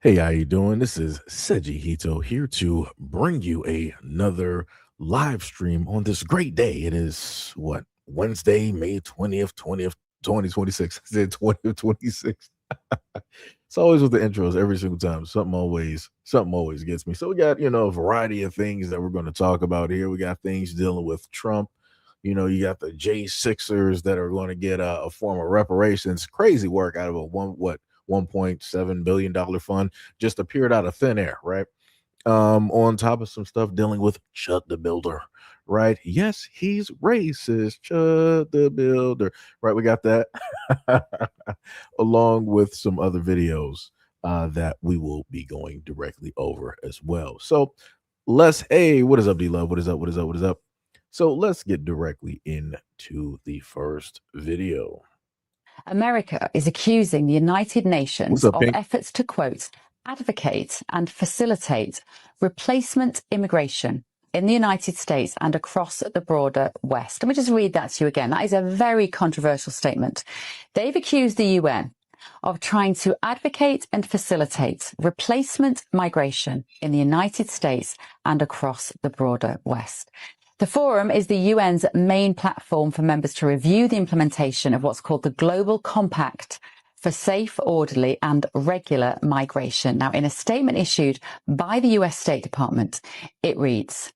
Hey, how you doing? This is SEIJIHITO here to bring you another live stream on this great day. It is what Wednesday, May 20th, 2026. I said 20th, 26. It's always with the intros every single time. Something always gets me. So we got, a variety of things that we're going to talk about here. We got things dealing with Trump. You got the J6ers that are going to get a form of reparations. Crazy work out of a $1.7 billion fund just appeared out of thin air, right? On top of some stuff dealing with Chud the Builder, right? Yes, he's racist, Chud the Builder, right? We got that along with some other videos that we will be going directly over as well. So hey, what is up, D Love? What is up? What is up? What is up? So let's get directly into the first video. America is accusing the United Nations What's up, of Pink? efforts to, quote, advocate and facilitate replacement immigration in the United States and across the broader West. Let me just read that to you again. That is a very controversial statement. They've accused the UN of trying to advocate and facilitate replacement migration in the United States and across the broader West. The forum is the UN's main platform for members to review the implementation of what's called the Global Compact for Safe, Orderly and Regular Migration. Now, in a statement issued by the US State Department, it reads,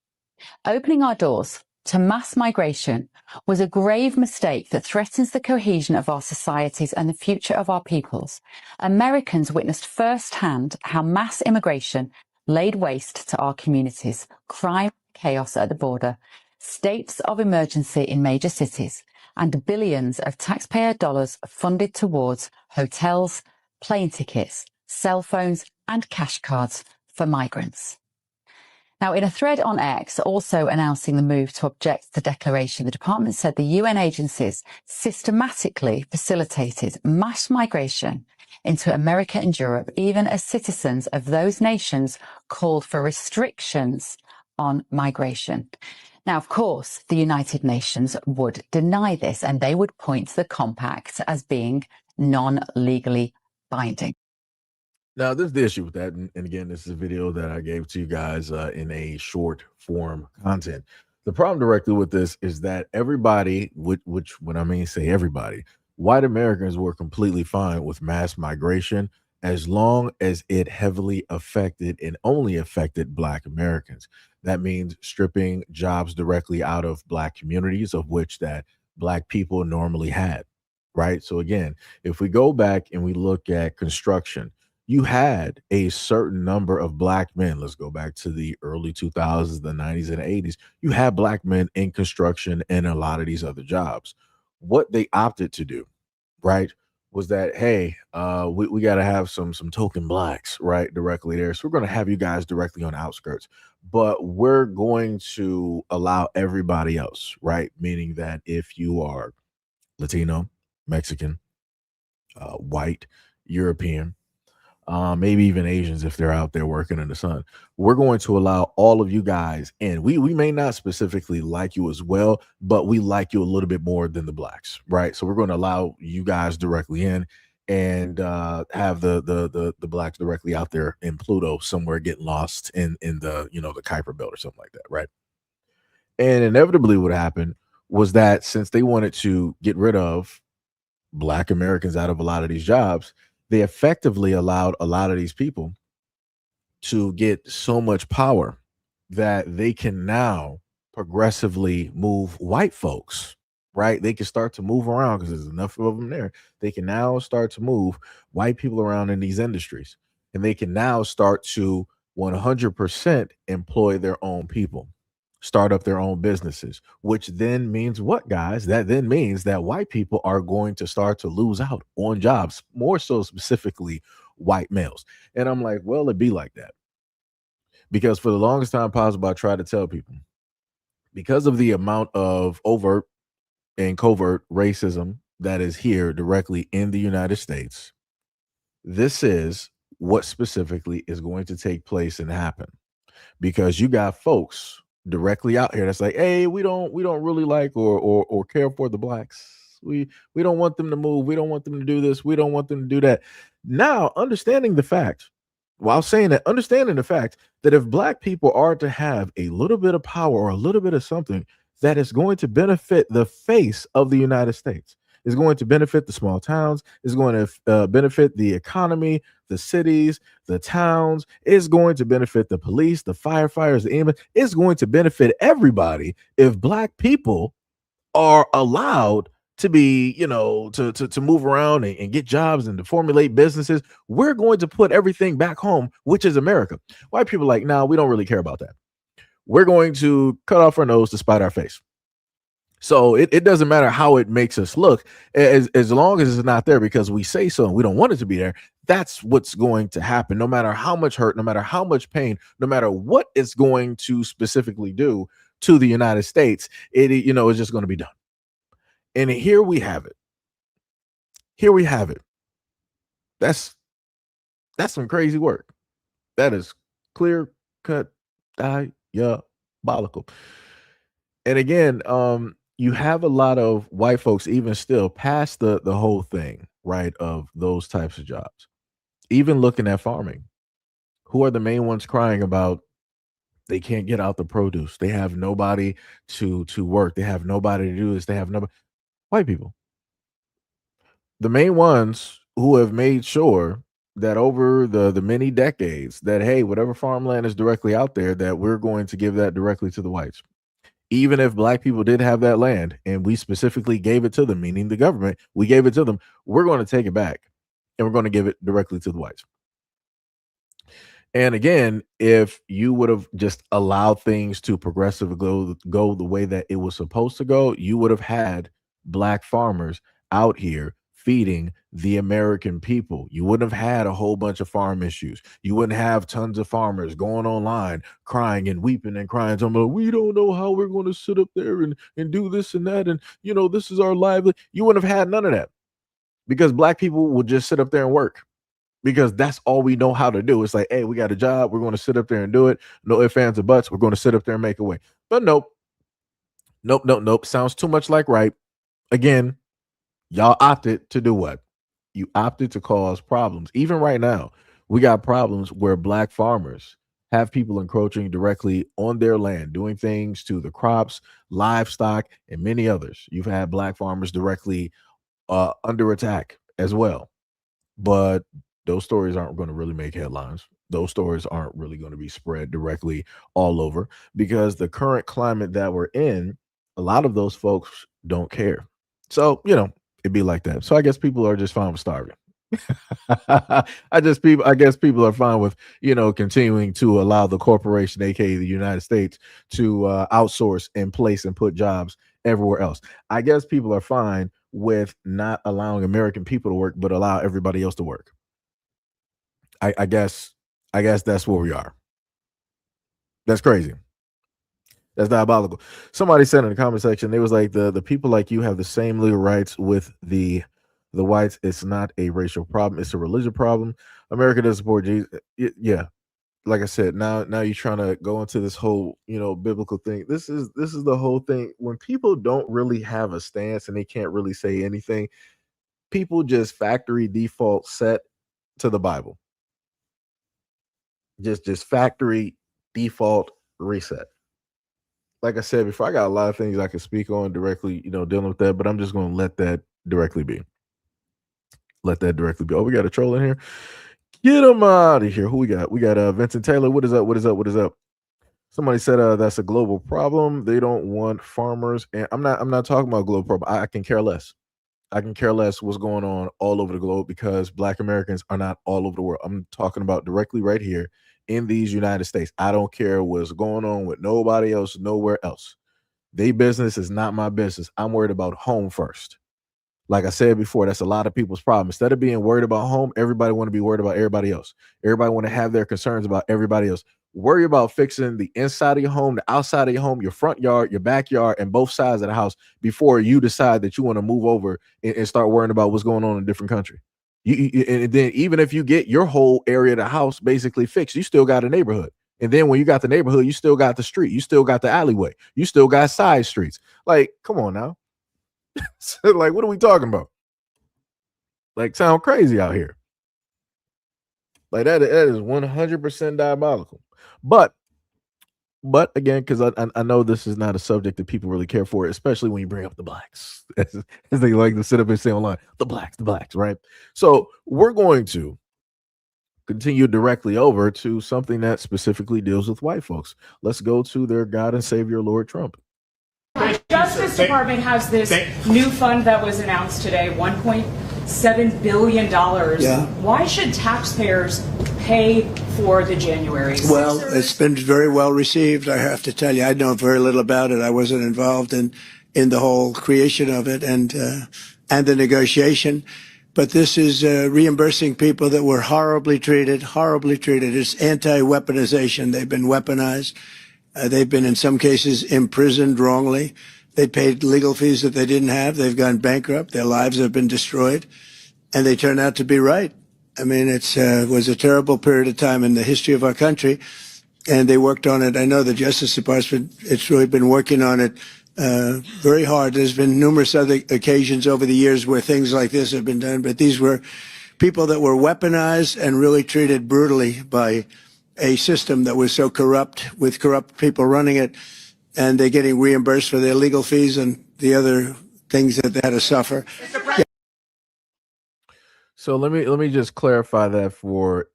"Opening our doors to mass migration was a grave mistake that threatens the cohesion of our societies and the future of our peoples. Americans witnessed firsthand how mass immigration laid waste to our communities, crime, chaos at the border, states of emergency in major cities, and billions of taxpayer dollars funded towards hotels, plane tickets, cell phones, and cash cards for migrants." Now, in a thread on X, also announcing the move to object to the declaration, the department said the UN agencies systematically facilitated mass migration into America and Europe, even as citizens of those nations called for restrictions on migration. Now, of course, the United Nations would deny this, and they would point to the compact as being non-legally binding. Now, there's the issue with that, and again, this is a video that I gave to you guys in a short form content. The problem directly with this is that everybody, which when I mean say everybody, white Americans were completely fine with mass migration as long as it heavily affected and only affected Black Americans. That means stripping jobs directly out of Black communities, of which that Black people normally had, right? So again, if we go back and we look at construction, you had a certain number of Black men. Let's go back to the early 2000s, the 90s, and 80s. You had Black men in construction and a lot of these other jobs. What they opted to do, right, was that, hey, we got to have some token Blacks, right, directly there. So we're going to have you guys directly on the outskirts, but we're going to allow everybody else, right? Meaning that if you are Latino, Mexican, white, European, maybe even Asians if they're out there working in the sun. We're going to allow all of you guys in. We may not specifically like you as well, but we like you a little bit more than the Blacks, right? So we're going to allow you guys directly in and have the Blacks directly out there in Pluto somewhere getting lost in the the Kuiper Belt or something like that, right? And inevitably, what happened was that since they wanted to get rid of Black Americans out of a lot of these jobs, they effectively allowed a lot of these people to get so much power that they can now progressively move white folks, right? They can start to move around because there's enough of them there. They can now start to move white people around in these industries, and they can now start to 100% employ their own people, start up their own businesses, which then means what, guys? That then means that white people are going to start to lose out on jobs, more so specifically white males. And I'm like, well, it'd be like that. Because for the longest time possible, I tried to tell people because of the amount of overt and covert racism that is here directly in the United States, this is what specifically is going to take place and happen. Because you got folks directly out here that's like, hey, we don't really like or care for the Blacks. We don't want them to move. We don't want them to do this. We don't want them to do that. Now, understanding the fact while saying that, understanding the fact that if black people are to have a little bit of power or a little bit of something that is going to benefit the face of the United States, is going to benefit the small towns, is going to benefit the economy, the cities, the towns, is going to benefit the police, the firefighters, the ambulance, it's going to benefit everybody if black people are allowed to be, to move around and get jobs and to formulate businesses. We're going to put everything back home, which is America. White people are like, nah, we don't really care about that. We're going to cut off our nose to spite our face. So it doesn't matter how it makes us look, as long as it's not there because we say so and we don't want it to be there. That's what's going to happen, no matter how much hurt, no matter how much pain, no matter what it's going to specifically do to the United States. It's just going to be done. And here we have it. Here we have it. That's some crazy work. That is clear cut diabolical. And again, you have a lot of white folks even still past the whole thing, right, of those types of jobs. Even looking at farming, who are the main ones crying about they can't get out the produce. They have nobody to work. They have nobody to do this. They have nobody. White people, the main ones who have made sure that over the many decades that, hey, whatever farmland is directly out there, that we're going to give that directly to the whites. Even if black people did have that land and we specifically gave it to them, meaning the government, we gave it to them, we're going to take it back and we're going to give it directly to the whites. And again, if you would have just allowed things to progressively go the way that it was supposed to go, you would have had black farmers out here feeding the American people. You wouldn't have had a whole bunch of farm issues. You wouldn't have tons of farmers going online crying and weeping and crying, talking about, we don't know how we're going to sit up there and do this and that. And, this is our livelihood. You wouldn't have had none of that because black people would just sit up there and work, because that's all we know how to do. It's like, hey, we got a job. We're going to sit up there and do it. No ifs, ands, or buts. We're going to sit up there and make a way. But nope. Sounds too much like right. Again, y'all opted to do what? You opted to cause problems. Even right now, we got problems where black farmers have people encroaching directly on their land, doing things to the crops, livestock, and many others. You've had black farmers directly under attack as well. But those stories aren't going to really make headlines. Those stories aren't really going to be spread directly all over, because the current climate that we're in, a lot of those folks don't care. So, it'd be like that. So I guess people are just fine with starving. I guess people are fine with, continuing to allow the corporation, aka the United States, to outsource and place and put jobs everywhere else. I guess people are fine with not allowing American people to work, but allow everybody else to work. I guess that's where we are. That's crazy. That's diabolical. Somebody said in the comment section, they was like, the people like you have the same legal rights with the whites. It's not a racial problem. It's a religion problem. America doesn't support Jesus. Yeah. Like I said, now you're trying to go into this whole, biblical thing. This is the whole thing. When people don't really have a stance and they can't really say anything, people just factory default set to the Bible. Just factory default reset. Like I said before, I got a lot of things I can speak on directly, dealing with that, but I'm just going to let that directly be. Oh, we got a troll in here. Get him out of here. Who we got? We got Vincent Taylor. What is up? Somebody said that's a global problem. They don't want farmers, and I'm not talking about global problem. I can care less. I can care less what's going on all over the globe, because black Americans are not all over the world. I'm talking about directly right here in these United States. I don't care what's going on with nobody else, nowhere else. They business is not my business. I'm worried about home first. Like I said before, that's a lot of people's problem. Instead of being worried about home, everybody want to be worried about everybody else. Everybody want to have their concerns about everybody else. Worry about fixing the inside of your home, the outside of your home, your front yard, your backyard, and both sides of the house before you decide that you want to move over and start worrying about what's going on in a different country. And then even if you get your whole area of the house basically fixed, you still got a neighborhood. And then when you got the neighborhood, you still got the street. You still got the alleyway. You still got side streets. Like, come on now. Like, what are we talking about? Like, sound crazy out here. Like that is 100% diabolical. But again, because I know this is not a subject that people really care for, especially when you bring up the blacks, as they like to sit up and say online, the blacks, right? So we're going to continue directly over to something that specifically deals with white folks. Let's go to their God and Savior, Lord Trump. The Justice Department has this new fund that was announced today, $1.7 billion. Yeah. Why should taxpayers pay for the January 6th? Well, it's been very well received, I have to tell you. I know very little about it. I wasn't involved in the whole creation of it and the negotiation. But this is reimbursing people that were horribly treated. It's anti-weaponization. They've been weaponized. They've been, in some cases, imprisoned wrongly. They paid legal fees that they didn't have. They've gone bankrupt. Their lives have been destroyed. And they turned out to be right. I mean, it was a terrible period of time in the history of our country. And they worked on it. I know the Justice Department, it's really been working on it very hard. There's been numerous other occasions over the years where things like this have been done. But these were people that were weaponized and really treated brutally by a system that was so corrupt, with corrupt people running it, and they're getting reimbursed for their legal fees and the other things that they had to suffer. So let me just clarify that for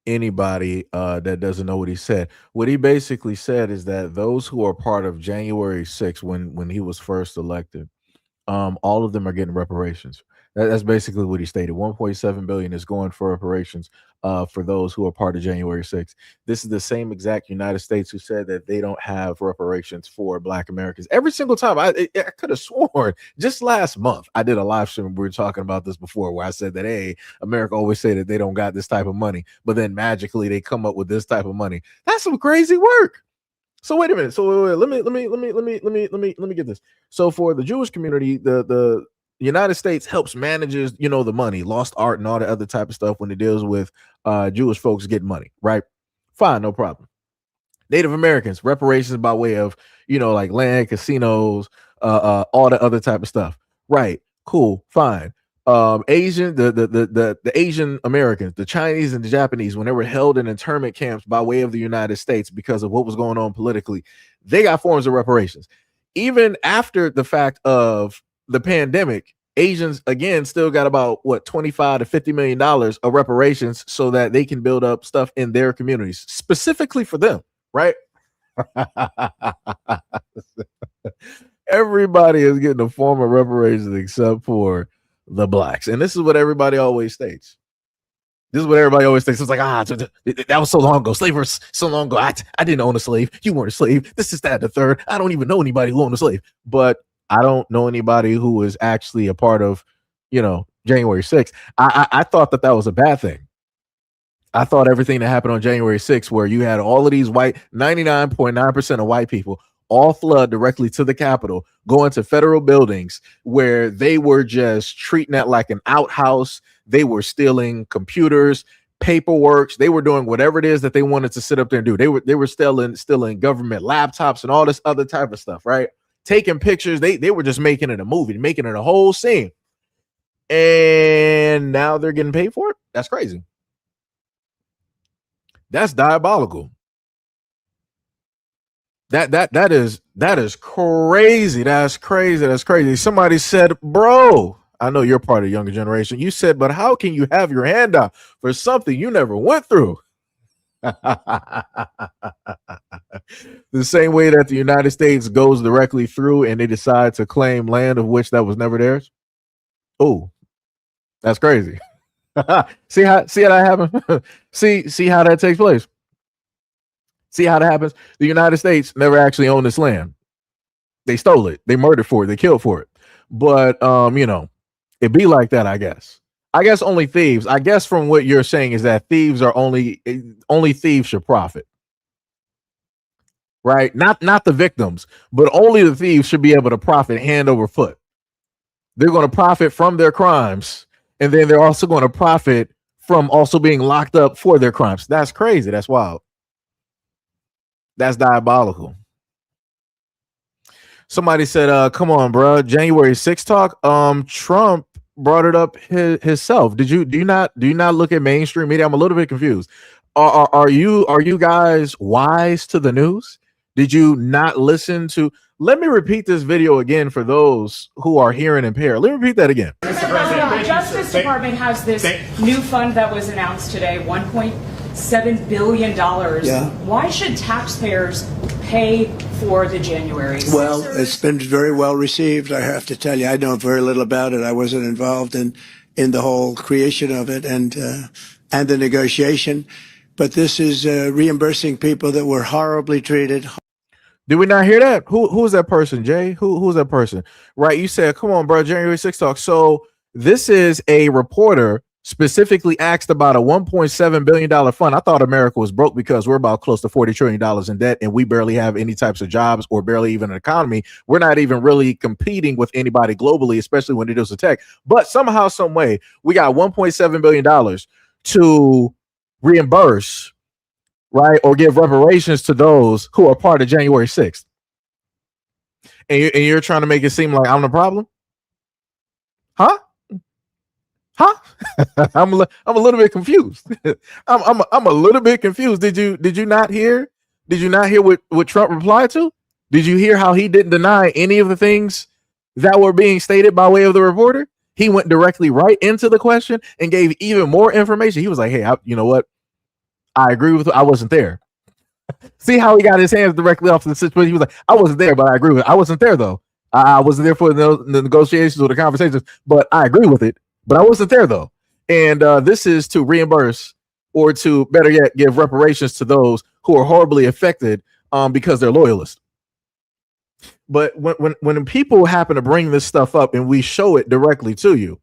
anybody that doesn't know what he said. What he basically said is that those who are part of January 6th, when he was first elected, all of them are getting reparations. That's basically what he stated. 1.7 billion is going for reparations for those who are part of January 6th. This is the same exact United States who said that they don't have reparations for Black Americans. Every single time, I could have sworn just last month I did a live stream. We were talking about this before, where I said that, hey, America always say that they don't got this type of money, but then magically they come up with this type of money. That's some crazy work. So wait a minute. So wait, let me get this. So for the Jewish community, the United States helps manages, the money, lost art and all the other type of stuff when it deals with Jewish folks getting money, right? Fine, no problem. Native Americans, reparations by way of, like land, casinos, all the other type of stuff. Right. Cool. Fine. Asian, the Asian Americans, the Chinese and the Japanese, when they were held in internment camps by way of the United States because of what was going on politically, they got forms of reparations. Even after the fact of the pandemic, Asians again still got about what, 25 to 50 million dollars of reparations so that they can build up stuff in their communities specifically for them, right? Everybody is getting a form of reparations except for the blacks. And this is what everybody always states. This is what everybody always thinks. It's like, that was so long ago. Slavery was so long ago. I didn't own a slave. You weren't a slave. This is that, the third. I don't even know anybody who owned a slave. But I don't know anybody who was actually a part of, January 6th. I thought that was a bad thing. I thought everything that happened on January 6th, where you had all of these white, 99.9% of white people all flood directly to the Capitol, going to federal buildings where they were just treating it like an outhouse. They were stealing computers, paperwork. They were doing whatever it is that they wanted to sit up there and do. They were stealing government laptops and all this other type of stuff, right? Taking pictures. They were just making it a movie, making it a whole scene. And now they're getting paid for it. That's crazy. That's diabolical. That is crazy. That's crazy. Somebody said, bro, I know you're part of the younger generation. You said, but how can you have your hand out for something you never went through? The same way that the United States goes directly through and they decide to claim land of which that was never theirs. Oh, that's crazy. See how that happens? see how that takes place. See how that happens? The United States never actually owned this land. They stole it. They murdered for it. They killed for it. But it be like that, I guess. I guess only thieves. I guess from what you're saying is that thieves are only thieves should profit. Right? Not the victims, but only the thieves should be able to profit hand over foot. They're going to profit from their crimes, and then they're also going to profit from also being locked up for their crimes. That's crazy. That's wild. That's diabolical. Somebody said, come on, bro. January 6th talk. Trump brought it up himself. Do you not look at mainstream media? I'm a little bit confused. Are you guys wise to the news? Did you not listen to? Let me repeat this video again for those who are hearing impaired. Let me repeat that again. Mr. President, the Justice Department has this new fund that was announced today, $1.7 billion. Yeah. Why should taxpayers pay for the January? Well, it's been very well received, I have to tell you. I know very little about it. I wasn't involved in the whole creation of it and the negotiation. But this is reimbursing people that were horribly treated. Did we not hear that? Who's that person, Jay? Who's that person? Right? You said, come on, bro, January 6th talk. So this is a reporter specifically asked about a $1.7 billion fund. I thought America was broke because we're about close to $40 trillion in debt and we barely have any types of jobs or barely even an economy. We're not even really competing with anybody globally, especially when it deals with tech. But somehow, some way, we got $1.7 billion to reimburse, right, or give reparations to those who are part of January 6th. And you're trying to make it seem like I'm the problem? Huh? I'm a little bit confused. I'm a little bit confused. Did you not hear? Did you not hear what Trump replied to? Did you hear how he didn't deny any of the things that were being stated by way of the reporter? He went directly right into the question and gave even more information. He was like, hey, you know what? I agree with. I wasn't there. See how he got his hands directly off the situation. He was like, I wasn't there, but I agree with it. I wasn't there though. I wasn't there for the negotiations or the conversations, but I agree with it. But I wasn't there though. And this is to reimburse, or to better yet, give reparations to those who are horribly affected because they're loyalists. But when people happen to bring this stuff up and we show it directly to you,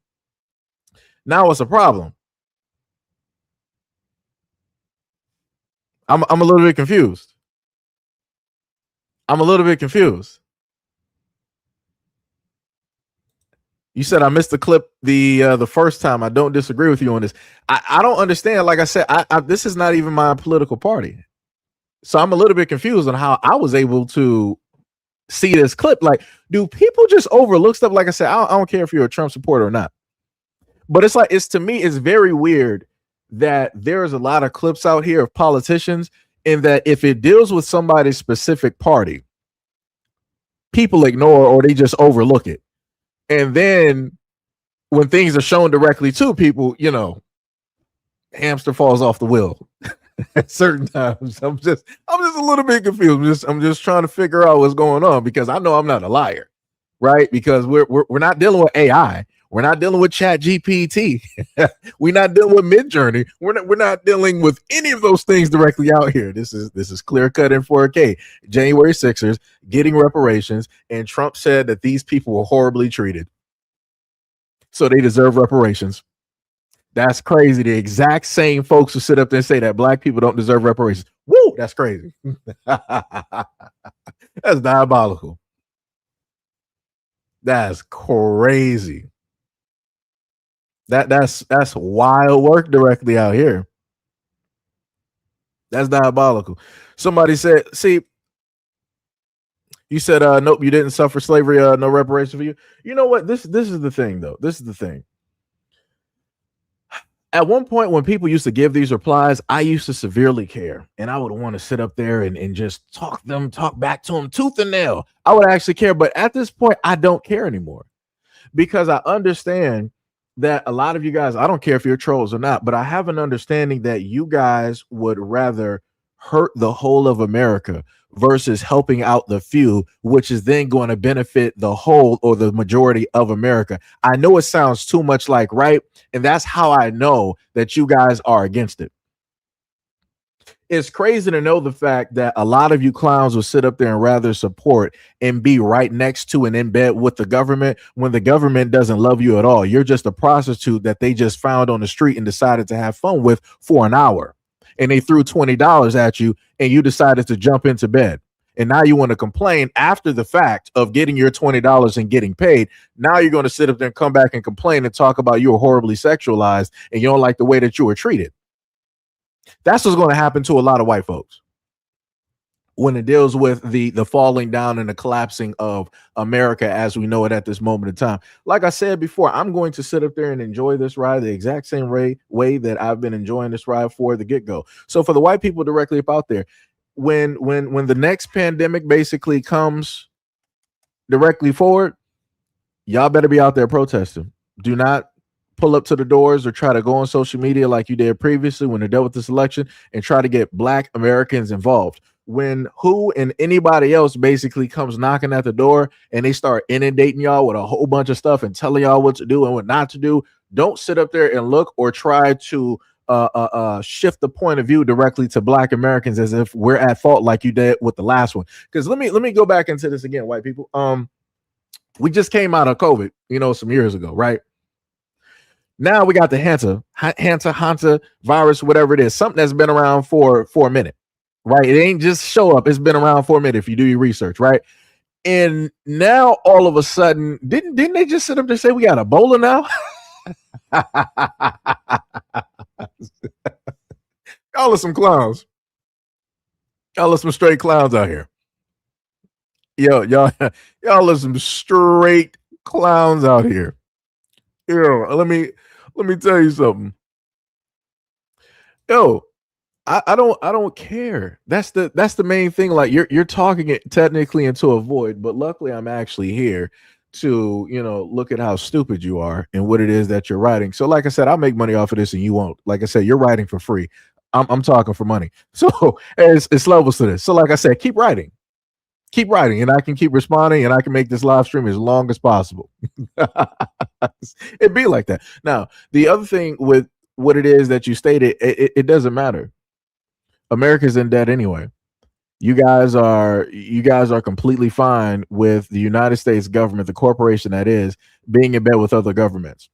now it's a problem. I'm a little bit confused. I'm a little bit confused. You said I missed the clip the first time. I don't disagree with you on this. I don't understand. Like I said, this is not even my political party. So I'm a little bit confused on how I was able to see this clip. Like, do people just overlook stuff? Like I said, I don't care if you're a Trump supporter or not. But it's like, to me, it's very weird that there's a lot of clips out here of politicians, and that if it deals with somebody's specific party, people ignore or they just overlook it. And then when things are shown directly to people, hamster falls off the wheel at certain times. I'm just a little bit confused. I'm just trying to figure out what's going on, because I know I'm not a liar, right? Because we're not dealing with AI. We're not dealing with Chat GPT. We're not dealing with Midjourney. We're not dealing with any of those things directly out here. This is clear cut in 4K. January 6ers getting reparations, and Trump said that these people were horribly treated, so they deserve reparations. That's crazy. The exact same folks who sit up there and say that black people don't deserve reparations. Woo, that's crazy. That's diabolical. That's crazy. That's wild work directly out here. That's diabolical. Somebody said, see, you said, nope, you didn't suffer slavery, no reparation for you. You know what? This is the thing, though. This is the thing. At one point, when people used to give these replies, I used to severely care, and I would want to sit up there and just talk back to them tooth and nail. I would actually care, but at this point, I don't care anymore, because I understand that a lot of you guys, I don't care if you're trolls or not, but I have an understanding that you guys would rather hurt the whole of America versus helping out the few, which is then going to benefit the whole or the majority of America. I know it sounds too much like right, and that's how I know that you guys are against it. It's crazy to know the fact that a lot of you clowns will sit up there and rather support and be right next to and in bed with the government when the government doesn't love you at all. You're just a prostitute that they just found on the street and decided to have fun with for an hour. And they threw $20 at you and you decided to jump into bed. And now you want to complain after the fact of getting your $20 and getting paid. Now you're going to sit up there and come back and complain and talk about you were horribly sexualized and you don't like the way that you were treated. That's what's going to happen to a lot of white folks. when it deals with the falling down and the collapsing of America as we know it at this moment in time. Like I said before, I'm going to sit up there and enjoy this ride the exact same way that I've been enjoying this ride for the get-go. So for the white people directly up out there, when the next pandemic basically comes directly forward, y'all better be out there protesting. Do not pull up to the doors or try to go on social media like you did previously when they dealt with this election and try to get Black Americans involved. When who and anybody else basically comes knocking at the door and they start inundating y'all with a whole bunch of stuff and telling y'all what to do and what not to do, don't sit up there and look or try to shift the point of view directly to Black Americans as if we're at fault like you did with the last one. Because let me go back into this again, white people. We just came out of COVID, some years ago, right? Now we got the Hanta virus, whatever it is, something that's been around for a minute, right? It ain't just show up. It's been around for a minute if you do your research, right? And now all of a sudden, didn't they just sit up there and say we got Ebola now? Y'all are some clowns. Y'all are some straight clowns out here. Yo, y'all are some straight clowns out here. Yo, let me tell you something. Yo, I don't care. That's the main thing. Like you're talking it technically into a void, but luckily I'm actually here to look at how stupid you are and what it is that you're writing. So like I said, I'll make money off of this and you won't. Like I said, you're writing for free. I'm talking for money. So it's levels to this. So like I said, keep writing, and I can keep responding, and I can make this live stream as long as possible. It'd be like that. Now, the other thing with what it is that you stated, it doesn't matter. America's in debt anyway. You guys are completely fine with the United States government, the corporation that is, being in bed with other governments,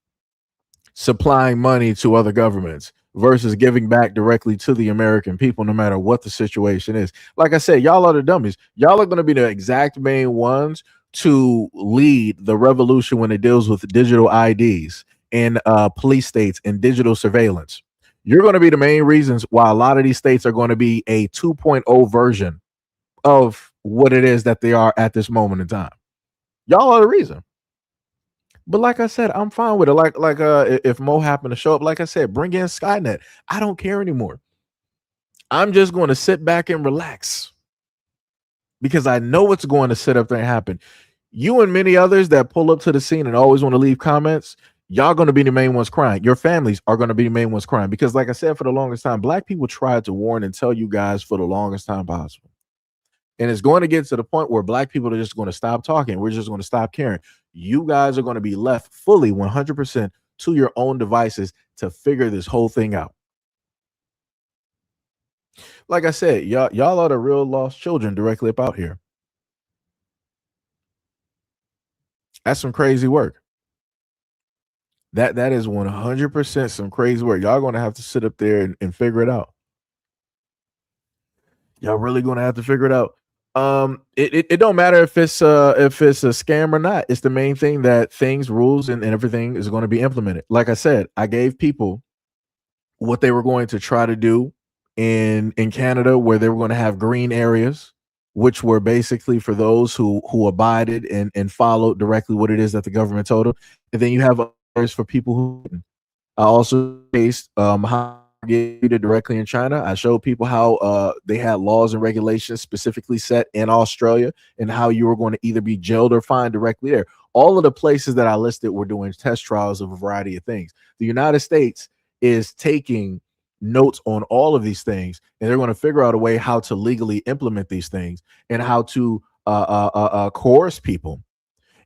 supplying money to other governments versus giving back directly to the American people, no matter what the situation is. Like I said, y'all are the dummies. Y'all are going to be the exact main ones to lead the revolution when it deals with digital IDs and police states and digital surveillance. You're going to be the main reasons why a lot of these states are going to be a 2.0 version of what it is that they are at this moment in time. Y'all are the reason. But like I said, I'm fine with it. Like if Mo happened to show up, like I said, bring in Skynet. I don't care anymore. I'm just going to sit back and relax because I know what's going to sit up there and happen. You and many others that pull up to the scene and always want to leave comments, y'all going to be the main ones crying. Your families are going to be the main ones crying because, like I said, for the longest time, Black people tried to warn and tell you guys for the longest time possible. And it's going to get to the point where Black people are just going to stop talking. We're just going to stop caring. You guys are going to be left fully 100% to your own devices to figure this whole thing out. Like I said, y'all are the real lost children directly up out here. That's some crazy work. That is 100% some crazy work. Y'all going to have to sit up there and figure it out. Y'all really going to have to figure it out. It don't matter if it's a scam or not. It's the main thing that things, rules, and everything is going to be implemented. Like I said, I gave people what they were going to try to do in Canada, where they were going to have green areas, which were basically for those who abided and followed directly what it is that the government told them. And then you have others for people who didn't. I also faced how get directly in China. I showed people how they had laws and regulations specifically set in Australia and how you were going to either be jailed or fined directly there. All of the places that I listed were doing test trials of a variety of things. The United States is taking notes on all of these things, and they're going to figure out a way how to legally implement these things and how to coerce people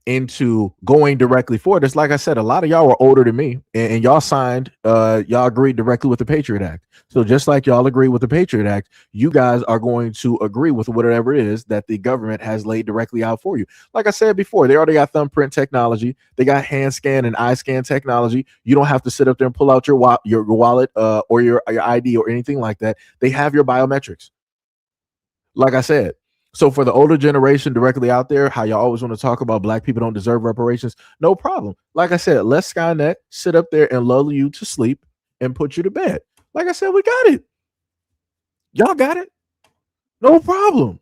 into going directly for this. Like I said, a lot of y'all were older than me, and y'all signed, y'all agreed directly with the Patriot Act. So just like y'all agree with the Patriot Act, you guys are going to agree with whatever it is that the government has laid directly out for you. Like I said before, they already got thumbprint technology. They got hand scan and eye scan technology. You don't have to sit up there and pull out your wallet or your ID or anything like that. They have your biometrics. Like I said, so for the older generation directly out there, how y'all always want to talk about Black people don't deserve reparations, no problem. Like I said, let Skynet sit up there and lull you to sleep and put you to bed. Like I said, we got it. Y'all got it. No problem.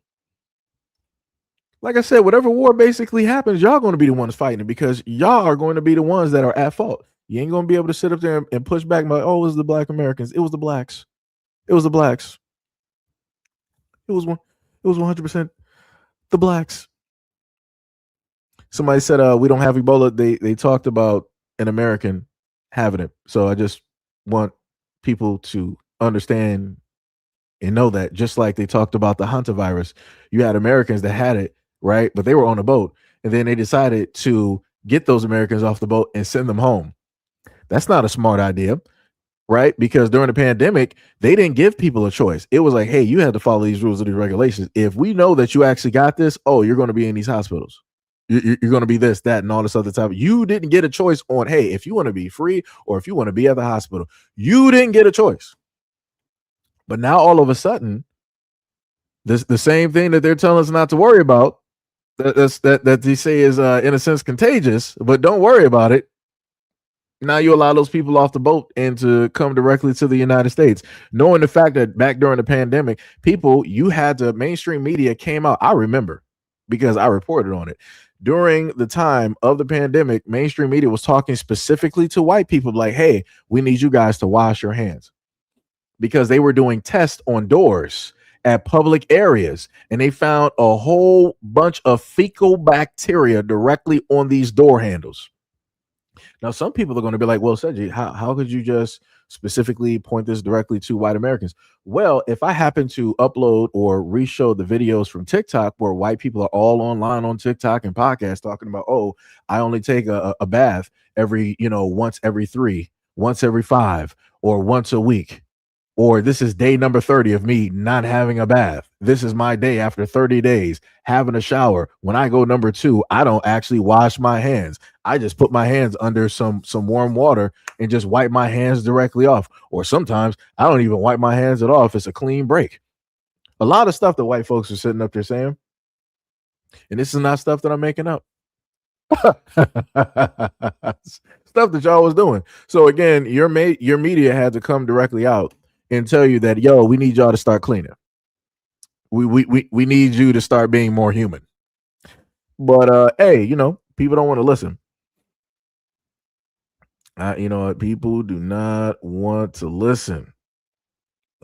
like I said, whatever war basically happens, y'all going to be the ones fighting it because y'all are going to be the ones that are at fault. You ain't going to be able to sit up there and push back like, oh, it was the Black Americans. It was the blacks. It was the blacks. It was 100% the blacks. Somebody said we don't have Ebola. They talked about an American having it. So I just want people to understand and know that just like they talked about the hantavirus, you had Americans that had it, right? But they were on a boat, and then they decided to get those Americans off the boat and send them home. That's not a smart idea, right? Because during the pandemic, they didn't give people a choice. It was like, hey, you had to follow these rules and these regulations. If we know that you actually got this, oh, you're going to be in these hospitals. You're going to be this, that, and all this other type. You didn't get a choice on, hey, if you want to be free or if you want to be at the hospital, you didn't get a choice. But now all of a sudden, the same thing that they're telling us not to worry about, that they say is in a sense contagious, but don't worry about it. Now you allow those people off the boat and to come directly to the United States, knowing the fact that back during the pandemic, mainstream media came out. I remember because I reported on it. During the time of the pandemic, mainstream media was talking specifically to white people like, hey, we need you guys to wash your hands, because they were doing tests on doors at public areas, and they found a whole bunch of fecal bacteria directly on these door handles. Now, some people are going to be like, well, Seiji, how could you just specifically point this directly to white Americans? Well, if I happen to upload or re-show the videos from TikTok where white people are all online on TikTok and podcasts talking about, oh, I only take a bath every, once every 3, once every 5, or once a week. Or this is day number 30 of me not having a bath. This is my day after 30 days having a shower. When I go number 2, I don't actually wash my hands. I just put my hands under some warm water and just wipe my hands directly off. Or sometimes I don't even wipe my hands at all if it's a clean break. A lot of stuff that white folks are sitting up there saying, and this is not stuff that I'm making up. Stuff that y'all was doing. So again, your media had to come directly out and tell you that, yo, we need y'all to start cleaning. We need you to start being more human. But hey, people don't want to listen. People do not want to listen.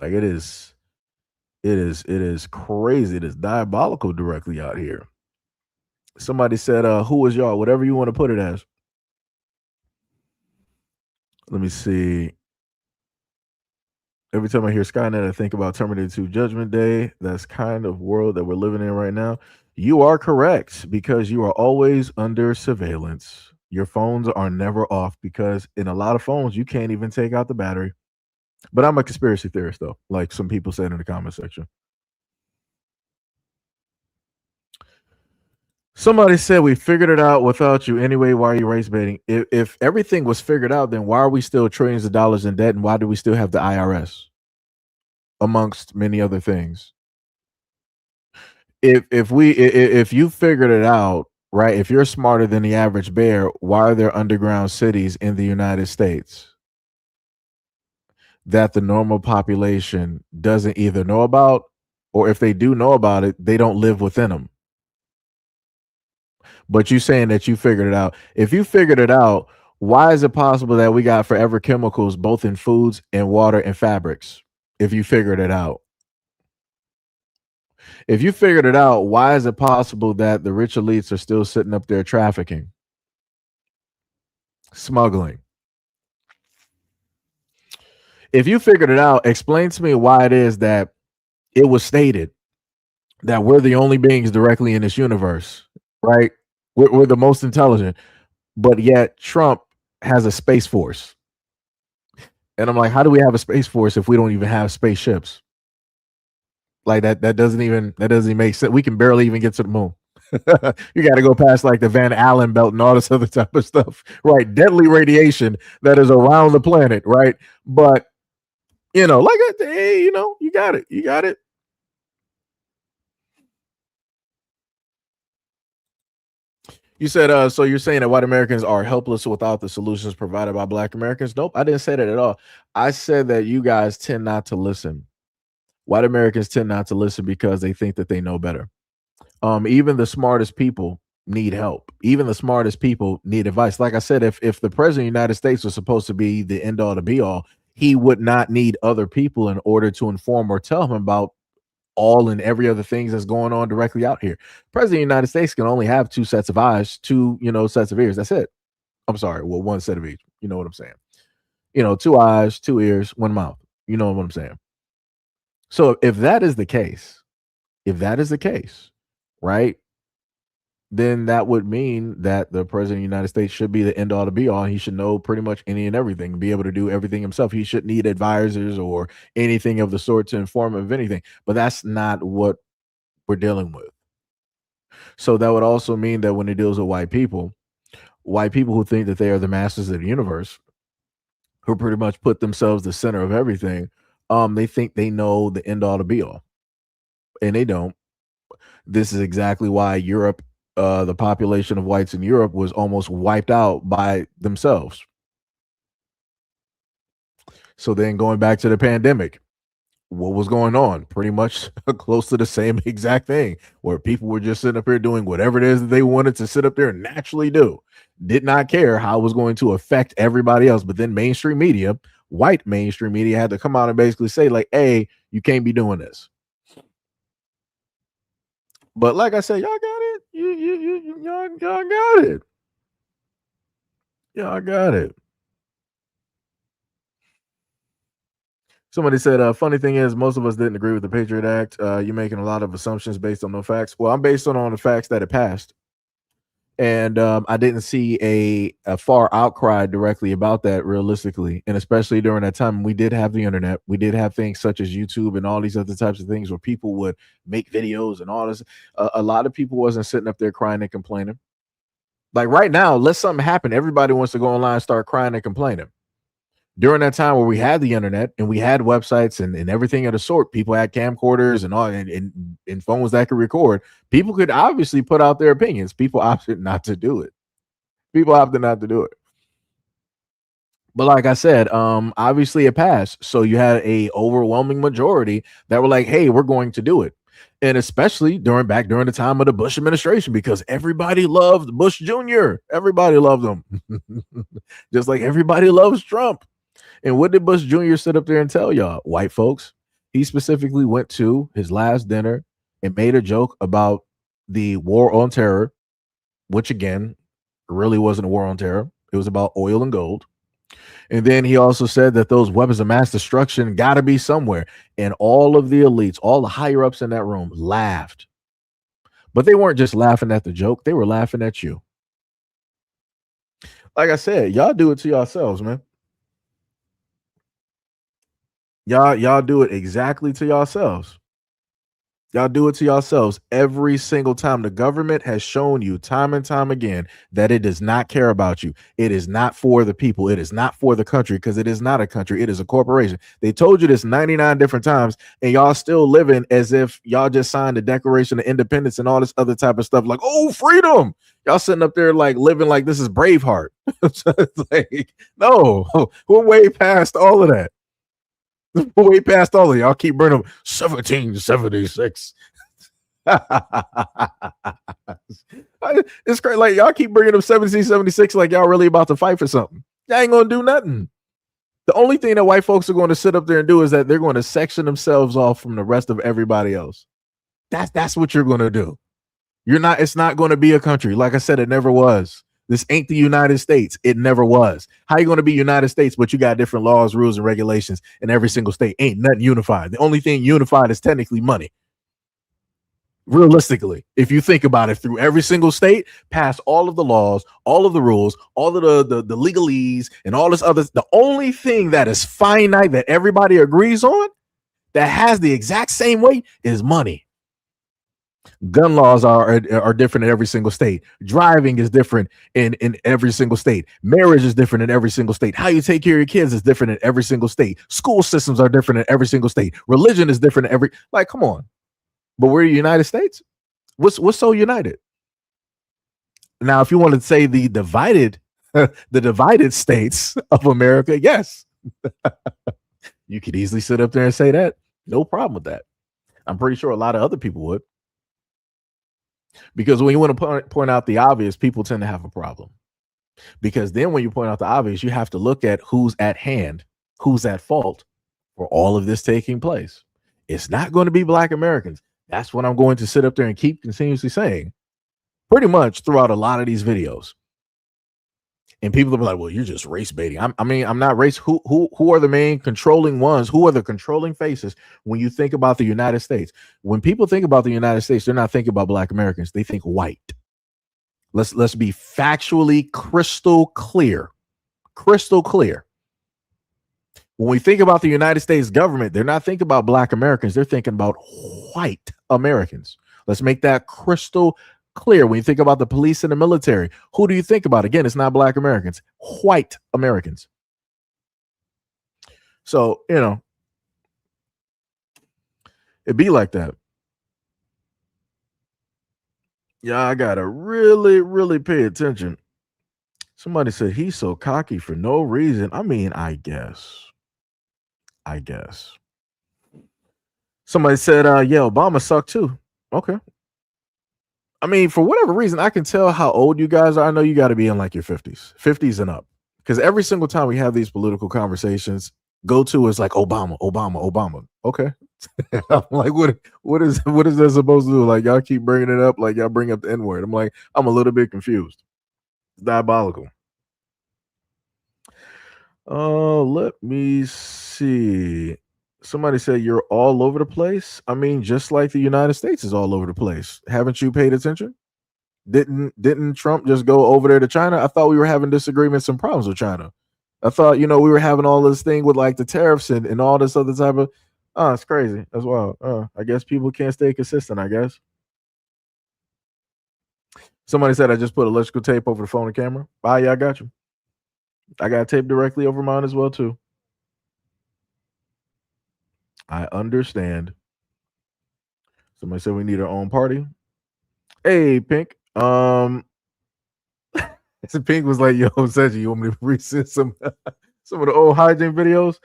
Like it is crazy. It is diabolical directly out here. Somebody said, who is y'all? Whatever you want to put it as. Let me see. Every time I hear Skynet, I think about Terminator 2 Judgment Day. That's kind of world that we're living in right now. You are correct, because you are always under surveillance. Your phones are never off, because in a lot of phones, you can't even take out the battery. But I'm a conspiracy theorist, though, like some people said in the comment section. Somebody said we figured it out without you anyway. Why are you race baiting? If everything was figured out, then why are we still trillions of dollars in debt, and why do we still have the IRS, amongst many other things? If you figured it out, right? If you're smarter than the average bear, why are there underground cities in the United States that the normal population doesn't either know about, or if they do know about it, they don't live within them? But you saying that you figured it out. If you figured it out, why is it possible that we got forever chemicals both in foods and water and fabrics? If you figured it out. If you figured it out, why is it possible that the rich elites are still sitting up there trafficking, smuggling? If you figured it out, explain to me why it is that it was stated that we're the only beings directly in this universe, right? We're the most intelligent, but yet Trump has a space force. And I'm like, how do we have a space force if we don't even have spaceships? Like that doesn't even make sense. We can barely even get to the moon. You got to go past like the Van Allen belt and all this other type of stuff, right? Deadly radiation that is around the planet, right? But hey, you got it. You got it. You said, so you're saying that white Americans are helpless without the solutions provided by Black Americans? Nope, I didn't say that at all. I said that you guys tend not to listen. White Americans tend not to listen because they think that they know better. Even the smartest people need help. Even the smartest people need advice. Like I said, if the president of the United States was supposed to be the end all to be all, he would not need other people in order to inform or tell him about all and every other things that's going on directly out here. President of the United States can only have two sets of eyes, two, sets of ears. That's it. I'm sorry. Well, one set of each. You know what I'm saying? Two eyes, two ears, one mouth. You know what I'm saying? So if that is the case, right, then that would mean that the president of the United States should be the end all to be all. He should know pretty much any and everything, be able to do everything himself. He shouldn't need advisors or anything of the sort to inform him of anything. But that's not what we're dealing with. So that would also mean that when it deals with white people who think that they are the masters of the universe, who pretty much put themselves the center of everything, they think they know the end all to be all. And they don't. This is exactly why Europe, the population of whites in Europe was almost wiped out by themselves. So then going back to the pandemic, what was going on? Pretty much close to the same exact thing, where people were just sitting up here doing whatever it is that they wanted to sit up there and naturally do. Did not care how it was going to affect everybody else. But then mainstream media, white mainstream media, had to come out and basically say, like, hey, you can't be doing this. But like I said, y'all got it. Y'all got it. Y'all got it. Somebody said, funny thing is, most of us didn't agree with the Patriot Act. You're making a lot of assumptions based on no facts. Well, I'm based on the facts that it passed. And I didn't see a far outcry directly about that realistically. And especially during that time, we did have the internet. We did have things such as YouTube and all these other types of things where people would make videos and all this. A lot of people wasn't sitting up there crying and complaining. Like right now, let something happen. Everybody wants to go online and start crying and complaining. During that time where we had the internet and we had websites and everything of the sort, people had camcorders and all and phones that could record. People could obviously put out their opinions. People opted not to do it. But like I said, obviously it passed. So you had a overwhelming majority that were like, hey, we're going to do it. And especially during the time of the Bush administration, because everybody loved Bush Jr. Everybody loved him. Just like everybody loves Trump. And what did Bush Jr. sit up there and tell y'all, white folks? He specifically went to his last dinner and made a joke about the war on terror, which again, really wasn't a war on terror. It was about oil and gold. And then he also said that those weapons of mass destruction got to be somewhere. And all of the elites, all the higher ups in that room laughed. But they weren't just laughing at the joke. They were laughing at you. Like I said, y'all do it to yourselves, man. Y'all do it exactly to yourselves. Y'all do it to yourselves every single time. The government has shown you time and time again that it does not care about you. It is not for the people. It is not for the country, because it is not a country. It is a corporation. They told you this 99 different times, and y'all still living as if y'all just signed the Declaration of Independence and all this other type of stuff. Like, oh, freedom. Y'all sitting up there like living like this is Braveheart. It's like, no, we're way past all of that. Way past all of y'all. Keep bringing them 1776. It's great. Like y'all keep bringing them 1776 like y'all really about to fight for something. Y'all ain't gonna do nothing. The only thing that white folks are going to sit up there and do is that they're going to section themselves off from the rest of everybody else. That's what you're going to do. It's not going to be a country. Like I said, it never was. This ain't the United States. It never was. How you going to be United States, but you got different laws, rules, and regulations in every single state? Ain't nothing unified. The only thing unified is technically money. Realistically, if you think about it, through every single state, pass all of the laws, all of the rules, all of the legalese, and all this other. The only thing that is finite that everybody agrees on that has the exact same weight is money. Gun laws are different in every single state. Driving is different in every single state. Marriage is different in every single state. How you take care of your kids is different in every single state. School systems are different in every single state. Religion is different in every. Like, come on. But we're the United States. What's so united? Now, if you want to say the divided states of America, yes, you could easily sit up there and say that. No problem with that. I'm pretty sure a lot of other people would. Because when you want to point out the obvious, people tend to have a problem. Because then when you point out the obvious, you have to look at who's at hand, who's at fault for all of this taking place. It's not going to be Black Americans. That's what I'm going to sit up there and keep continuously saying pretty much throughout a lot of these videos. And people will be like, well, you're just race baiting. I'm not race. Who are the main controlling ones? Who are the controlling faces when you think about the United States? When people think about the United States, they're not thinking about Black Americans. They think white. Let's be factually crystal clear. Crystal clear. When we think about the United States government, they're not thinking about Black Americans. They're thinking about white Americans. Let's make that crystal clear. When you think about the police and the military, who do you think about? Again, it's not Black Americans, white Americans. So, it'd be like that. Yeah, I gotta really, really pay attention. Somebody said he's so cocky for no reason. I mean, I guess. Somebody said, yeah, Obama sucked too. Okay. I mean, for whatever reason, I can tell how old you guys are. I know you got to be in like your 50s and up. Because every single time we have these political conversations, go-to is like Obama. Okay. I'm like, what is that supposed to do? Like, y'all keep bringing it up, like y'all bring up the N-word. I'm like, I'm a little bit confused. It's diabolical. Let me see. Somebody said you're all over the place. I mean, just like the United States is all over the place. Haven't you paid attention? Didn't Trump just go over there to China? I thought we were having disagreements and problems with China. I thought, we were having all this thing with like the tariffs and all this other type of, it's crazy as well. I guess people can't stay consistent, I guess. Somebody said I just put electrical tape over the phone and camera. Yeah, I got you. I got tape directly over mine as well too. I understand. Somebody said we need our own party. Hey, Pink. So Pink was like, yo, Seji, you want me to resend some of the old hygiene videos?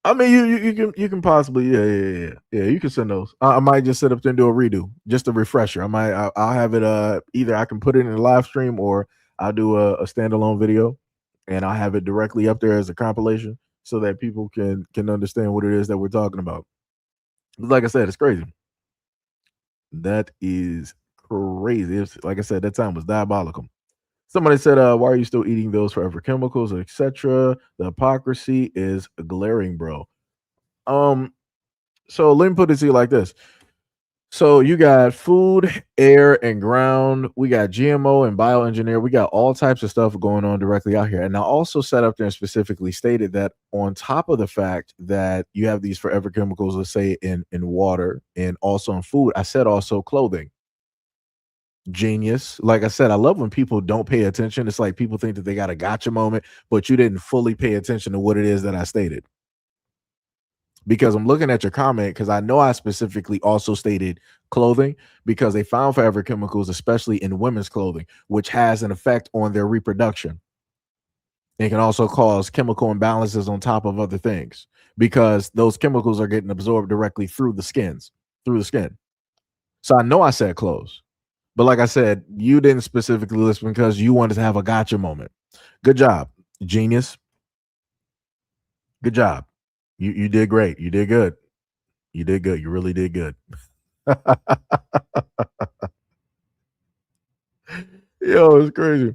I mean, you can possibly, yeah, you can send those. I might just sit up there and do a redo, just a refresher. I'll have it. Either I can put it in a live stream or I'll do a standalone video, and I'll have it directly up there as a compilation so that people can understand what it is that we're talking about. Like I said, it's crazy. That is crazy. Like I said, that time was diabolical. Somebody said, why are you still eating those forever chemicals, etc.? The hypocrisy is glaring, bro. So let me put it to you like this. So you got food, air, and ground. We got GMO and bioengineer. We got all types of stuff going on directly out here. And I also sat up there and specifically stated that on top of the fact that you have these forever chemicals, let's say in water and also in food, I said also clothing. Genius. Like I said, I love when people don't pay attention. It's like people think that they got a gotcha moment, but you didn't fully pay attention to what it is that I stated. Because I'm looking at your comment, because I know I specifically also stated clothing, because they found forever chemicals, especially in women's clothing, which has an effect on their reproduction. It can also cause chemical imbalances on top of other things, because those chemicals are getting absorbed directly through the skin. So I know I said clothes, but like I said, you didn't specifically listen because you wanted to have a gotcha moment. Good job, genius. Good job. You did great. You did good. You did good. You really did good. Yo, it's crazy.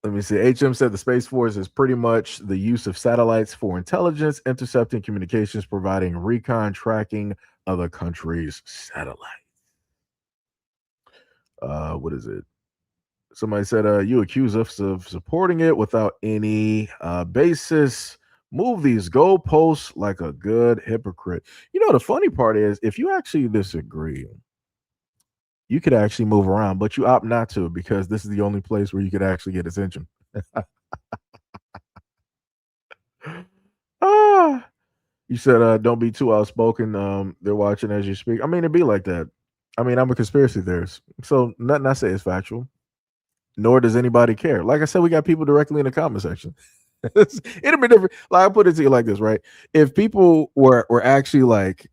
Let me see. HM said the Space Force is pretty much the use of satellites for intelligence, intercepting communications, providing recon tracking other countries' satellites. What is it? Somebody said, you accuse us of supporting it without any basis. Move these goalposts like a good hypocrite. The funny part is, if you actually disagree, you could actually move around, but you opt not to because this is the only place where you could actually get attention. You said, don't be too outspoken. They're watching as you speak. I mean, it'd be like that. I mean, I'm a conspiracy theorist, so nothing I say is factual. Nor does anybody care. Like I said, we got people directly in the comment section. It'd be different. Like, I put it to you like this, right? If people were actually like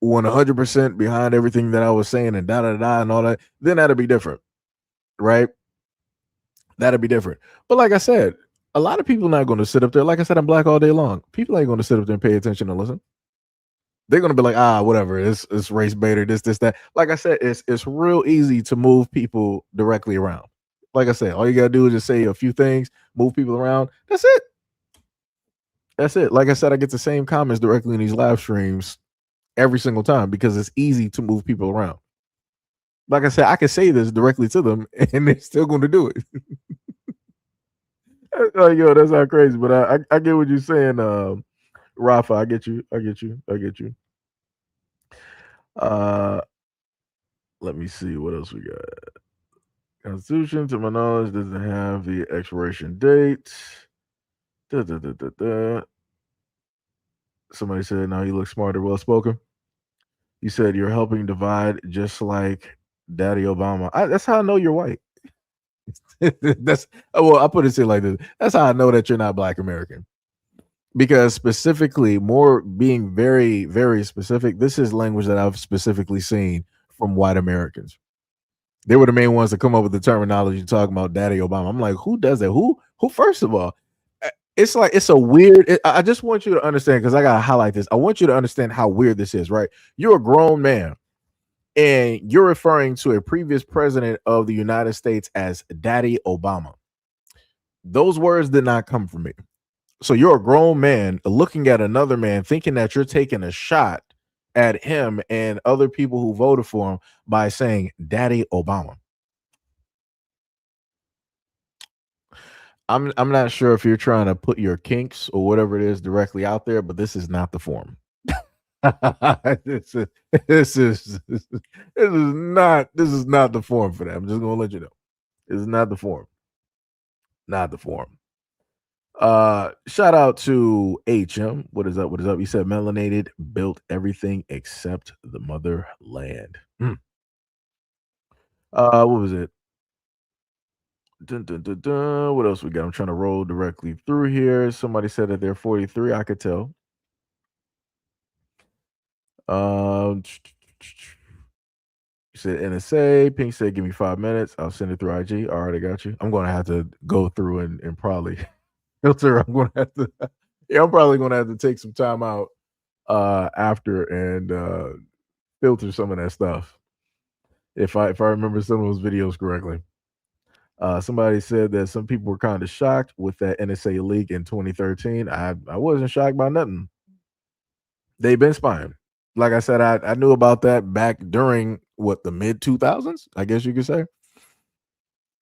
100% behind everything that I was saying and da da da and all that, then that'd be different, right? That'd be different. But like I said, a lot of people not going to sit up there. Like I said, I'm black all day long. People ain't going to sit up there and pay attention and listen. They're going to be like, whatever. It's race baiter, this, that. Like I said, it's real easy to move people directly around. Like I said, all you got to do is just say a few things, move people around. That's it. That's it. Like I said, I get the same comments directly in these live streams every single time because it's easy to move people around. Like I said, I can say this directly to them and they're still going to do it. Like, yo, that's not crazy, but I get what you're saying, Rafa. I get you. Let me see what else we got. Constitution, to my knowledge, doesn't have the expiration date. Somebody said, "Now you look smarter, well spoken." You said you're helping divide, just like Daddy Obama. That's how I know you're white. That's well, I put it like this. That's how I know that you're not Black American. Because specifically, more being very, very specific, this is language that I've specifically seen from white Americans. They were the main ones to come up with the terminology talking about Daddy Obama. I'm like, who does that? Who? First of all, it's like it's a weird. I just want you to understand, because I gotta highlight this. I want you to understand how weird this is. Right? You're a grown man, and you're referring to a previous president of the United States as Daddy Obama. Those words did not come from me. So you're a grown man looking at another man, thinking that you're taking a shot at him and other people who voted for him by saying Daddy Obama. I'm not sure if you're trying to put your kinks or whatever it is directly out there, but this is not the form. This is not the form for that. I'm just gonna let you know. This is not the form. Not the form. Shout out to HM. What is up? He said melanated built everything except the motherland. What was it? What else we got? I'm trying to roll directly through here. Somebody said that they're 43. I could tell. You said NSA. Pink said, give me 5 minutes. I'll send it through IG. All right, I got you. I'm going to have to go through and probably filter. I'm probably going to have to take some time out after and filter some of that stuff. If I remember some of those videos correctly. Somebody said that some people were kind of shocked with that NSA leak in 2013. I wasn't shocked by nothing. They've been spying. Like I said, I knew about that back during the mid 2000s, I guess you could say.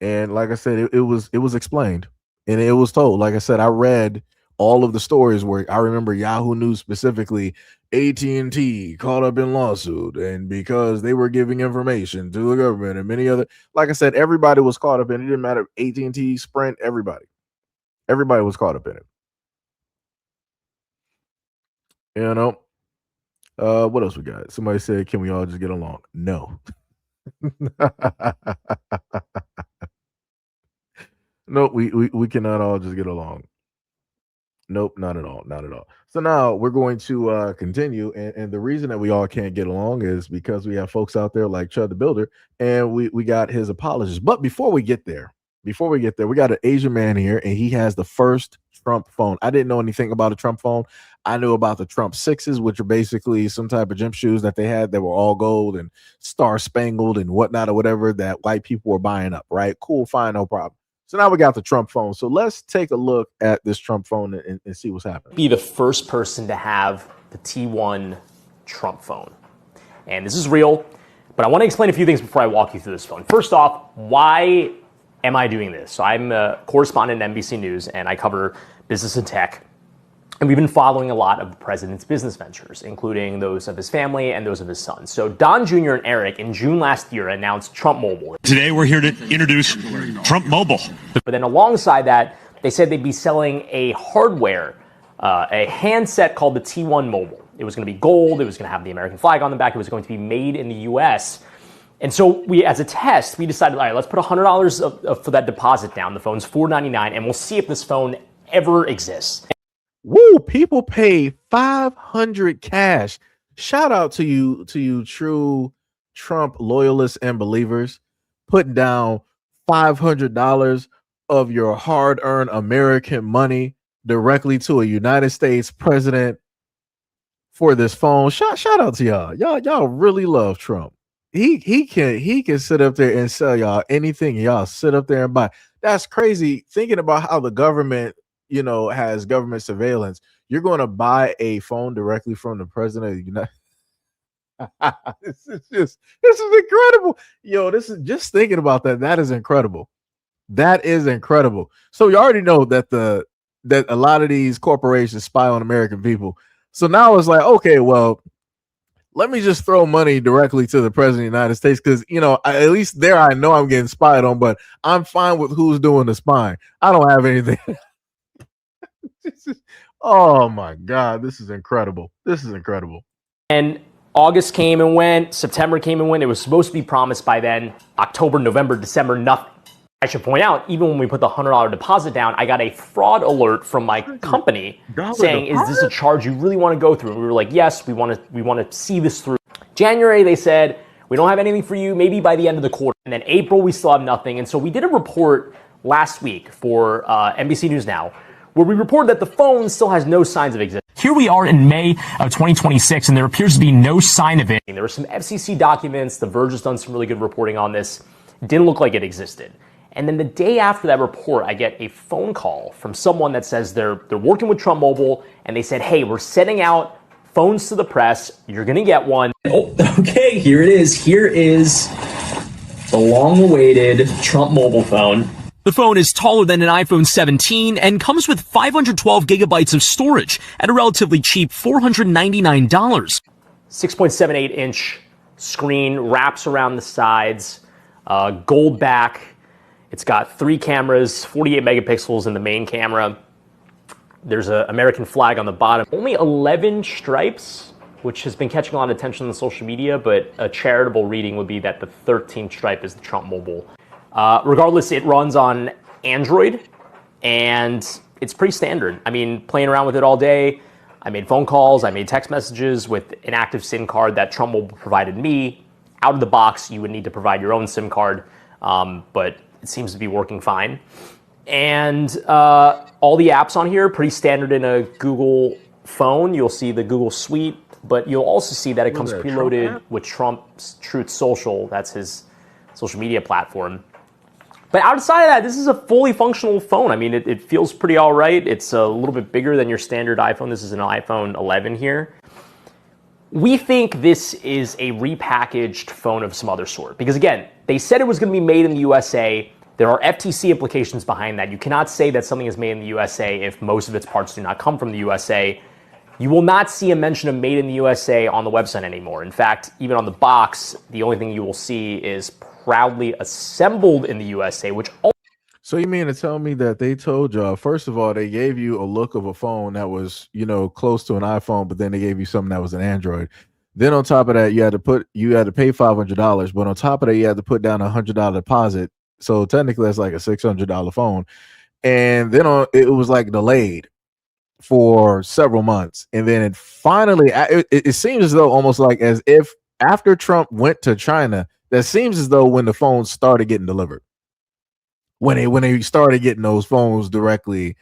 And like I said, it was explained and it was told. Like I said, I read all of the stories where I remember Yahoo News specifically, AT&T caught up in lawsuit, and because they were giving information to the government and many other, like I said, everybody was caught up in it. It didn't matter, AT&T, Sprint, everybody was caught up in it. You know, what else we got? Somebody said, can we all just get along? No. No, we cannot all just get along. Nope, not at all. So now we're going to continue, and the reason that we all can't get along is because we have folks out there like Chud the Builder, and we got his apologies. But before we get there, we got an Asian man here, and he has the first Trump phone. I didn't know anything about a Trump phone. I knew about the Trump 6s, which are basically some type of gym shoes that they had that were all gold and star spangled and whatnot or whatever that white people were buying up. Right? Cool, fine, no problem. So now we got the Trump phone. So let's take a look at this Trump phone and see what's happening. Be the first person to have the T1 Trump phone. And this is real, but I want to explain a few things before I walk you through this phone. First off, why am I doing this? So I'm a correspondent at NBC News, and I cover business and tech. And we've been following a lot of the president's business ventures, including those of his family and those of his sons. So Don Jr. and Eric, in June last year, announced Trump Mobile. Today, we're here to introduce Trump Mobile. But then alongside that, they said they'd be selling a hardware, a handset called the T1 Mobile. It was going to be gold. It was going to have the American flag on the back. It was going to be made in the U.S. And so we, as a test, we decided, all right, let's put $100 for that deposit down. The phone's $499, and we'll see if this phone ever exists. Woo, people pay $500 cash shout out to you true Trump loyalists and believers, putting down $500 of your hard-earned American money directly to a United States president for this phone. Shout out to y'all. Y'all really love Trump. He can sit up there and sell y'all anything. Y'all sit up there and buy. That's crazy. Thinking about how the government, has government surveillance. You're going to buy a phone directly from the president of the United. This is incredible. This is just thinking about that. That is incredible. That is incredible. So you already know that that a lot of these corporations spy on American people. So now it's like, okay, well, let me just throw money directly to the president of the United States because, at least there I know I'm getting spied on, but I'm fine with who's doing the spying. I don't have anything. Oh, my God. This is incredible. This is incredible. And August came and went. September came and went. It was supposed to be promised by then. October, November, December, nothing. I should point out, even when we put the $100 deposit down, I got a fraud alert from my company saying, "Is this a charge you really want to go through?" And we were like, "Yes, we want to see this through." January, they said, "We don't have anything for you. Maybe by the end of the quarter." And then April, we still have nothing. And so we did a report last week for NBC News Now, where we reported that the phone still has no signs of existence. Here we are in May of 2026, and there appears to be no sign of it. There were some FCC documents. The Verge has done some really good reporting on this. Didn't look like it existed. And then the day after that report, I get a phone call from someone that says they're working with Trump Mobile, and they said, "Hey, we're sending out phones to the press. You're going to get one." Oh, okay, here it is. Here is the long-awaited Trump Mobile phone. The phone is taller than an iPhone 17 and comes with 512 gigabytes of storage at a relatively cheap $499. 6.78-inch screen, wraps around the sides, gold back. It's got 3 cameras, 48 megapixels in the main camera. There's an American flag on the bottom. Only 11 stripes, which has been catching a lot of attention on social media, but a charitable reading would be that the 13th stripe is the Trump Mobile. Regardless, it runs on Android, and it's pretty standard. I mean, playing around with it all day. I made phone calls, I made text messages with an active SIM card that Trump Mobile provided me. Out of the box, you would need to provide your own SIM card, but it seems to be working fine. And all the apps on here, pretty standard in a Google phone. You'll see the Google Suite, but you'll also see that it comes preloaded with Trump's Truth Social. That's his social media platform. But outside of that, this is a fully functional phone. I mean, it feels pretty all right. It's a little bit bigger than your standard iPhone. This is an iPhone 11 here. We think this is a repackaged phone of some other sort. Because again, they said it was going to be made in the USA. There are FTC implications behind that. You cannot say that something is made in the USA if most of its parts do not come from the USA. You will not see a mention of made in the USA on the website anymore. In fact, even on the box, the only thing you will see is proudly assembled in the USA, which... So you mean to tell me that they told y'all, first of all, they gave you a look of a phone that was, close to an iPhone, but then they gave you something that was an Android. Then on top of that, you had to pay $500, but on top of that, you had to put down $100 deposit. So technically that's like a $600 phone. And then it was like delayed for several months. And then it finally, it seems as though almost like as if after Trump went to China, that seems as though when the phones started getting delivered, when they started getting those phones directly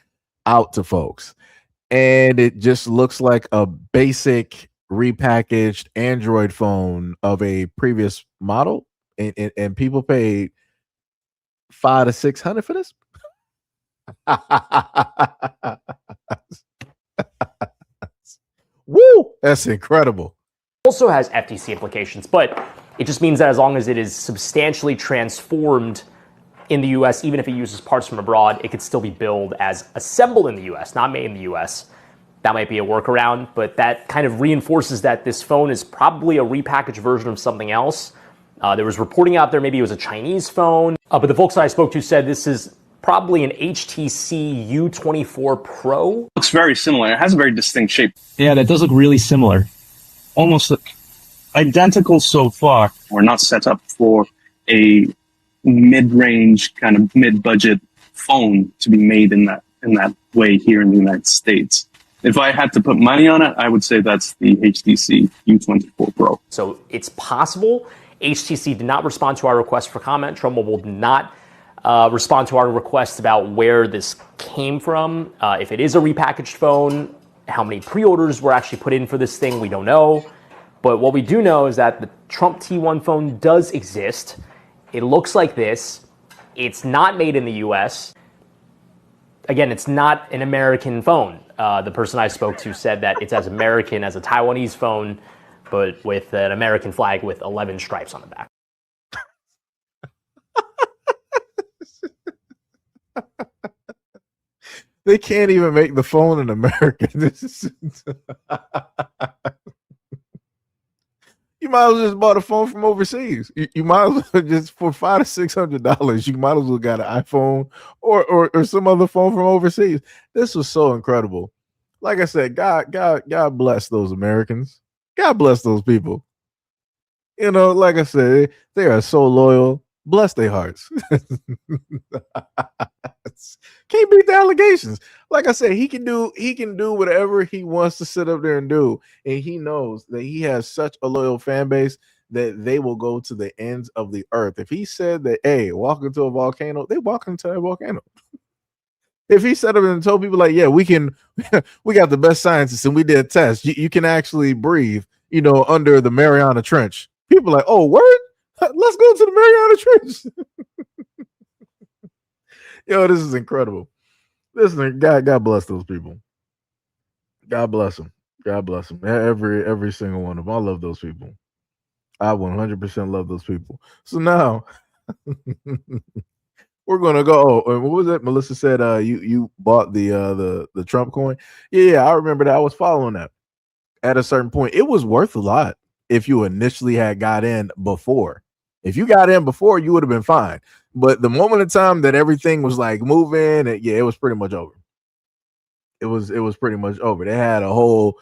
out to folks, and it just looks like a basic repackaged Android phone of a previous model, and people paid $500 to $600 for this. Woo! That's incredible. Also has FTC implications, but it just means that as long as it is substantially transformed in the US, even if it uses parts from abroad, it could still be billed as assembled in the US, not made in the US. That might be a workaround, but that kind of reinforces that this phone is probably a repackaged version of something else. There was reporting out there, maybe it was a Chinese phone, but the folks that I spoke to said this is probably an HTC U24 Pro. Looks very similar. It has a very distinct shape. Yeah, that does look really similar. Almost identical so far. We're not set up for a mid-range, kind of mid-budget phone to be made in that way here in the United States. if I had to put money on it, I would say that's the HTC U24 Pro. So it's possible. HTC did not respond to our request for comment. Trump Mobile did not respond to our request about where this came from. If it is a repackaged phone, how many pre-orders were actually put in for this thing, we don't know. But what we do know is that the Trump T1 phone does exist. It looks like this. It's not made in the US. Again, it's not an American phone. The person I spoke to said that it's as American as a Taiwanese phone, but with an American flag with 11 stripes on the back. They can't even make the phone in America. You might as well just bought a phone from overseas. You might as well just for $500 to $600. You might as well got an iPhone or some other phone from overseas. This was so incredible. Like I said, God bless those Americans. God bless those people. You know, like I said, they are so loyal. Bless their hearts. Can't beat the allegations. Like I said, he can do whatever he wants to sit up there and do. And he knows that he has such a loyal fan base that they will go to the ends of the earth. If he said that, hey, walk into a volcano, they walk into a volcano. If he said it and told people like, yeah, we got the best scientists and we did tests. You can actually breathe, you know, under the Mariana Trench. People are like, oh, word? Let's go to the Mariana Trench. Yo, this is incredible. Listen, God bless those people. God bless them. God bless them. Every single one of them. I love those people. I 100% love those people. So now we're gonna go. Oh, what was it? Melissa said, you bought the Trump coin. Yeah, I remember that. I was following that. At a certain point, it was worth a lot if you initially had got in before. If you got in before, you would have been fine. But the moment in time that everything was like moving, it was pretty much over. It was pretty much over. They had a whole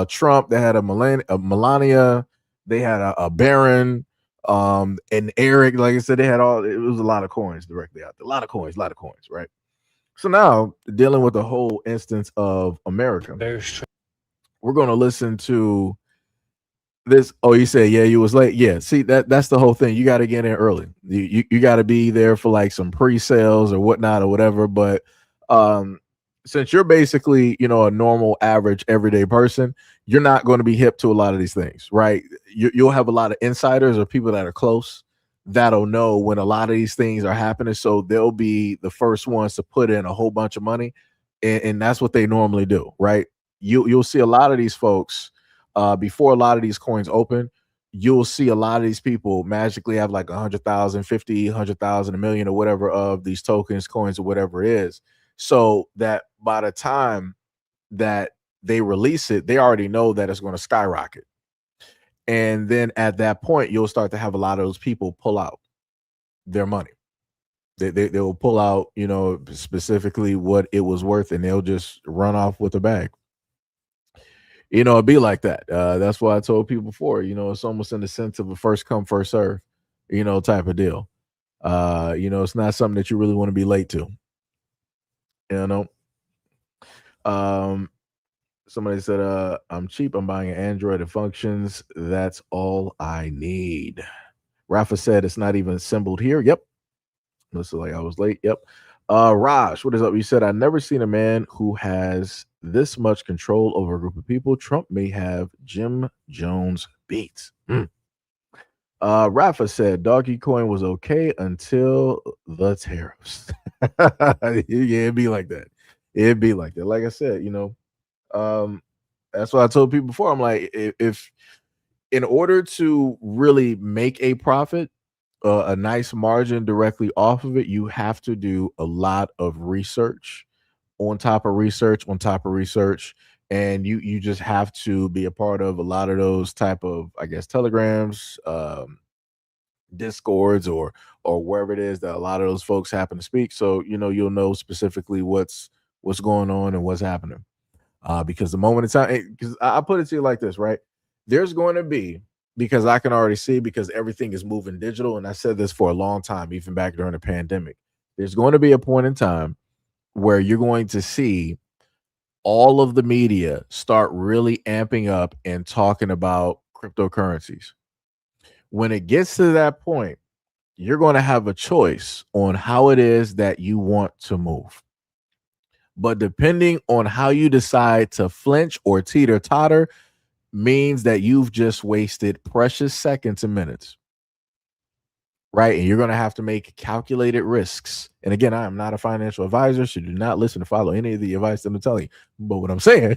Trump. They had a Melania. They had a Barron. And Eric. Like I said, they had all. It was a lot of coins directly out there. A lot of coins, right? So now dealing with the whole instance of America, we're going to listen to this. Oh, you say, yeah, you was late. Yeah, see, that's the whole thing. You got to get in early. You got to be there for like some pre-sales or whatnot or whatever. But since you're basically, you know, a normal, average, everyday person, you're not going to be hip to a lot of these things, right? You'll have a lot of insiders or people that are close that'll know when a lot of these things are happening. So they'll be the first ones to put in a whole bunch of money. And that's what they normally do, right? You'll see a lot of these folks before a lot of these coins open. You'll see a lot of these people magically have like 100,000, 50, 100,000, a million or whatever of these tokens, coins, or whatever it is. So that by the time that they release it, they already know that it's going to skyrocket. And then at that point, you'll start to have a lot of those people pull out their money. They will pull out, you know, specifically what it was worth, and they'll just run off with the bag. You know, it'd be like that. That's why I told people before, you know, it's almost in the sense of a first come, first serve, you know, type of deal. You know, it's not something that you really want to be late to. You know, somebody said, I'm cheap. I'm buying an Android. It functions. That's all I need. Rafa said it's not even assembled here. Yep. Looks like I was late. Yep. Raj, what is up? You said, I've never seen a man who has this much control over a group of people. Trump may have Jim Jones beat. Rafa said Doggy Coin was okay until the tariffs. Yeah, it'd be like that. It'd be like that. Like I said, you know, that's what I told people before. I'm like, if in order to really make a profit, a nice margin directly off of it, you have to do a lot of research on top of research on top of research. And you just have to be a part of a lot of those type of, I guess, telegrams, discords, or wherever it is that a lot of those folks happen to speak. So, you know, you'll know specifically what's going on and what's happening. Because the moment in time, because I put it to you like this, right? There's going to be, because I can already see, because everything is moving digital. And I said this for a long time, even back during the pandemic, there's going to be a point in time where you're going to see all of the media start really amping up and talking about cryptocurrencies. When it gets to that point, you're going to have a choice on how it is that you want to move. But depending on how you decide to flinch or teeter totter means that you've just wasted precious seconds and minutes. Right. And you're going to have to make calculated risks. And again, I am not a financial advisor, so do not listen to follow any of the advice that I'm telling you. But what I'm saying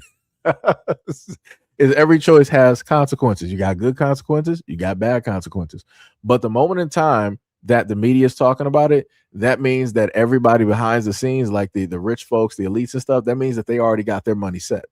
is every choice has consequences. You got good consequences, you got bad consequences. But the moment in time that the media is talking about it, that means that everybody behind the scenes, like the rich folks, the elites and stuff, that means that they already got their money set.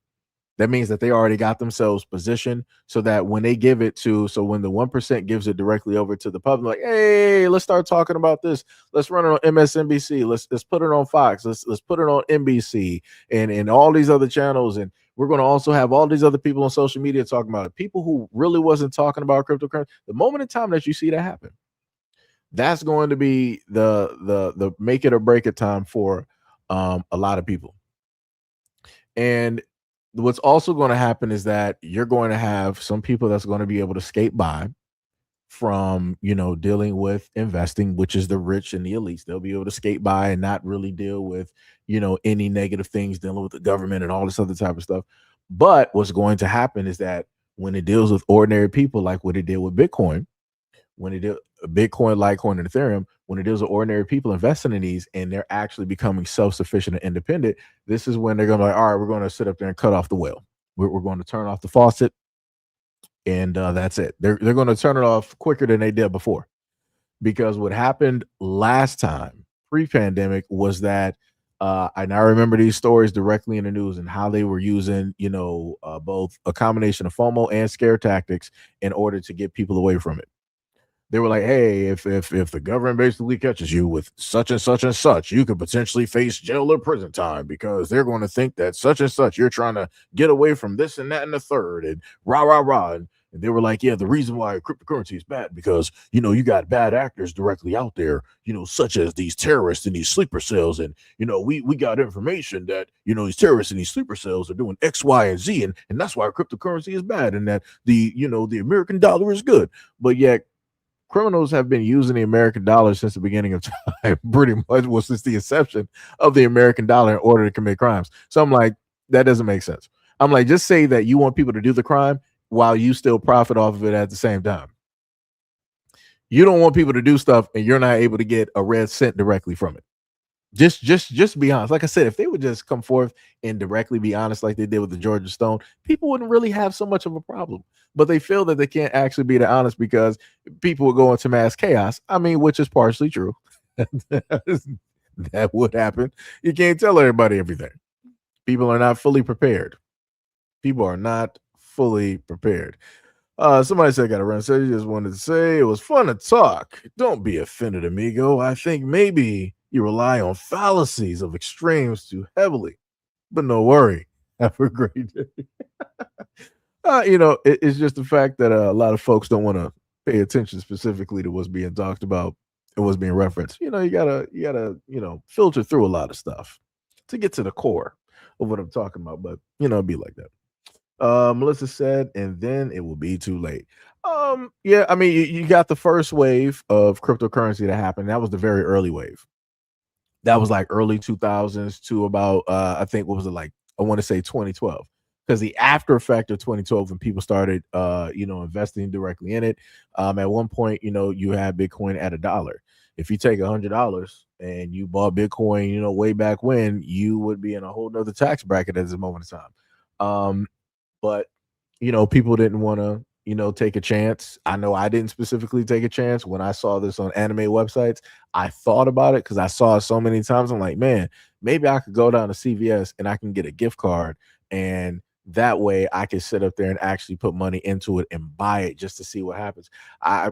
That means that they already got themselves positioned so that when they give it to, so when the 1% gives it directly over to the public, like, hey, let's start talking about this. Let's run it on MSNBC. Let's put it on Fox. Let's put it on NBC and all these other channels. And we're going to also have all these other people on social media talking about it. People who really wasn't talking about cryptocurrency. The moment in time that you see that happen, that's going to be the make it or break it time for a lot of people. And what's also going to happen is that you're going to have some people that's going to be able to skate by from, dealing with investing, which is the rich and the elites. They'll be able to skate by and not really deal with, any negative things, dealing with the government and all this other type of stuff. But what's going to happen is that when it deals with ordinary people, like what it did with Bitcoin, when it did Bitcoin, Litecoin, and Ethereum, when it deals with ordinary people investing in these and they're actually becoming self-sufficient and independent, this is when they're going to be like, all right, we're going to sit up there and cut off the well. We're going to turn off the faucet, and that's it. They're going to turn it off quicker than they did before. Because what happened last time, pre-pandemic, was that, and I remember these stories directly in the news and how they were using, both a combination of FOMO and scare tactics in order to get people away from it. They were like, hey, if the government basically catches you with such and such and such, you could potentially face jail or prison time because they're going to think that such and such, you're trying to get away from this and that and the third and rah, rah, rah. And they were like, yeah, the reason why cryptocurrency is bad because, you got bad actors directly out there, such as these terrorists in these sleeper cells. And, we got information that, these terrorists in these sleeper cells are doing X, Y, and Z. And that's why cryptocurrency is bad and that the American dollar is good. But yet, criminals have been using the American dollar since the beginning of time, pretty much, well, since the inception of the American dollar in order to commit crimes. So I'm like, that doesn't make sense. I'm like, just say that you want people to do the crime while you still profit off of it at the same time. You don't want people to do stuff and you're not able to get a red cent directly from it. Just be honest. Like I said, if they would just come forth and directly be honest like they did with the Georgia Stone, people wouldn't really have so much of a problem. But they feel that they can't actually be that honest because people would go into mass chaos. I mean, which is partially true. That would happen. You can't tell everybody everything. People are not fully prepared. People are not fully prepared. Somebody said I got to run. So you just wanted to say it was fun to talk. Don't be offended, amigo. I think maybe you rely on fallacies of extremes too heavily, but no worry. Have a great day. It's just the fact that a lot of folks don't want to pay attention specifically to what's being talked about and what's being referenced. You gotta, filter through a lot of stuff to get to the core of what I'm talking about. But it'd be like that. Melissa said, and then it will be too late. Yeah, I mean, you got the first wave of cryptocurrency that happened. That was the very early wave. That was like early 2000s to about, I think, what was it like? I want to say 2012. Because the after effect of 2012, when people started, investing directly in it, at one point, you had Bitcoin at $1. If you take $100 and you bought Bitcoin, way back when, you would be in a whole nother tax bracket at this moment in time. But people didn't want to, take a chance. I know I didn't specifically take a chance when I saw this on anime websites. I thought about it because I saw it so many times. I'm like, man, maybe I could go down to CVS and I can get a gift card, and that way I can sit up there and actually put money into it and buy it just to see what happens. I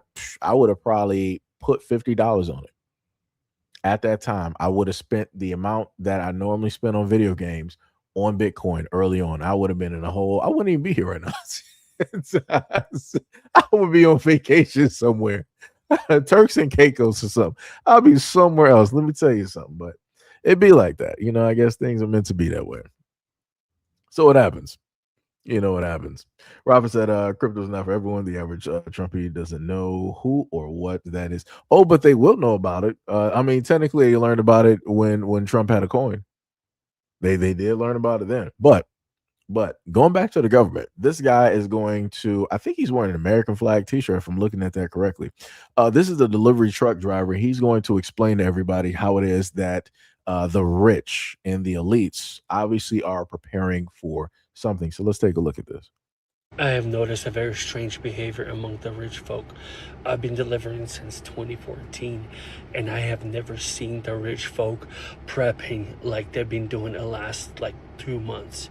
would have probably put $50 on it. At that time, I would have spent the amount that I normally spend on video games on Bitcoin early on. I would have been in a hole. I wouldn't even be here right now. I would be on vacation somewhere, Turks and Caicos or something. I'll be somewhere else. Let me tell you something, but it'd be like that. I guess things are meant to be that way. So what happens? You know what happens. Robert said, crypto's not for everyone. The average Trumpy doesn't know who or what that is. Oh, but they will know about it. I mean, technically, they learned about it when Trump had a coin. They did learn about it then. But going back to the government, this guy is going to, I think he's wearing an American flag t-shirt, if I'm looking at that correctly. This is a delivery truck driver. He's going to explain to everybody how it is that the rich and the elites obviously are preparing for something. So let's take a look at this. I have noticed a very strange behavior among the rich folk. I've been delivering since 2014, and I have never seen the rich folk prepping like they've been doing the last 2 months.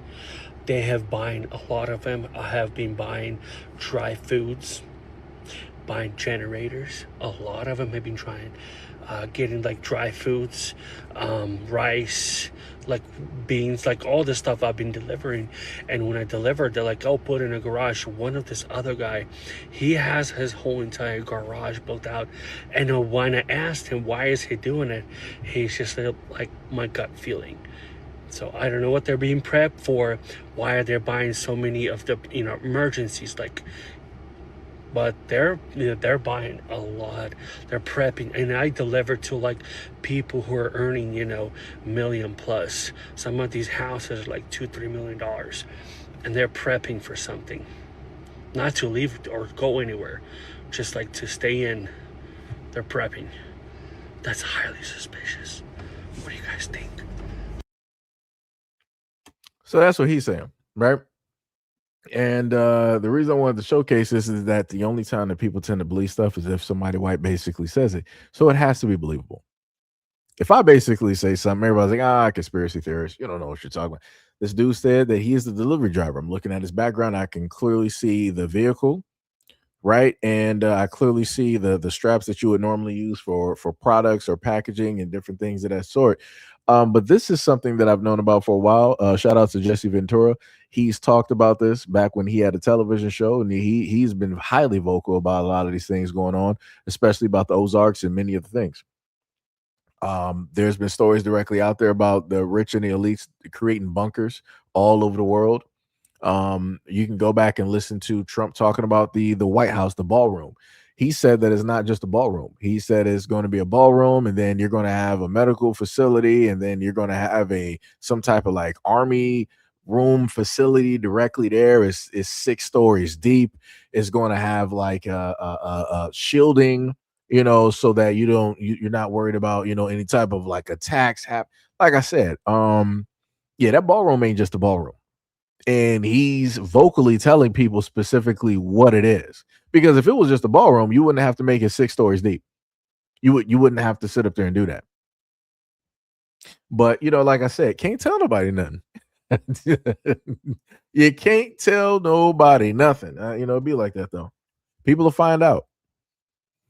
They have buying, a lot of them have been buying dry foods, buying generators. A lot of them have been trying, getting dry foods, rice, beans, all the stuff I've been delivering. And when I delivered, they're like, oh, put in a garage. One of this other guy, he has his whole entire garage built out. And when I asked him, why is he doing it? He's just like, my gut feeling. So I don't know what they're being prepped for. Why are they buying so many of the emergencies? But they're buying a lot. They're prepping, and I deliver to people who are earning million plus. Some of these houses are $2-3 million, and they're prepping for something, not to leave or go anywhere, just to stay in. They're prepping. That's highly suspicious. What do you guys think? So that's what he's saying, right? And the reason I wanted to showcase this is that the only time that people tend to believe stuff is if somebody white basically says it. So it has to be believable. If I basically say something, everybody's like, conspiracy theorist. You don't know what you're talking about. This dude said that he is the delivery driver. I'm looking at his background. I can clearly see the vehicle, right? And I clearly see the straps that you would normally use for products or packaging and different things of that sort. But this is something that I've known about for a while. Shout out to Jesse Ventura. He's talked about this back when he had a television show, and he's been highly vocal about a lot of these things going on, especially about the Ozarks and many of the things. There's been stories directly out there about the rich and the elites creating bunkers all over the world. You can go back and listen to Trump talking about the White House, the ballroom. He said that it's not just a ballroom. He said it's going to be a ballroom, and then you're going to have a medical facility, and then you're going to have some type of army room facility directly there. It's 6 stories deep. It's going to have shielding, so that you're not worried about any type of attacks happen. Like I said, yeah, that ballroom ain't just a ballroom. And he's vocally telling people specifically what it is. Because if it was just a ballroom, you wouldn't have to make it 6 stories deep. You wouldn't have to sit up there and do that. But like I said, can't tell nobody nothing. You can't tell nobody nothing. It'd be like that though. People will find out.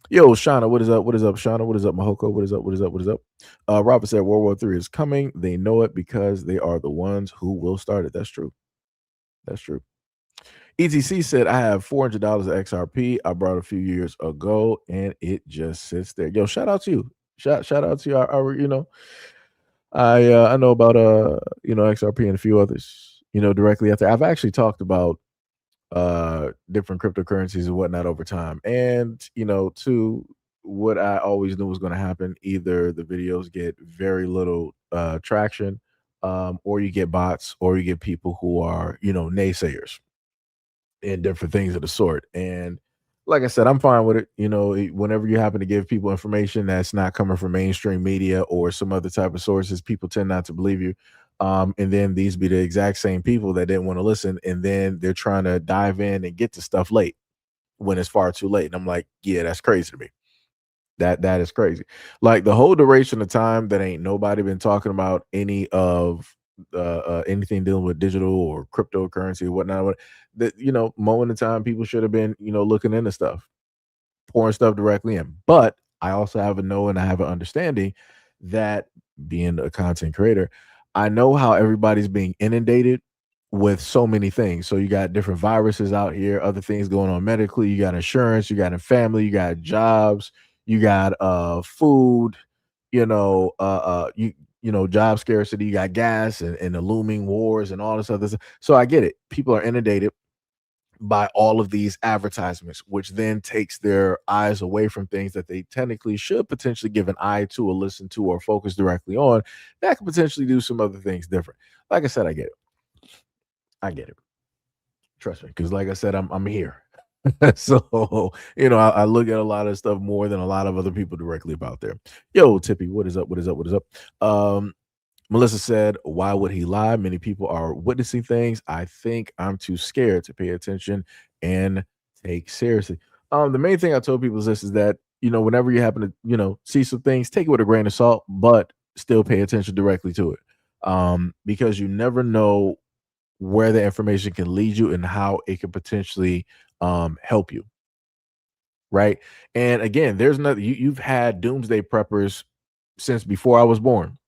Yo, Shauna, what is up? What is up, Shauna? What is up, Mahoko? What is up? What is up? What is up? Robert said World War III is coming. They know it because they are the ones who will start it. That's true. That's true. ETC said, I have $400 of XRP. I brought a few years ago, and it just sits there. Yo, shout out to you. Shout out to you. I know about XRP and a few others, directly out there. I've actually talked about different cryptocurrencies and whatnot over time. And, to what I always knew was going to happen, either the videos get very little traction, or you get bots, or you get people who are, naysayers and different things of the sort. And like I said, I'm fine with it. Whenever you happen to give people information that's not coming from mainstream media or some other type of sources, people tend not to believe you. And then these be the exact same people that didn't want to listen. And then they're trying to dive in and get to stuff late when it's far too late. And I'm like, yeah, that's crazy to me. That is crazy. Like the whole duration of time that ain't nobody been talking about any of anything dealing with digital or cryptocurrency or whatnot. That moment in time, people should have been looking into stuff, pouring stuff directly in. But I also have a know and I have an understanding that being a content creator, I know how everybody's being inundated with so many things. So you got different viruses out here, other things going on medically. You got insurance, you got a family, you got jobs, you got food. You job scarcity, you got gas and the looming wars and all this other stuff. So I get it. People are inundated by all of these advertisements, which then takes their eyes away from things that they technically should potentially give an eye to or listen to or focus directly on. That could potentially do some other things different. Like I said, I get it. I get it. Trust me, because like I said, I'm here. So I look at a lot of stuff more than a lot of other people directly about there. Yo, Tippy, what is up? What is up? What is up? Melissa said, why would he lie? Many people are witnessing things. I think I'm too scared to pay attention and take seriously. The main thing I told people is this, is that, whenever you happen to, see some things, take it with a grain of salt, but still pay attention directly to it. Because you never know where the information can lead you and how it can potentially help you. Right. And again, there's nothing, you've had doomsday preppers since before I was born.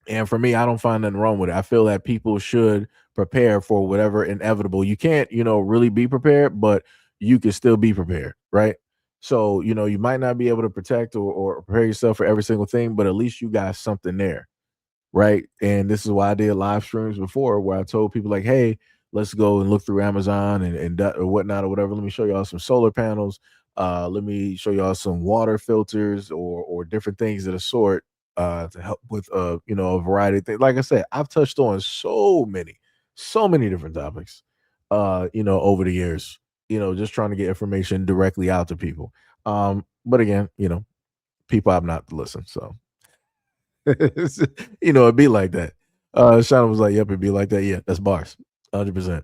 And for me, I don't find nothing wrong with it. I feel that people should prepare for whatever inevitable. You can't, really be prepared, but you can still be prepared, right? So, you might not be able to protect or prepare yourself for every single thing, but at least you got something there, right? And this is why I did live streams before, where I told people like, hey, let's go and look through Amazon and or whatnot or whatever. Let me show y'all some solar panels. Let me show y'all some water filters or different things of the sort. To help with a variety of things. Like I said, I've touched on so many different topics over the years, just trying to get information directly out to people. But again, people have not to listen. So it'd be like that. Shauna was like, yep, it'd be like that. Yeah, that's bars. 100%.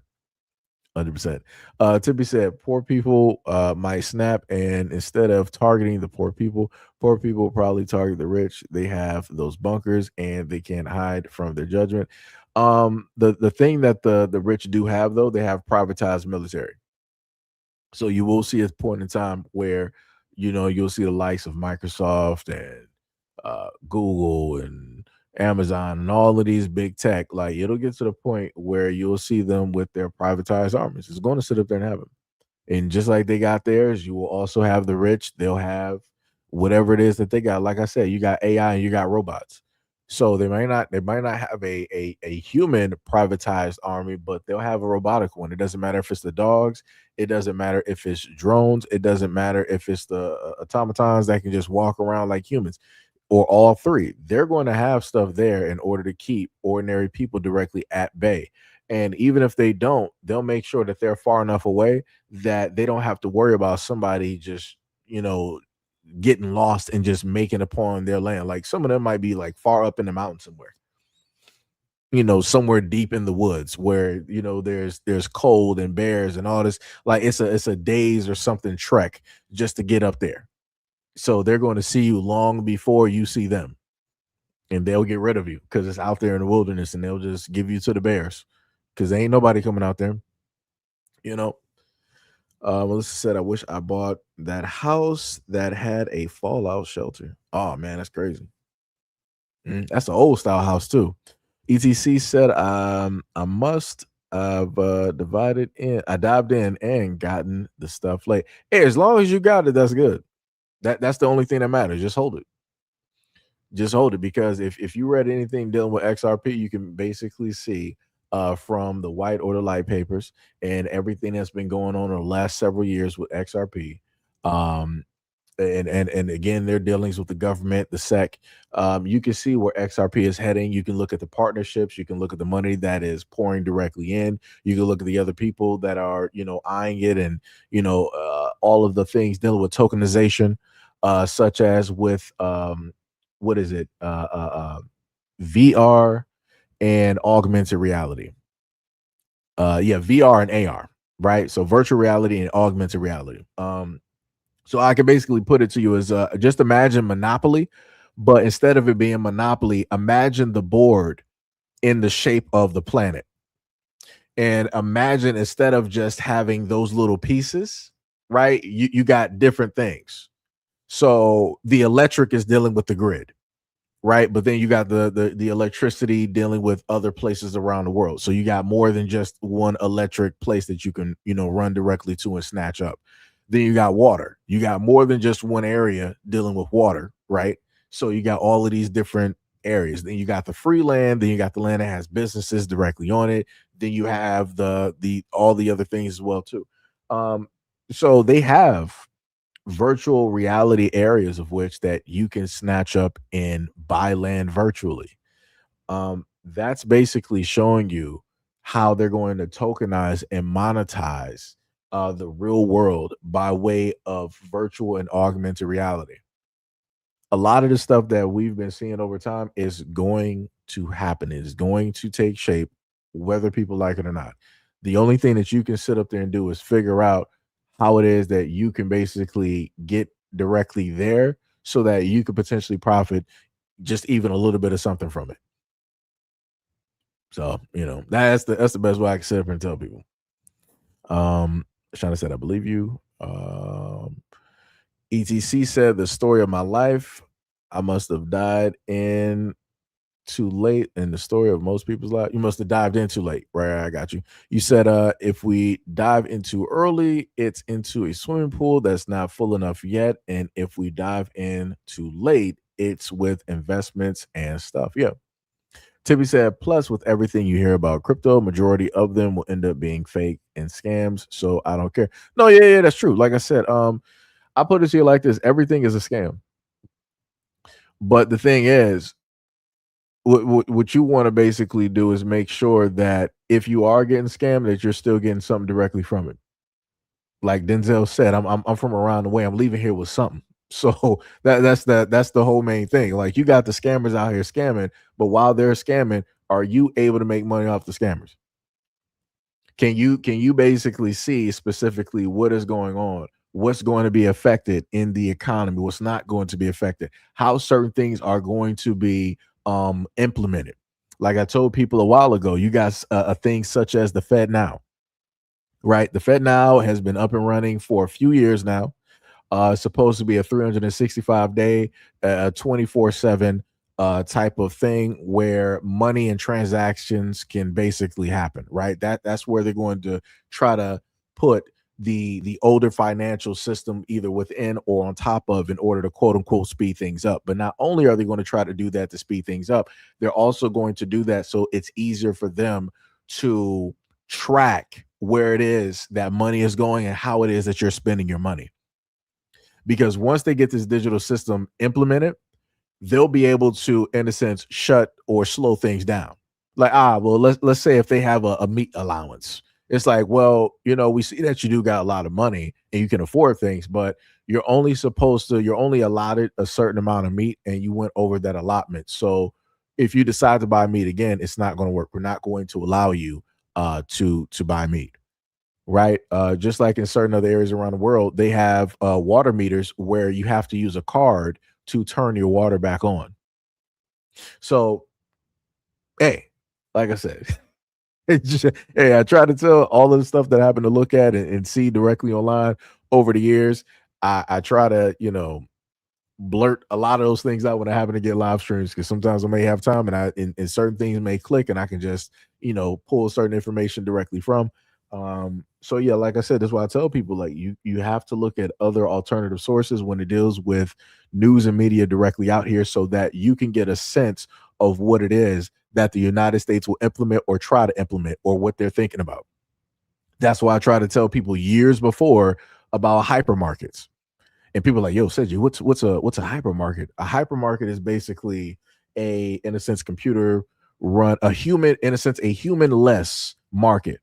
100%. Tippy said, poor people might snap, and instead of targeting the poor people probably target the rich. They have those bunkers and they can't hide from their judgment. The thing that the rich do have, though, they have privatized military. So you will see a point in time where you'll see the likes of Microsoft and Google and Amazon and all of these big tech, like it'll get to the point where you'll see them with their privatized armies. It's going to sit up there and have them. And just like they got theirs, you will also have the rich. They'll have whatever it is that they got. Like I said, you got AI and you got robots. So they might not have a human privatized army, but they'll have a robotic one. It doesn't matter if it's the dogs. It doesn't matter if it's drones. It doesn't matter if it's the automatons that can just walk around like humans, or all three. They're going to have stuff there in order to keep ordinary people directly at bay. And even if they don't, they'll make sure that they're far enough away that they don't have to worry about somebody just, getting lost and just making upon their land. Like some of them might be like far up in the mountain somewhere, somewhere deep in the woods where, there's cold and bears and all this. Like it's a days or something trek just to get up there. So they're going to see you long before you see them, and they'll get rid of you because it's out there in the wilderness, and they'll just give you to the bears because there ain't nobody coming out there. Melissa said, I wish I bought that house that had a fallout shelter. Oh man, that's crazy. That's an old style house too. ETC said, I must have I dived in and gotten the stuff late. Hey, as long as you got it, that's good. That's the only thing that matters. Just hold it. Just hold it, because if you read anything dealing with XRP, you can basically see from the white or the light papers and everything that's been going on in the last several years with XRP. And again, their dealings with the government, the SEC. You can see where XRP is heading. You can look at the partnerships. You can look at the money that is pouring directly in. You can look at the other people that are, eyeing it, and, all of the things dealing with tokenization, such as with, what is it? VR and augmented reality. VR and AR, right? So virtual reality and augmented reality. So I can basically put it to you as just imagine Monopoly, but instead of it being Monopoly, imagine the board in the shape of the planet. And imagine, instead of just having those little pieces, right, you got different things. So the electric is dealing with the grid, right? But then you got the electricity dealing with other places around the world. So you got more than just one electric place that you can, run directly to and snatch up. Then you got water. You got more than just one area dealing with water, right? So you got all of these different areas. Then you got the free land, then you got the land that has businesses directly on it, then you have the all the other things as well too. So they have virtual reality areas of which that you can snatch up and buy land virtually. That's basically showing you how they're going to tokenize and monetize the real world by way of virtual and augmented reality. A lot of the stuff that we've been seeing over time is going to happen. It is going to take shape, whether people like it or not. The only thing that you can sit up there and do is figure out how it is that you can basically get directly there so that you could potentially profit just even a little bit of something from it. So, that's the best way I can sit up and tell people. Shana said, I believe you. ETC said, the story of my life. I must have died in too late in the story of most people's life. You must have dived in too late. Right, I got you. You said if we dive in too early, it's into a swimming pool that's not full enough yet. And if we dive in too late, it's with investments and stuff. Yeah. Tippy said, plus with everything you hear about crypto, majority of them will end up being fake and scams. So I don't care. No, yeah, that's true. Like I said, I put it to you like this: everything is a scam. But the thing is, what you want to basically do is make sure that if you are getting scammed, that you're still getting something directly from it. Like Denzel said, I'm from around the way. I'm leaving here with something. So that's the whole main thing. Like, you got the scammers out here scamming, but while they're scamming, are you able to make money off the scammers? Can you basically see specifically what is going on? What's going to be affected in the economy? What's not going to be affected? How certain things are going to be implemented? Like I told people a while ago, you got a thing such as the Fed Now, right? The Fed Now has been up and running for a few years now. It's supposed to be a 365-day, 24/7 type of thing where money and transactions can basically happen, right? That's where they're going to try to put the older financial system either within or on top of in order to quote unquote speed things up. But not only are they going to try to do that to speed things up, they're also going to do that so it's easier for them to track where it is that money is going and how it is that you're spending your money. Because once they get this digital system implemented, they'll be able to, in a sense, shut or slow things down. Like, well, let's say if they have a meat allowance, it's like, well, we see that you do got a lot of money and you can afford things, but you're only allotted a certain amount of meat and you went over that allotment. So if you decide to buy meat again, it's not going to work. We're not going to allow you to buy meat. Right. Just like in certain other areas around the world, they have water meters where you have to use a card to turn your water back on. So, hey, like I said, hey, I try to tell all of the stuff that I happen to look at and see directly online over the years. I try to, blurt a lot of those things out when I happen to get live streams, because sometimes I may have time and certain things may click and I can just, pull certain information directly from. So yeah, like I said, that's why I tell people, like, you have to look at other alternative sources when it deals with news and media directly out here, so that you can get a sense of what it is that the United States will implement or try to implement or what they're thinking about. That's why I try to tell people years before about hypermarkets. And people are like, yo, Seiji, what's a hypermarket? A hypermarket is basically in a sense, computer run, a human-less market.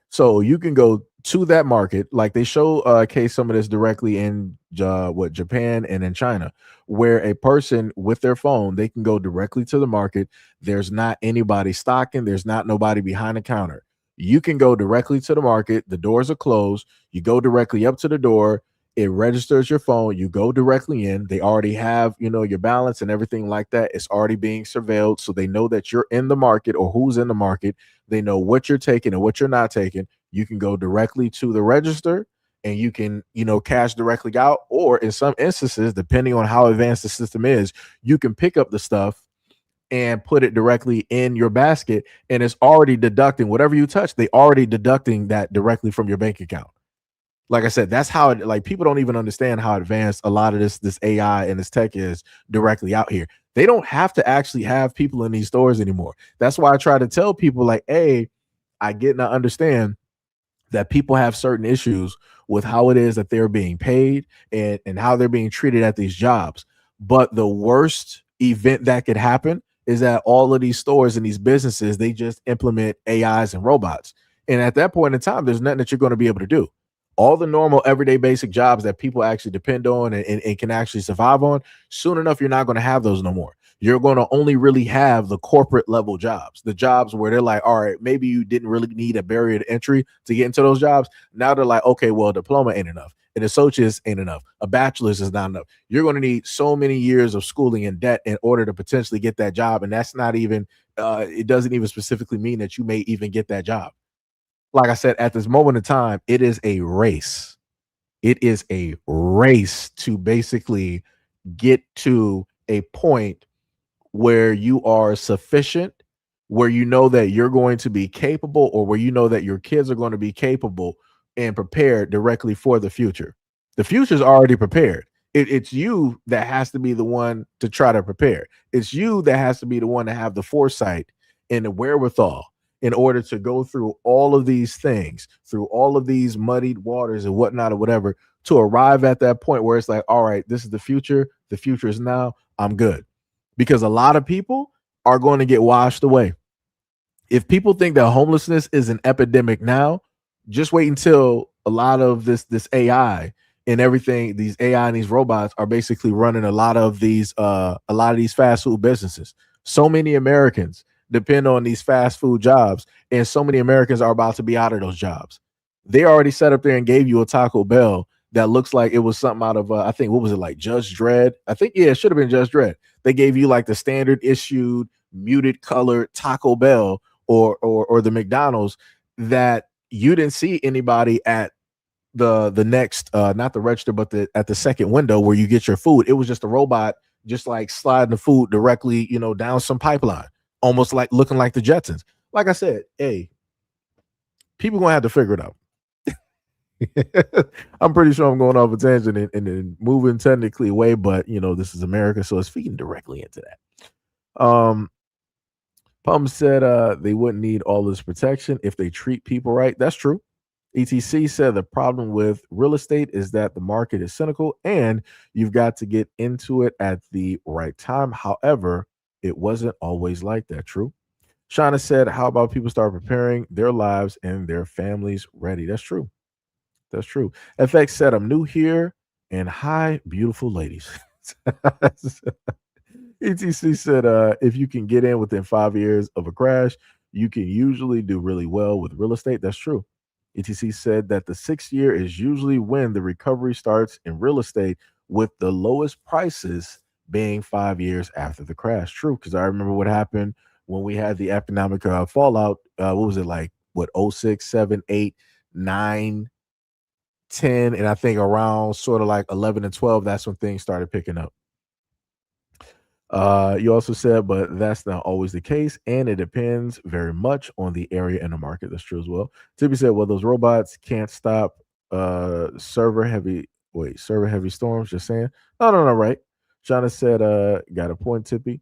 So you can go to that market, like they show case some of this directly in Japan and in China, where a person with their phone, they can go directly to the market. There's not anybody stocking. There's not nobody behind the counter. You can go directly to the market. The doors are closed. You go directly up to the door. It registers your phone. You go directly in. They already have, your balance and everything like that. It's already being surveilled. So they know that you're in the market or who's in the market. They know what you're taking and what you're not taking. You can go directly to the register and you can, cash directly out. Or in some instances, depending on how advanced the system is, you can pick up the stuff and put it directly in your basket. And it's already deducting whatever you touch. They already deducting that directly from your bank account. Like I said, that's how people don't even understand how advanced a lot of this AI and this tech is directly out here. They don't have to actually have people in these stores anymore. That's why I try to tell people like, hey, I get and I understand that people have certain issues with how it is that they're being paid and how they're being treated at these jobs. But the worst event that could happen is that all of these stores and these businesses, they just implement AIs and robots. And at that point in time, there's nothing that you're going to be able to do. All the normal everyday basic jobs that people actually depend on and can actually survive on, soon enough, you're not going to have those no more. You're going to only really have the corporate level jobs, the jobs where they're like, all right, maybe you didn't really need a barrier to entry to get into those jobs. Now they're like, okay, well, a diploma ain't enough. An associate's ain't enough. A bachelor's is not enough. You're going to need so many years of schooling in debt in order to potentially get that job. And that's not even, it doesn't even specifically mean that you may even get that job. Like I said, at this moment in time, it is a race. It is a race to basically get to a point where you are sufficient, where you know that you're going to be capable, or where you know that your kids are going to be capable and prepared directly for the future. The future's already prepared. It's you that has to be the one to try to prepare. It's you that has to be the one to have the foresight and the wherewithal in order to go through all of these things, through all of these muddied waters and whatnot or whatever, to arrive at that point where it's like, all right, this is the future. The future is now. I'm good. Because a lot of people are going to get washed away. If people think that homelessness is an epidemic now, just wait until a lot of this AI and everything, these AI and these robots are basically running a lot of these fast food businesses. So many Americans depend on these fast food jobs, and so many Americans are about to be out of those jobs. They already set up there and gave you a Taco Bell that looks like it was something out of I think, what was it, like Judge Dredd? I think, yeah, it should have been Judge Dredd. They gave you like the standard issued muted colored Taco Bell or the McDonald's that you didn't see anybody at the next not the register, but at the second window where you get your food. It was just a robot just like sliding the food directly, down some pipeline, almost like looking like the Jetsons. Like I said, hey, people gonna have to figure it out. I'm pretty sure I'm going off a tangent and moving technically away, but this is America, so it's feeding directly into that. Pum said they wouldn't need all this protection if they treat people right. That's true. ETC said the problem with real estate is that the market is cynical and you've got to get into it at the right time. However, it wasn't always like that. True. Shauna said, how about people start preparing their lives and their families ready? That's true. That's true. FX said, I'm new here and hi, beautiful ladies. ETC said, if you can get in within 5 years of a crash, you can usually do really well with real estate. That's true. ETC said that the 6th year is usually when the recovery starts in real estate, with the lowest prices being 5 years after the crash. True, because I remember what happened when we had the economic fallout. What was it like? What, 06, 7, 8, 9, 10, and I think around sort of like 11 and 12, that's when things started picking up. You also said, but that's not always the case, and it depends very much on the area and the market. That's true as well. Tippy said, well, those robots can't stop server heavy storms. Just saying. No, right. Shauna said, got a point, Tippy.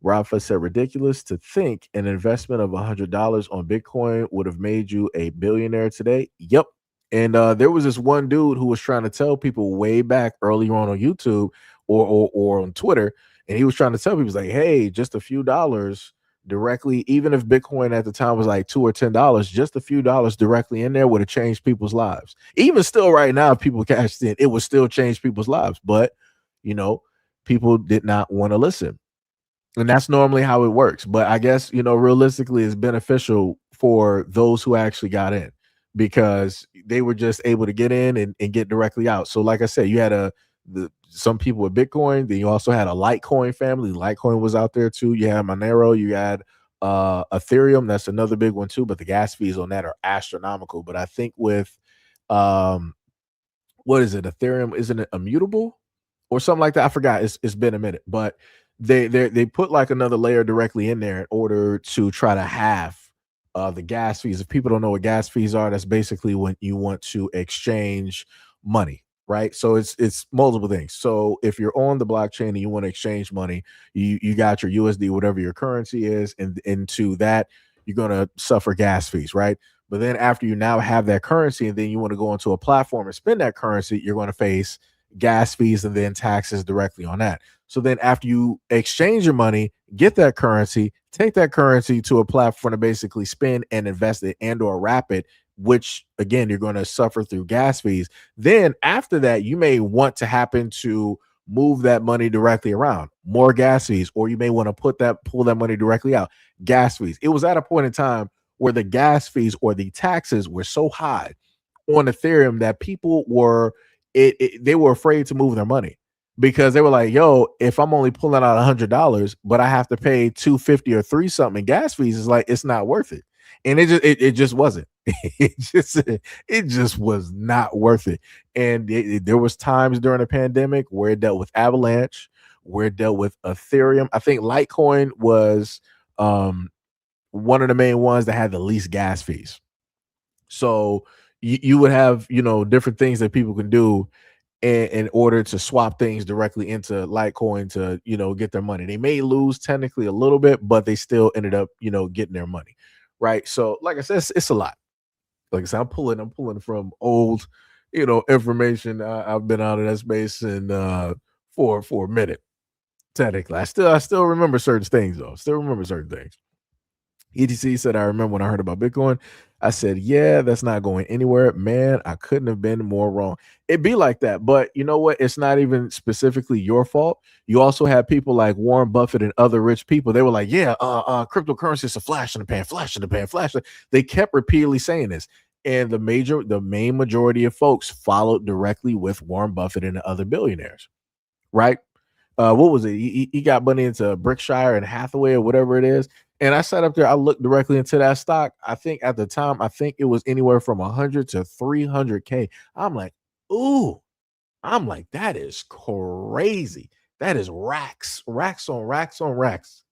Rafa said, ridiculous to think an investment of $100 on Bitcoin would have made you a billionaire today. Yep. And there was this one dude who was trying to tell people way back earlier on YouTube or on Twitter, and he was trying to tell people, like, hey, just a few dollars directly, even if Bitcoin at the time was like $2 or $10, just a few dollars directly in there would have changed people's lives. Even still right now, if people cashed in, it would still change people's lives. But, people did not want to listen. And that's normally how it works. But I guess, realistically, it's beneficial for those who actually got in, because they were just able to get in and get directly out. So like I said, you had some people with Bitcoin, then you also had a Litecoin family. Litecoin was out there too. You had Monero, you had Ethereum. That's another big one too, but the gas fees on that are astronomical. But I think with what is it? Ethereum, isn't it immutable or something like that? I forgot. It's been a minute, but they put like another layer directly in there in order to try to halve the gas fees. If people don't know what gas fees are, that's basically when you want to exchange money. right? So it's multiple things. So if you're on the blockchain and you want to exchange money, you got your USD, whatever your currency is, and into that you're gonna suffer gas fees, right? But then after you now have that currency and then you want to go into a platform and spend that currency, you're going to face gas fees and then taxes directly on that. So then after you exchange your money, get that currency, take that currency to a platform to basically spend and invest it and or wrap it, which again, you're going to suffer through gas fees. Then after that, you may want to happen to move that money directly around, more gas fees, or you may want to pull that money directly out, gas fees. It was at a point in time where the gas fees or the taxes were so high on Ethereum that people were they were afraid to move their money because they were like, yo, if I'm only pulling out $100, but I have to pay 250 or three something in gas fees, is like, it's not worth it. And it just wasn't. it just was not worth it. And there was times during the pandemic where it dealt with Avalanche, where it dealt with Ethereum. I think Litecoin was one of the main ones that had the least gas fees. So you would have, different things that people can do in order to swap things directly into Litecoin to, get their money. They may lose technically a little bit, but they still ended up, getting their money. Right. So like I said, it's a lot. Like I said, I'm pulling from old, information. I've been out of that space and for a minute. Technically, I still remember certain things though. Still remember certain things. ETC said, I remember when I heard about Bitcoin, I said, yeah, that's not going anywhere. Man, I couldn't have been more wrong. It'd be like that. But you know what? It's not even specifically your fault. You also have people like Warren Buffett and other rich people. They were like, yeah, cryptocurrency is a flash in the pan, flash in the pan, flash. They kept repeatedly saying this. And the main majority of folks followed directly with Warren Buffett and the other billionaires, right? What was it? He got money into Berkshire and Hathaway or whatever it is. And I sat up there, I looked directly into that stock. I think at the time, it was anywhere from 100 to 300K. I'm like, ooh, that is crazy. That is racks on racks on racks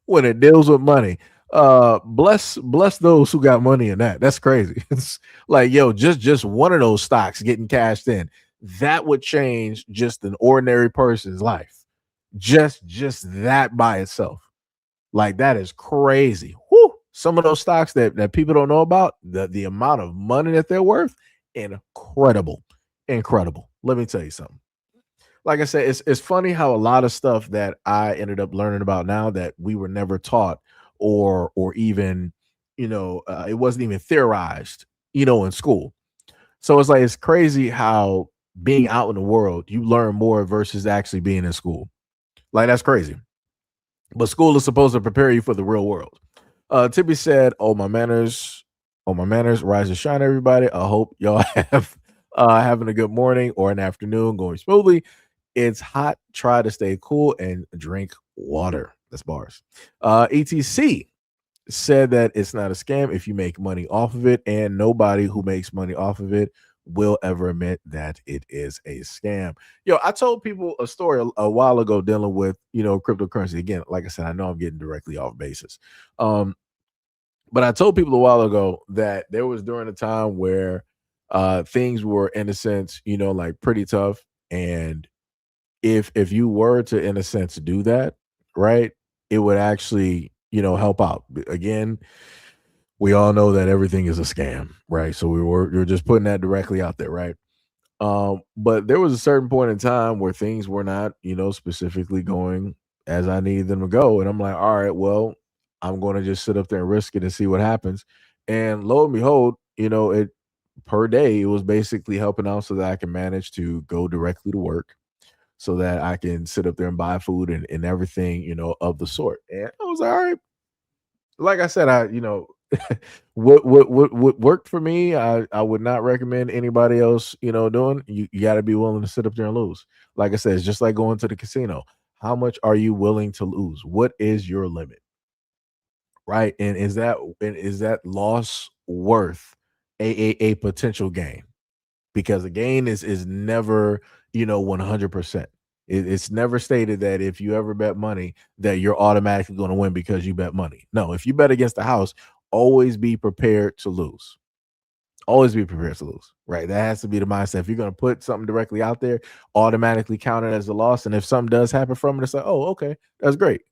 when it deals with money. Bless those who got money in that. That's crazy. It's like, yo, just one of those stocks getting cashed in, that would change just an ordinary person's life. Just that by itself. Like, that is crazy. Whew. Some of those stocks that people don't know about, the amount of money that they're worth, incredible. Let me tell you something. Like I said, it's funny how a lot of stuff that I ended up learning about now that we were never taught or even, it wasn't even theorized, in school. So it's like, it's crazy how being out in the world, you learn more versus actually being in school. Like, that's crazy. But school is supposed to prepare you for the real world. Tippy said, oh, my manners, rise and shine, everybody. I hope y'all have having a good morning or an afternoon going smoothly. It's hot. Try to stay cool and drink water. That's bars. ETC said that it's not a scam if you make money off of it, and nobody who makes money off of it will ever admit that it is a scam. Yo, I told people a story a while ago dealing with, cryptocurrency. Again, like I said, I know I'm getting directly off basis. But I told people a while ago that there was during a time where things were, in a sense, like pretty tough. And if you were to, in a sense, do that, right, it would actually, help out. Again, we all know that everything is a scam, right? So we're just putting that directly out there, right? But there was a certain point in time where things were not, specifically going as I needed them to go. And I'm like, all right, well, I'm going to just sit up there and risk it and see what happens. And lo and behold, it per day, it was basically helping out so that I can manage to go directly to work so that I can sit up there and buy food and everything, of the sort. And I was like, all right. Like I said, what worked for me, I would not recommend anybody else, doing. You got to be willing to sit up there and lose. Like I said, it's just like going to the casino. How much are you willing to lose? What is your limit? Right? And is that loss worth a potential gain? Because a gain is never, 100%. It's never stated that if you ever bet money that you're automatically going to win because you bet money. No, if you bet against the house, always be prepared to lose. Always be prepared to lose, right? That has to be the mindset. If you're going to put something directly out there, automatically count it as a loss. And if something does happen from it, it's like, oh, okay, that's great.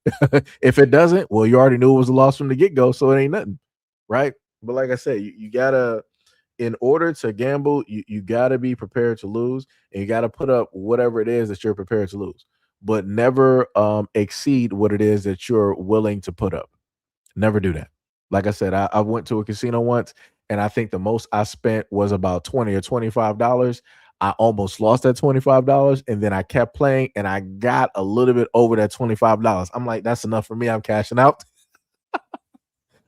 If it doesn't, well, you already knew it was a loss from the get-go, so it ain't nothing, right? But like I said, you gotta, in order to gamble, you gotta be prepared to lose, and you gotta put up whatever it is that you're prepared to lose, but never exceed what it is that you're willing to put up. Never do that. Like I said, I went to a casino once, and I think the most I spent was about $20 or $25. I almost lost that $25, and then I kept playing, and I got a little bit over that $25. I'm like, that's enough for me. I'm cashing out.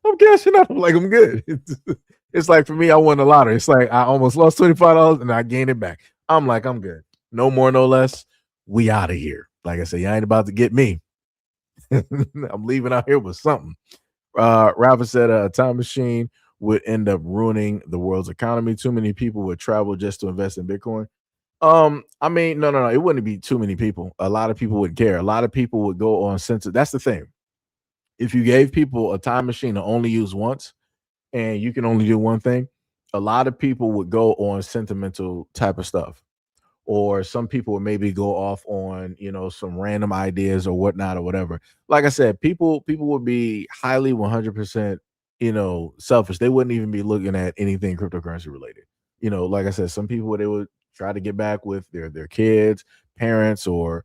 I'm cashing out. I'm like, I'm good. It's like for me, I won the lottery. It's like I almost lost $25 and I gained it back. I'm like, I'm good. No more, no less. We out of here. Like I said, you ain't about to get me. I'm leaving out here with something. Rafa said a time machine would end up ruining the world's economy. Too many people would travel just to invest in Bitcoin. I mean, no. It wouldn't be too many people. A lot of people would care. A lot of people would go on census. That's the thing. If you gave people a time machine to only use once and you can only do one thing, a lot of people would go on sentimental type of stuff. Or some people would maybe go off on, some random ideas or whatnot or whatever. Like I said, people would be highly 100%, selfish. They wouldn't even be looking at anything cryptocurrency related. Like I said, some people, they would try to get back with their kids, parents, or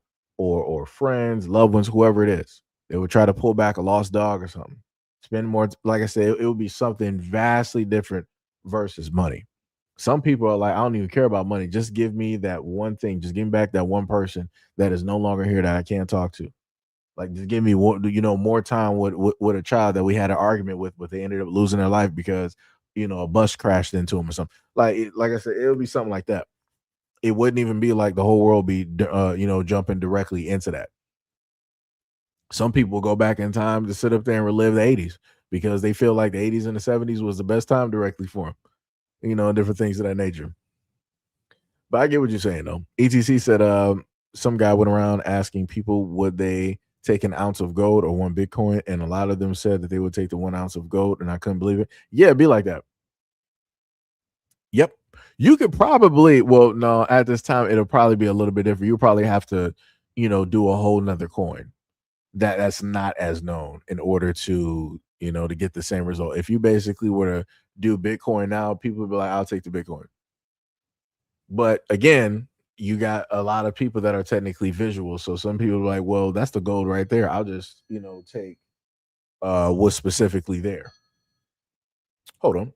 friends, loved ones, whoever it is. They would try to pull back a lost dog or something. Spend more, like I said, it would be something vastly different versus money. Some people are like, I don't even care about money. Just give me that one thing. Just give me back that one person that is no longer here that I can't talk to. Like, just give me more time with a child that we had an argument with, but they ended up losing their life because a bus crashed into them or something. Like I said, it would be something like that. It wouldn't even be like the whole world be jumping directly into that. Some people go back in time to sit up there and relive the 80s because they feel like the 80s and the 70s was the best time directly for them. Different things of that nature. But I get what you're saying, though. ETC said some guy went around asking people would they take an ounce of gold or one Bitcoin, and a lot of them said that they would take the 1 ounce of gold, and I couldn't believe it. Yeah, it'd be like that. Yep. You could probably, well, no, at this time, it'll probably be a little bit different. You'll probably have to, do a whole nother coin that's not as known in order to, to get the same result. If you basically were to do Bitcoin now, people would be like, I'll take the Bitcoin. But again, you got a lot of people that are technically visual. So some people are like, well, that's the gold right there. I'll just, take what's specifically there. Hold on.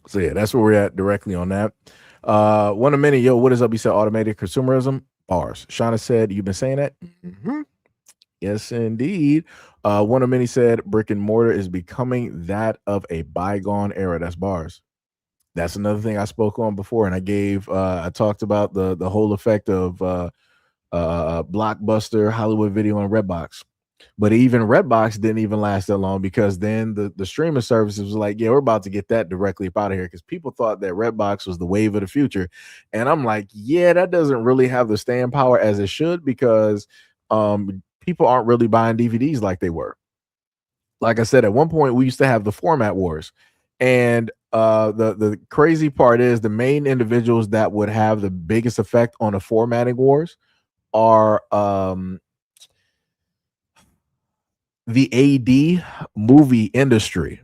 So yeah, that's where we're at directly on that. One of many, what is up? He said automated consumerism, bars. Shauna said, you've been saying that? Mm-hmm. Yes, indeed. One of many said brick and mortar is becoming that of a bygone era. That's bars. That's another thing I spoke on before, and I talked about the whole effect of Blockbuster, Hollywood Video, and Redbox. But even Redbox didn't even last that long because then the streaming services was like, yeah, we're about to get that directly up out of here because people thought that Redbox was the wave of the future. And I'm like, yeah, that doesn't really have the staying power as it should because people aren't really buying DVDs like they were. Like I said, at one point we used to have the format wars. And the crazy part is the main individuals that would have the biggest effect on the formatting wars are the AD movie industry.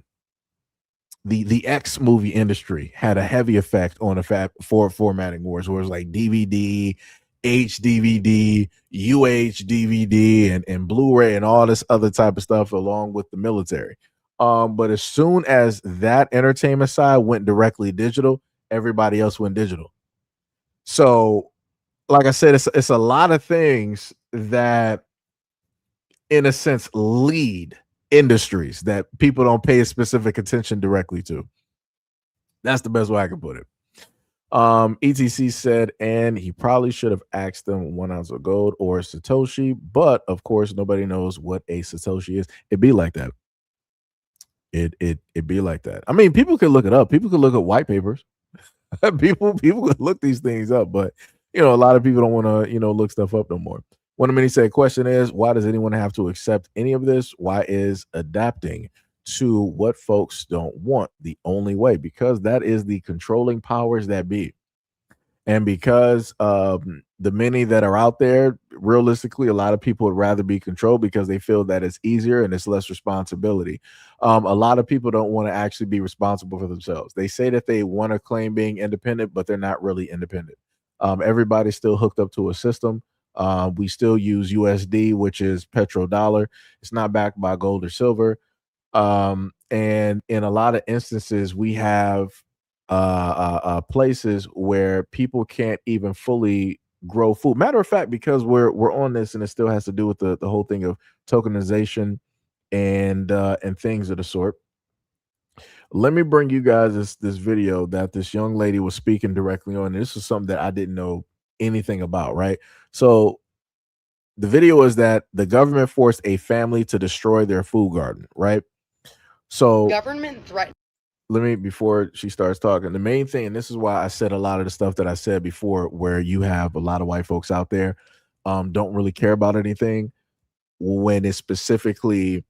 the X movie industry had a heavy effect on the formatting wars, where it was like DVD, HDVD, UHDVD, and Blu-ray and all this other type of stuff, along with the military. But as soon as that entertainment side went directly digital, everybody else went digital. So, like I said, it's a lot of things that, in a sense, lead industries that people don't pay specific attention directly to. That's the best way I can put it. ETC said, and he probably should have asked them 1 ounce of gold or a Satoshi, but of course nobody knows what a Satoshi is. It'd be like that. It'd be like that. I mean, people could look it up. People could look at white papers. people could look these things up, but a lot of people don't want to, look stuff up no more. One of many said, question is, why does anyone have to accept any of this? Why is adapting to what folks don't want the only way? Because that is the controlling powers that be. And because the many that are out there, realistically, a lot of people would rather be controlled because they feel that it's easier and it's less responsibility. A lot of people don't want to actually be responsible for themselves. They say that they want to claim being independent, but they're not really independent. Everybody's still hooked up to a system. We still use USD, which is petrodollar. It's not backed by gold or silver. And in a lot of instances, we have places where people can't even fully grow food. Matter of fact, because we're on this, and it still has to do with the whole thing of tokenization and things of the sort. Let me bring you guys this video that this young lady was speaking directly on. This is something that I didn't know anything about, right? So the video is that the government forced a family to destroy their food garden, right? So government threat. Let me, before she starts talking, the main thing, and this is why I said a lot of the stuff that I said before, where you have a lot of white folks out there don't really care about anything when it specifically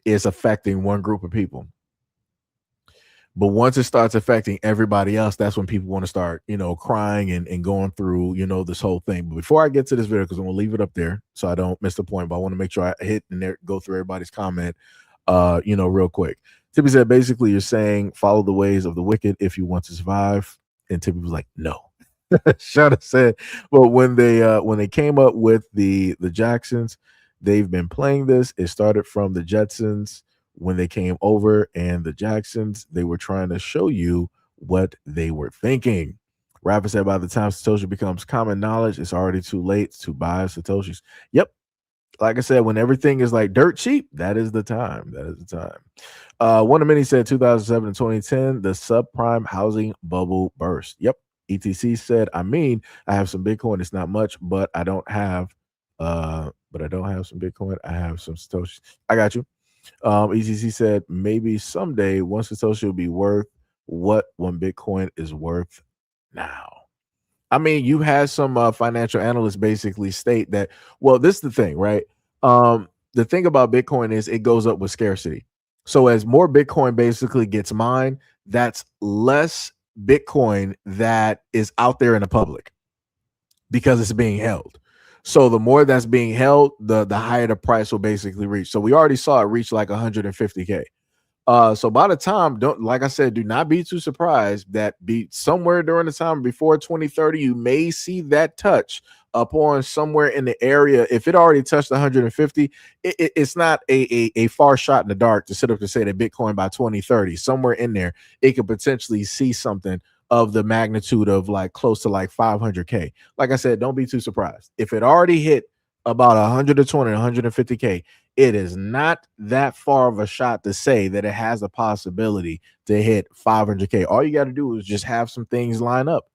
is affecting one group of people. But once it starts affecting everybody else, that's when people want to start, crying and going through, this whole thing. But before I get to this video, because I'm going to leave it up there so I don't miss the point, but I want to make sure I hit and go through everybody's comment, real quick. Tippy said, basically, you're saying follow the ways of the wicked if you want to survive. And Tippy was like, no. Shada said, but when they came up with the Jacksons, they've been playing this. It started from the Jetsons. When they came over, and the Jacksons, they were trying to show you what they were thinking. Rapper said, by the time Satoshi becomes common knowledge, it's already too late to buy Satoshis. Yep. Like I said, when everything is like dirt cheap, that is the time. That is the time. One of many said 2007 and 2010, the subprime housing bubble burst. Yep. ETC said, I have some Bitcoin. It's not much, but I don't have some Bitcoin. I have some Satoshis. I got you. ETC said, maybe someday one Satoshi will be worth what 1 Bitcoin is worth now. I mean, you had some financial analysts basically state that, well, this is the thing, right? The thing about Bitcoin is it goes up with scarcity. So as more Bitcoin basically gets mined, that's less Bitcoin that is out there in the public because it's being held. So the more that's being held, the higher the price will basically reach. So we already saw it reach like 150K. So by the time, like I said, do not be too surprised that be somewhere during the time before 2030, you may see that touch upon somewhere in the area. If it already touched 150, it's not a far shot in the dark to sit up to say that Bitcoin by 2030, somewhere in there, it could potentially see something of the magnitude of like close to like 500K. Like I said, don't be too surprised. If it already hit about 120, 150K, it is not that far of a shot to say that it has a possibility to hit 500K. All you got to do is just have some things line up.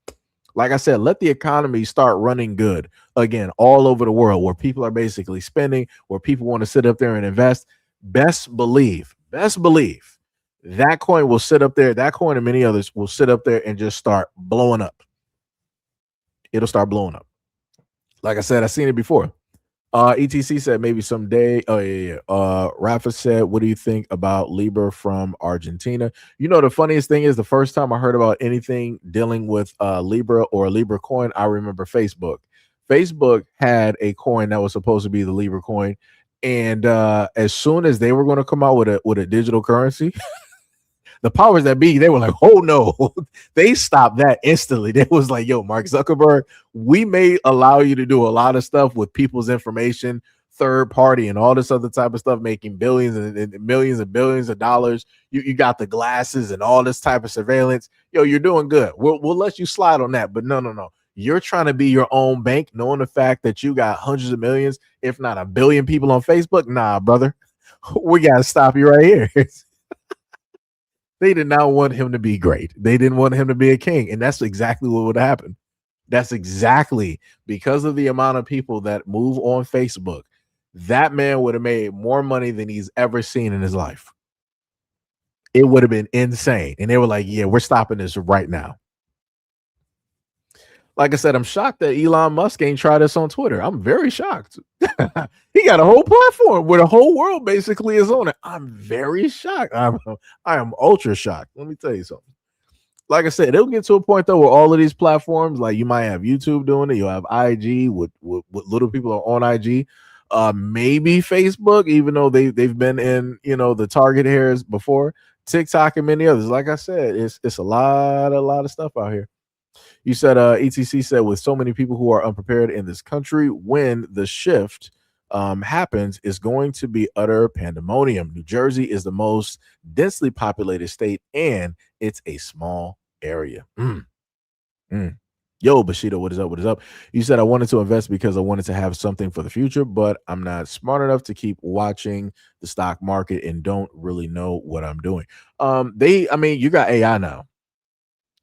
Like I said, let the economy start running good again all over the world, where people are basically spending, where people want to sit up there and invest. Best believe that coin will sit up there. That coin and many others will sit up there and just start blowing up. It'll start blowing up. Like I said, I've seen it before. ETC said maybe someday. Oh, yeah. Rafa said, what do you think about Libra from Argentina? The funniest thing is the first time I heard about anything dealing with Libra or Libra coin, I remember Facebook. Facebook had a coin that was supposed to be the Libra coin. And as soon as they were going to come out with a digital currency, The powers that be, they were like, oh no, they stopped that instantly. They was like, yo, Mark Zuckerberg, we may allow you to do a lot of stuff with people's information, third party, and all this other type of stuff, making billions and millions and billions of dollars. You got the glasses and all this type of surveillance. Yo, you're doing good. We'll let you slide on that. But no. You're trying to be your own bank, knowing the fact that you got hundreds of millions, if not a billion people on Facebook. Nah, brother, we got to stop you right here. They did not want him to be great. They didn't want him to be a king. And that's exactly what would happen. That's exactly because of the amount of people that move on Facebook. That man would have made more money than he's ever seen in his life. It would have been insane. And they were like, yeah, we're stopping this right now. Like I said, I'm shocked that Elon Musk ain't tried this on Twitter. I'm very shocked. He got a whole platform where the whole world basically is on it. I'm very shocked. I am ultra shocked. Let me tell you something. Like I said, it'll get to a point though where all of these platforms, like you might have YouTube doing it, you'll have IG with little people are on IG, maybe Facebook, even though they've been in the target areas before, TikTok and many others. Like I said, it's a lot of stuff out here. You said ETC said with so many people who are unprepared in this country, when the shift happens, is going to be utter pandemonium. New Jersey is the most densely populated state, and it's a small area. Yo, Bushido, what is up? What is up? You said I wanted to invest because I wanted to have something for the future, but I'm not smart enough to keep watching the stock market and don't really know what I'm doing. You got AI now.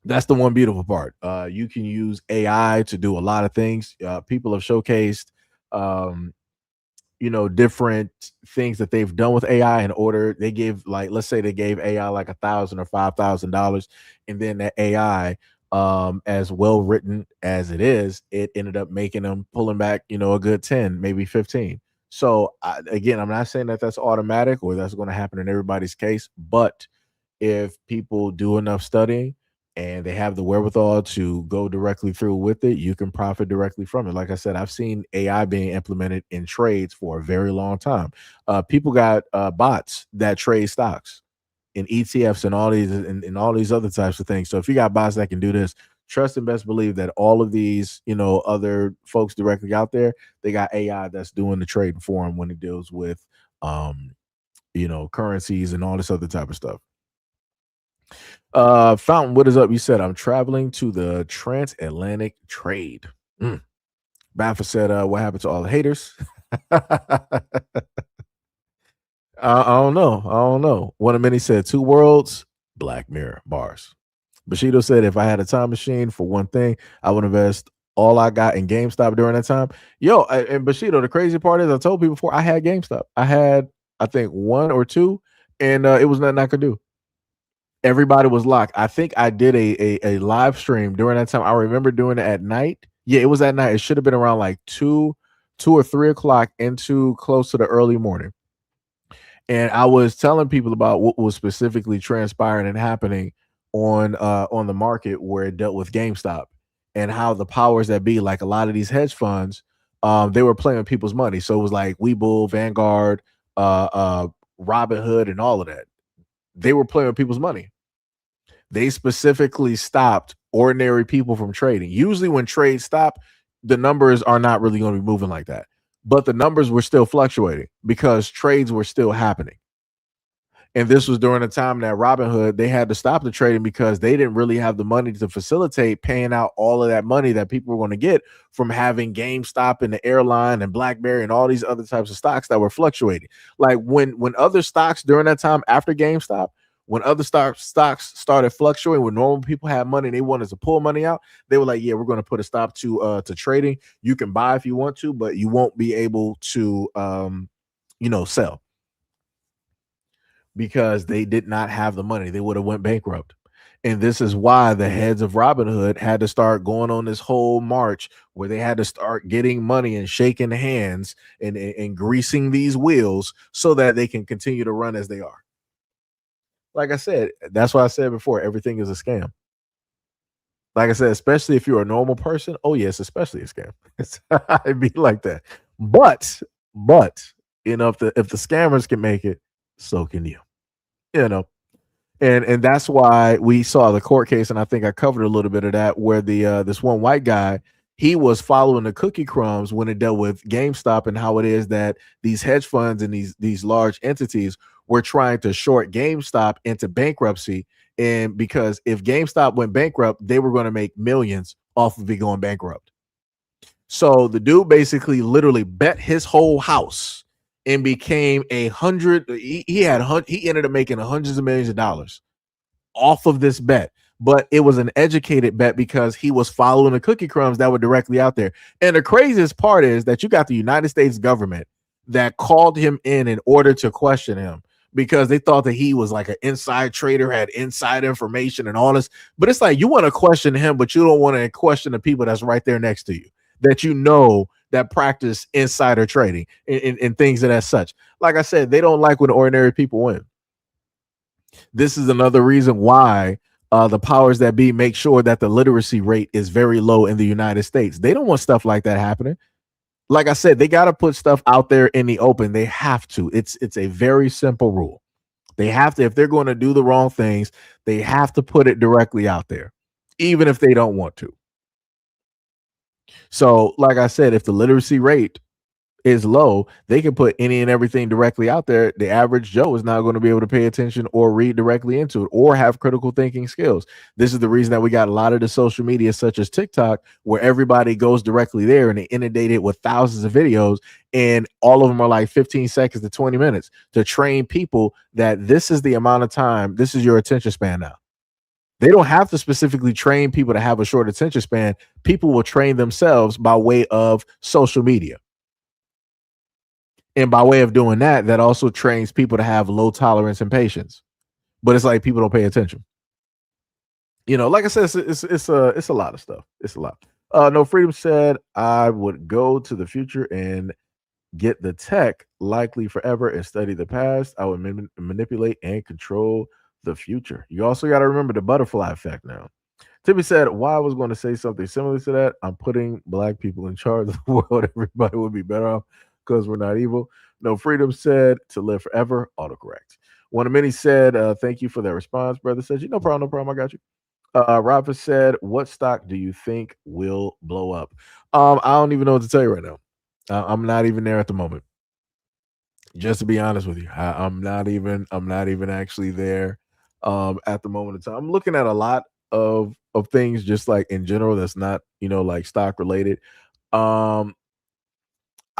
That's the one beautiful part. You can use AI to do a lot of things. People have showcased, different things that they've done with AI in order. They give, like, let's say they gave AI like $1,000 or $5,000, and then that AI, as well written as it is, it ended up making them pulling back, a good 10, maybe 15. So again, I'm not saying that that's automatic or that's going to happen in everybody's case, but if people do enough studying and they have the wherewithal to go directly through with it, you can profit directly from it. Like I said, I've seen AI being implemented in trades for a very long time. People got bots that trade stocks and ETFs and all these other types of things. So if you got bots that can do this, trust and best believe that all of these, other folks directly out there, they got AI that's doing the trading for them when it deals with, currencies and all this other type of stuff. Fountain, what is up? You said I'm traveling to the transatlantic trade. Baffa said, what happened to all the haters? I don't know. One of many said 2 worlds, Black Mirror bars. Bushido said, if I had a time machine for one thing, I would invest all I got in GameStop during that time. Yo, and Bushido, the crazy part is I told people before, I had GameStop. I had, I think, 1 or 2, and it was nothing I could do. Everybody was locked. I think I did a live stream during that time. I remember doing it at night. Yeah, it was at night. It should have been around like 2 or 3 o'clock into close to the early morning. And I was telling people about what was specifically transpiring and happening on the market where it dealt with GameStop, and how the powers that be, like a lot of these hedge funds, they were playing with people's money. So it was like Webull, Vanguard, Robinhood, and all of that. They were playing with people's money. They specifically stopped ordinary people from trading. Usually when trades stop, the numbers are not really going to be moving like that. But the numbers were still fluctuating because trades were still happening. And this was during the time that Robinhood, they had to stop the trading because they didn't really have the money to facilitate paying out all of that money that people were going to get from having GameStop and the airline and BlackBerry and all these other types of stocks that were fluctuating. Like when other stocks during that time after GameStop, when other stocks started fluctuating, when normal people had money and they wanted to pull money out, they were like, yeah, we're going to put a stop to trading. You can buy if you want to, but you won't be able to, sell. Because they did not have the money. They would have went bankrupt. And this is why the heads of Robinhood had to start going on this whole march where they had to start getting money and shaking hands and greasing these wheels so that they can continue to run as they are. Like I said, that's why I said before, everything is a scam. Like I said, especially if you're a normal person. Oh, yes, especially a scam. It'd be like that. But if the scammers can make it, so can you. And that's why we saw the court case, and I think I covered a little bit of that, where the this one white guy, he was following the cookie crumbs when it dealt with GameStop and how it is that these hedge funds and these large entities were trying to short GameStop into bankruptcy. And because if GameStop went bankrupt, they were going to make millions off of it going bankrupt. So the dude basically literally bet his whole house and became he ended up making hundreds of millions of dollars off of this bet. But it was an educated bet because he was following the cookie crumbs that were directly out there. And the craziest part is that you got the United States government that called him in order to question him because they thought that he was like an inside trader, had inside information and all this. But it's like, you want to question him, but you don't want to question the people that's right there next to you that you know that practice insider trading and things of that such. Like I said, they don't like when ordinary people win. This is another reason why the powers that be make sure that the literacy rate is very low in the United States. They don't want stuff like that happening. Like I said, they got to put stuff out there in the open. They have to. It's a very simple rule. They have to, if they're going to do the wrong things, they have to put it directly out there, even if they don't want to. So, like I said, if the literacy rate is low, they can put any and everything directly out there. The average Joe is not going to be able to pay attention or read directly into it or have critical thinking skills. This is the reason that we got a lot of the social media such as TikTok, where everybody goes directly there and they inundate it with thousands of videos, and all of them are like 15 seconds to 20 minutes to train people that this is the amount of time, this is your attention span now. They don't have to specifically train people to have a short attention span. People will train themselves by way of social media. And by way of doing that, that also trains people to have low tolerance and patience. But it's like people don't pay attention. You know, like I said, it's a lot of stuff. It's a lot. No Freedom said, I would go to the future and get the tech likely forever and study the past. I would manipulate and control the future. You also got to remember the butterfly effect now. Timmy said, why I was going to say something similar to that. I'm putting black people in charge of the world. Everybody would be better off because we're not evil. No Freedom said, to live forever. Autocorrect. One of many said, thank you for that response. Brother says, no problem. I got you. Rafa said, what stock do you think will blow up? I don't even know what to tell you right now. I'm not even there at the moment. Just to be honest with you, I'm not even actually there at the moment in time. I'm looking at a lot of things just like in general that's not, like stock related.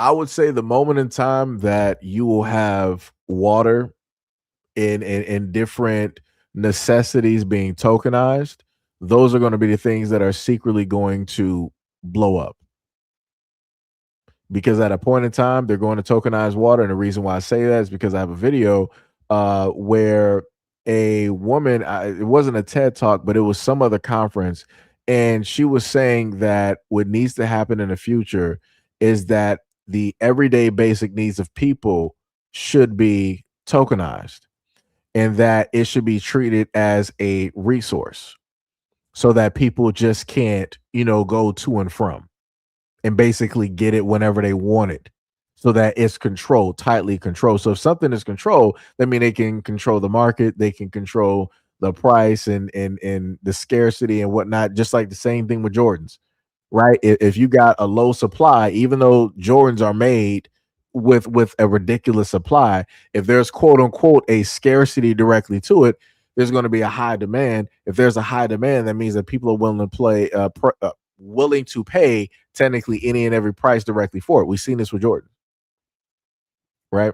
I would say the moment in time that you will have water in different necessities being tokenized, those are going to be the things that are secretly going to blow up. Because at a point in time, they're going to tokenize water. And the reason why I say that is because I have a video where a woman, it wasn't a TED Talk, but it was some other conference. And she was saying that what needs to happen in the future is that the everyday basic needs of people should be tokenized and that it should be treated as a resource so that people just can't, go to and from and basically get it whenever they want it, so that it's controlled, tightly controlled. So if something is controlled, that means they can control the market, they can control the price and the scarcity and whatnot, just like the same thing with Jordans, right? If you got a low supply, even though Jordans are made with a ridiculous supply, if there's quote unquote a scarcity directly to it, there's going to be a high demand. If there's a high demand, that means that people are willing to pay technically any and every price directly for it. We've seen this with Jordan, right?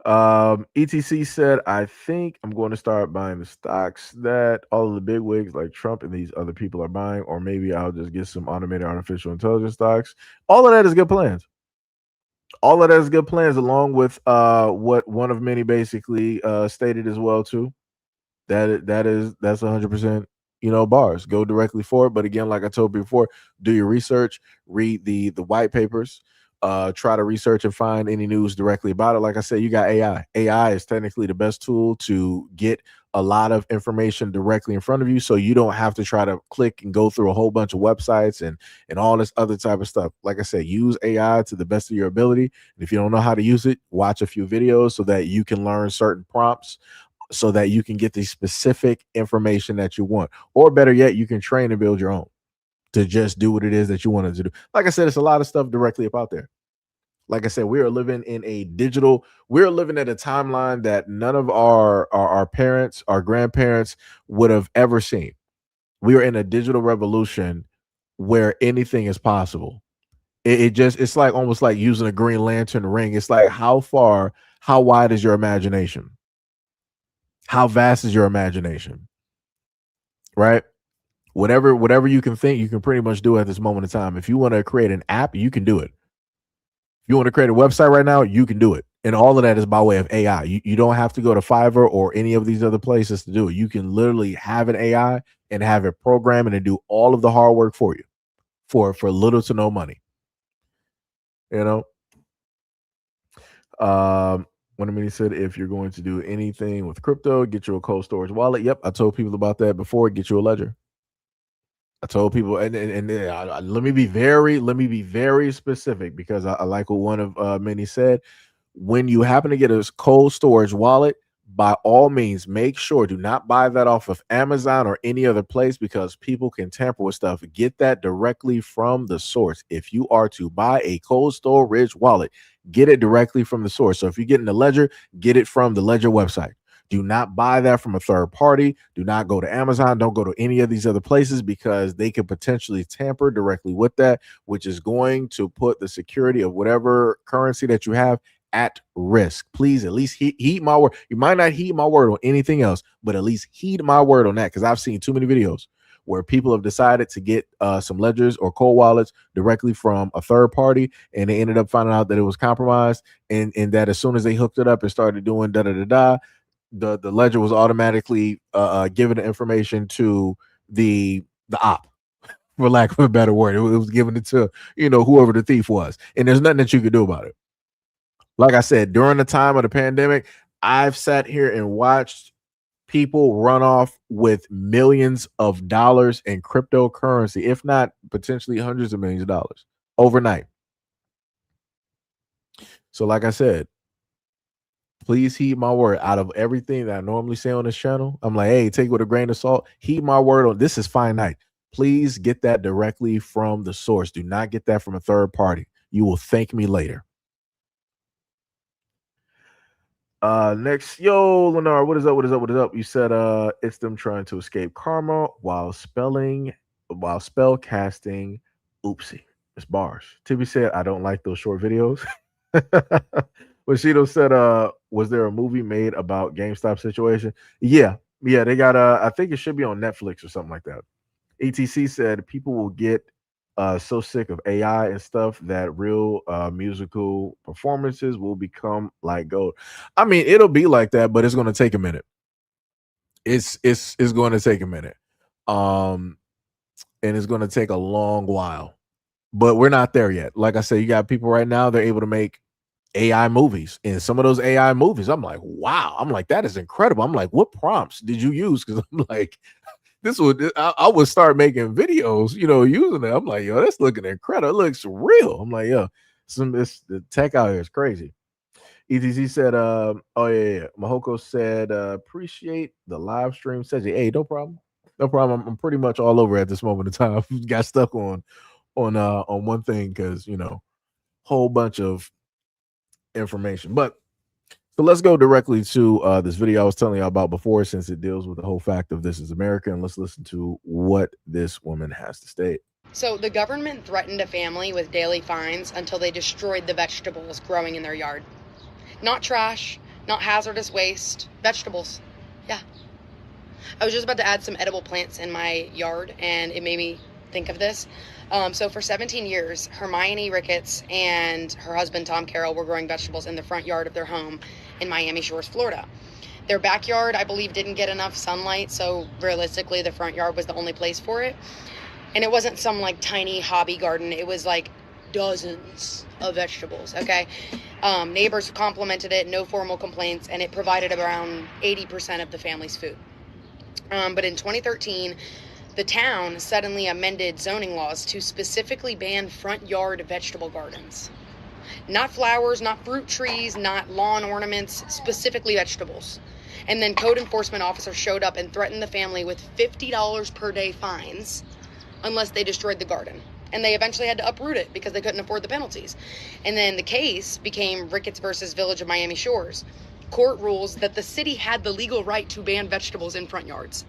ETC said, I think I'm going to start buying the stocks that all of the big wigs like Trump and these other people are buying, or maybe I'll just get some automated artificial intelligence stocks. All of that is good plans. All of that is good plans, along with what one of many basically stated as well too. That's 100%, bars. Go directly for it. But again, like I told you before, do your research, read the white papers, try to research and find any news directly about it. Like I said, you got AI. AI is technically the best tool to get a lot of information directly in front of you, so you don't have to try to click and go through a whole bunch of websites and all this other type of stuff. Like I said, use AI to the best of your ability. And if you don't know how to use it, watch a few videos so that you can learn certain prompts. so that you can get the specific information that you want. Or better yet, you can train and build your own to just do what it is that you wanted to do. Like I said, it's a lot of stuff directly up out there. Like I said, we're living at a timeline that none of our parents, our grandparents would have ever seen. We are in a digital revolution where anything is possible. It's like almost like using a Green Lantern ring. It's like how wide is your imagination? How vast is your imagination? Right? Whatever you can think, you can pretty much do at this moment in time. If you want to create an app, you can do it. If you want to create a website right now, you can do it. And all of that is by way of AI. You don't have to go to Fiverr or any of these other places to do it. You can literally have an AI and have it program and do all of the hard work for you for little to no money. You know? One of me said, if you're going to do anything with crypto, get you a cold storage wallet. Yep, I told people about that before. Get you a ledger. I told people, and let me be very specific, because I like what one of many said. When you happen to get a cold storage wallet, by all means, make sure do not buy that off of Amazon or any other place, because people can tamper with stuff. Get that directly from the source. If you are to buy a cold storage wallet, get it directly from the source. So if you're getting the ledger, get it from the ledger website. Do not buy that from a third party. Do not go to Amazon. Don't go to any of these other places, because they could potentially tamper directly with that, which is going to put the security of whatever currency that you have at risk. Please at least heed my word. You might not heed my word on anything else, but at least heed my word on that, because I've seen too many videos where people have decided to get some ledgers or cold wallets directly from a third party, and they ended up finding out that it was compromised, and that as soon as they hooked it up and started doing the ledger was automatically given the information to the op, for lack of a better word. It was given it to, whoever the thief was, and there's nothing that you could do about it. Like I said, during the time of the pandemic, I've sat here and watched people run off with millions of dollars in cryptocurrency, if not potentially hundreds of millions of dollars overnight. So like I said, please heed my word. Out of everything that I normally say on this channel, I'm like, hey, take it with a grain of salt. Heed my word on this. Is finite. Please get that directly from the source. Do not get that from a third party. You will thank me later. Next, yo, Lennar, what is up? You said it's them trying to escape karma while spell casting. Oopsie, it's bars. Tibby said, I don't like those short videos. Bushido said, was there a movie made about GameStop situation? Yeah, they got I think it should be on Netflix or something like that. ETC said people will get so sick of AI and stuff that real musical performances will become like gold. I mean, it'll be like that, but it's going to take a minute. It's going to take a minute. And it's going to take a long while. But we're not there yet. Like I said, you got people right now, they're able to make AI movies. And some of those AI movies, I'm like, wow. I'm like, that is incredible. I'm like, what prompts did you use? Because I'm like, I would start making videos, using it. I'm like, yo, that's looking incredible. It looks real. I'm like, yo, the tech out here is crazy. ETC said, oh yeah. Mahoko said, appreciate the live stream. Says, hey, no problem. I'm pretty much all over at this moment in time. Got stuck on one thing because whole bunch of information. But so let's go directly to this video I was telling you about before, since it deals with the whole fact of this is America, and let's listen to what this woman has to state. So the government threatened a family with daily fines until they destroyed the vegetables growing in their yard. Not trash, not hazardous waste, vegetables. Yeah. I was just about to add some edible plants in my yard, and it made me think of this. So for 17 years, Hermione Ricketts and her husband, Tom Carroll, were growing vegetables in the front yard of their home in Miami Shores, Florida. Their backyard, I believe, didn't get enough sunlight, so realistically, the front yard was the only place for it. And it wasn't some like tiny hobby garden. It was like dozens of vegetables, okay? Neighbors complimented it, no formal complaints, and it provided around 80% of the family's food. But in 2013, the town suddenly amended zoning laws to specifically ban front yard vegetable gardens. Not flowers, not fruit trees, not lawn ornaments, specifically vegetables. And then code enforcement officers showed up and threatened the family with $50 per day fines unless they destroyed the garden. And they eventually had to uproot it because they couldn't afford the penalties. And then the case became Ricketts versus Village of Miami Shores. Court rules that the city had the legal right to ban vegetables in front yards,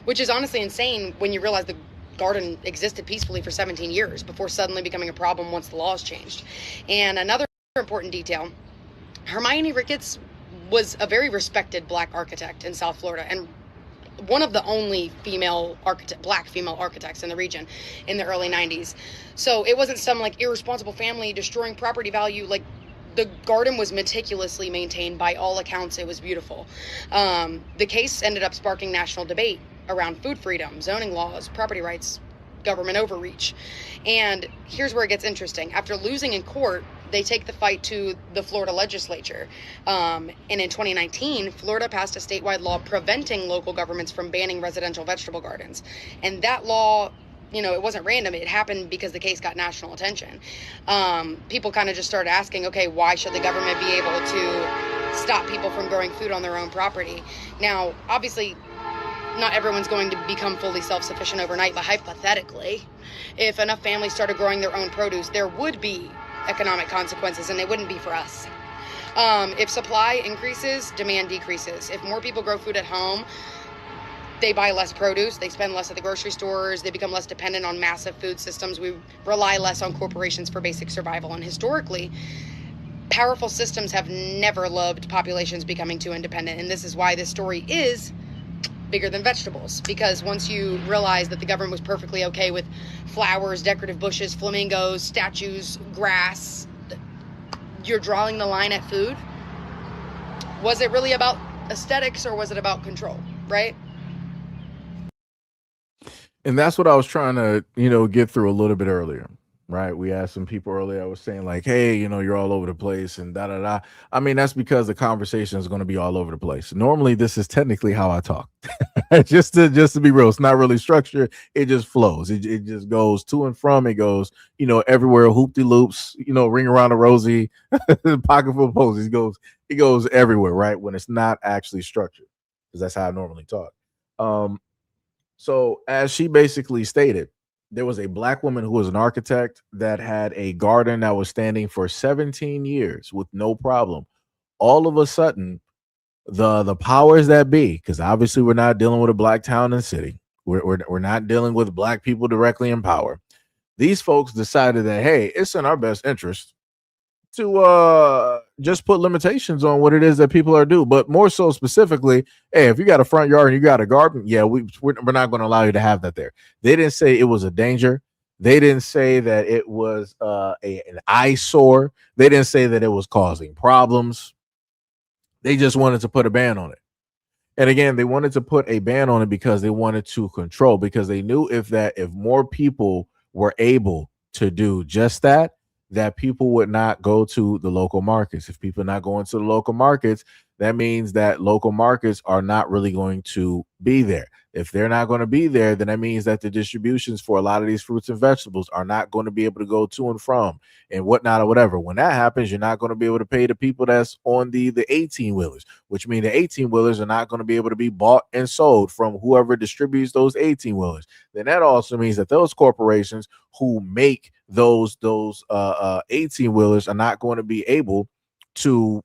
which is honestly insane when you realize the garden existed peacefully for 17 years before suddenly becoming a problem once the laws changed. And another important detail, Hermione Ricketts was a very respected black architect in South Florida and one of the only black female architects in the region in the early 90s. So it wasn't some like irresponsible family destroying property value. Like, the garden was meticulously maintained. By all accounts, it was beautiful. The case ended up sparking national debate around food freedom, zoning laws, property rights, government overreach. And here's where it gets interesting. After losing in court, they take the fight to the Florida legislature. And in 2019, Florida passed a statewide law preventing local governments from banning residential vegetable gardens. And that law, you know, it wasn't random. It happened because the case got national attention. People kind of just started asking, okay, why should the government be able to stop people from growing food on their own property? Now, obviously, not everyone's going to become fully self-sufficient overnight, but hypothetically, if enough families started growing their own produce, there would be economic consequences, and they wouldn't be for us. If supply increases, demand decreases. If more people grow food at home, they buy less produce, they spend less at the grocery stores, they become less dependent on massive food systems, we rely less on corporations for basic survival. And historically, powerful systems have never loved populations becoming too independent. And this is why this story is bigger than vegetables, because once you realize that the government was perfectly okay with flowers, decorative bushes, flamingos, statues, grass, you're drawing the line at food. Was it really about aesthetics or was it about control, right? And that's what I was trying to, get through a little bit earlier, right? We asked some people earlier. I was saying like, hey, you're all over the place and da da da. I mean, that's because the conversation is going to be all over the place. Normally, this is technically how I talk. just to be real, it's not really structured. It just flows. It just goes to and from. It goes, everywhere. Hoop-de-loops. Ring around the rosy, pocket full of posies. It goes everywhere, right? When it's not actually structured, because that's how I normally talk. So as she basically stated, there was a black woman who was an architect that had a garden that was standing for 17 years with no problem. All of a sudden, the powers that be, because obviously we're not dealing with a black town and city. We're not dealing with black people directly in power. These folks decided that, hey, it's in our best interest to just put limitations on what it is that people are doing, but more so specifically, hey, if you got a front yard and you got a garden, yeah, we're not going to allow you to have that there. They didn't say it was a danger. They didn't say that it was an eyesore. They didn't say that it was causing problems. They just wanted to put a ban on it. And again, they wanted to put a ban on it because they wanted to control, because they knew if more people were able to do just that people would not go to the local markets. If people are not going to the local markets, that means that local markets are not really going to be there. If they're not going to be there, then that means that the distributions for a lot of these fruits and vegetables are not going to be able to go to and from and whatnot or whatever. When that happens, you're not going to be able to pay the people that's on the 18-wheelers, which means the 18-wheelers are not going to be able to be bought and sold from whoever distributes those 18-wheelers. Then that also means that those corporations who make those 18-wheelers are not going to be able to,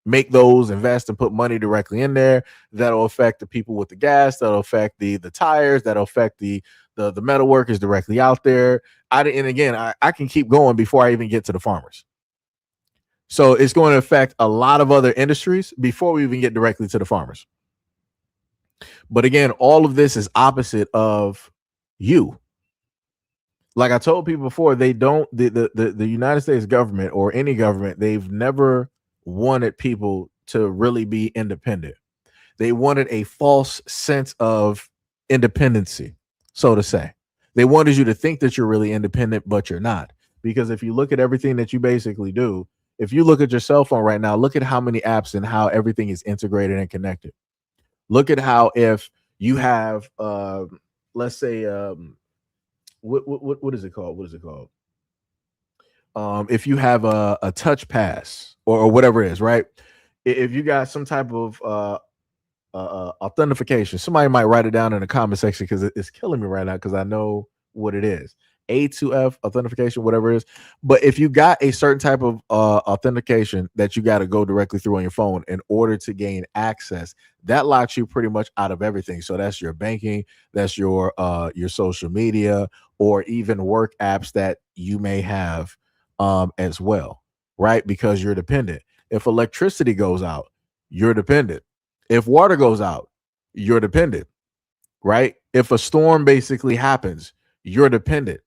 make those, invest and put money directly in there. That'll affect the people with the gas. That'll affect the tires. That'll affect the metal workers directly out there. I can keep going before I even get to the farmers. So it's going to affect a lot of other industries before we even get directly to the farmers. But again, all of this is opposite of you. Like I told people before, they don't, the United States government or any government, they've never wanted people to really be independent. They wanted a false sense of independency, so to say. They wanted you to think that you're really independent, but you're not. Because if you look at everything that you basically do, if you look at your cell phone right now, look at how many apps and how everything is integrated and connected. Look at how if you have, let's say, what is it called? What is it called? If you have a touch pass or whatever it is, right? if you got some type of authentication, somebody might write it down in the comment section because it's killing me right now because I know what it is. A2F authentication, whatever it is. But if you got a certain type of authentication that you got to go directly through on your phone in order to gain access, that locks you pretty much out of everything. So that's your banking, that's your social media, or even work apps that you may have as well, right? Because you're dependent. If electricity goes out, you're dependent. If water goes out, you're dependent, right? If a storm basically happens, you're dependent.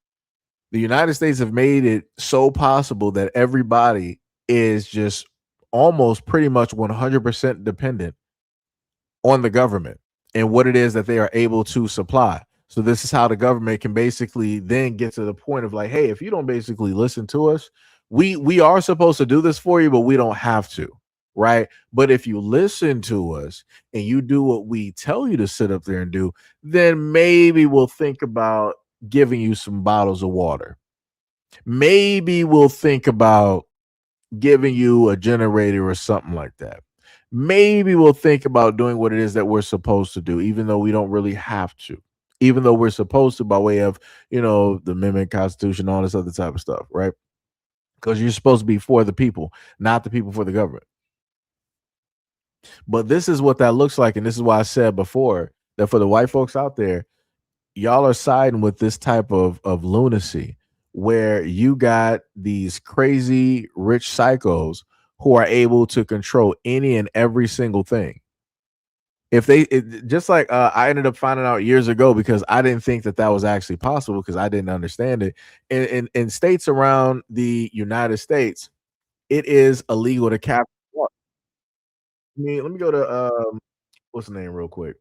The United States have made it so possible that everybody is just almost pretty much 100% dependent on the government and what it is that they are able to supply. So this is how the government can basically then get to the point of like, hey, if you don't basically listen to us, we are supposed to do this for you, but we don't have to, right? But if you listen to us and you do what we tell you to sit up there and do, then maybe we'll think about giving you some bottles of water. Maybe we'll think about giving you a generator or something like that. Maybe we'll think about doing what it is that we're supposed to do, even though we don't really have to, even though we're supposed to by way of, the amendment, Constitution, all this other type of stuff, right? Because you're supposed to be for the people, not the people for the government. But this is what that looks like. And this is why I said before that for the white folks out there, y'all are siding with this type of lunacy where you got these crazy rich psychos who are able to control any and every single thing. If just like I ended up finding out years ago because I didn't think that was actually possible because I didn't understand it. In states around the United States, it is illegal to capture water. Let me go to what's the name real quick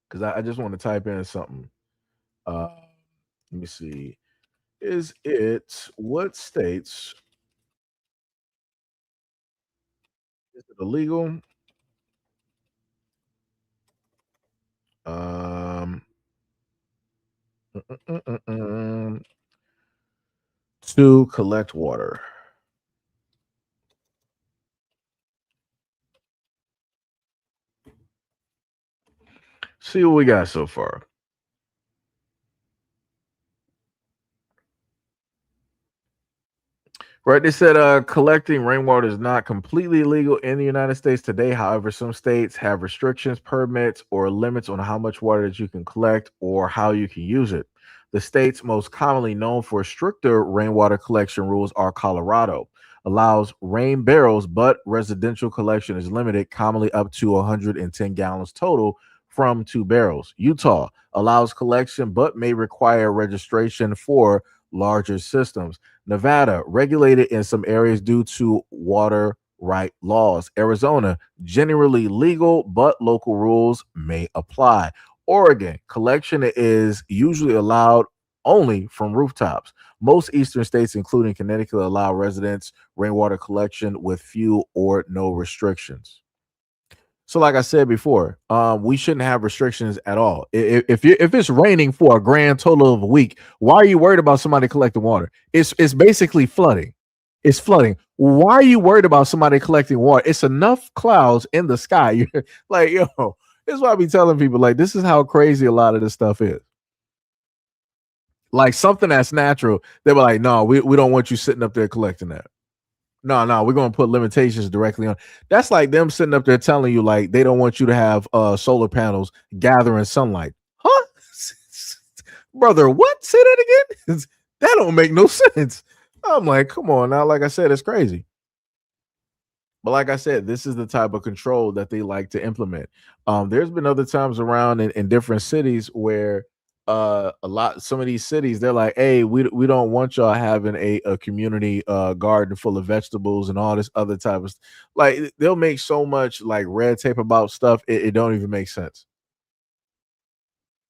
because I just want to type in something. Let me see. Is it what states is it illegal? To collect water. See what we got so far. Right, they said collecting rainwater is not completely illegal in the United States today. However, some states have restrictions, permits, or limits on how much water that you can collect or how you can use it. The states most commonly known for stricter rainwater collection rules are Colorado, allows rain barrels, but residential collection is limited, commonly up to 110 gallons total from 2 barrels. Utah allows collection, but may require registration for larger systems. Nevada, regulated in some areas due to water right laws. Arizona, generally legal, but local rules may apply. Oregon, collection is usually allowed only from rooftops. Most eastern states, including Connecticut, allow residents rainwater collection with few or no restrictions. So, like I said before, we shouldn't have restrictions at all. If it's raining for a grand total of a week, why are you worried about somebody collecting water? It's basically flooding. It's flooding. Why are you worried about somebody collecting water? It's enough clouds in the sky. You're like, yo, this is why I be telling people, like, this is how crazy a lot of this stuff is. Like something that's natural, they were like, no, we don't want you sitting up there collecting that. No, we're gonna put limitations directly on. That's like them sitting up there telling you like they don't want you to have solar panels gathering sunlight. Huh? Brother, what? Say that again? That don't make no sense. I'm like, come on now. Like I said, it's crazy. But like I said, this is the type of control that they like to implement. There's been other times around in different cities where some of these cities they're like, hey, we don't want y'all having a community garden full of vegetables and all this other type of like they'll make so much like red tape about stuff it don't even make sense.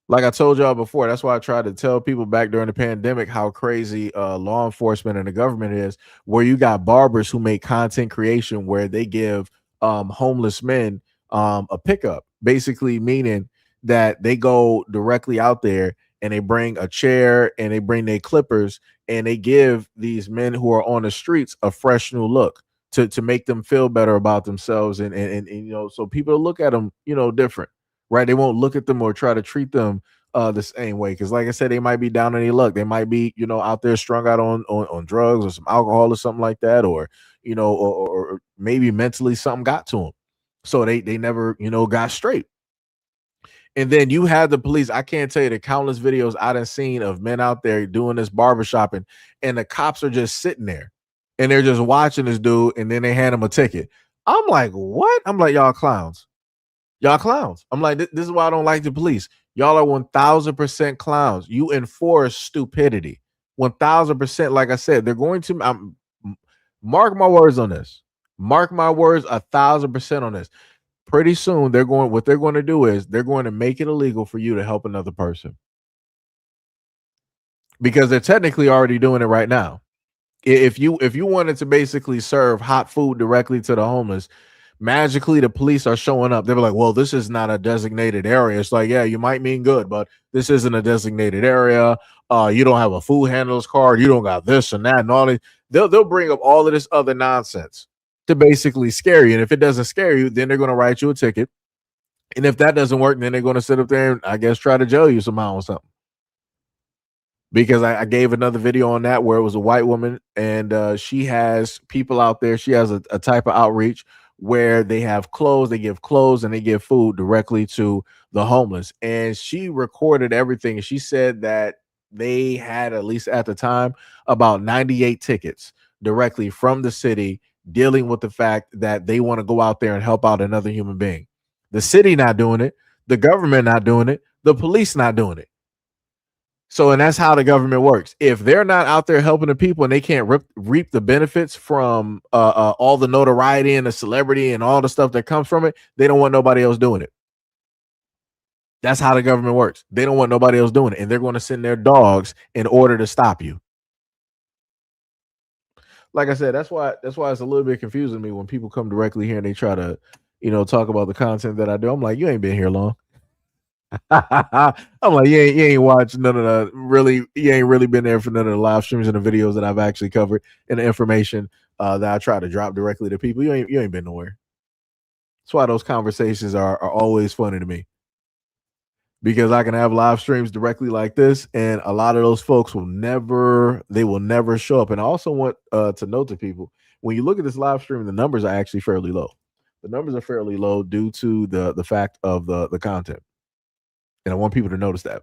Like I told y'all before, that's why I tried to tell people back during the pandemic how crazy law enforcement and the government is, where you got barbers who make content creation where they give homeless men a pickup, basically meaning that they go directly out there and they bring a chair and they bring their clippers and they give these men who are on the streets a fresh new look to make them feel better about themselves, and you know, so people look at them, you know, different, right? They won't look at them or try to treat them the same way, because like I said, they might be down on their luck. They might be, you know, out there strung out on drugs or some alcohol or something like that, or you know, or maybe mentally something got to them, so they never, you know, got straight. And then you had the police. I can't tell you the countless videos I done seen of men out there doing this barbershopping, and the cops are just sitting there and they're just watching this dude, and then they hand him a ticket. I'm like, what? I'm like, y'all clowns. Y'all clowns. I'm like, this is why I don't like the police. Y'all are 1000% clowns. You enforce stupidity. 1000%. Like I said, they're going to mark my words on this. Mark my words 1000% on this. Pretty soon what they're going to do is they're going to make it illegal for you to help another person, because they're technically already doing it right now. If you wanted to basically serve hot food directly to the homeless, magically the police are showing up. They're like, well, this is not a designated area. It's like, yeah, you might mean good, but this isn't a designated area. You don't have a food handler's card. You don't got this and that and all that. They'll bring up all of this other nonsense to basically scare you. And if it doesn't scare you, then they're going to write you a ticket. And if that doesn't work, then they're going to sit up there and I guess try to jail you somehow or something. Because I gave another video on that where it was a white woman, and she has people out there. She has a type of outreach where they have clothes, they give clothes, and they give food directly to the homeless. And she recorded everything. She said that they had, at least at the time, about 98 tickets directly from the city dealing with the fact that they want to go out there and help out another human being. The city not doing it, the government not doing it, the police not doing it. So, and that's how the government works. If they're not out there helping the people and they can't reap the benefits from all the notoriety and the celebrity and all the stuff that comes from it, they don't want nobody else doing it. That's how the government works. They don't want nobody else doing it, and they're going to send their dogs in order to stop you. Like I said, that's why it's a little bit confusing to me when people come directly here and they try to, you know, talk about the content that I do. I'm like, you ain't been here long. I'm like, you ain't watched none of the you ain't really been there for none of the live streams and the videos that I've actually covered and the information that I try to drop directly to people. You ain't been nowhere. That's why those conversations are always funny to me, because I can have live streams directly like this, and a lot of those folks will never show up. And I also want to note to people, when you look at this live stream, the numbers are actually fairly low. The numbers are fairly low due to the fact of the content. And I want people to notice that.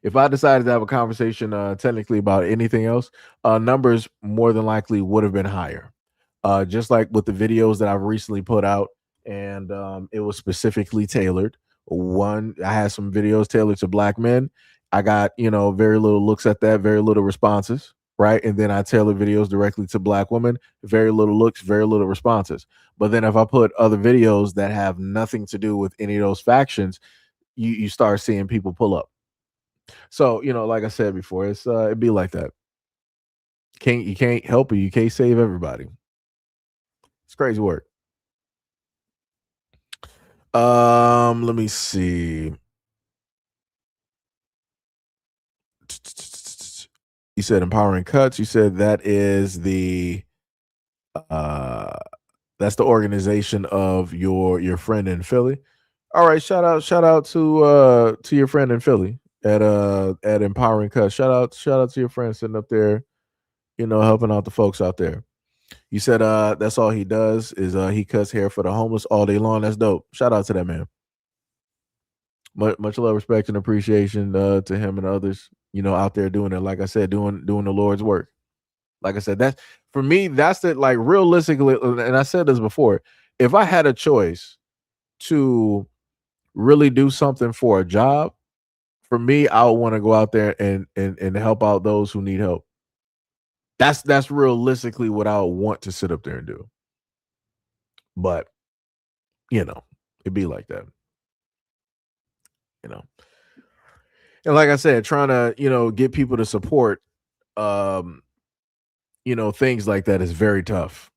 If I decided to have a conversation technically about anything else, numbers more than likely would have been higher. Just like with the videos that I've recently put out, and it was specifically tailored. One, I had some videos tailored to Black men. I got, you know, very little looks at that, very little responses, right? And then I tailored videos directly to Black women, very little looks, very little responses. But then if I put other videos that have nothing to do with any of those factions, you start seeing people pull up. So, you know, like I said before, it's it'd be like that. You can't help it. You can't save everybody. It's crazy work. Let me see. You said empowering cuts. You said that is the that's the organization of your friend in Philly. All right, shout out to your friend in Philly at Empowering Cuts. Shout out to your friend sitting up there, you know, helping out the folks out there. You said that's all he does is he cuts hair for the homeless all day long. That's dope. Shout out to that man. Much love, respect, and appreciation to him and others, you know, out there doing it. Like I said, doing the Lord's work. Like I said, that's for me, that's the, like, realistically, and I said this before, if I had a choice to really do something for a job, for me, I would want to go out there and help out those who need help. That's realistically what I would want to sit up there and do. But, you know, it'd be like that. You know. And like I said, trying to, you know, get people to support you know, things like that is very tough.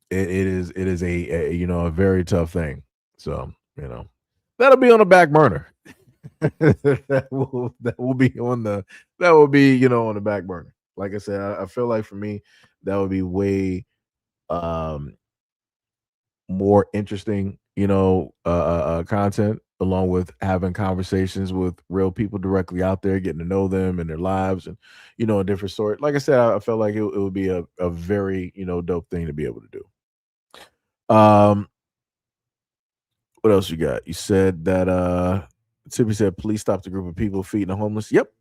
It is a you know, a very tough thing. So, you know, that'll be on the back burner. that will be, you know, on the back burner. Like I said, I feel like for me, that would be way more interesting, content, along with having conversations with real people directly out there, getting to know them and their lives, and a different story. Like I said, I felt like it would be a very dope thing to be able to do. What else you got? You said that Tippy said, please stop the group of people feeding the homeless. Yep.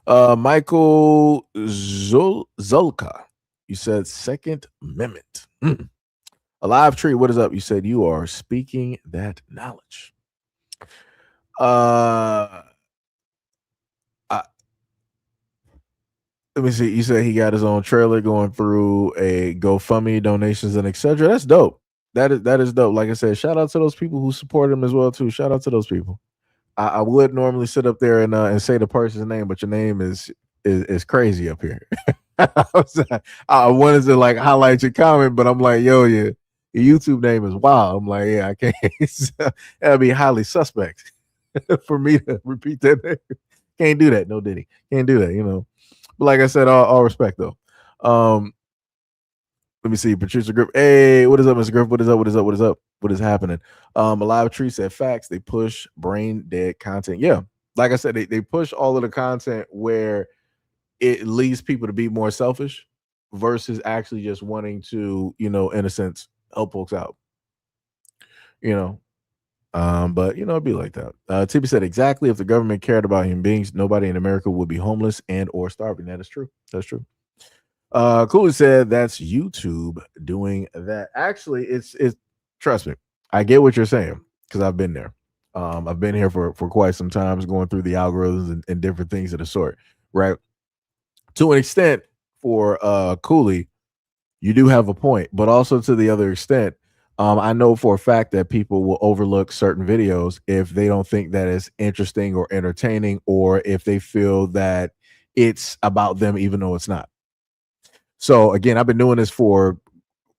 Michael Zulka, you said Second Amendment. Alive Tree, what is up? You said you are speaking that knowledge. Let me see. You said he got his own trailer going through a GoFundMe, donations, and etc. That's dope. That is dope. Like I said, shout out to those people who support him as well too. Shout out to those people. I would normally sit up there and say the person's name, but your name is crazy up here. I wanted to like highlight your comment, but I'm like, yo, your YouTube name is wild. I'm like, yeah, I can't. That'd be highly suspect for me to repeat that name. Can't do that. No Diddy. Can't do that, But like I said, all respect though. Let me see. Patricia Griff. Hey, what is up, Mr. Griff? What is up? What is up? What is up? What is happening? Alive Tree said facts. They push brain dead content. Yeah. Like I said, they push all of the content where it leads people to be more selfish versus actually just wanting to, in a sense, help folks out. But it'd be like that. Tippy said exactly. If the government cared about human beings, nobody in America would be homeless and or starving. That is true. That's true. Cooley said that's YouTube doing that. Actually, it's trust me, I get what you're saying because I've been there. I've been here for quite some time, going through the algorithms and different things of the sort, right? To an extent, for Cooley, you do have a point, but also to the other extent, I know for a fact that people will overlook certain videos if they don't think that it's interesting or entertaining, or if they feel that it's about them, even though it's not. So again, I've been doing this for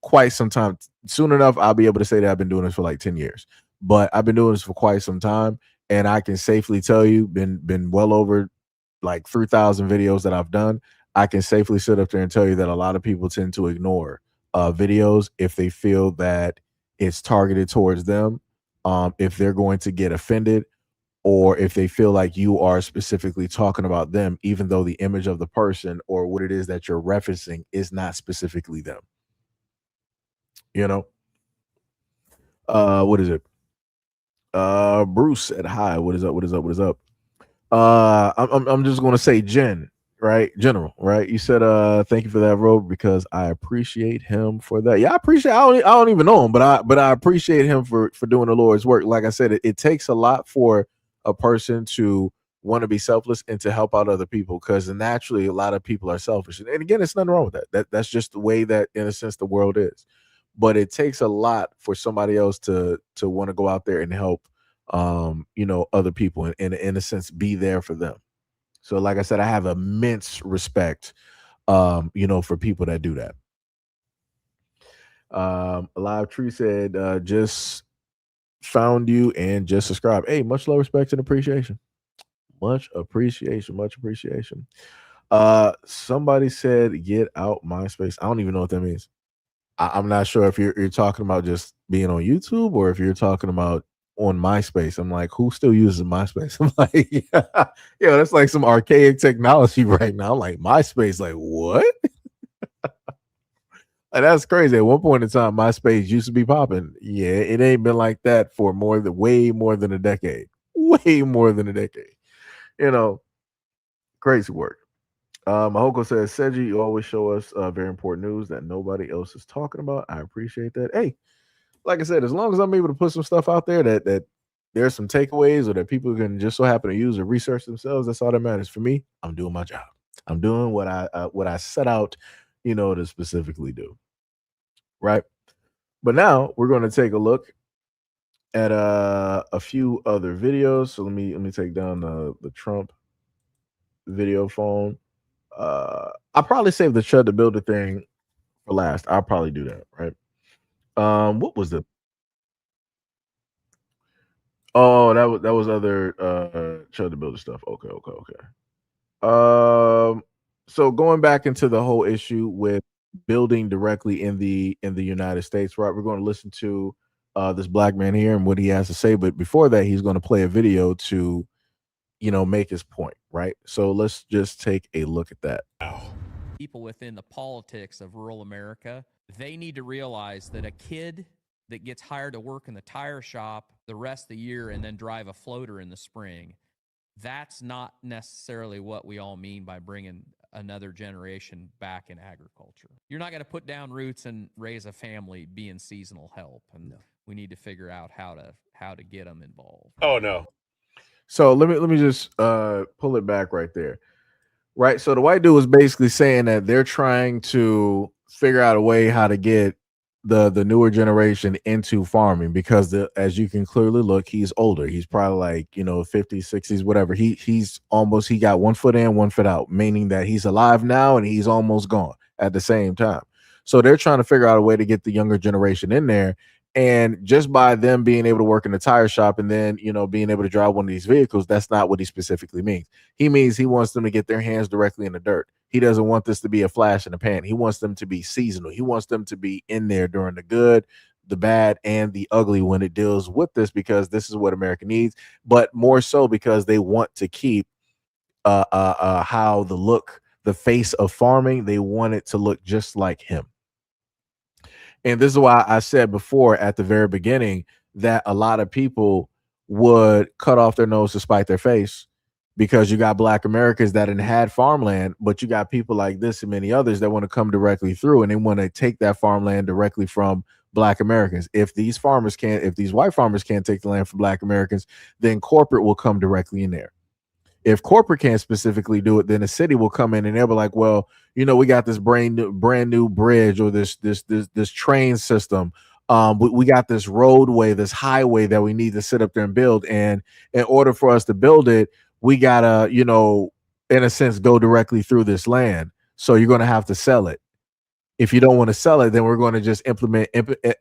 quite some time. Soon enough, I'll be able to say that I've been doing this for like 10 years. But I've been doing this for quite some time, and I can safely tell you, been well over like 3,000 videos that I've done. I can safely sit up there and tell you that a lot of people tend to ignore videos if they feel that it's targeted towards them, if they're going to get offended, or if they feel like you are specifically talking about them, even though the image of the person or what it is that you're referencing is not specifically them. What is it? Bruce said hi. What is up? What is up? What is up? I'm just gonna say General, right? You said thank you for that, Rob, because I appreciate him for that. Yeah, I don't even know him, but I appreciate him for doing the Lord's work. Like I said, it takes a lot for a person to want to be selfless and to help out other people, because naturally a lot of people are selfish. And again, it's nothing wrong with that. That's just the way that, in a sense, the world is. But it takes a lot for somebody else to want to go out there and help other people, and in a sense be there for them. So like I said, I have immense respect for people that do that. Alive Tree said just found you and just subscribe. Hey, much love, respect, and appreciation. Much appreciation. Somebody said get out MySpace. I don't even know what that means. I'm not sure if you're talking about just being on YouTube or if you're talking about on MySpace. I'm like, who still uses MySpace? I'm like, yeah, that's like some archaic technology right now. I'm like, MySpace, like what? Like, that's crazy. At one point in time, MySpace used to be popping. Yeah, it ain't been like that for way more than a decade. Way more than a decade. Crazy work. Mahoko says, Seiji, you always show us very important news that nobody else is talking about. I appreciate that. Hey, like I said, as long as I'm able to put some stuff out there that there's some takeaways, or that people can just so happen to use or research themselves, that's all that matters. For me, I'm doing my job. I'm doing what I set out, to specifically do. Right. But now we're going to take a look at a few other videos. So let me take down the Trump video phone. I'll probably save the Chud the Builder thing for last. I'll probably do that, right? What was the that was other Chud the Builder stuff. Okay. So going back into the whole issue with building directly in the United States. Right, we're going to listen to this black man here and what he has to say, but before that, he's going to play a video to make his point. Right, so let's just take a look at that. People within the politics of rural America, they need to realize that a kid that gets hired to work in the tire shop the rest of the year and then drive a floater in the spring, that's not necessarily what we all mean by bringing another generation back in agriculture. You're not going to put down roots and raise a family being seasonal help, and we need to figure out how to get them involved. Oh no. So let me just pull it back right there. Right, so the white dude was basically saying that they're trying to figure out a way how to get the newer generation into farming, because as you can clearly look, he's older. He's probably like 50s, 60s, whatever. He got 1 foot in, 1 foot out, meaning that he's alive now and he's almost gone at the same time. So they're trying to figure out a way to get the younger generation in there. And just by them being able to work in the tire shop and then, being able to drive one of these vehicles, that's not what he specifically means. He means he wants them to get their hands directly in the dirt. He doesn't want this to be a flash in the pan. He wants them to be seasonal. He wants them to be in there during the good, the bad, and the ugly when it deals with this, because this is what America needs, but more so because they want to keep how the face of farming, they want it to look just like him. And this is why I said before at the very beginning that a lot of people would cut off their nose to spite their face, because you got black Americans that had farmland, but you got people like this and many others that want to come directly through, and they want to take that farmland directly from black Americans. If these white farmers can't take the land from black Americans, then corporate will come directly in there. If corporate can't specifically do it, then the city will come in and they'll be like, well, we got this brand new bridge or this train system. We got this roadway, this highway that we need to sit up there and build. And in order for us to build it, we gotta, in a sense, go directly through this land. So you're going to have to sell it. If you don't want to sell it, then we're going to just implement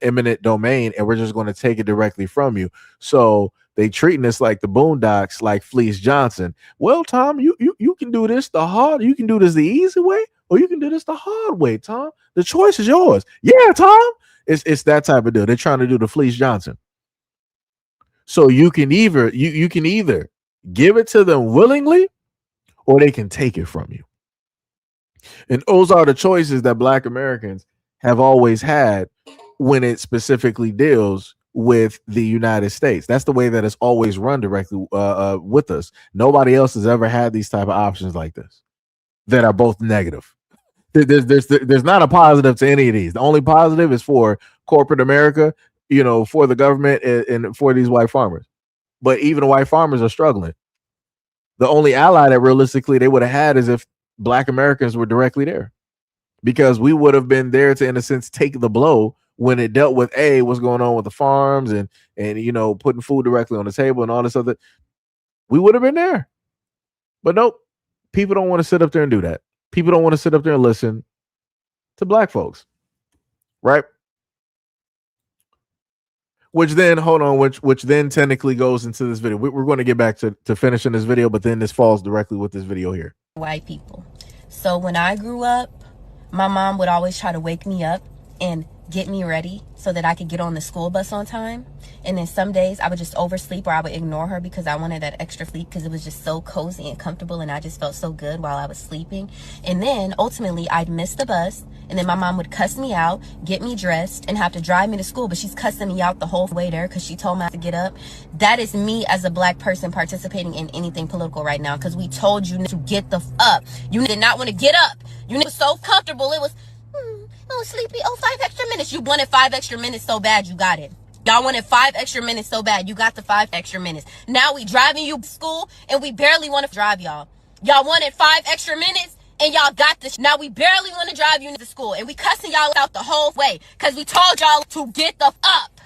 eminent domain, and we're just going to take it directly from you. So they treating this like the Boondocks, like Fleece Johnson. Well, Tom, you can do this you can do this the easy way, or you can do this the hard way, Tom. The choice is yours. Yeah, Tom. It's that type of deal. They're trying to do the Fleece Johnson. So you can either give it to them willingly, or they can take it from you. And those are the choices that black Americans have always had when it specifically deals with the United States. That's the way that it's always run directly with us. Nobody else has ever had these type of options like this that are both negative. There's not a positive to any of these. The only positive is for corporate America, for the government and for these white farmers. But even the white farmers are struggling. The only ally that realistically they would have had is if black Americans were directly there, because we would have been there to, in a sense, take the blow when it dealt with what's going on with the farms and putting food directly on the table and all this other. We would have been there. But nope, people don't want to sit up there and do that. People don't want to sit up there and listen to folks, right? Which then, which then technically goes into this video. We're going to get back to finishing this video, but then this falls directly with this video here. White people. So when I grew up, my mom would always try to wake me up and get me ready so that I could get on the school bus on time. And then some days I would just oversleep, or I would ignore her because I wanted that extra sleep because it was just so cozy and comfortable, and I just felt so good while I was sleeping. And then ultimately I'd miss the bus, and then my mom would cuss me out, get me dressed, and have to drive me to school, but she's cussing me out the whole way there because she told me I have to get up. That is me as a black person participating in anything political right now, because we told you to get the up. You did not want to get up. You were so comfortable. It was oh, sleepy. Oh, 5 extra minutes. You wanted 5 extra minutes so bad, you got it. Y'all wanted 5 extra minutes so bad, you got the 5 extra minutes. Now we driving you to school, and we barely want to drive y'all. Y'all wanted 5 extra minutes, and y'all got this. Now we barely want to drive you to school, and we cussing y'all out the whole way because we told y'all to get the up,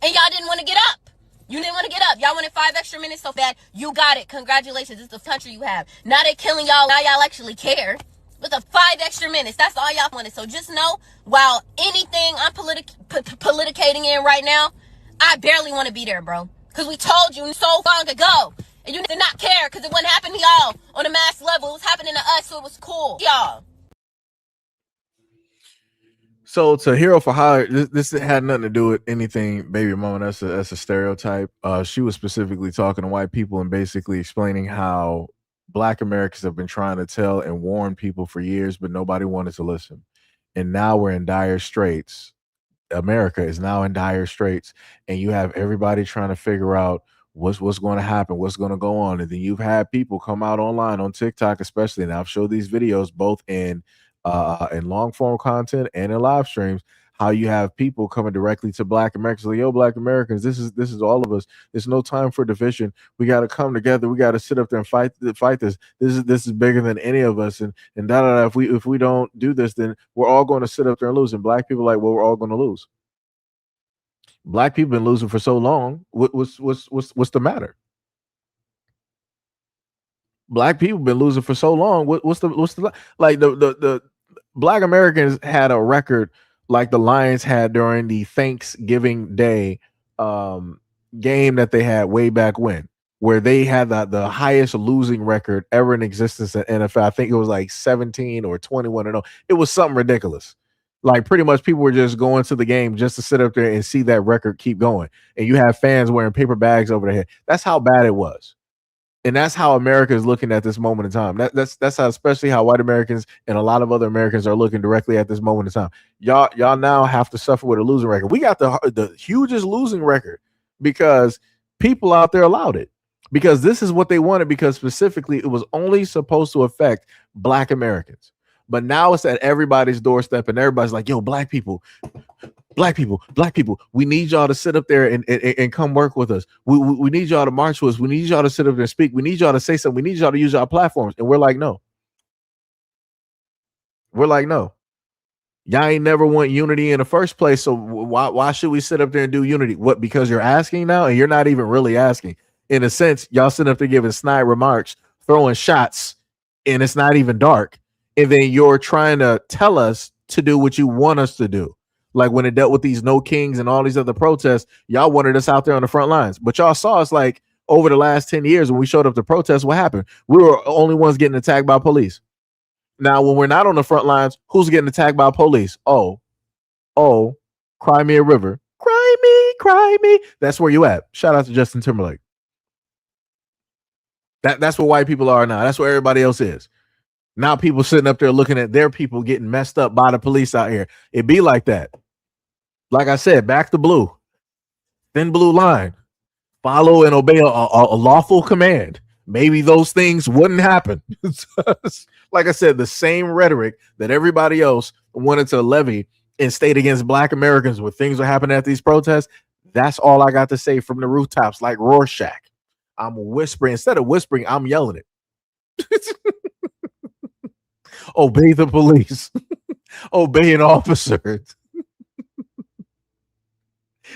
and y'all didn't want to get up. You didn't want to get up. Y'all wanted 5 extra minutes so bad. You got it. Congratulations. It's the country you have. Now they killing y'all. Now y'all actually care. With the 5 extra minutes, that's all y'all wanted. So just know, while anything I'm politicating in right now, I barely want to be there, bro. Because we told you so long ago. And you did not care because it wasn't happening to y'all on a mass level. It was happening to us, so it was cool. Y'all. So to hero for hire, this had nothing to do with anything, baby mama. That's a stereotype. She was specifically talking to white people and basically explaining how Black Americans have been trying to tell and warn people for years, but nobody wanted to listen. And now we're in dire straits. America is now in dire straits, and you have everybody trying to figure out what's going to happen, what's going to go on, and then you've had people come out online on TikTok, especially. And I've showed these videos both in long form content and in live streams. How you have people coming directly to Black Americans, like, yo, Black Americans, this is all of us. There's no time for division. We got to come together. We got to sit up there and fight this. This is bigger than any of us. And da da da. If we don't do this, then we're all going to sit up there and lose. And Black people are like, well, we're all going to lose. Black people been losing for so long. What's the matter? Black people been losing for so long. What's the like the Black Americans had a record like the Lions had during the Thanksgiving Day game that they had way back when, where they had the highest losing record ever in existence in NFL. I think it was like 17 or 21-0. It was something ridiculous. Like pretty much people were just going to the game just to sit up there and see that record keep going. And you have fans wearing paper bags over their head. That's how bad it was. And that's how America is looking at this moment in time. That's how, especially how white Americans and a lot of other Americans are looking directly at this moment in time. Y'all now have to suffer with a losing record. We got the hugest losing record because people out there allowed it, because this is what they wanted, because specifically it was only supposed to affect Black Americans. But now it's at everybody's doorstep, and everybody's like, yo, Black people, we need y'all to sit up there and come work with us. We need y'all to march with us. We need y'all to sit up there and speak. We need y'all to say something. We need y'all to use our platforms. And we're like, no. We're like, no. Y'all ain't never want unity in the first place. So why should we sit up there and do unity? What? Because you're asking now, and you're not even really asking. In a sense, y'all sitting up there giving snide remarks, throwing shots, and it's not even dark. And then you're trying to tell us to do what you want us to do. Like when it dealt with these No Kings and all these other protests, y'all wanted us out there on the front lines. But y'all saw us like over the last 10 years when we showed up to protest, what happened? We were the only ones getting attacked by police. Now, when we're not on the front lines, who's getting attacked by police? Oh, Cry Me a River. Cry me. That's where you at. Shout out to Justin Timberlake. That's what white people are now. That's where everybody else is. Now people sitting up there looking at their people getting messed up by the police out here. It be like that. Like I said, back to blue. Thin blue line. Follow and obey a lawful command. Maybe those things wouldn't happen. Like I said, the same rhetoric that everybody else wanted to levy and state against Black Americans when things are happening at these protests. That's all I got to say from the rooftops, like Rorschach. I'm whispering. Instead of whispering, I'm yelling it. Obey the police. Obey an officer.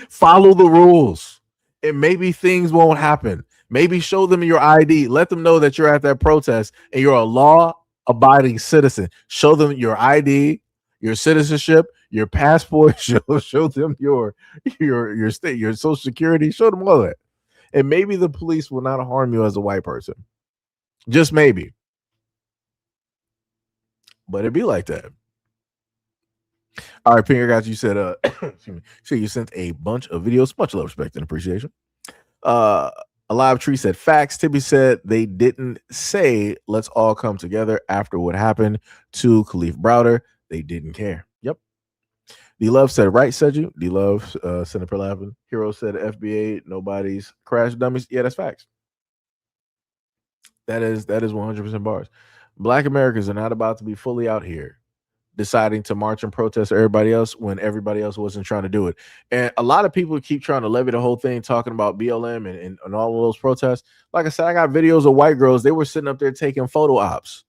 Follow the rules. And maybe things won't happen. Maybe show them your ID. Let them know that you're at that protest and you're a law-abiding citizen. Show them your ID, your citizenship, your passport. Show them your state, your social security. Show them all that. And maybe the police will not harm you as a white person. Just maybe. But it'd be like that. All right, Pinger, guys, you said excuse me. So you sent a bunch of videos. Much love, respect, and appreciation. Alive Tree said facts. Tibby said they didn't say let's all come together after what happened to Khalif Browder. They didn't care. Yep. D Love said right, said you. D Love Senator laughing. Hero said FBA, nobody's crash dummies. Yeah, that's facts. That is 100% bars. Black Americans are not about to be fully out here deciding to march and protest everybody else when everybody else wasn't trying to do it. And a lot of people keep trying to levy the whole thing, talking about BLM and all of those protests. Like I said, I got videos of white girls. They were sitting up there taking photo ops.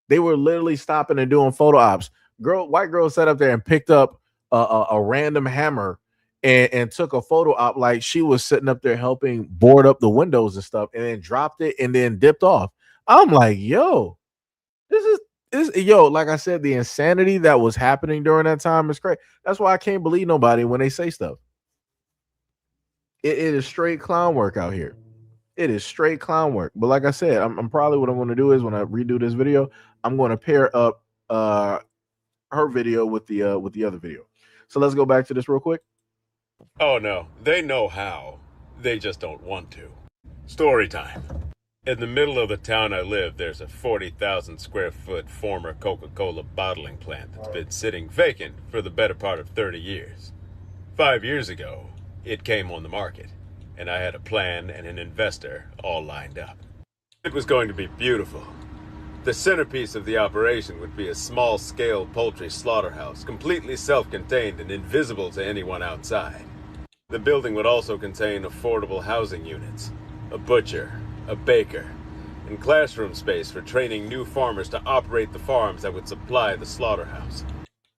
They were literally stopping and doing photo ops. White girls sat up there and picked up a random hammer and took a photo op like she was sitting up there helping board up the windows and stuff, and then dropped it and then dipped off. I'm like, yo, like I said, the insanity that was happening during that time is crazy. That's why I can't believe nobody when they say stuff. It is straight clown work out here. It is straight clown work. But like I said, I'm probably what I'm going to do is when I redo this video, I'm going to pair up her video with the other video. So let's go back to this real quick. Oh no, they know how. They just don't want to. Story time. In the middle of the town I live, there's a 40,000 square foot former Coca-Cola bottling plant that's been sitting vacant for the better part of 30 years. 5 years ago, it came on the market, and I had a plan and an investor all lined up. It was going to be beautiful. The centerpiece of the operation would be a small-scale poultry slaughterhouse, completely self-contained and invisible to anyone outside. The building would also contain affordable housing units, a butcher, a baker, and classroom space for training new farmers to operate the farms that would supply the slaughterhouse.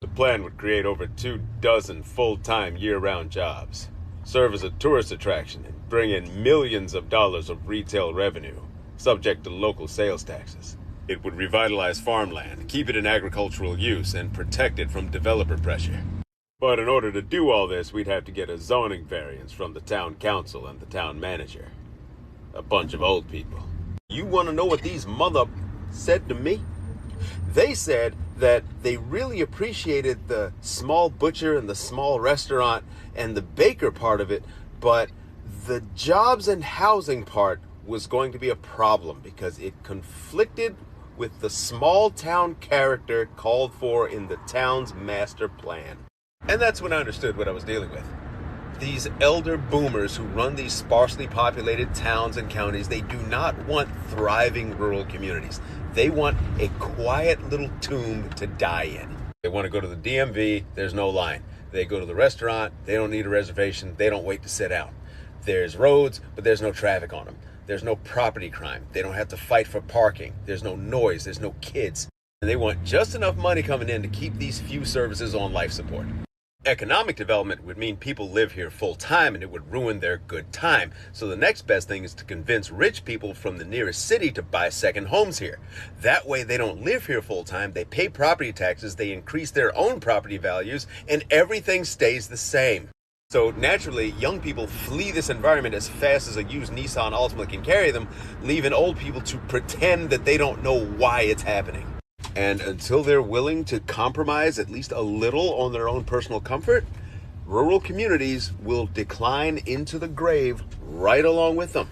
The plan would create over 24 full-time year-round jobs, serve as a tourist attraction, and bring in millions of dollars of retail revenue, subject to local sales taxes. It would revitalize farmland, keep it in agricultural use, and protect it from developer pressure. But in order to do all this, we'd have to get a zoning variance from the town council and the town manager. A bunch of old people. You want to know what these mother said to me? They said that they really appreciated the small butcher and the small restaurant and the baker part of it, but the jobs and housing part was going to be a problem because it conflicted with the small town character called for in the town's master plan. And that's when I understood what I was dealing with. These elder boomers who run these sparsely populated towns and counties, they do not want thriving rural communities. They want a quiet little tomb to die in. They want to go to the DMV, there's no line. They go to the restaurant, they don't need a reservation, they don't wait to sit down. There's roads, but there's no traffic on them. There's no property crime. They don't have to fight for parking. There's no noise, there's no kids. And they want just enough money coming in to keep these few services on life support. Economic development would mean people live here full time and it would ruin their good time. So the next best thing is to convince rich people from the nearest city to buy second homes here. That way they don't live here full time, they pay property taxes, they increase their own property values, and everything stays the same. So naturally, young people flee this environment as fast as a used Nissan Altima can carry them, leaving old people to pretend that they don't know why it's happening. And until they're willing to compromise at least a little on their own personal comfort, rural communities will decline into the grave right along with them.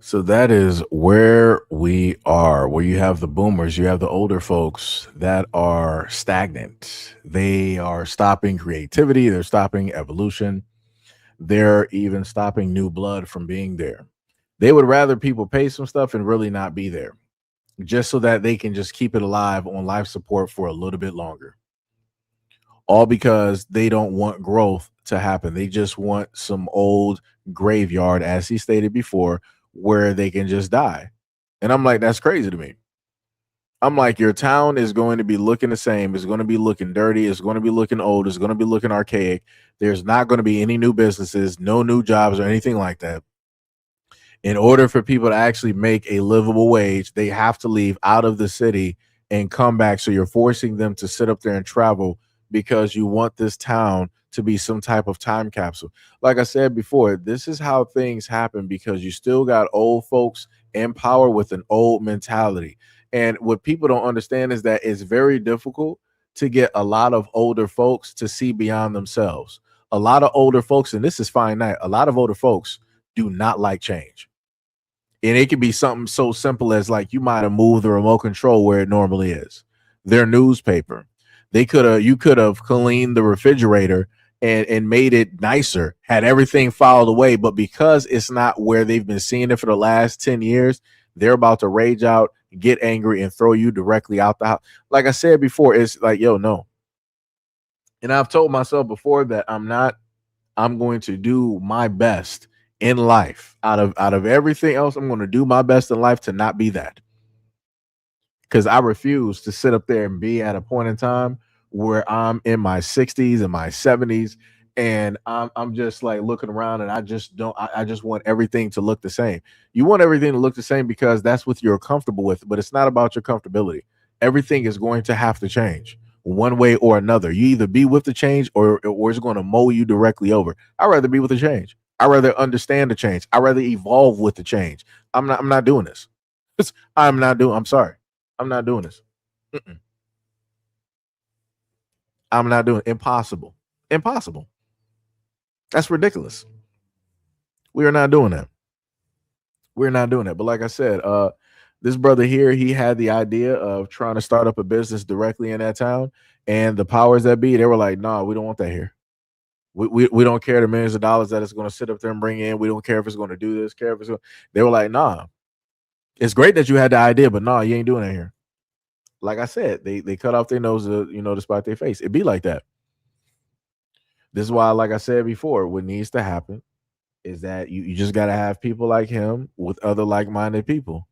So that is where we are, where you have the boomers, you have the older folks that are stagnant. They are stopping creativity. They're stopping evolution. They're even stopping new blood from being there. They would rather people pay some stuff and really not be there, just so that they can just keep it alive on life support for a little bit longer. All because they don't want growth to happen. They just want some old graveyard, as he stated before, where they can just die. And I'm like, that's crazy to me. I'm like, your town is going to be looking the same. It's going to be looking dirty. It's going to be looking old. It's going to be looking archaic. There's not going to be any new businesses, no new jobs or anything like that. In order for people to actually make a livable wage, they have to leave out of the city and come back. So you're forcing them to sit up there and travel because you want this town to be some type of time capsule. Like I said before, this is how things happen because you still got old folks in power with an old mentality. And what people don't understand is that it's very difficult to get a lot of older folks to see beyond themselves. A lot of older folks, and this is fine night, a lot of older folks do not like change. And it could be something so simple as like you might have moved the remote control where it normally is. Their newspaper. You could have cleaned the refrigerator and made it nicer, had everything filed away. But because it's not where they've been seeing it for the last 10 years, they're about to rage out, get angry, and throw you directly out the house. Like I said before, it's like, yo, no. And I've told myself before that I'm going to do my best in life. Out of everything else, I'm going to do my best in life to not be that. Because I refuse to sit up there and be at a point in time where I'm in my 60s and my 70s and I'm just like looking around and I just want everything to look the same. You want everything to look the same because that's what you're comfortable with, but it's not about your comfortability. Everything is going to have to change one way or another. You either be with the change or it's going to mow you directly over. I'd rather be with the change. I'd rather understand the change. I'd rather evolve with the change. I'm not doing this. I'm sorry. I'm not doing this. I'm not doing it. Impossible. Impossible. That's ridiculous. We are not doing that. We're not doing that. But like I said, this brother here, he had the idea of trying to start up a business directly in that town. And the powers that be, they were like, nah, we don't want that here. We don't care the millions of dollars that it's going to sit up there and bring in. We don't care if it's going to do this, care if it's going. They were like, nah, it's great that you had the idea, but nah, you ain't doing that here. Like I said, they cut off their nose, despite their face. It'd be like that. This is why, like I said before, what needs to happen is that you just got to have people like him with other like-minded people.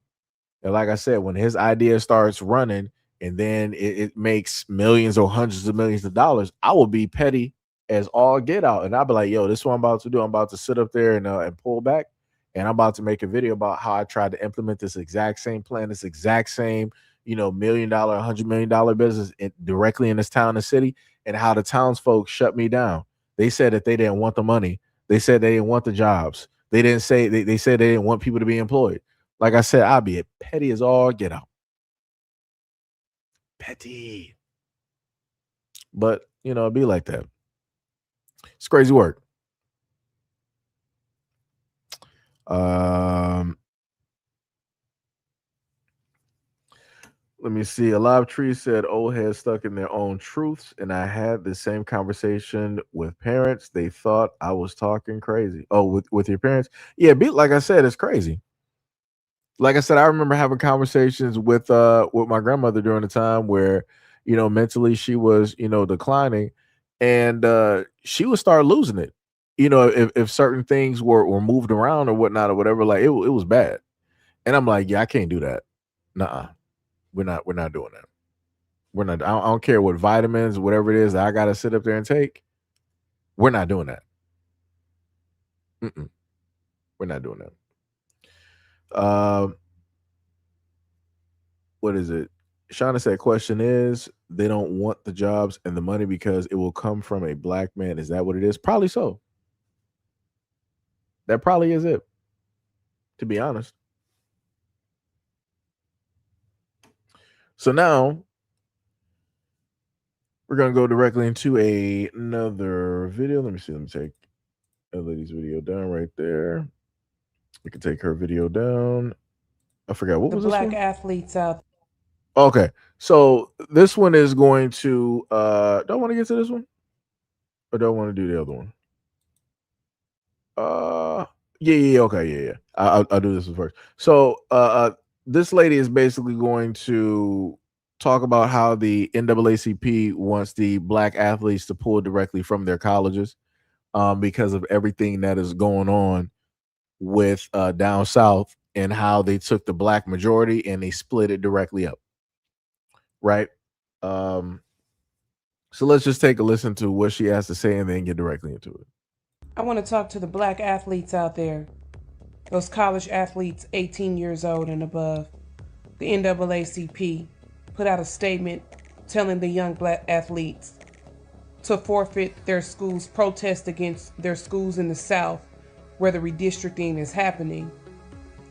And like I said, when his idea starts running and then it makes millions or hundreds of millions of dollars, I will be petty as all get out. And I'll be like, yo, this is what I'm about to do. I'm about to sit up there and pull back. And I'm about to make a video about how I tried to implement this exact same plan, this exact same, $1 million, $100 million business directly in this town and city, and how the townsfolk shut me down. They said that they didn't want the money. They said they didn't want the jobs. They didn't say, they said they didn't want people to be employed. Like I said, I'll be petty as all get out. Petty. But, it'd be like that. It's crazy work. Let me see. A Live Tree said old heads stuck in their own truths, and I had the same conversation with parents. They thought I was talking crazy. Oh, with your parents? Yeah, like I said, it's crazy. Like I said, I remember having conversations with my grandmother during the time where, mentally she was, declining, and she would start losing it. If certain things were moved around or whatnot or whatever, like it was bad. And I'm like, yeah, I can't do that. Nuh-uh. We're not doing that. We're not. I don't care what vitamins, whatever it is that I got to sit up there and take. We're not doing that. We're not doing that. What is it? Shauna said, question is, they don't want the jobs and the money because it will come from a black man. Is that what it is? Probably so. That probably is it, to be honest. So now we're going to go directly into another video. Let me see. Let me take a lady's video down right there. We can take her video down. I forgot. What was this one? The black athletes out. Okay. So this one is going to, do I want to get to this one? Or do I want to do the other one? Yeah. Okay. Yeah. I'll do this one first. So, this lady is basically going to talk about how the NAACP wants the black athletes to pull directly from their colleges, because of everything that is going on with down south and how they took the black majority and they split it directly up. Right. So let's just take a listen to what she has to say and then get directly into it. I want to talk to the black athletes out there, those college athletes 18 years old and above. The NAACP put out a statement telling the young black athletes to forfeit their schools, protest against their schools in the South where the redistricting is happening,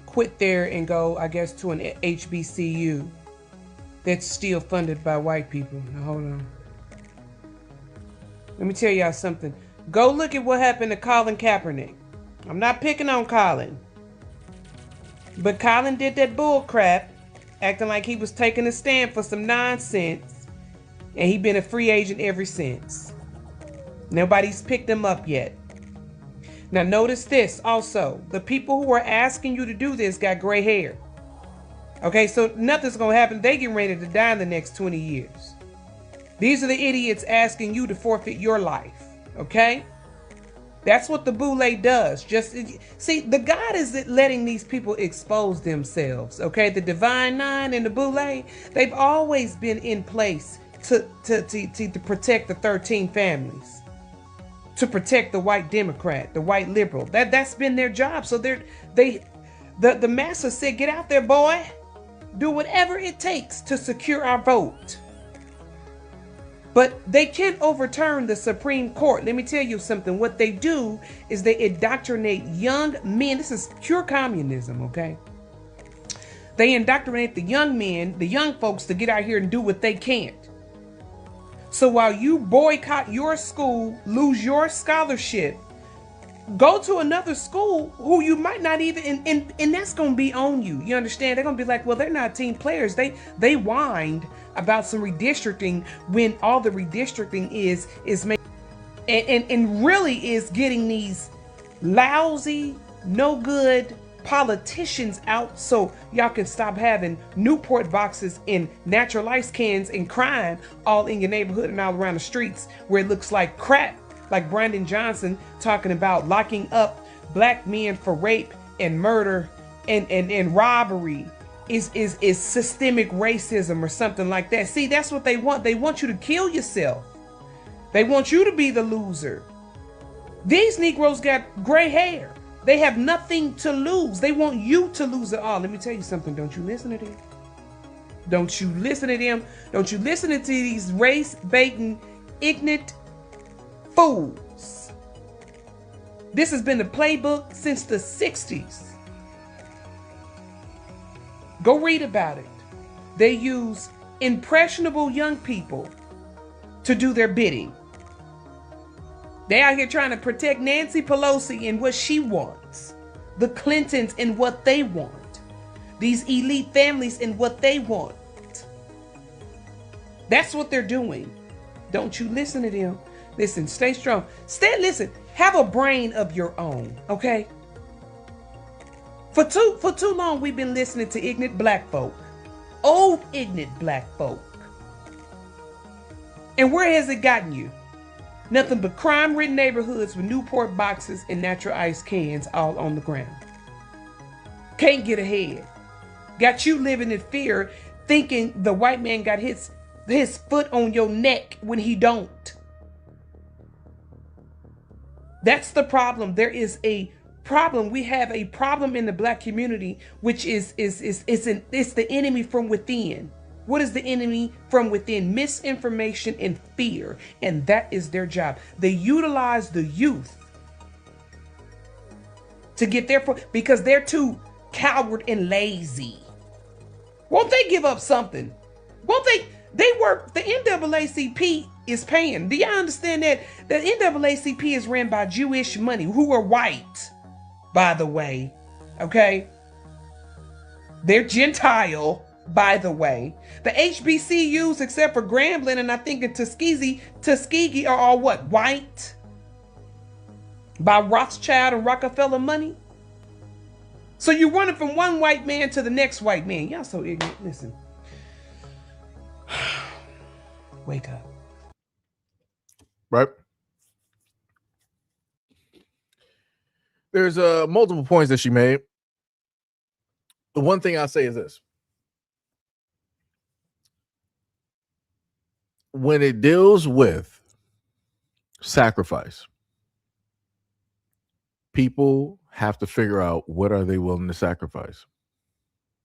quit there and go, I guess, to an HBCU that's still funded by white people. Now, hold on. Let me tell y'all something. Go look at what happened to Colin Kaepernick. I'm not picking on Colin. But Colin did that bull crap, acting like he was taking a stand for some nonsense. And he been a free agent ever since. Nobody's picked him up yet. Now notice this also. The people who are asking you to do this got gray hair. Okay, so nothing's going to happen. They get ready to die in the next 20 years. These are the idiots asking you to forfeit your life. Okay? That's what the boule does. Just see, the God is letting these people expose themselves. Okay? The Divine Nine and the boule, they've always been in place to protect the 13 families. To protect the white Democrat, the white liberal. That's been their job. So the master said, get out there, boy. Do whatever it takes to secure our vote. But they can't overturn the Supreme Court. Let me tell you something. What they do is they indoctrinate young men. This is pure communism, okay? They indoctrinate the young men, the young folks, to get out here and do what they can't. So while you boycott your school, lose your scholarship, go to another school who you might not even, and that's going to be on you. You understand? They're going to be like, well, they're not team players. They whined about some redistricting when all the redistricting is making, and really is getting these lousy, no good politicians out so y'all can stop having Newport boxes and natural ice cans and crime all in your neighborhood and all around the streets where it looks like crap, like Brandon Johnson talking about locking up black men for rape and murder and robbery is systemic racism or something like that. See, that's what they want. They want you to kill yourself. They want you to be the loser. These Negroes got gray hair. They have nothing to lose. They want you to lose it all. Let me tell you something. Don't you listen to them. Don't you listen to them. Don't you listen to these race-baiting, ignorant fools. This has been the playbook since the 60s. Go read about it. They use impressionable young people to do their bidding. They out here trying to protect Nancy Pelosi and what she wants. The Clintons and what they want. These elite families and what they want. That's what they're doing. Don't you listen to them. Listen, stay strong. Listen, have a brain of your own, okay? For too long, we've been listening to ignorant black folk. Old ignorant black folk. And where has it gotten you? Nothing but crime-ridden neighborhoods with Newport boxes and natural ice cans all on the ground. Can't get ahead. Got you living in fear, thinking the white man got his foot on your neck when he don't. That's the problem. There is a problem. We have a problem in the black community, which is the enemy from within. What is the enemy from within? Misinformation and fear. And that is their job. They utilize the youth to get their foot because they're too coward and lazy. Won't they give up something? Won't they work? The NAACP is paying. Do y'all understand that? The NAACP is ran by Jewish money, who are white, by the way. Okay? They're Gentile, by the way. The HBCUs, except for Grambling and I think in Tuskegee are all what? White? By Rothschild and Rockefeller money? So you're running from one white man to the next white man. Y'all so ignorant. Listen. Wake up. Right. There's multiple points that she made. The one thing I'll say is this. When it deals with sacrifice, people have to figure out what are they willing to sacrifice,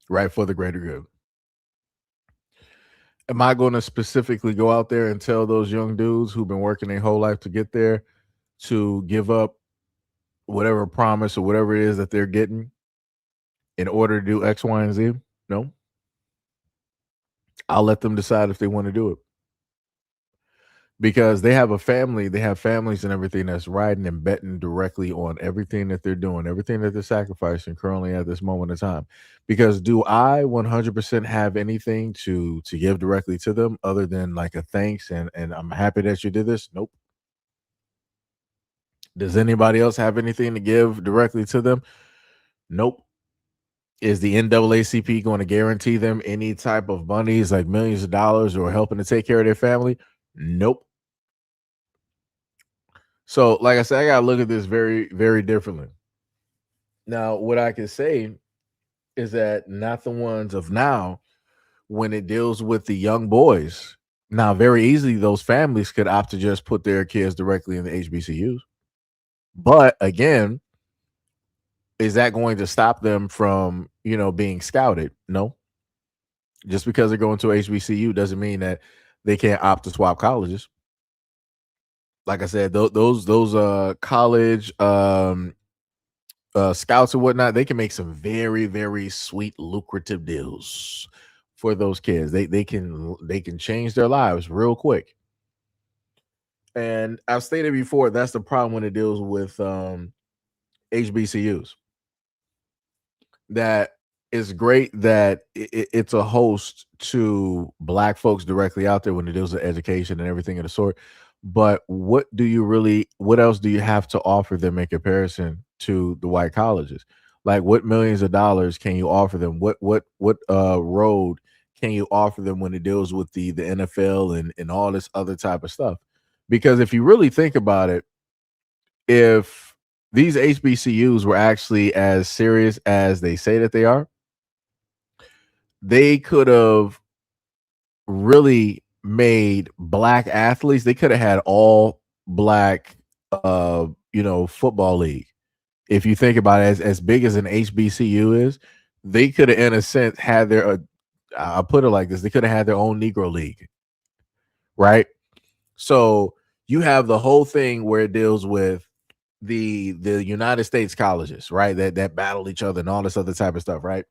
right, for the greater good. Am I going to specifically go out there and tell those young dudes who've been working their whole life to get there to give up whatever promise or whatever it is that they're getting in order to do X, Y, and Z? No. I'll let them decide if they want to do it. Because they have a family, they have families and everything that's riding and betting directly on everything that they're doing, everything that they're sacrificing currently at this moment in time. Because do I 100% have anything to give directly to them other than like a thanks and I'm happy that you did this? Nope. Does anybody else have anything to give directly to them? Nope. Is the NAACP going to guarantee them any type of monies like millions of dollars or helping to take care of their family? Nope. So, like I said, I got to look at this very, very differently. Now, what I can say is that not the ones of now, when it deals with the young boys, now very easily those families could opt to just put their kids directly in the HBCUs. But again, is that going to stop them from, being scouted? No. Just because they're going to HBCU doesn't mean that they can't opt to swap colleges. Like I said, those college scouts and whatnot, they can make some very, very sweet, lucrative deals for those kids. They can change their lives real quick. And I've stated before, that's the problem when it deals with HBCUs. That it's great that it's a host to Black folks directly out there when it deals with education and everything of the sort. But what else do you have to offer them in comparison to the white colleges? Like, what millions of dollars can you offer them? What road can you offer them when it deals with the NFL and all this other type of stuff? Because if you really think about it, if these HBCUs were actually as serious as they say that they are, they could have really made Black athletes. They could have had all Black, football league. If you think about it, as big as an HBCU is, they could have, in a sense, had their. I'll put it like this: they could have had their own Negro league, right? So you have the whole thing where it deals with the United States colleges, right? That battle each other and all this other type of stuff, right?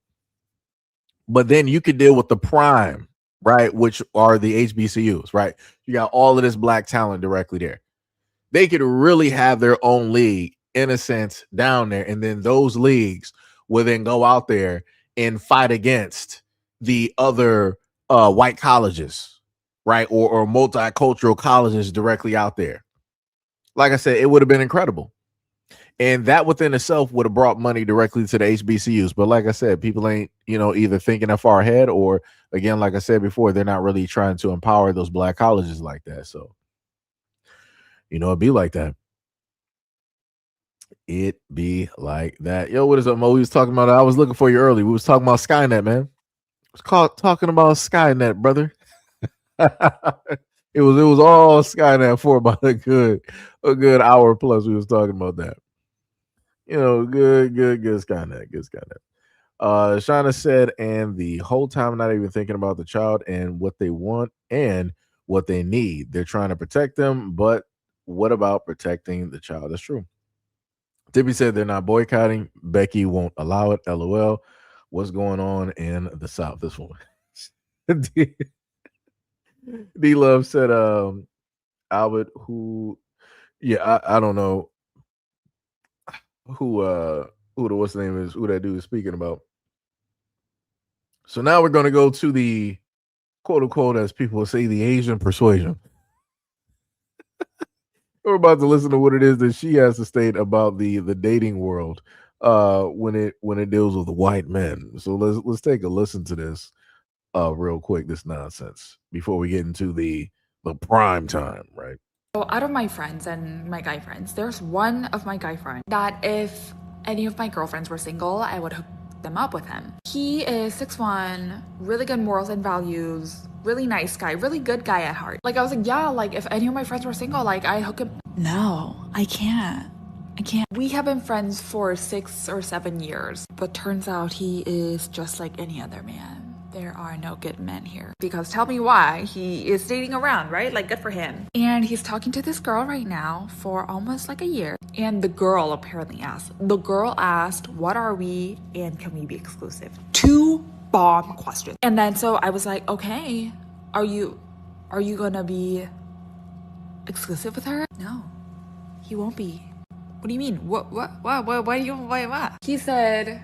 But then you could deal with the prime, right? Which are the HBCUs, right? You got all of this Black talent directly there. They could really have their own league, in a sense, down there. And then those leagues will then go out there and fight against the other white colleges, right? Or multicultural colleges directly out there. Like I said, it would have been incredible. And that within itself would have brought money directly to the HBCUs. But like I said, people ain't, either thinking that far ahead, or again, like I said before, they're not really trying to empower those Black colleges like that. So, it'd be like that. It be like that. Yo, what is up, Mo? We was talking about, I was looking for you early. We was talking about Skynet, man. Talking about Skynet, brother. It was all Skynet for about a good hour plus. We was talking about that. Good Skynet, good Skynet. Shauna said, and the whole time not even thinking about the child and what they want and what they need. They're trying to protect them, but what about protecting the child? That's true. Tibby said they're not boycotting. Becky won't allow it. LOL. What's going on in the South? This one. D Love said, Albert, I don't know who what's the name is, who that dude is speaking about. So now we're going to go to the quote unquote, as people will say, the Asian persuasion. We're about to listen to what it is that she has to state about the dating world when it deals with white men. So let's take a listen to this real quick, this nonsense, before we get into the prime time, right? So out of my friends and my guy friends, there's one of my guy friends that if any of my girlfriends were single, I would hook them up with him. He is 6'1", really good morals and values, really nice guy, really good guy at heart. Like I was like, yeah, like if any of my friends were single, like I'd hook him. No, I can't. We have been friends for 6 or 7 years, but turns out he is just like any other man. There are no good men here. Because tell me why. He is dating around, right? Like, good for him. And he's talking to this girl right now for almost like a year. And the girl apparently asked. The girl asked, what are we and can we be exclusive? 2 bomb questions. And then so I was like, okay, are you gonna be exclusive with her? No, he won't be. What do you mean? What? He said,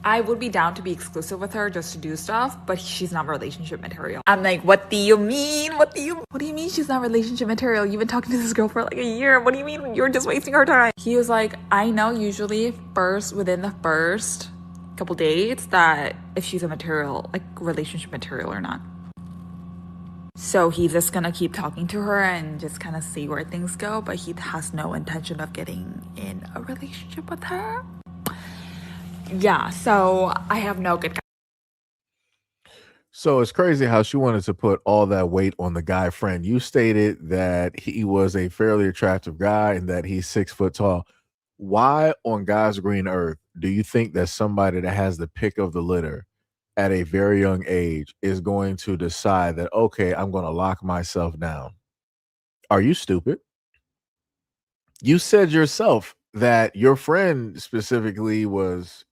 I would be down to be exclusive with her just to do stuff, but she's not relationship material. I'm like, what do you mean? What do you mean she's not relationship material? You've been talking to this girl for like a year. What do you mean you're just wasting her time? He was like, I know usually within the first couple dates that if she's a material, like relationship material or not. So he's just gonna keep talking to her and just kind of see where things go, but he has no intention of getting in a relationship with her. Yeah, so I have no good. So it's crazy how she wanted to put all that weight on the guy friend. You stated that he was a fairly attractive guy and that he's 6 foot tall. Why on God's green earth do you think that somebody that has the pick of the litter at a very young age is going to decide that, okay, I'm going to lock myself down? Are you stupid? You said yourself that your friend specifically was,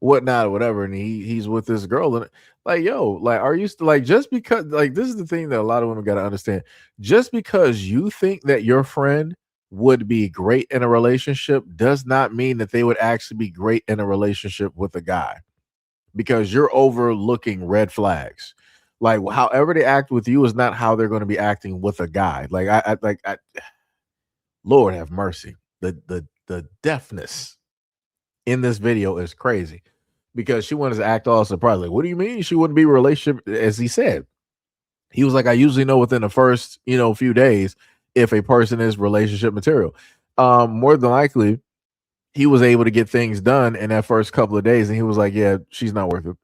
whatnot or whatever, and he's with this girl, and like, yo, like, are you like, just because, like, this is the thing that a lot of women got to understand, just because you think that your friend would be great in a relationship does not mean that they would actually be great in a relationship with a guy, because you're overlooking red flags. Like, however they act with you is not how they're going to be acting with a guy. Like, I Lord have mercy. The deafness in this video is crazy, because she wanted to act all surprised. Like, what do you mean she wouldn't be in a relationship? As he said, he was like, I usually know within the first, few days if a person is relationship material. More than likely, he was able to get things done in that first couple of days, and he was like, yeah, she's not worth it.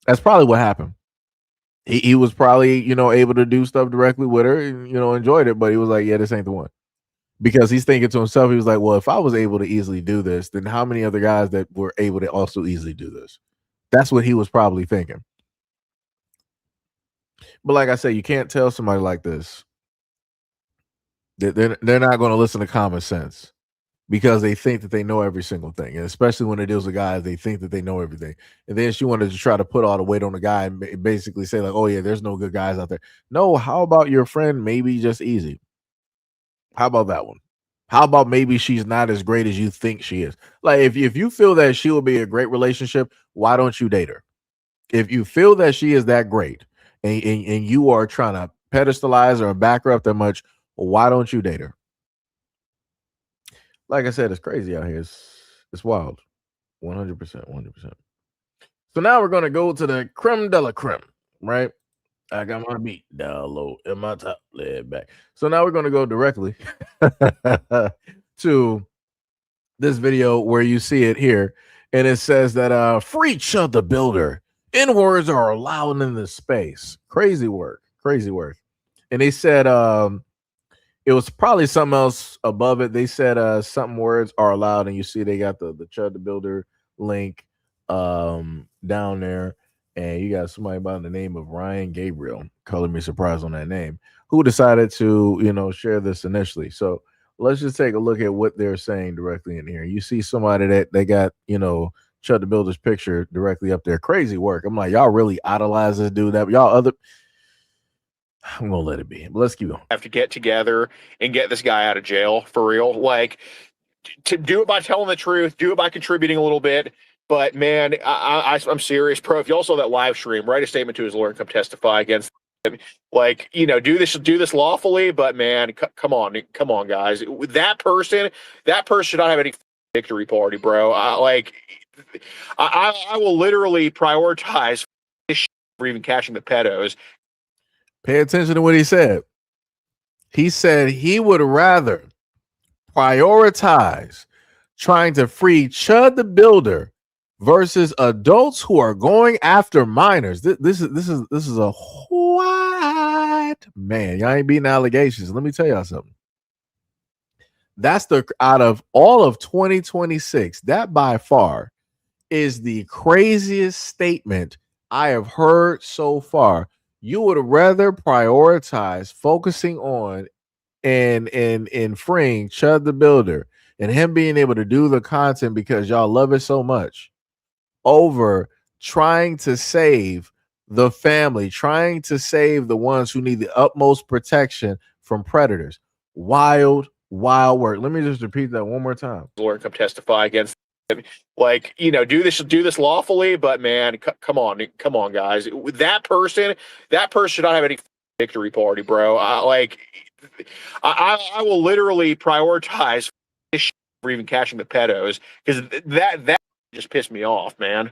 That's probably what happened. He was probably, able to do stuff directly with her and, enjoyed it, but he was like, yeah, this ain't the one. Because he's thinking to himself, he was like, well, if I was able to easily do this, then how many other guys that were able to also easily do this? That's what he was probably thinking. But like I said, you can't tell somebody like this that they're not going to listen to common sense, because they think that they know every single thing. And especially when it deals with guys, they think that they know everything. And then she wanted to try to put all the weight on the guy and basically say, like, oh yeah, there's no good guys out there. No, how about your friend maybe just easy? How about that one? How about maybe she's not as great as you think she is? Like, if you feel that she will be a great relationship, why don't you date her? If you feel that she is that great, and you are trying to pedestalize her or back her up that much, why don't you date her? Like I said, it's crazy out here. It's wild. 100%. 100%. So now we're going to go to the creme de la creme, right? I got my beat down low and my top laid back. So now we're going to go directly to this video where you see it here. And it says that free Chud the Builder. N-words are allowed in this space. Crazy work. Crazy work. And they said it was probably something else above it. They said something words are allowed, and you see they got the Chud the Builder link down there. And you got somebody by the name of Ryan Gabriel, color me surprised on that name, who decided to, share this initially. So let's just take a look at what they're saying directly in here. You see somebody that they got, Chud the Builder's picture directly up there. Crazy work. I'm like, y'all really idolize this dude. That y'all other. I'm gonna let it be, but let's keep going. Have to get together and get this guy out of jail for real. Like, to do it by telling the truth, do it by contributing a little bit. But man, I'm serious, bro. If y'all saw that live stream, write a statement to his lawyer and come testify against him. Like, do this lawfully. But man, come on, guys. That person should not have any victory party, bro. I will literally prioritize this shit for even catching the pedos. Pay attention to what he said. He said he would rather prioritize trying to free Chud the Builder versus adults who are going after minors. This is a what, man. Y'all ain't beating allegations. Let me tell y'all something. That's out of all of 2026, that by far is the craziest statement I have heard so far. You would rather prioritize focusing on and freeing Chud the Builder and him being able to do the content because y'all love it so much, over trying to save the family, trying to save the ones who need the utmost protection from predators. Wild work. Let me just repeat that one more time. Lawyer come testify against him. Like, do this lawfully. But man, come on, guys. That person should not have any victory party, bro. I will literally prioritize this shit for even catching the pedos, because that just pissed me off, man.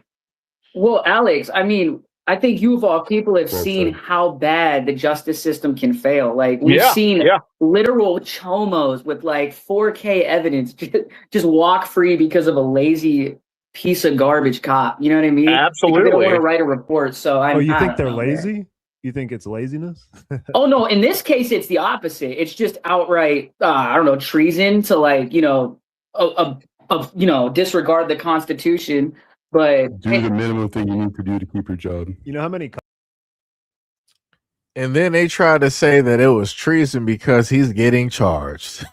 Well, Alex, I mean, I think you of all people have seen how bad the justice system can fail. Like, we've seen literal chomos with like 4K evidence just walk free because of a lazy piece of garbage cop. You know what I mean? Absolutely. Because they don't want to write a report. So you think they're lazy? You think it's laziness? Oh no, in this case, it's the opposite. It's just outright, I don't know, treason to disregard the Constitution. But do the minimum thing you need to do to keep your job. You know how many? And then they tried to say that it was treason because he's getting charged.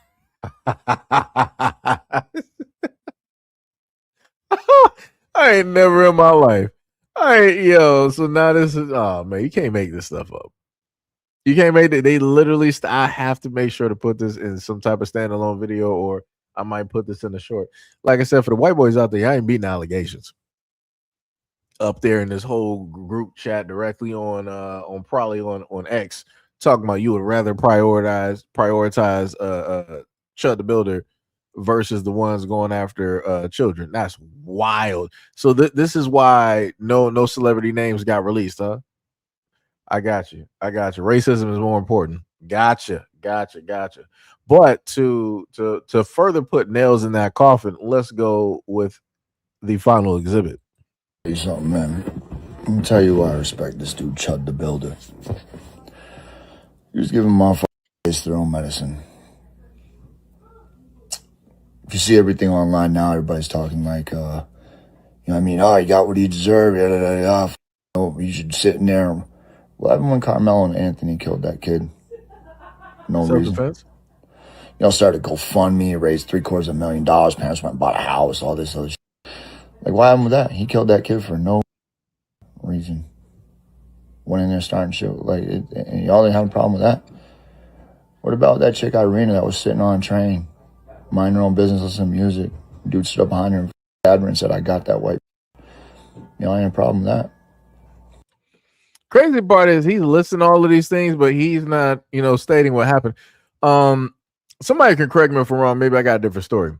I ain't never in my life. All right, yo. So now this is, oh man, you can't make this stuff up. You can't make it. They literally, I have to make sure to put this in some type of standalone video, or I might put this in a short. Like I said, for the white boys out there, I ain't beating allegations up there in this whole group chat directly on probably on X, talking about you would rather prioritize Chud the Builder versus the ones going after children. That's wild. So this is why no celebrity names got released, huh? I got you. Racism is more important. Gotcha. But to further put nails in that coffin, let's go with the final exhibit. Hey, something, man. Let me tell you why I respect this dude, Chud the Builder. He was giving motherfuckers their own medicine. If you see everything online now, everybody's talking like, you know what I mean? Oh, he got what he deserved. Oh, you should sit in there. What happened when Carmelo and Anthony killed that kid? No reason. Self-defense? You know, started GoFundMe, raised $750,000. Parents went and bought a house, all this other shit. Like, what happened with that? He killed that kid for no reason. Went in there starting shit. Like, and y'all didn't have a problem with that? What about that chick Irina that was sitting on a train, minding her own business, listening to music? Dude stood up behind her and stabbed her and said, I got that white. Y'all ain't a problem with that? Crazy part is he's listing all of these things, but he's not, stating what happened. Somebody can correct me if I'm wrong. Maybe I got a different story.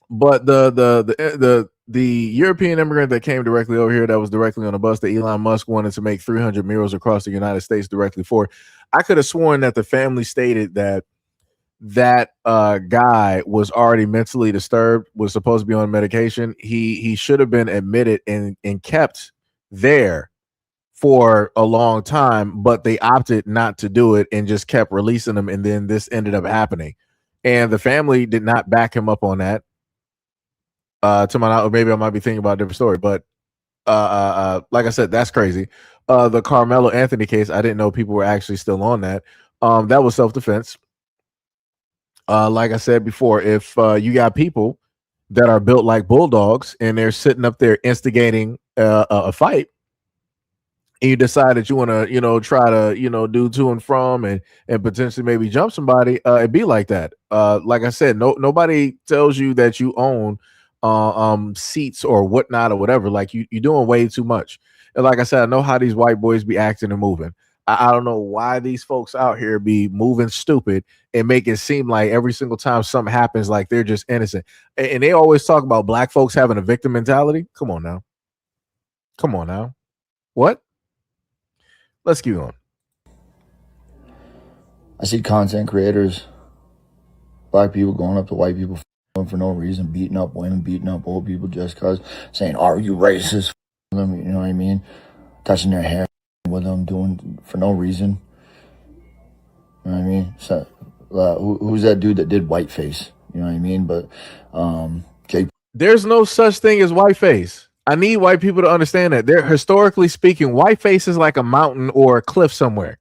But the European immigrant that came directly over here, that was directly on a bus that Elon Musk wanted to make 300 murals across the United States directly for. I could have sworn that the family stated that guy was already mentally disturbed, was supposed to be on medication. He should have been admitted and kept there for a long time, but they opted not to do it and just kept releasing him. And then this ended up happening. And the family did not back him up on that. To my knowledge, maybe I might be thinking about a different story, but like I said, that's crazy. The Carmelo Anthony case, I didn't know people were actually still on that. That was self-defense. Like I said before, if you got people that are built like bulldogs and they're sitting up there instigating a fight, and you decide that you want to, try to, do to and from and potentially maybe jump somebody, it'd be like that. Like I said, nobody tells you that you own seats or whatnot or whatever. Like you're doing way too much. And like I said, I know how these white boys be acting and moving. I don't know why these folks out here be moving stupid and make it seem like every single time something happens, like they're just innocent. And they always talk about black folks having a victim mentality. Come on now. What? Let's keep going. I see content creators, black people going up to white people for no reason, beating up women, beating up old people just because, saying, are you racist? You know what I mean? Touching their hair with them, doing for no reason. You know what I mean? So, who's that dude that did whiteface? You know what I mean? But there's no such thing as whiteface. I need white people to understand that. They're historically speaking, whiteface is like a mountain or a cliff somewhere.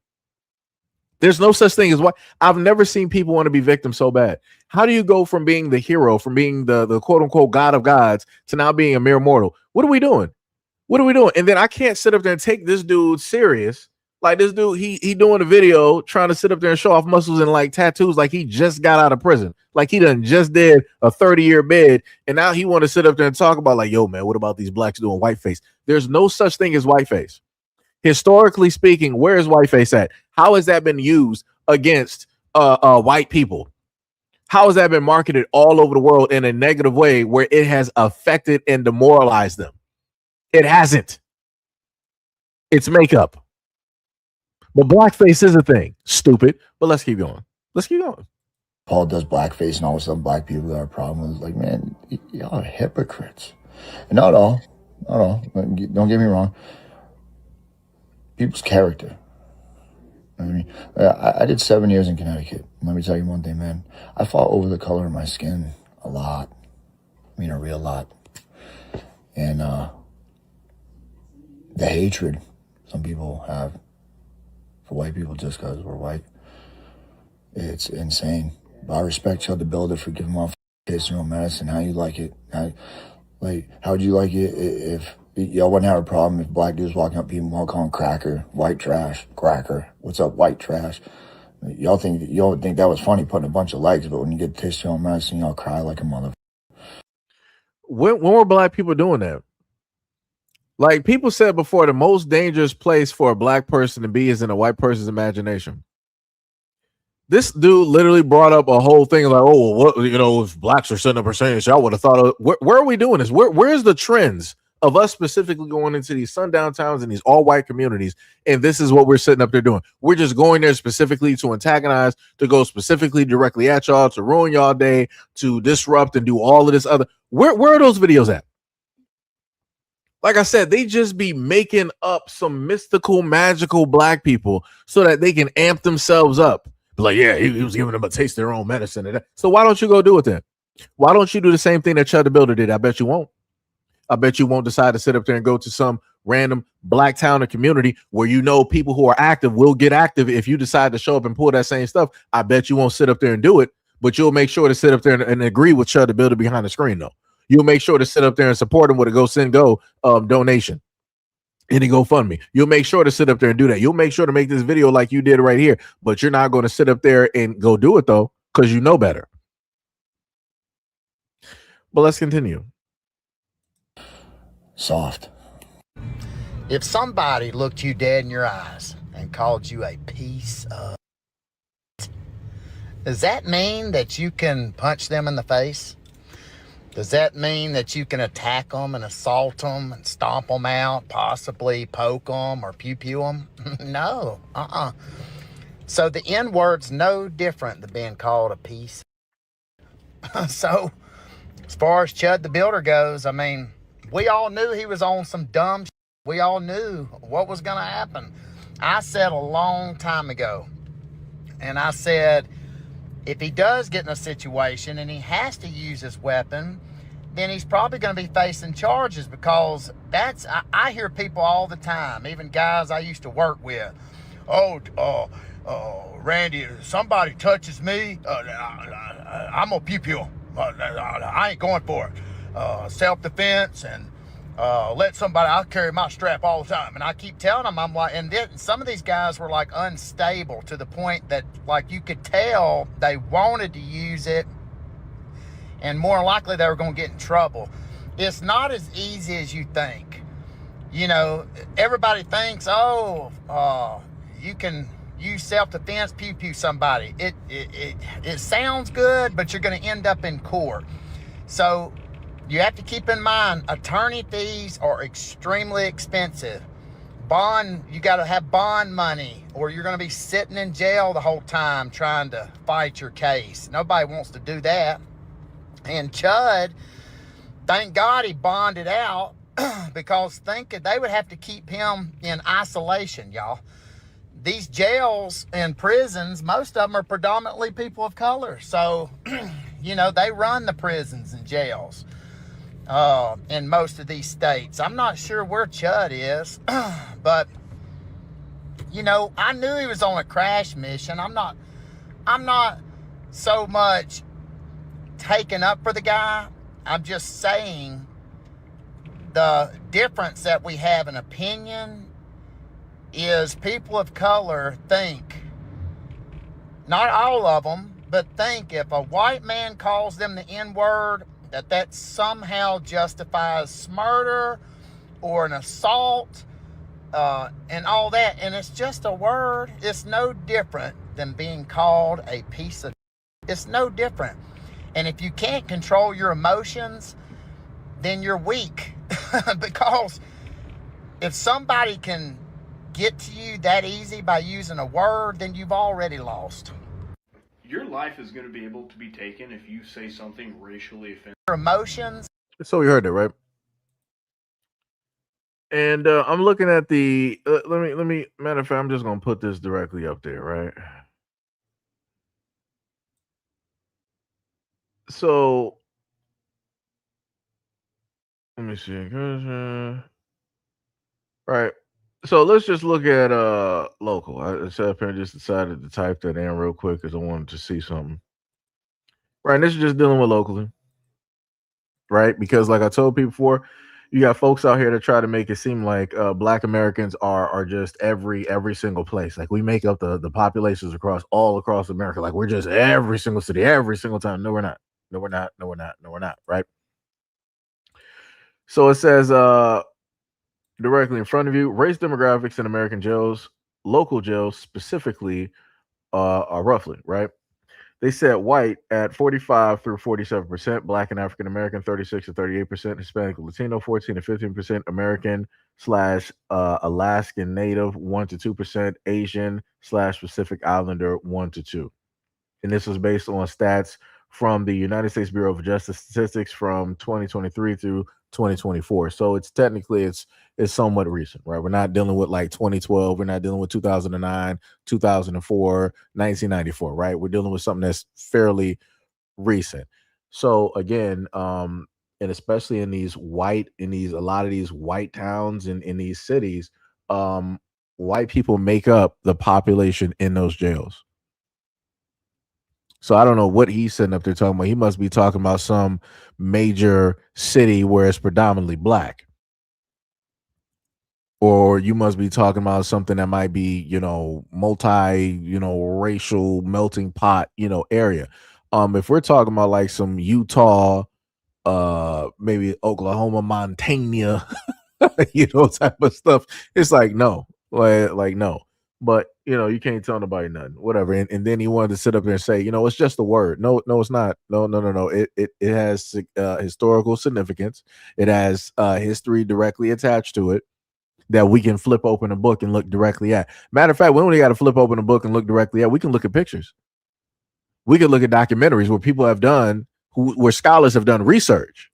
There's no such thing as what I've never seen people want to be victims so bad. How do you go from being the hero, from being the quote unquote God of gods to now being a mere mortal? What are we doing? And then I can't sit up there and take this dude serious. Like this dude, he doing a video trying to sit up there and show off muscles and like tattoos like he just got out of prison. Like he done just did a 30-year bid. And now he want to sit up there and talk about like, yo, man, what about these blacks doing whiteface? There's no such thing as whiteface. Historically speaking, where is whiteface at? How has that been used against white people? How has that been marketed all over the world in a negative way where it has affected and demoralized them? It hasn't. It's makeup. But blackface is a thing. Stupid. But let's keep going. Paul does blackface and all of a sudden black people got a problem with it. Like, man, y'all are hypocrites. And not all. Don't get me wrong. People's character. I mean, I did 7 years in Connecticut. Let me tell you one thing, man. I fought over the color of my skin a lot. I mean, a real lot. And the hatred some people have for white people just because we're white, it's insane. But I respect Chud the Builder for giving my kids their own medicine, how you like it. Like, how would you like it if y'all wouldn't have a problem if black dudes walking up to people and calling cracker, white trash, cracker? What's up, white trash? Y'all would think that was funny putting a bunch of likes, but when you get tissue on medicine, y'all cry like a mother. When were black people doing that? Like people said before, the most dangerous place for a black person to be is in a white person's imagination. This dude literally brought up a whole thing like, oh, what, you know, if blacks are setting a percentage, y'all would have thought of where are we doing this? Where's the trends of us specifically going into these sundown towns and these all white communities? And this is what we're sitting up there doing. We're just going there specifically to antagonize, to go specifically directly at y'all, to ruin y'all day, to disrupt and do all of this other. Where are those videos at? Like I said, they just be making up some mystical, magical black people so that they can amp themselves up. Like, yeah, he was giving them a taste of their own medicine. So why don't you go do it then? Why don't you do the same thing that Chud the Builder did? I bet you won't. I bet you won't decide to sit up there and go to some random black town or community where you know people who are active will get active if you decide to show up and pull that same stuff. I bet you won't sit up there and do it, but you'll make sure to sit up there and agree with Chud the Builder behind the screen, though. You'll make sure to sit up there and support him with a go donation. Any GoFundMe. You'll make sure to sit up there and do that. You'll make sure to make this video like you did right here, but you're not going to sit up there and go do it though, because you know better. But let's continue. Soft. If somebody looked you dead in your eyes and called you a piece of, does that mean that you can punch them in the face? Does that mean that you can attack them and assault them and stomp them out, possibly poke them or pew-pew them? No. So the N-word's no different than being called a piece. So as far as Chud the Builder goes, I mean, we all knew he was on some dumb shit. We all knew what was going to happen. I said a long time ago, and I said, if he does get in a situation and he has to use his weapon, then he's probably going to be facing charges, because I hear people all the time, even guys I used to work with. Randy, if somebody touches me, I'm going to pew-pew him. I ain't going for it. Self-defense and let somebody, I'll carry my strap all the time. And I keep telling them, I'm like, and then some of these guys were like unstable to the point that like you could tell they wanted to use it and more likely they were going to get in trouble. It's not as easy as you think. You know, everybody thinks, you can use self-defense, pew-pew somebody. It sounds good, but you're going to end up in court. So you have to keep in mind, attorney fees are extremely expensive. Bond, you got to have bond money, or you're going to be sitting in jail the whole time trying to fight your case. Nobody wants to do that. And Chud, thank God he bonded out, because they would have to keep him in isolation, y'all. These jails and prisons, most of them are predominantly people of color. So, you know, they run the prisons and jails in most of these states. I'm not sure where Chud is, but, you know, I knew he was on a crash mission. I'm not so much taken up for the guy. I'm just saying the difference that we have in opinion is people of color think, not all of them, but think if a white man calls them the N-word, that somehow justifies murder or an assault and all that. And it's just a word. It's no different than being called a piece of. It's no different. And if you can't control your emotions, then you're weak. Because if somebody can get to you that easy by using a word, then you've already lost. Your life is going to be able to be taken if you say something racially offensive. Your emotions. So we heard it, right? And I'm looking at the, let me, matter of fact, I'm just going to put this directly up there, right? So, let me see. Right. So let's just look at local. I sat up here and just decided to type that in real quick because I wanted to see something. Right. And this is just dealing with locally. right? Because like I told people before, you got folks out here that try to make it seem like Black Americans are just every single place. Like we make up the populations all across America. Like we're just every single city, every single time. No, we're not. No, we're not. No, we're not. No, we're not. Right. So it says directly in front of you, race demographics in American jails, local jails specifically, are roughly right. They said white at 45 through 47%, Black and African American 36 to 38%, Hispanic and Latino 14 to 15%, American slash Alaskan Native 1 to 2%, Asian slash Pacific Islander 1 to 2. And this was based on stats from the United States Bureau of Justice Statistics from 2023 through 2024. So it's technically it's somewhat recent, right? We're not dealing with like 2012, we're not dealing with 2009, 2004, 1994, right? We're dealing with something that's fairly recent. So again, and especially in a lot of these white towns and in these cities, white people make up the population in those jails. So I don't know what he's sitting up there talking about. He must be talking about some major city where it's predominantly Black. Or you must be talking about something that might be, multi, racial melting pot, area. If we're talking about like some Utah, maybe Oklahoma, Montana, type of stuff, it's like no, like no. But you can't tell nobody nothing, whatever. And then he wanted to sit up there and say, it's just a word. No, it's not. No. It has historical significance. It has history directly attached to it that we can flip open a book and look directly at. Matter of fact, we only got to flip open a book and look directly at. We can look at pictures. We can look at documentaries where people have done, where scholars have done research.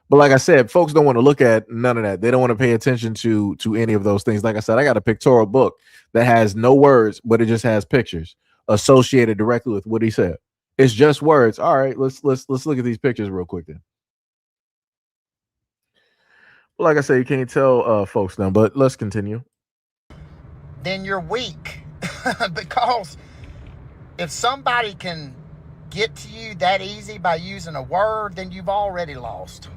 But like I said, folks don't want to look at none of that. They don't want to pay attention to any of those things. Like I said, I got a pictorial book that has no words, but it just has pictures associated directly with what he said. It's just words. All right, let's look at these pictures real quick then. Well, like I said, you can't tell folks now, but let's continue. Then you're weak. Because if somebody can get to you that easy by using a word, then you've already lost.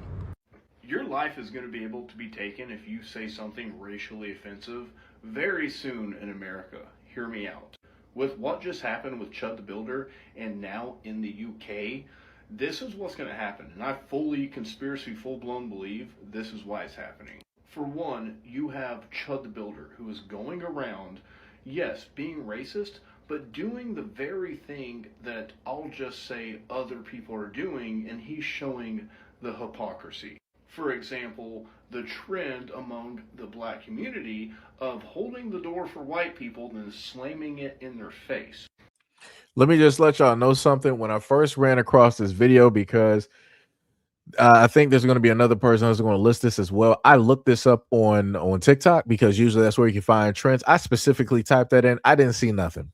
Your life is going to be able to be taken if you say something racially offensive very soon in America. Hear me out. With what just happened with Chud the Builder and now in the UK, this is what's going to happen. And I fully conspiracy, full-blown believe this is why it's happening. For one, you have Chud the Builder who is going around, yes, being racist, but doing the very thing that I'll just say other people are doing, and he's showing the hypocrisy. For example, the trend among the Black community of holding the door for white people and then slamming it in their face. Let me just let y'all know something. When I first ran across this video, because I think there's going to be another person who's going to list this as well. I looked this up on TikTok because usually that's where you can find trends. I specifically typed that in. I didn't see nothing.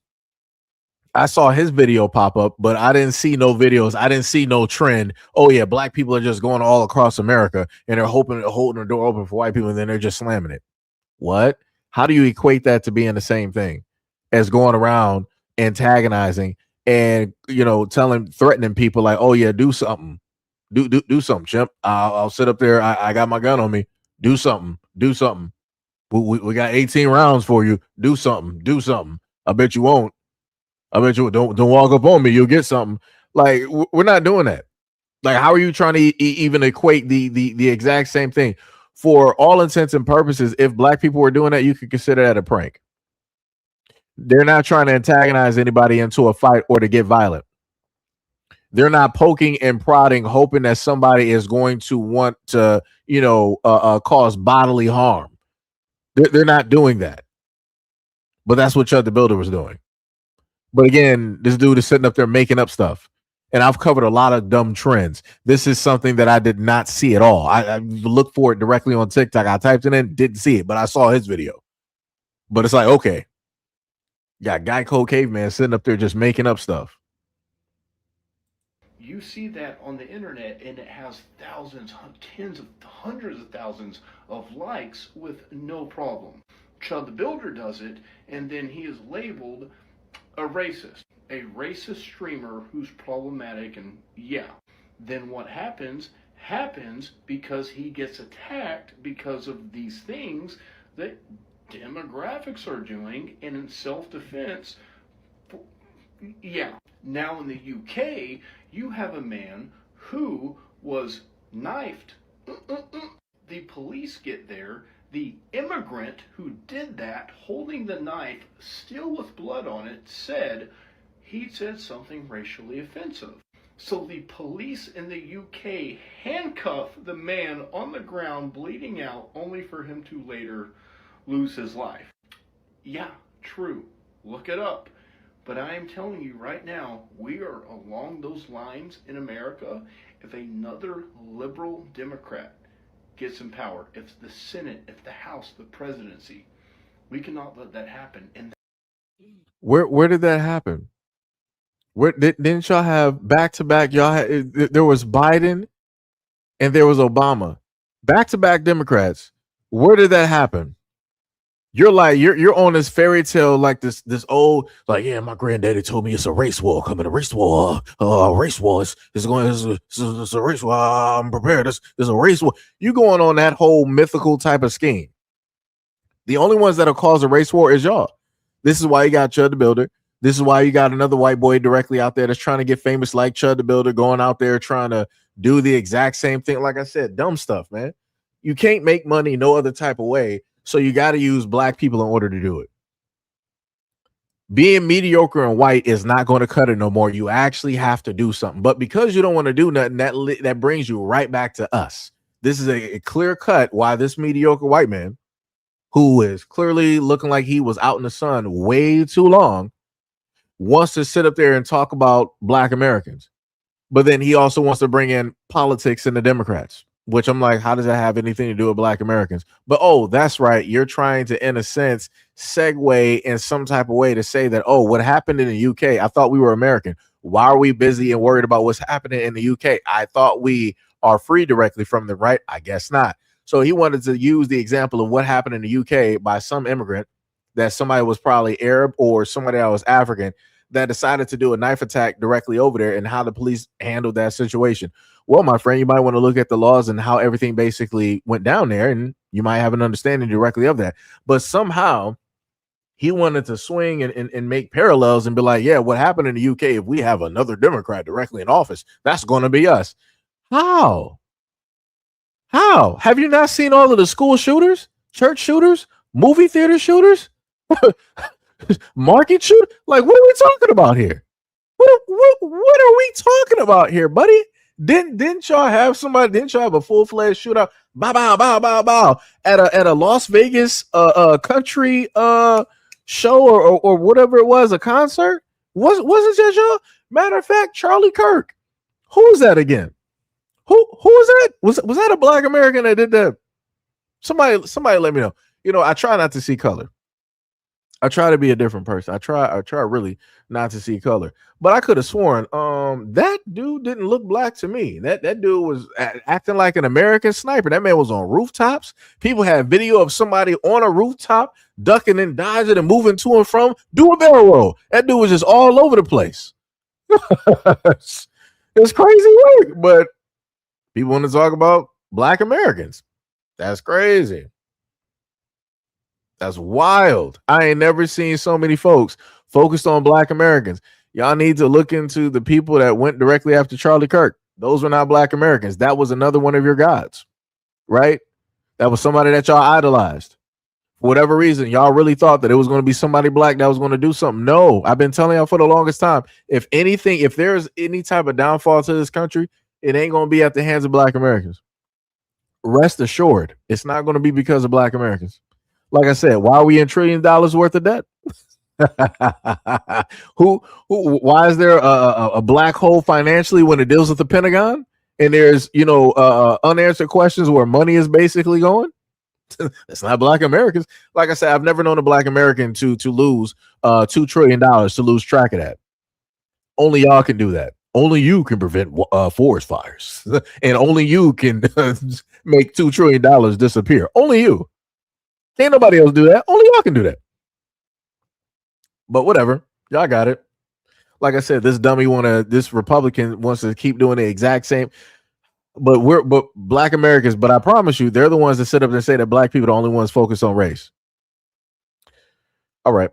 I saw his video pop up, but I didn't see no videos. I didn't see no trend. Oh yeah, Black people are just going all across America and they're holding the door open for white people and then they're just slamming it. What? How do you equate that to being the same thing as going around antagonizing and threatening people like, oh yeah, do something. Do something, chimp. I'll sit up there. I got my gun on me. Do something. We got 18 rounds for you. Do something. I bet you won't. I bet you don't walk up on me. You'll get something. Like we're not doing that. Like how are you trying to even equate the exact same thing? For all intents and purposes, if Black people were doing that, you could consider that a prank. They're not trying to antagonize anybody into a fight or to get violent. They're not poking and prodding, hoping that somebody is going to want to, cause bodily harm. They're not doing that. But that's what Chud the Builder was doing. But again, this dude is sitting up there making up stuff. And I've covered a lot of dumb trends. This is something that I did not see at all. I looked for it directly on TikTok. I typed it in, didn't see it, but I saw his video. But it's like, okay. Got Geico Caveman sitting up there just making up stuff. You see that on the internet and it has thousands, tens of hundreds of thousands of likes with no problem. Chud the Builder does it and then he is labeled a racist streamer who's problematic, and yeah, then what happens? happens because he gets attacked because of these things that demographics are doing, and in self-defense. Yeah. Now in the UK, you have a man who was knifed. The police get there. The immigrant who did that, holding the knife, still with blood on it, said he said something racially offensive. So the police in the UK handcuff the man on the ground, bleeding out, only for him to later lose his life. Yeah, true. Look it up. But I am telling you right now, we are along those lines in America. If another liberal Democrat gets in power, if the Senate, if the House, the presidency, we cannot let that happen. And Where did that happen? Where didn't y'all have back to back? Y'all had, there was Biden and there was Obama, back to back Democrats. Where did that happen? You're like you're on this fairy tale like this old, like, yeah, my granddaddy told me it's a race war coming. A race war, race war is going. It's a race war. I'm prepared. There's a race war. You going on that whole mythical type of scheme. The only ones that'll cause a race war is y'all. This is why you got Chud the Builder. This is why you got another white boy directly out there that's trying to get famous like Chud the Builder, going out there trying to do the exact same thing. Like I said, dumb stuff, man. You can't make money no other type of way. So you got to use black people in order to do it. Being mediocre and white is not going to cut it no more. You actually have to do something. But because you don't want to do nothing, that brings you right back to us. This is a clear cut why this mediocre white man, who is clearly looking like he was out in the sun way too long, wants to sit up there and talk about black Americans. But then he also wants to bring in politics and the Democrats, which I'm like, how does that have anything to do with black Americans? But, oh, that's right. You're trying to, in a sense, segue in some type of way to say that, oh, what happened in the UK, I thought we were American. Why are we busy and worried about what's happening in the UK? I thought we are free directly from them, right? I guess not. So he wanted to use the example of what happened in the UK by some immigrant, that somebody was probably Arab or somebody that was African, that decided to do a knife attack directly over there, and how the police handled that situation. Well, my friend, you might want to look at the laws and how everything basically went down there, and you might have an understanding directly of that. But somehow he wanted to swing and make parallels and be like, yeah, what happened in the UK, if we have another Democrat directly in office, that's going to be us. How have you not seen all of the school shooters, church shooters, movie theater shooters, market shoot? Like, what are we talking about here? What are we talking about here, buddy? Didn't y'all have somebody? Didn't y'all have a full-fledged shootout? Bow bow bow bow bow at a Las Vegas country show or whatever it was, a concert? Wasn't just y'all? Matter of fact, Charlie Kirk. Who's that again? Who was that? Was that a black American that did that? Somebody let me know. You know, I try not to see color. I try to be a different person. I try really not to see color. But I could have sworn that dude didn't look black to me. That dude was acting like an American sniper. That man was on rooftops. People had video of somebody on a rooftop ducking and dodging and moving to and from, doing barrel roll. That dude was just all over the place. It's crazy work, but people want to talk about black Americans. That's crazy. That's wild. I ain't never seen so many folks focused on black Americans. Y'all need to look into the people that went directly after Charlie Kirk. Those were not black Americans. That was another one of your gods, right? That was somebody that y'all idolized. For whatever reason, y'all really thought that it was going to be somebody black that was going to do something. No, I've been telling y'all for the longest time, if anything, if there's any type of downfall to this country, it ain't going to be at the hands of black Americans. Rest assured, it's not going to be because of black Americans. Like I said, why are we in $1 trillion worth of debt? Why is there a black hole financially when it deals with the Pentagon? And there's, unanswered questions where money is basically going? It's not black Americans. Like I said, I've never known a black American to lose $2 trillion, to lose track of that. Only y'all can do that. Only you can prevent forest fires. And only you can make $2 trillion disappear. Only you. Can't nobody else do that. Only y'all can do that. But whatever. Y'all got it. Like I said, this Republican wants to keep doing the exact same. but Black Americans, but I promise you, they're the ones that sit up and say that Black people are the only ones focused on race. All right.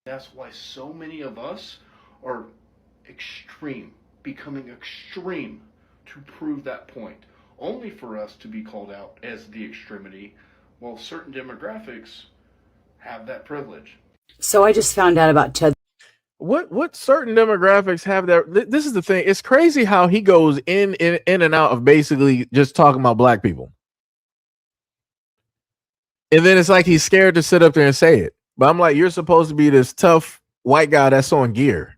That's why so many of us are becoming extreme to prove that point, only for us to be called out as the extremity, while certain demographics have that privilege. So I just found out about Ted. What certain demographics have that? This is the thing. It's crazy how he goes in and out of basically just talking about Black people. And then it's like he's scared to sit up there and say it. But I'm like, you're supposed to be this tough white guy that's on gear.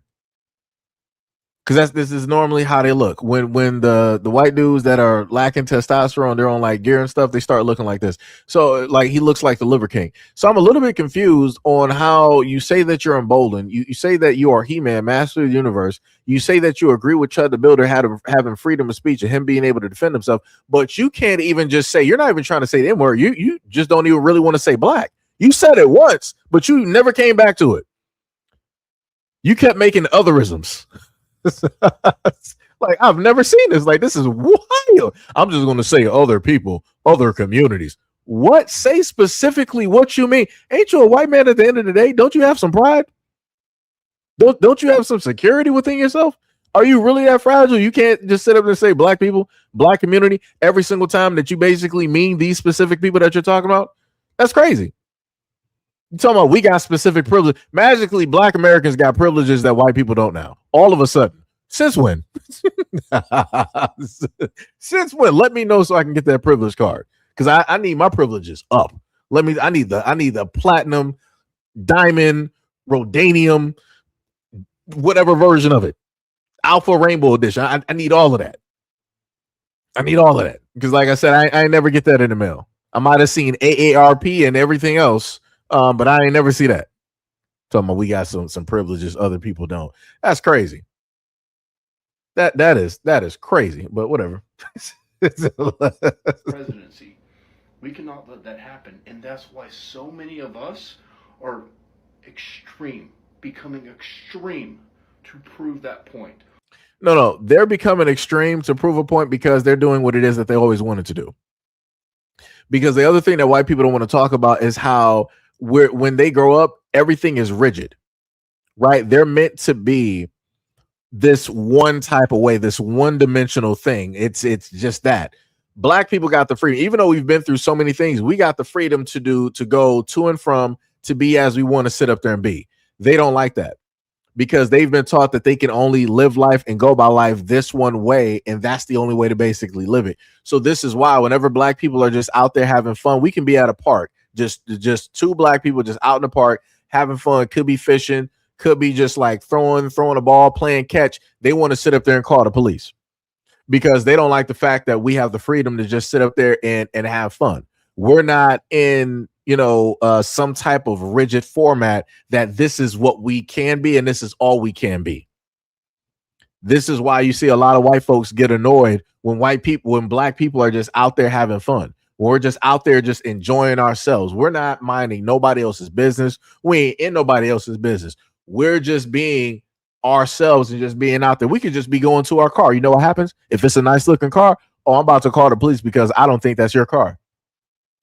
Because this is normally how they look. When the white dudes that are lacking testosterone, they're on like gear and stuff, they start looking like this. So like he looks like the Liver King. So I'm a little bit confused on how you say that you're emboldened. You say that you are He-Man, Master of the Universe. You say that you agree with Chud the Builder having freedom of speech and him being able to defend himself, but you can't even just say, you're not even trying to say the N-word. You just don't even really want to say black. You said it once, but you never came back to it. You kept making otherisms. Like, I've never seen this. Like, this is wild. I'm just going to say other people, other communities. What? Say specifically what you mean. Ain't you a white man at the end of the day? Don't you have some pride? Don't you have some security within yourself? Are you really that fragile? You can't just sit up and say Black people, Black community every single time that you basically mean these specific people that you're talking about? That's crazy. You talking about we got specific privilege. Magically, Black Americans got privileges that white people don't now. All of a sudden. Since when? Since when? Let me know so I can get that privilege card. Because I need my privileges up. I need the platinum, diamond, rhodanium, whatever version of it. Alpha Rainbow Edition. I need all of that. I need all of that. Because like I said, I never get that in the mail. I might have seen AARP and everything else. But I ain't never see that. Talking about we got some privileges other people don't. That's crazy. That is crazy, but whatever. Presidency. We cannot let that happen, and that's why so many of us are becoming extreme to prove that point. No, they're becoming extreme to prove a point because they're doing what it is that they always wanted to do. Because the other thing that white people don't want to talk about is how when they grow up, everything is rigid, right? They're meant to be this one type of way, this one-dimensional thing. It's just that. Black people got the freedom, even though we've been through so many things, we got the freedom to go to and from, to be as we want to sit up there and be. They don't like that because they've been taught that they can only live life and go by life this one way, and that's the only way to basically live it. So this is why whenever Black people are just out there having fun, we can be at a park, just two Black people just out in the park having fun, could be fishing, could be just like throwing a ball, playing catch. They want to sit up there and call the police because they don't like the fact that we have the freedom to just sit up there and have fun. We're not in, some type of rigid format that this is what we can be and this is all we can be. This is why you see a lot of white folks get annoyed when Black people are just out there having fun. We're just out there just enjoying ourselves. We're not minding nobody else's business. We ain't in nobody else's business. We're just being ourselves and just being out there. We could just be going to our car. You know what happens? If it's a nice looking car, I'm about to call the police because I don't think that's your car.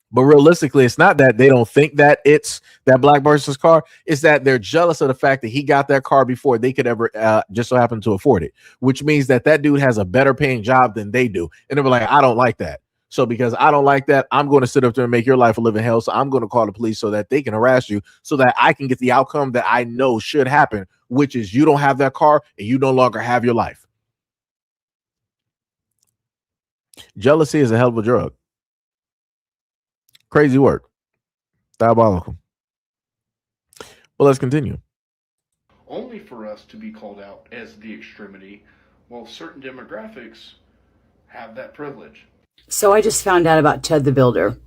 But realistically, it's not that they don't think that it's that Black person's car. It's that they're jealous of the fact that he got that car before they could ever just so happen to afford it, which means that dude has a better paying job than they do. And they're like, I don't like that. So because I don't like that, I'm going to sit up there and make your life a living hell. So I'm going to call the police so that they can harass you so that I can get the outcome that I know should happen, which is you don't have that car and you no longer have your life. Jealousy is a hell of a drug. Crazy work. Diabolical. Well, let's continue. Only for us to be called out as the extremity, while certain demographics have that privilege. So I just found out about Ted the Builder.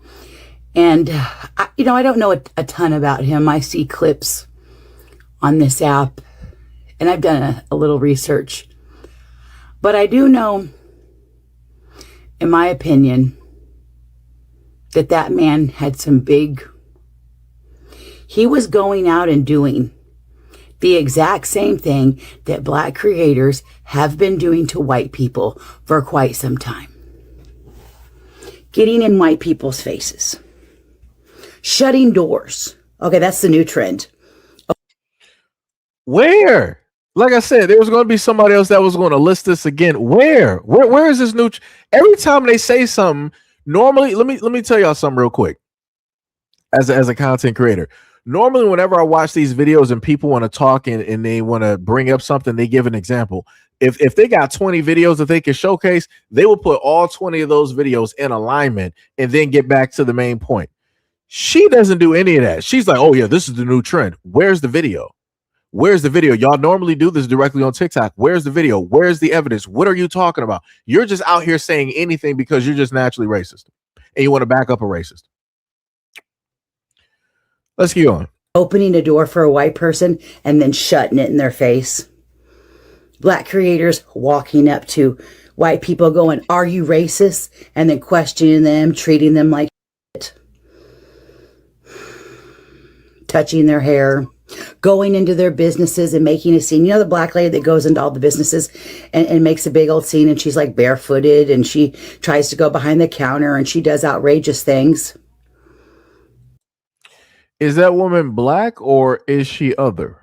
And, I don't know a ton about him. I see clips on this app, and I've done a little research. But I do know, in my opinion, that man had he was going out and doing the exact same thing that Black creators have been doing to white people for quite some time. getting in white people's faces, shutting doors. Okay, that's the new trend. Where? Like I said, there was going to be somebody else that was going to list this again. Where is this new? Every time they say something, normally, let me tell y'all something real quick. As a content creator, normally whenever I watch these videos and people want to talk and they want to bring up something, they give an example. If they got 20 videos that they can showcase, they will put all 20 of those videos in alignment and then get back to the main point. She doesn't do any of that. She's like, oh yeah, this is the new trend. Where's the video? Where's the video? Y'all normally do this directly on TikTok. Where's the video? Where's the evidence? What are you talking about? You're just out here saying anything because you're just naturally racist and you want to back up a racist. Let's keep on. Opening a door for a white person and then shutting it in their face. Black creators walking up to white people going, are you racist? And then questioning them, treating them like shit. Touching their hair. Going into their businesses and making a scene. You know the black lady that goes into all the businesses and makes a big old scene, and she's like barefooted and she tries to go behind the counter and she does outrageous things. Is that woman black or is she other?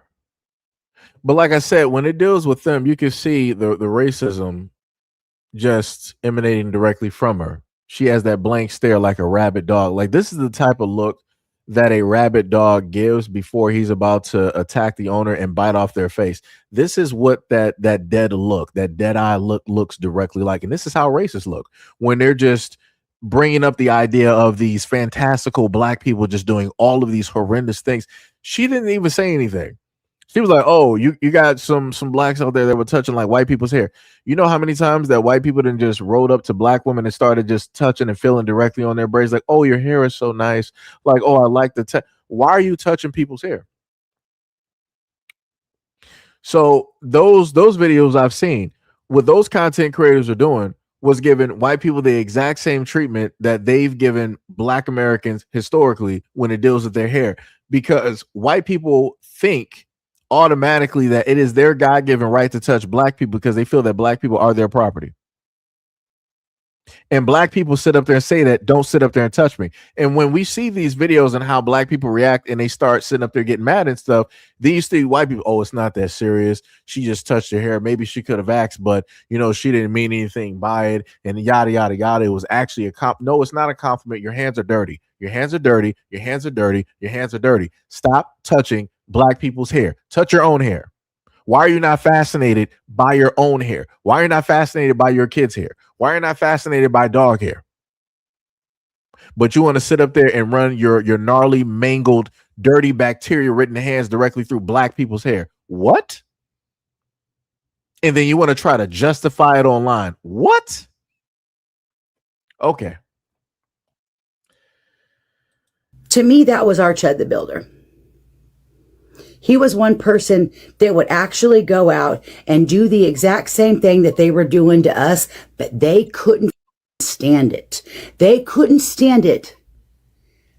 But like I said, when it deals with them, you can see the racism just emanating directly from her. She has that blank stare like a rabid dog. Like this is the type of look that a rabid dog gives before he's about to attack the owner and bite off their face. This is what that dead look, that dead eye look looks directly like. And this is how racists look when they're just bringing up the idea of these fantastical black people just doing all of these horrendous things. She didn't even say anything. She was like, oh, you got some blacks out there that were touching like white people's hair. You know how many times that white people then just rode up to black women and started just touching and feeling directly on their braids, like, oh, your hair is so nice. Like, oh, I like the why are you touching people's hair? So those videos I've seen, what those content creators are doing was giving white people the exact same treatment that they've given black Americans historically when it deals with their hair, because white people think automatically that it is their God-given right to touch black people because they feel that black people are their property. And black people sit up there and say that, don't sit up there and touch me. And when we see these videos and how black people react and they start sitting up there getting mad and stuff, these three white people, oh, it's not that serious. She just touched her hair. Maybe she could have asked, but you know, she didn't mean anything by it. And yada, yada, yada. It was actually no, it's not a compliment. Your hands are dirty. Your hands are dirty. Your hands are dirty. Your hands are dirty. Stop touching black people's hair. Touch your own hair. Why are you not fascinated by your own hair? Why are you not fascinated by your kids' hair? Why are you not fascinated by dog hair? But you want to sit up there and run your gnarly, mangled, dirty, bacteria-ridden hands directly through black people's hair. What? And then you want to try to justify it online. What? Okay. To me, that was our Chud the Builder. He was one person that would actually go out and do the exact same thing that they were doing to us, but they couldn't stand it. They couldn't stand it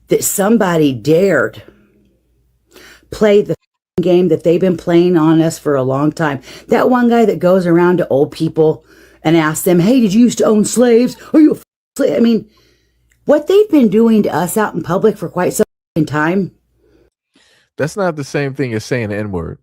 that somebody dared play the game that they've been playing on us for a long time. That one guy that goes around to old people and asks them, hey, did you used to own slaves? Are you a slave? I mean, what they've been doing to us out in public for quite some time. That's not the same thing as saying the N-word.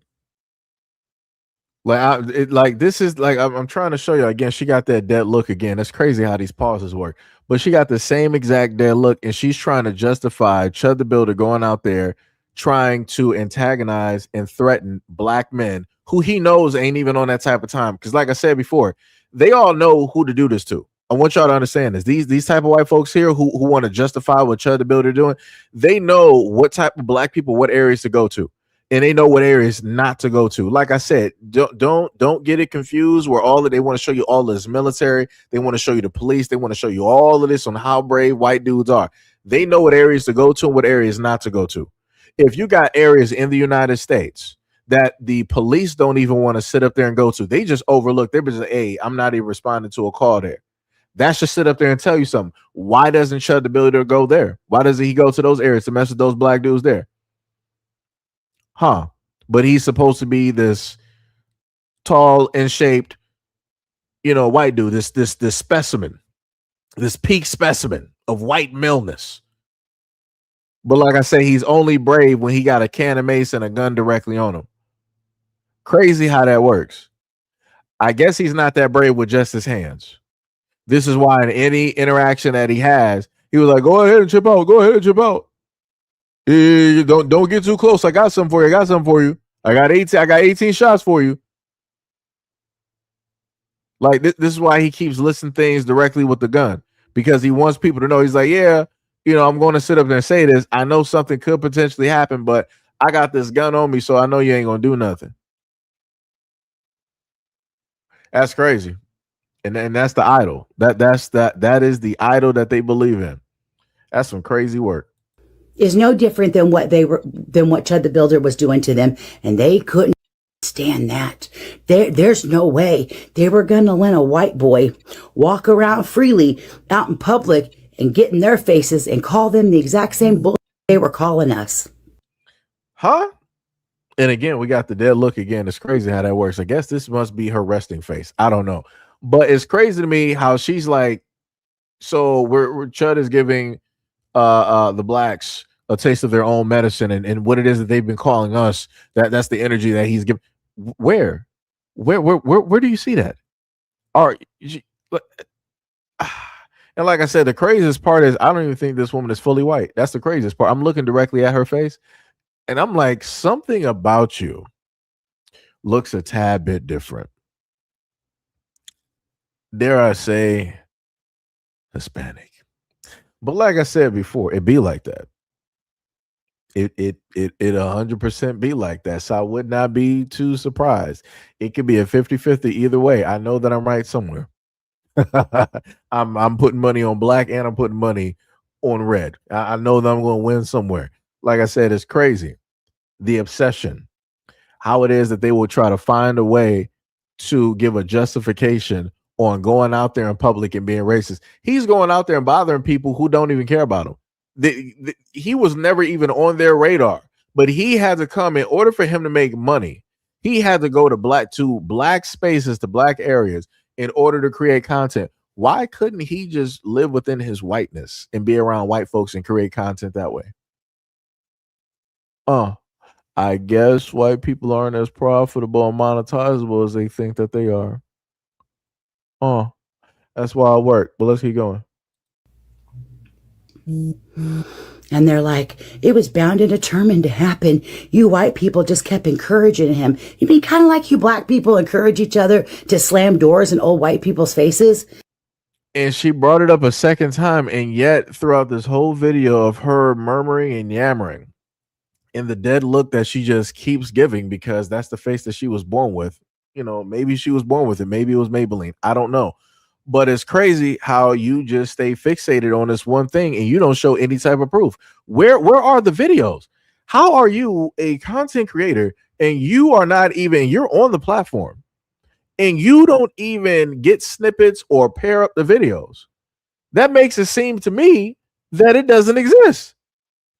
Like, this is like, I'm trying to show you again. She got that dead look again. That's crazy how these pauses work. But she got the same exact dead look, and she's trying to justify Chud the Builder going out there trying to antagonize and threaten black men who he knows ain't even on that type of time. Because like I said before, they all know who to do this to. I want y'all to understand this. These type of white folks here who want to justify what Chud the Builder doing, they know what type of black people, what areas to go to, and they know what areas not to go to. Like I said, don't get it confused where all of they want to show you all of this military, they want to show you the police, they want to show you all of this on how brave white dudes are. They know what areas to go to and what areas not to go to. If you got areas in the United States that the police don't even want to sit up there and go to, they just overlook. They're just, hey, I'm not even responding to a call there. That should sit up there and tell you something. Why doesn't Chud the Builder go there? Why doesn't he go to those areas to mess with those black dudes there? Huh? But he's supposed to be this tall and shaped, you know, white dude, this specimen, this peak specimen of white maleness. But like I say, he's only brave when he got a can of mace and a gun directly on him. Crazy how that works. I guess he's not that brave with just his hands. This is why in any interaction that he has, he was like, "Go ahead and chip out. Go ahead and chip out. Don't get too close. I got something for you. I got something for you. I got 18 shots for you." Like this is why he keeps listing things directly with the gun, because he wants people to know. He's like, yeah, I'm going to sit up there and say this. I know something could potentially happen, but I got this gun on me, so I know you ain't gonna do nothing. That's crazy. And that's the idol. That is the idol that they believe in. That's some crazy work. Is no different than what Chud the Builder was doing to them, and they couldn't stand that. There's no way they were gonna let a white boy walk around freely out in public and get in their faces and call them the exact same bullshit they were calling us. Huh? And again, we got the dead look again. It's crazy how that works. I guess this must be her resting face. I don't know. But it's crazy to me how she's like, so we're Chud is giving the blacks a taste of their own medicine, and what it is that they've been calling us, that's the energy that he's giving. Where do you see that? And like I said, the craziest part is I don't even think this woman is fully white. That's the craziest part. I'm looking directly at her face, and I'm like, something about you looks a tad bit different. Dare I say Hispanic. But like I said before, it be like that. It 100% be like that. So I would not be too surprised. It could be a 50-50 either way. I know that I'm right somewhere. I'm putting money on black and I'm putting money on red. I know that I'm going to win somewhere. Like I said, it's crazy. The obsession, how it is that they will try to find a way to give a justification on going out there in public and being racist. He's going out there and bothering people who don't even care about him. He was never even on their radar, but he had to come in order for him to make money. He had to go to black spaces, to black areas in order to create content. Why couldn't he just live within his whiteness and be around white folks and create content that way? I guess white people aren't as profitable and monetizable as they think that they are. That's why I work. But let's keep going. And they're like, it was bound and determined to happen. You white people just kept encouraging him. You mean kind of like you black people encourage each other to slam doors in old white people's faces? And she brought it up a second time, and yet throughout this whole video of her murmuring and yammering, and the dead look that she just keeps giving, because that's the face that she was born with. Maybe she was born with it. Maybe it was Maybelline. I don't know. But it's crazy how you just stay fixated on this one thing and you don't show any type of proof. Where are the videos? How are you a content creator and you're on the platform and you don't even get snippets or pair up the videos? That makes it seem to me that it doesn't exist.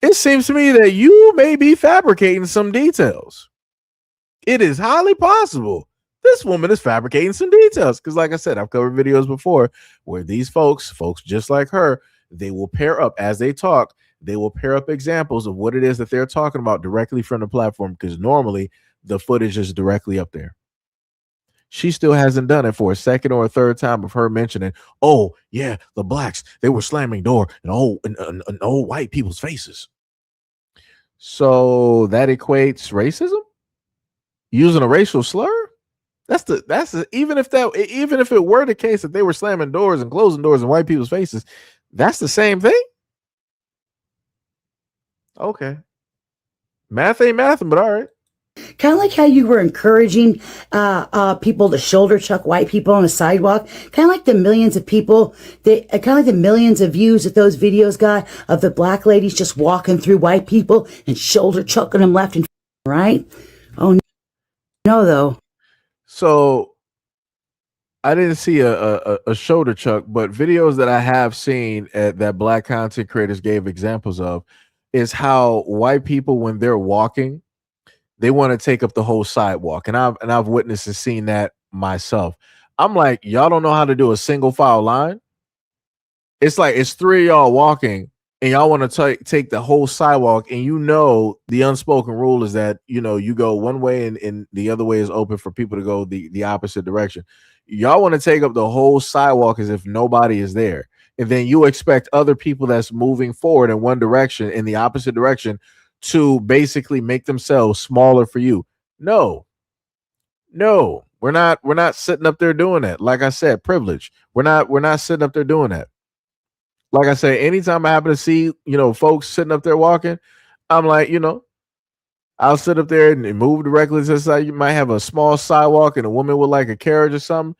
It seems to me that you may be fabricating some details. It is highly possible this woman is fabricating some details, because like I said, I've covered videos before where these folks just like her, they will pair up as they talk. They will pair up examples of what it is that they're talking about directly from the platform, because normally the footage is directly up there. She still hasn't done it for a second or a third time of her mentioning, oh yeah, the blacks, they were slamming door in old white people's faces. So that equates racism? Using a racial slur? Even if it were the case that they were slamming doors and closing doors in white people's faces, that's the same thing. Okay. Math ain't mathing, but all right. Kind of like how you were encouraging people to shoulder chuck white people on the sidewalk. Kind of like the millions of people kind of like the millions of views that those videos got of the black ladies just walking through white people and shoulder chucking them left and right. Oh no, though. So I didn't see a shoulder chuck, but videos that I have seen that black content creators gave examples of is how white people, when they're walking, they want to take up the whole sidewalk. And I've witnessed and seen that myself. I'm like, y'all don't know how to do a single file line? It's like it's three of y'all walking, and y'all want to take the whole sidewalk, and the unspoken rule is that you go one way and the other way is open for people to go the opposite direction. Y'all want to take up the whole sidewalk as if nobody is there, and then you expect other people that's moving forward in one direction in the opposite direction to basically make themselves smaller for you. No, we're not sitting up there doing that. Like I said, privilege. We're not sitting up there doing that. Like I say, anytime I happen to see, folks sitting up there walking, I'm like, I'll sit up there and move directly to the side. You might have a small sidewalk and a woman with like a carriage or something.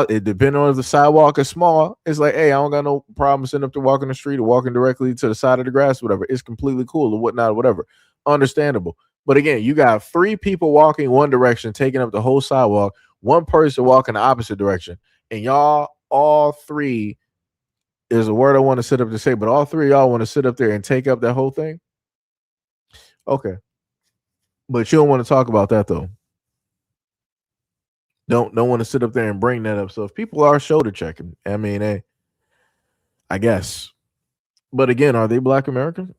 It depending on if the sidewalk is small, it's like, hey, I don't got no problem sitting up there walking the street or walking directly to the side of the grass, whatever. It's completely cool or whatnot, whatever. Understandable. But again, you got three people walking one direction, taking up the whole sidewalk, one person walking the opposite direction, and y'all all three is a word I want to sit up to say, but all three of y'all want to sit up there and take up that whole thing. Okay. But you don't want to talk about that though. Don't want to sit up there and bring that up. So if people are shoulder checking, I mean, I guess. But again, are they Black Americans?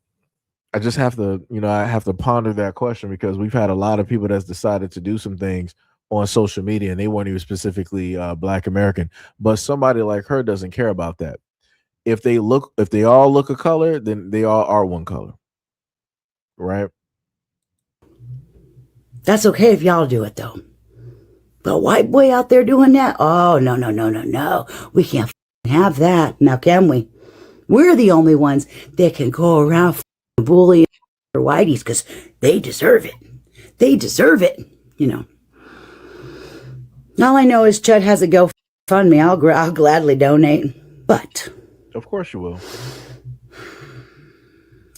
I just have to, I have to ponder that question because we've had a lot of people that's decided to do some things on social media and they weren't even specifically Black American. But somebody like her doesn't care about that. If they all look a color, then they all are one color. Right? That's okay if y'all do it though. But white boy out there doing that? Oh, no. We can't have that. Now, can we? We're the only ones that can go around bullying whiteys because they deserve it. They deserve it, All I know is Chud has a GoFundMe. I'll gladly donate. But of course you will.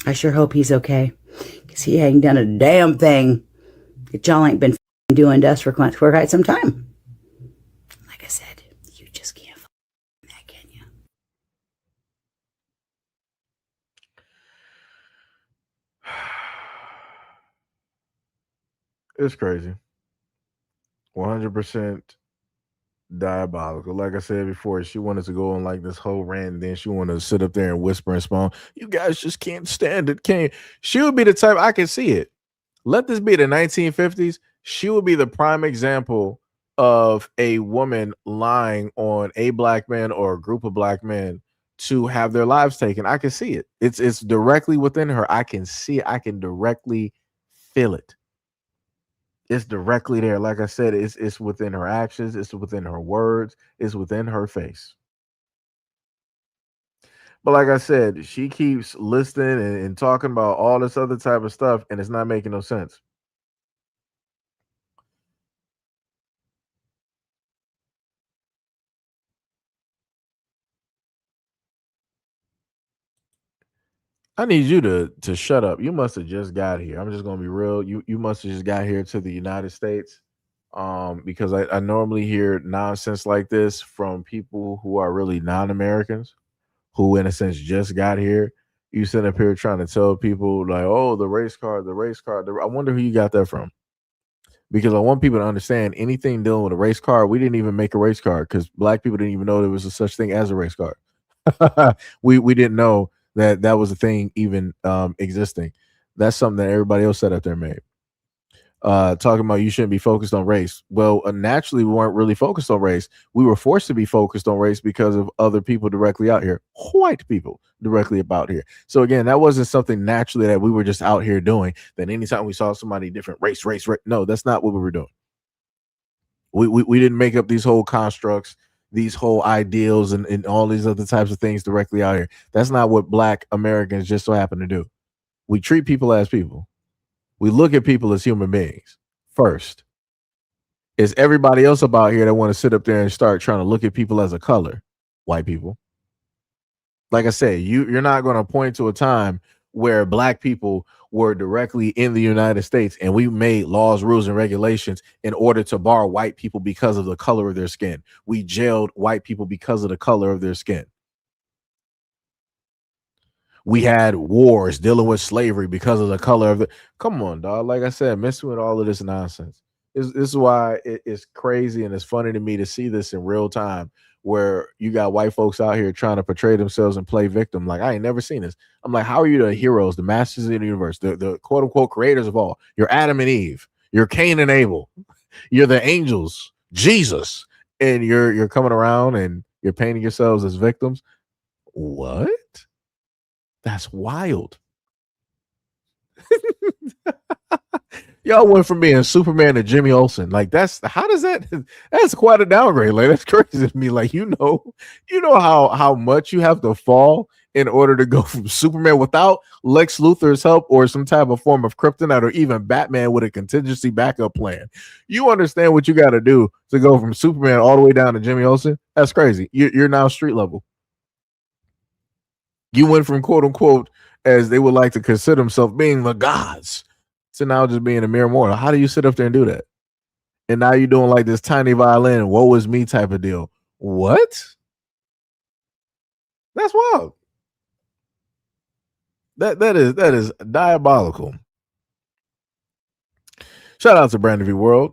I sure hope he's okay because he ain't done a damn thing that y'all ain't been doing to us for quite some time. Like I said, you just can't that, can you? It's crazy. 100% diabolical. Like I said before, she wanted to go on like this whole rant, and then she wanted to sit up there and whisper and spawn. You guys just can't stand it. Can't. She would be the type. I can see it. Let this be the 1950s. She would be the prime example of a woman lying on a Black man or a group of Black men to have their lives taken. I can see it. It's directly within her. I can see it. I can directly feel it. It's directly there. Like I said, it's within her actions. It's within her words. It's within her face. But like I said, she keeps listening and talking about all this other type of stuff, and it's not making no sense. I need you to shut up. You must have just got here. I'm just gonna be real. You must have just got here to the United States. Because I normally hear nonsense like this from people who are really non-Americans, who in a sense just got here. You sit up here trying to tell people like, oh, the race card. I wonder who you got that from. Because I want people to understand anything dealing with a race card. We didn't even make a race card because Black people didn't even know there was a such thing as a race card. we didn't know that was a thing even existing. That's something that everybody else set up there made. Talking about you shouldn't be focused on race. Well, naturally, we weren't really focused on race. We were forced to be focused on race because of other people directly out here, white people directly about here. So again, that wasn't something naturally that we were just out here doing. That anytime we saw somebody different race. No, that's not what we were doing. We didn't make up these whole constructs, these whole ideals, and all these other types of things directly out here. That's not what Black Americans just so happen to do. We treat people as people. We look at people as human beings first. It's everybody else about here that want to sit up there and start trying to look at people as a color, white people. Like I said, you're not going to point to a time where Black people were directly in the United States and we made laws, rules, and regulations in order to bar white people because of the color of their skin. We jailed white people because of the color of their skin. We had wars dealing with slavery because of the color of it. Come on, dog. Like I said, messing with all of this nonsense. This is why it's crazy and it's funny to me to see this in real time where you got white folks out here trying to portray themselves and play victim. Like, I ain't never seen this. I'm like, how are you the heroes, the masters of the universe, the quote unquote creators of all? You're Adam and Eve, you're Cain and Abel, you're the angels, Jesus, and you're coming around and you're painting yourselves as victims. What? That's wild. Y'all went from being Superman to Jimmy Olsen. Like, that's quite a downgrade. Like, that's crazy to me. Like, you know how much you have to fall in order to go from Superman without Lex Luthor's help or some type of form of kryptonite or even Batman with a contingency backup plan. You understand what you got to do to go from Superman all the way down to Jimmy Olsen? That's crazy. You're now street level. You went from quote unquote, as they would like to consider themselves, being the gods, to now just being a mere mortal. How do you sit up there and do that? And now you're doing like this tiny violin, woe is me type of deal. What? That's wild. That is diabolical. Shout out to Brandon V World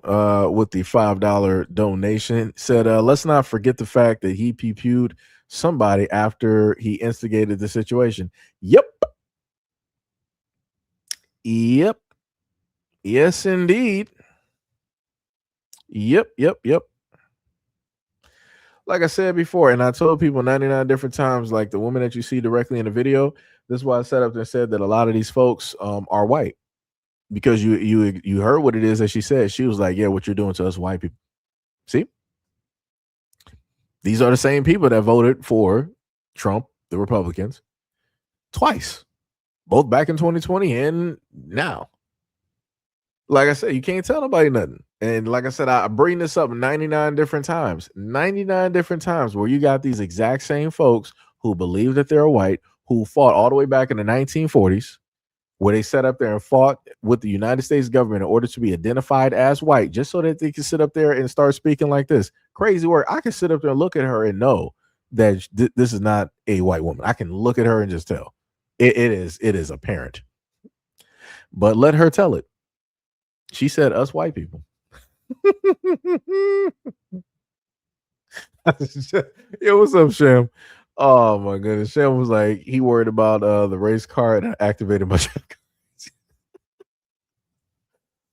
with the $5 donation. Said, let's not forget the fact that he pew-pewed somebody after he instigated the situation. Yep. Yes, indeed. Yep. Like I said before, and I told people 99 different times, like the woman that you see directly in the video, this is why I set up and said that a lot of these folks are white. Because you heard what it is that she said. She was like, yeah, what you're doing to us white people. See? These are the same people that voted for Trump, the Republicans, twice. Both back in 2020 and now. Like I said, you can't tell nobody nothing. And like I said, I bring this up 99 different times. 99 different times where you got these exact same folks who believe that they're white, who fought all the way back in the 1940s, where they sat up there and fought with the United States government in order to be identified as white, just so that they can sit up there and start speaking like this. Crazy work. I can sit up there and look at her and know that this is not a white woman. I can look at her and just tell. It is apparent. But let her tell it. She said us white people. Yo, what's up, Shem? Oh my goodness. Shem was like, he worried about the race card and activated my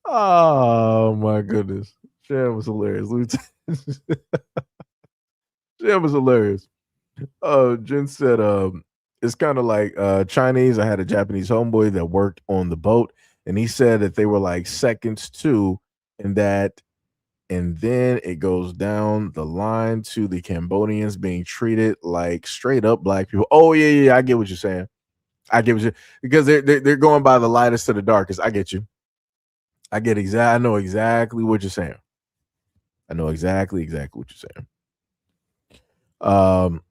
oh my goodness. Shem was hilarious. Shem was hilarious. Jen said it's kind of like Chinese. I had a Japanese homeboy that worked on the boat, and he said that they were like seconds too, and then it goes down the line to the Cambodians being treated like straight up black people. Oh yeah, I get what you're saying. I get what you, because they're going by the lightest to the darkest. I get you. I know exactly what you're saying. I know exactly what you're saying.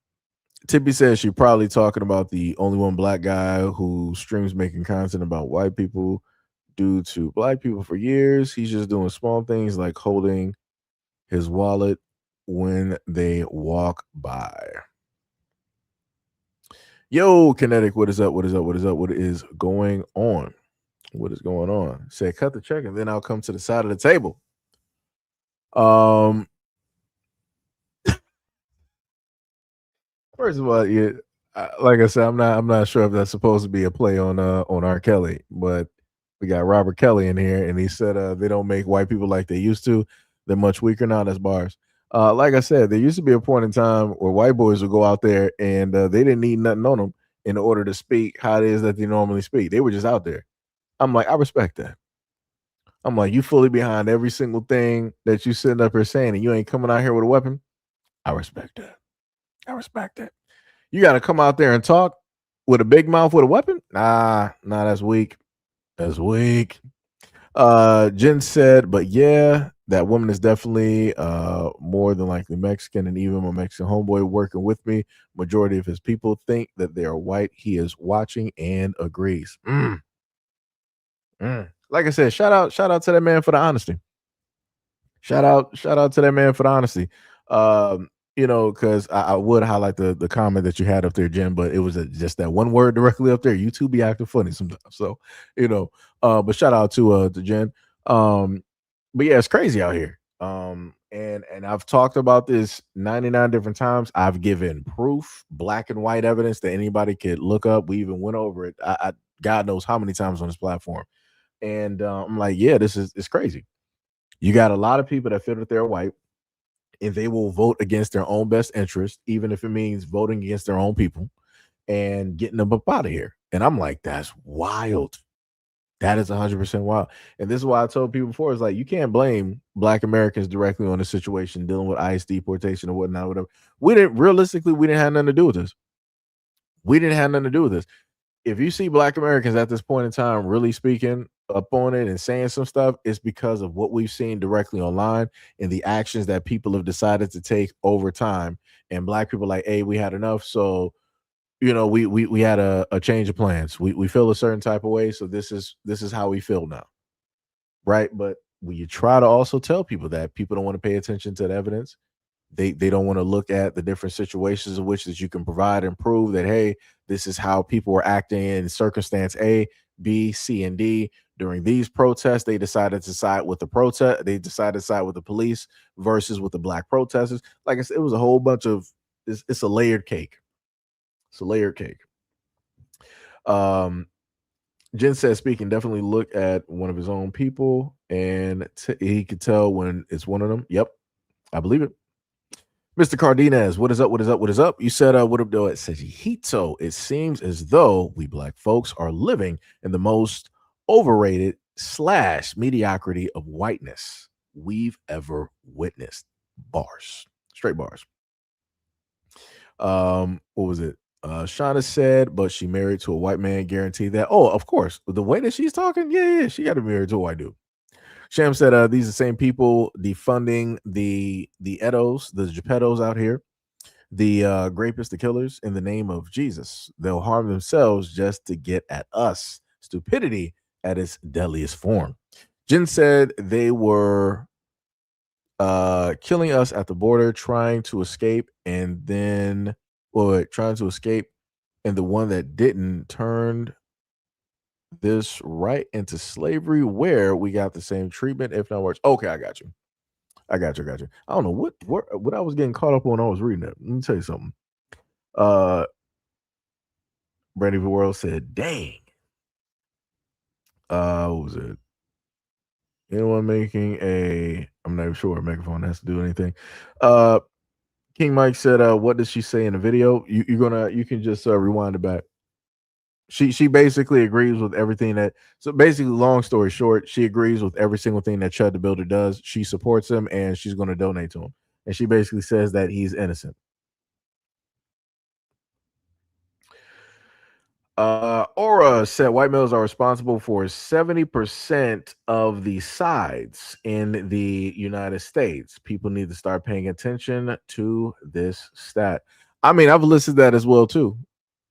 Tippy says she's probably talking about the only one black guy who streams making content about white people due to black people for years. He's just doing small things like holding his wallet when they walk by. Yo, Kinetic, what is up? What is going on? What is going on? Say, cut the check, and then I'll come to the side of the table. First of all, yeah, like I said, I'm not sure if that's supposed to be a play on R. Kelly, but we got Robert Kelly in here, and he said they don't make white people like they used to. They're much weaker now. That's bars. Like I said, there used to be a point in time where white boys would go out there and they didn't need nothing on them in order to speak how it is that they normally speak. They were just out there. I'm like, I respect that. I'm like, you fully behind every single thing that you sitting up here saying, and you ain't coming out here with a weapon. I respect that. You got to come out there and talk with a big mouth with a weapon? Nah, that's weak. That's weak. Jen said, but yeah, that woman is definitely more than likely Mexican, and even my Mexican homeboy working with me, majority of his people think that they are white. He is watching and agrees. Like I said, shout out to that man for the honesty. Shout out to that man for the honesty. You know, because I would highlight the comment that you had up there, Jen, but it was just that one word directly up there. You two be acting funny sometimes. So, you know, but shout out to Jen. But yeah, it's crazy out here. and I've talked about this 99 different times. I've given proof, black and white evidence that anybody could look up. We even went over it. I God knows how many times on this platform. And I'm like, yeah, it's crazy. You got a lot of people that feel that they're white, and they will vote against their own best interest, even if it means voting against their own people and getting them up out of here. And I'm like, that's wild. That is 100% wild. And this is why I told people before, it's like, you can't blame black Americans directly on the situation dealing with ICE deportation or whatnot, whatever. We didn't have nothing to do with this. We didn't have nothing to do with this. If you see black Americans at this point in time really speaking up on it and saying some stuff, it's because of what we've seen directly online and the actions that people have decided to take over time. And black people like, hey, we had enough. So, we had a change of plans. We feel a certain type of way. So this is how we feel now. Right. But when you try to also tell people that, people don't want to pay attention to the evidence. They don't want to look at the different situations in which that you can provide and prove that, hey, this is how people were acting in circumstance A, B, C, and D. During these protests, they decided to side with the protest. They decided to side with the police versus with the black protesters. Like I said, it was a whole bunch of, it's a layered cake. It's a layered cake. Jen says, speaking, definitely look at one of his own people and he could tell when it's one of them. Yep, I believe it. Mr. Cardenas, what is up? What is up? What is up? You said, what up, though? At SEIJIHITO, it seems as though we black folks are living in the most overrated / mediocrity of whiteness we've ever witnessed. Bars, straight bars. What was it? Shauna said, but she married to a white man, guarantee that. Oh, of course. The way that she's talking, yeah, she got to be married to a white dude. Sham said, these are the same people defunding the Edos, the Geppettos out here, the rapists, the killers, in the name of Jesus. They'll harm themselves just to get at us. Stupidity at its deadliest form. Jen said they were killing us at the border, trying to escape, and then and the one that didn't turned this right into slavery, where we got the same treatment, if not worse. Okay, I got you. I don't know what I was getting caught up on. I was reading that. Let me tell you something. Brandy World said, dang. What was it? Anyone making I'm not even sure a megaphone has to do anything. King Mike said, what did she say in the video? You can just rewind it back. She basically agrees with everything so basically, long story short, she agrees with every single thing that Chud the Builder does. She supports him and she's going to donate to him. And she basically says that he's innocent. Aura said white males are responsible for 70% of the sides in the United States. People need to start paying attention to this stat. I mean, I've listed that as well too.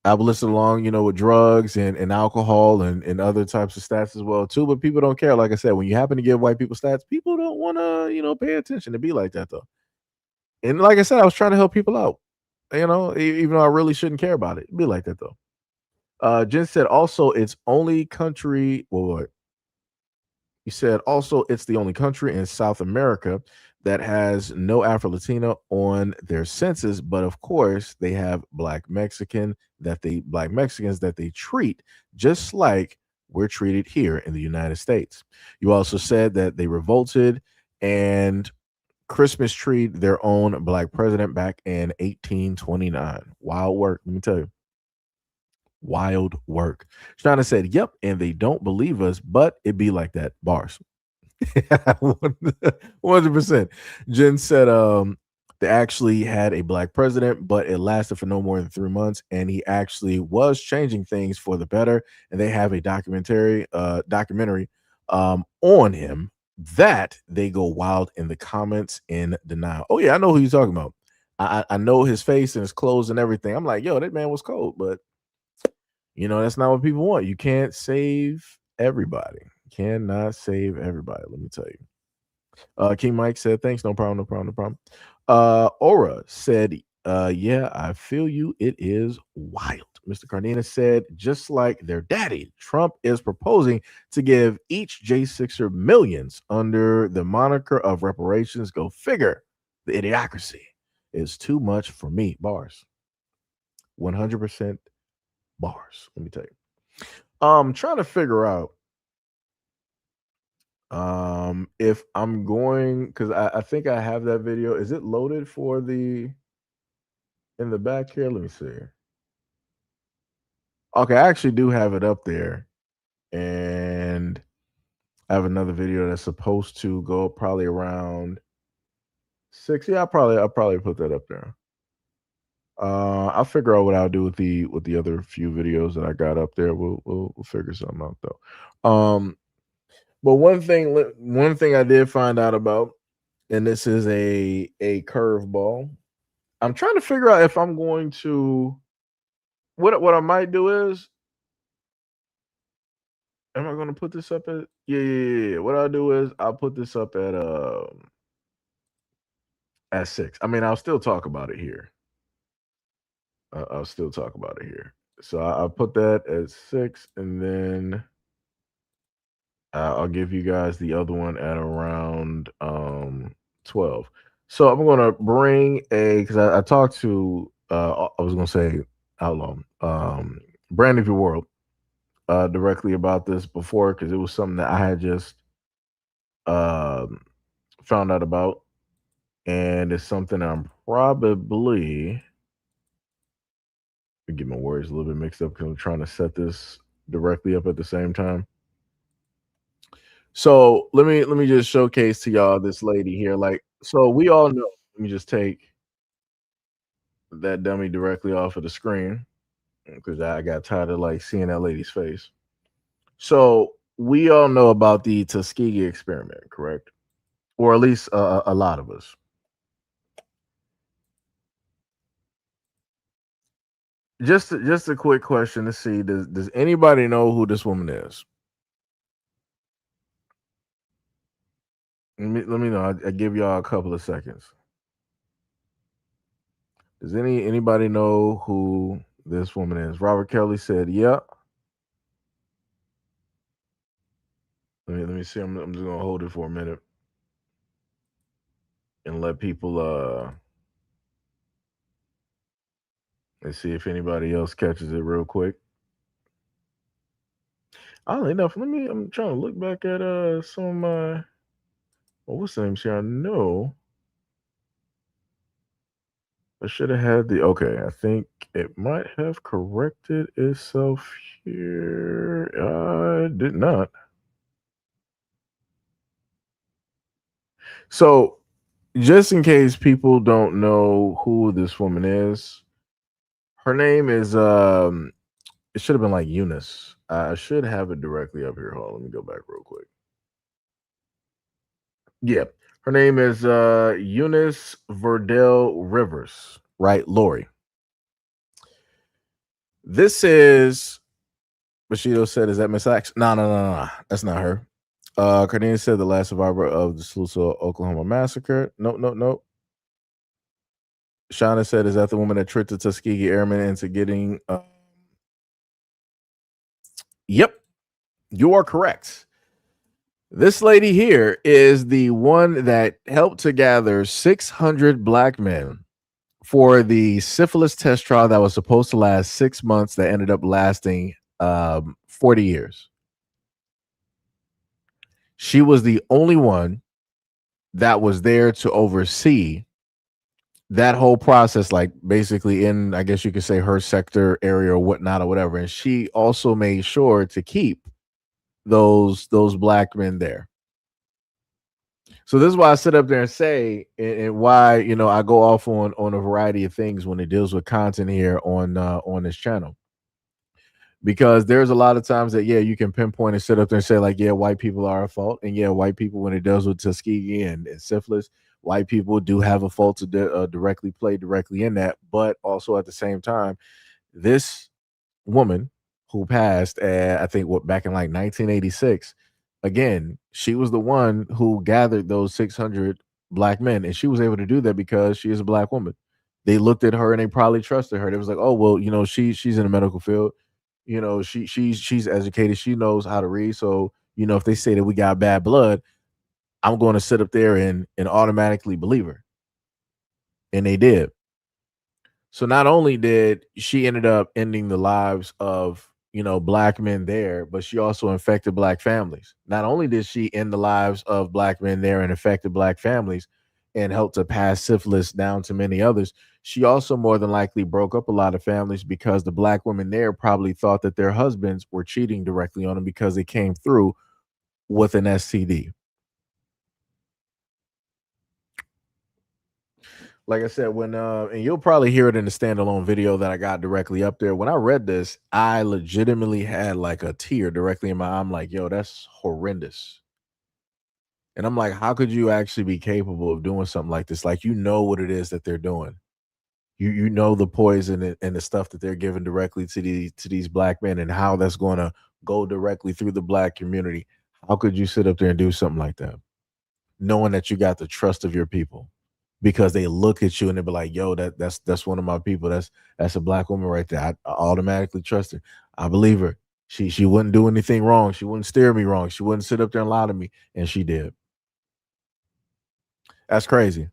I've listed along, with drugs and alcohol and other types of stats as well too. But people don't care. Like I said, when you happen to give white people stats, people don't want to, pay attention to be like that though. And like I said, I was trying to help people out, even though I really shouldn't care about it. Be like that though. Jen said also it's only country. What? He said also it's the only country in South America that has no Afro-Latina on their census, but of course they have black Mexicans that they treat just like we're treated here in the United States. You also said that they revolted and Christmas treed their own black president back in 1829. Wild work, let me tell you. Wild work. Shauna said, yep, and they don't believe us, but it be like that. Bars. 100%. Jen said they actually had a black president, but it lasted for no more than 3 months, and he actually was changing things for the better. And they have a documentary on him that they go wild in the comments in denial. Oh yeah, I know who you're talking about. I know his face and his clothes and everything. I'm like, yo, that man was cold, but that's not what people want. You can't save everybody. Cannot save everybody. Let me tell you. King Mike said, thanks. No problem. Aura said, Yeah, I feel you. It is wild. Mr. Cardenas said, just like their daddy, Trump is proposing to give each J6er millions under the moniker of reparations. Go figure. The idiocracy is too much for me. Bars. 100% bars. Let me tell you. I'm trying to figure out if I'm going, because I think I have that video. Is it loaded for the in the back here? Let me see. Okay, I actually do have it up there, and I have another video that's supposed to go up probably around 6. Yeah, I'll probably put that up there. I'll figure out what I'll do with the other few videos that I got up there. We'll figure something out though. But one thing I did find out about, and this is a curveball. I'm trying to figure out if I'm going to what I might do is, am I going to put this up at yeah. What I'll do is I'll put this up at 6. I mean, I'll still talk about it here. I'll still talk about it here. So I'll put that at 6, and then I'll give you guys the other one at around 12. So I'm gonna bring because I talked to I was gonna say Outlaw, Brand of Your World, directly about this before, because it was something that I had just found out about, and it's something I'm probably get my words a little bit mixed up because I'm trying to set this directly up at the same time. So let me just showcase to y'all this lady here. Like, so we all know. Let me just take that dummy directly off of the screen because I got tired of like seeing that lady's face. So we all know about the Tuskegee experiment, correct? Or at least a lot of us. Just a quick question to see, does anybody know who this woman is? Let me know. I give y'all a couple of seconds. Does anybody know who this woman is? Robert Kelly said, "Yeah." Let me see. I'm just gonna hold it for a minute and let people let's see if anybody else catches it real quick. Oddly enough, I'm trying to look back at some of my what's the name here? I know I should have had okay, I think it might have corrected itself here. I did not. So just in case people don't know who this woman is, her name is it should have been like Eunice. I should have it directly up here. Hold on, let me go back real quick. Yeah, her name is Eunice Verdell Rivers, right? Lori. This is Bushido said, is that Miss Axe? No, that's not her. Cardenas said the last survivor of the Tulsa, Oklahoma massacre. Nope. Shauna said, is that the woman that tricked the Tuskegee Airmen into getting Yep, you are correct. This lady here is the one that helped to gather 600 black men for the syphilis test trial that was supposed to last 6 months that ended up lasting 40 years. She was the only one that was there to oversee that whole process, like basically in, I guess you could say, her sector area or whatnot or whatever. And she also made sure to keep those black men there. So this is why I sit up there and say, and why, you know, I go off on a variety of things when it deals with content here on this channel. Because there's a lot of times that, yeah, you can pinpoint and sit up there and say, like, yeah, white people are at fault. And yeah, white people, when it deals with Tuskegee and syphilis, white people do have a fault to play directly in that. But also at the same time, this woman who passed, I think, back in like 1986, again, she was the one who gathered those 600 black men. And she was able to do that because she is a black woman. They looked at her and they probably trusted her. They was like, oh well, you know, she's in the medical field. You know, she's educated. She knows how to read. So, you know, if they say that we got bad blood, I'm going to sit up there and automatically believe her. And they did. So not only did she ended up ending the lives of, you know, black men there, but she also infected black families. Not only did she end the lives of black men there and affected black families and helped to pass syphilis down to many others, she also more than likely broke up a lot of families because the black women there probably thought that their husbands were cheating directly on them because they came through with an STD. Like I said, when and you'll probably hear it in the standalone video that I got directly up there. When I read this, I legitimately had like a tear directly in my eye. I'm like, yo, that's horrendous. And I'm like, how could you actually be capable of doing something like this? Like, you know what it is that they're doing. You know the poison and the stuff that they're giving directly to these black men and how that's going to go directly through the black community. How could you sit up there and do something like that, knowing that you got the trust of your people? Because they look at you and they be like, yo, that's one of my people. That's a black woman right there. I automatically trust her. I believe her. She wouldn't do anything wrong. She wouldn't steer me wrong. She wouldn't sit up there and lie to me. And she did. That's crazy.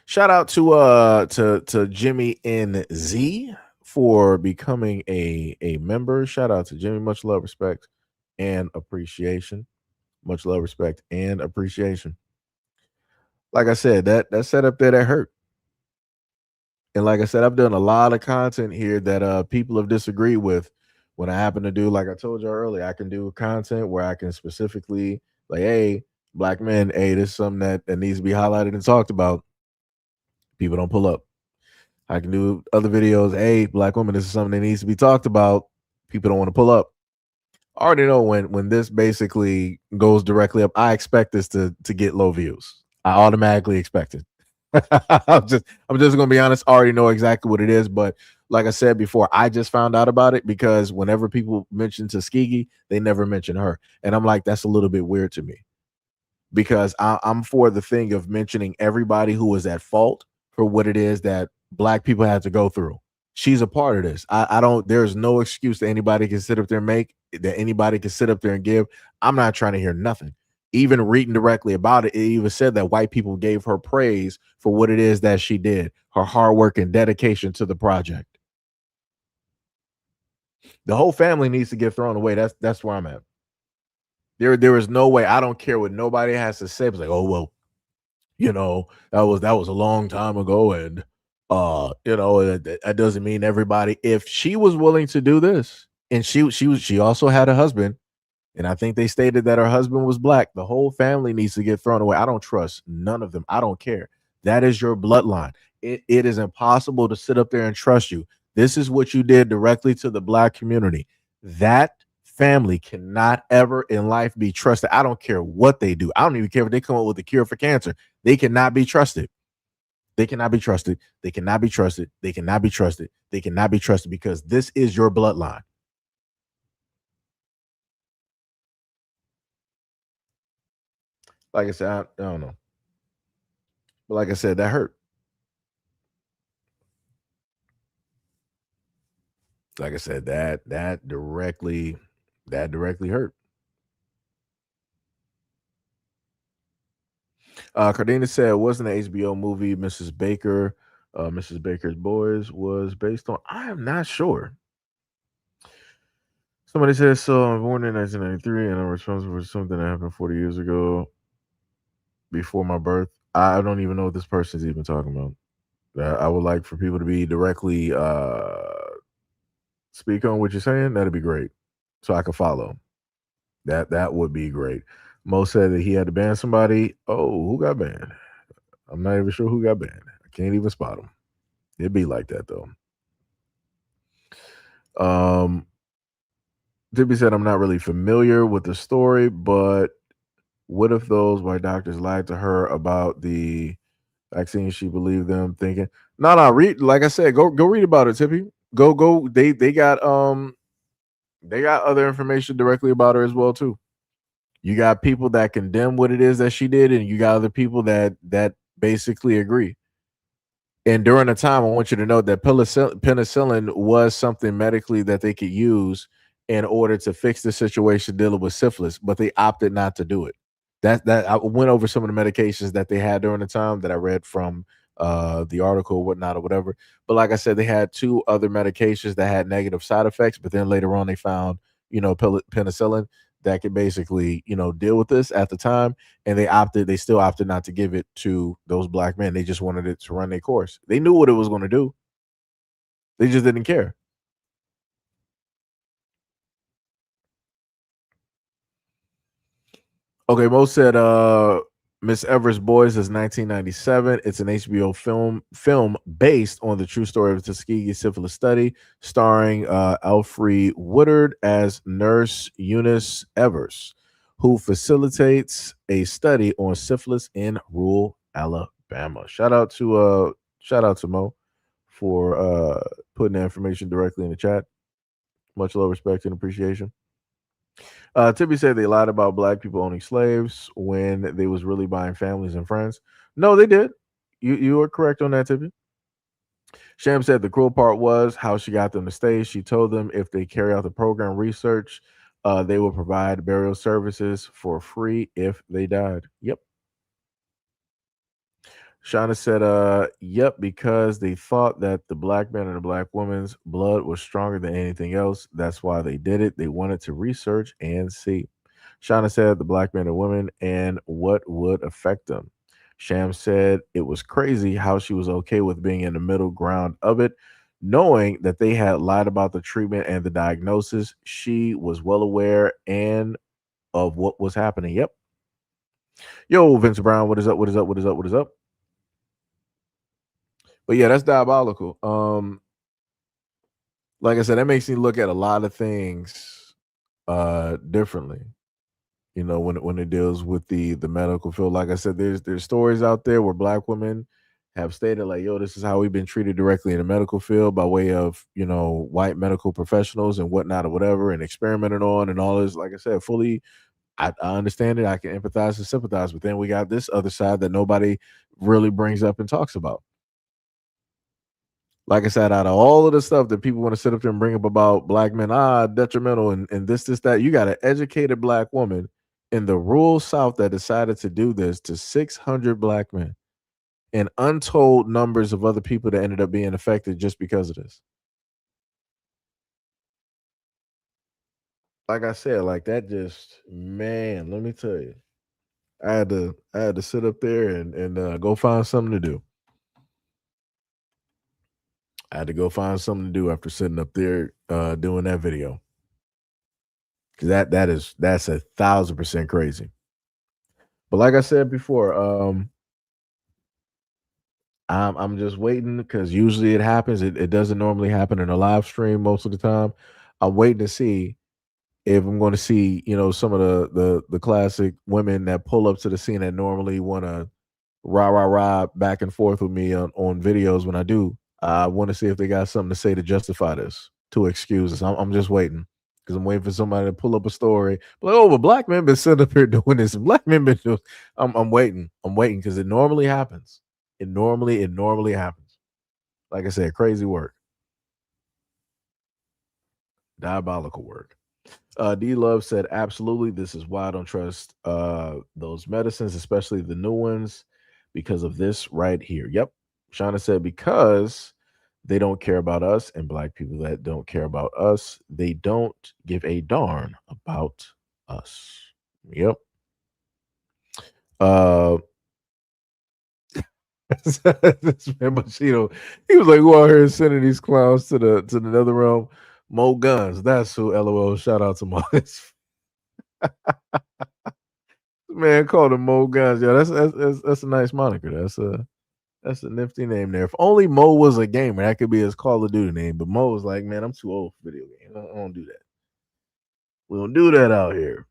Shout out to Jimmy NZ for becoming a member. Shout out to Jimmy. Much love, respect, and appreciation. Much love, respect, and appreciation. Like I said, that setup there that hurt. And like I said, I've done a lot of content here that people have disagreed with. When I happen to do, like I told you earlier, I can do content where I can specifically like, hey, black men, hey, this is something that needs to be highlighted and talked about. People don't pull up. I can do other videos, hey, black women, this is something that needs to be talked about. People don't want to pull up. I already know when this basically goes directly up, I expect this to get low views. I automatically expect it. I'm just gonna be honest. I already know exactly what it is, but like I said before, I just found out about it because whenever people mention Tuskegee, they never mention her, and I'm like, that's a little bit weird to me because I'm for the thing of mentioning everybody who was at fault for what it is that black people had to go through. She's a part of this. I don't. There's no excuse that anybody can sit up there and make that anybody can sit up there and give. I'm not trying to hear nothing. Even reading directly about it, it even said that white people gave her praise for what it is that she did, her hard work and dedication to the project. The whole family needs to get thrown away. That's where I'm at. There is no way. I don't care what nobody has to say. It's like, oh well, you know, that was a long time ago, and you know, that doesn't mean everybody. If she was willing to do this, and she also had a husband. And I think they stated that her husband was black. The whole family needs to get thrown away. I don't trust none of them. I don't care. That is your bloodline. It is impossible to sit up there and trust you. This is what you did directly to the black community. That family cannot ever in life be trusted. I don't care what they do. I don't even care if they come up with a cure for cancer. They cannot be trusted. They cannot be trusted. They cannot be trusted. They cannot be trusted. They cannot be trusted because this is your bloodline. Like I said, I don't know. But like I said, that hurt. Like I said, that directly hurt. Cardina said it wasn't an HBO movie Mrs. Baker, Mrs. Baker's Boys was based on. I am not sure. Somebody says so. I'm born in 1993 and I'm responsible for something that happened 40 years ago before my birth. I don't even know what this person's even talking about. I would like for people to be directly speak on what you're saying. That'd be great, so I can follow. That would be great. Mo said that he had to ban somebody. Oh, who got banned? I'm not even sure who got banned. I can't even spot them. It'd be like that though. Tibby said I'm not really familiar with the story, but what if those white doctors lied to her about the vaccine? She believed them, thinking, no, read. Like I said, go read about it, Tippy. Go. They got other information directly about her as well too. You got people that condemn what it is that she did, and you got other people that basically agree. And during the time, I want you to know that penicillin was something medically that they could use in order to fix the situation dealing with syphilis, but they opted not to do it. That I went over some of the medications that they had during the time that I read from the article, whatnot, or whatever. But like I said, they had 2 other medications that had negative side effects, but then later on they found, penicillin that could basically, deal with this at the time. And they still opted not to give it to those black men. They just wanted it to run their course. They knew what it was going to do. They just didn't care. Okay, Mo said Miss Everest Boys is 1997. It's an HBO film based on the true story of the Tuskegee syphilis study, starring Alfre Woodard as Nurse Eunice Evers, who facilitates a study on syphilis in rural Alabama. Shout out to Mo for putting the information directly in the chat. Much love, respect, and appreciation. Tippy said they lied about black people owning slaves when they was really buying families and friends. No, they did. You are correct on that, Tippy. Sham said the cruel part was how she got them to stay. She told them if they carry out the program research, they will provide burial services for free if they died. Yep. Shauna said, yep, because they thought that the black man and the black woman's blood was stronger than anything else. That's why they did it. They wanted to research and see. Shauna said the black man and women and what would affect them. Sham said it was crazy how she was okay with being in the middle ground of it, knowing that they had lied about the treatment and the diagnosis. She was well aware and of what was happening. Yep. Yo, Vince Brown, what is up? What is up? What is up? What is up? But yeah, that's diabolical. Like I said, that makes me look at a lot of things differently. When it deals with the medical field. Like I said, there's stories out there where black women have stated like, yo, this is how we've been treated directly in the medical field by way of, white medical professionals and whatnot or whatever, and experimented on and all this. Like I said, fully I understand it. I can empathize and sympathize. But then we got this other side that nobody really brings up and talks about. Like I said, out of all of the stuff that people want to sit up there and bring up about black men, detrimental and this, that, you got an educated black woman in the rural South that decided to do this to 600 black men and untold numbers of other people that ended up being affected just because of this. Like I said, like that just, man, let me tell you, I had to sit up there and go find something to do. I had to go find something to do after sitting up there doing that video. Cause that's 1,000% crazy. But like I said before, I'm just waiting because usually it happens. It doesn't normally happen in a live stream most of the time. I'm waiting to see if I'm going to see, some of the classic women that pull up to the scene that normally want to rah back and forth with me on videos when I do. I want to see if they got something to say to justify this, to excuse this. I'm just waiting because I'm waiting for somebody to pull up a story. Like, oh, but black men been sitting up here doing this. Black men been doing. I'm waiting. I'm waiting because it normally happens. It normally happens. Like I said, crazy work, diabolical work. D Love said, absolutely. This is why I don't trust those medicines, especially the new ones, because of this right here. Yep. Shauna said, because they don't care about us, and black people that don't care about us, they don't give a darn about us. Yep. This man Machino, he was like, who out here sending these clowns to the nether realm? Mo Guns. That's who. LOL. Shout out to Mo. Man called him Mo Guns. Yeah, that's a nice moniker. That's a nifty name there. If only Mo was a gamer, that could be his Call of Duty name. But Mo was like, man, I'm too old for video games. I don't do that. We don't do that out here.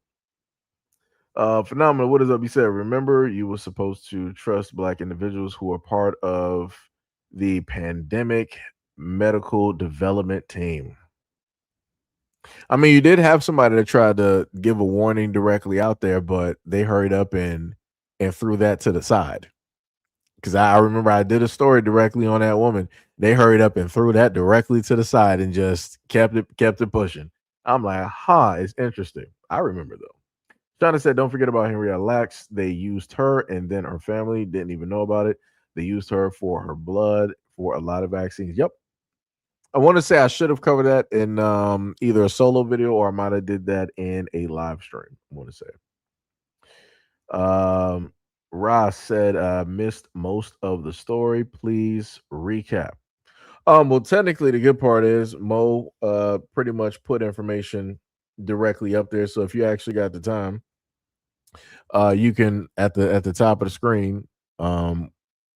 Phenomenal. What is up? You said, remember, you were supposed to trust black individuals who are part of the pandemic medical development team. I mean, you did have somebody that tried to give a warning directly out there, but they hurried up and threw that to the side. because I remember I did a story directly on that woman. They hurried up and threw that directly to the side and just kept it pushing. I'm like, it's interesting. I remember though. Shauna said, don't forget about Henrietta Lacks. They used her and then her family didn't even know about it. They used her for her blood for a lot of vaccines. Yep. I want to say I should have covered that in either a solo video or I might have did that in a live stream. I want to say. Ross said, missed most of the story. Please recap. Well, technically, the good part is Mo pretty much put information directly up there. So if you actually got the time, you can at the top of the screen.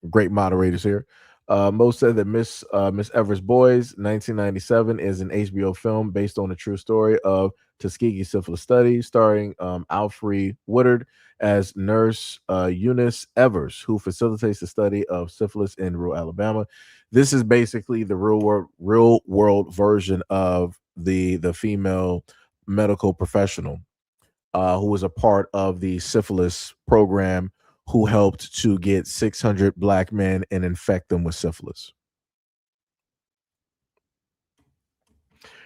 Great moderators here. Mo said that Miss Evers Boys 1997 is an HBO film based on a true story of Tuskegee syphilis study, starring Alfre Woodard as nurse Eunice Evers, who facilitates the study of syphilis in rural Alabama. This is basically the real world version of the female medical professional who was a part of the syphilis program, who helped to get 600 black men and infect them with syphilis.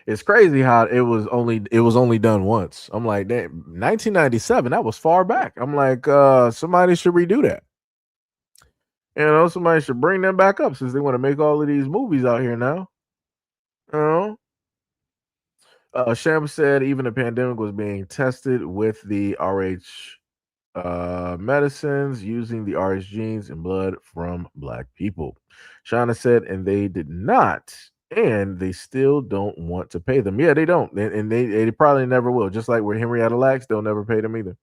It's crazy how it was only done once. I'm like, 1997, that was far back. I'm like, somebody should redo that. You know, somebody should bring them back up since they want to make all of these movies out here now. You know? Sham said even the pandemic was being tested with the RH medicines using the RH genes and blood from black people. Shauna said, and they did not, and they still don't want to pay them. Yeah, they don't, and they probably never will. Just like with Henrietta Lacks, they'll never pay them either.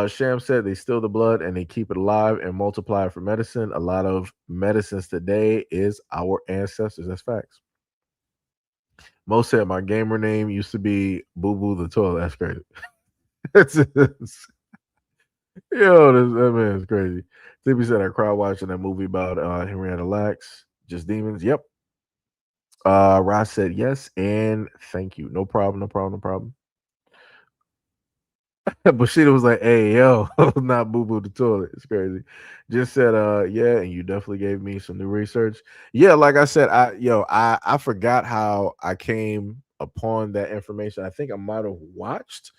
Sham said they steal the blood and they keep it alive and multiply it for medicine. A lot of medicines today is our ancestors. That's facts. Mo said my gamer name used to be Boo Boo the Toilet. That's crazy. Yo, that man is crazy. Tippy said I cried watching that movie about Henrietta Lacks. Just demons. Yep. Ross said yes and thank you. No problem. But she was like, hey, yo, not Boo Boo the Toilet. It's crazy. Just said, yeah, and you definitely gave me some new research. Yeah, like I said, I forgot how I came upon that information. I think I might have watched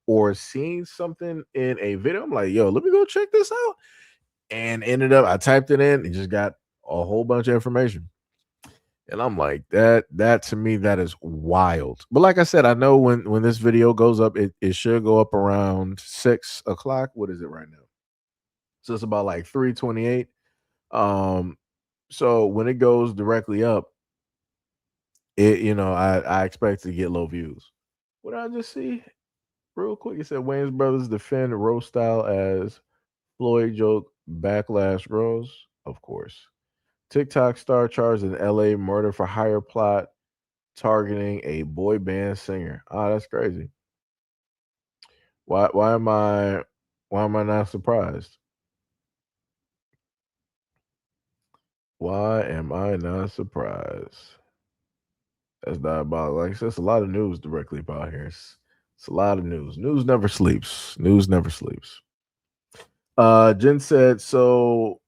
or seen something in a video. I'm like, yo, let me go check this out. And ended up, I typed it in and just got a whole bunch of information. And I'm like, that to me, that is wild. But like I said, I know when this video goes up, it should go up around 6 o'clock. What is it right now? So it's about like 3:28. So when it goes directly up, I expect to get low views. What did I just see? Real quick, it said Wayne's brothers defend roast style as Floyd joke backlash grows. Of course. TikTok star charged in LA murder for hire plot targeting a boy band singer. Oh, that's crazy. Why am I not surprised? Why am I not surprised? That's diabolical. Like I said, it's a lot of news directly about here. It's a lot of news. News never sleeps. Jen said, so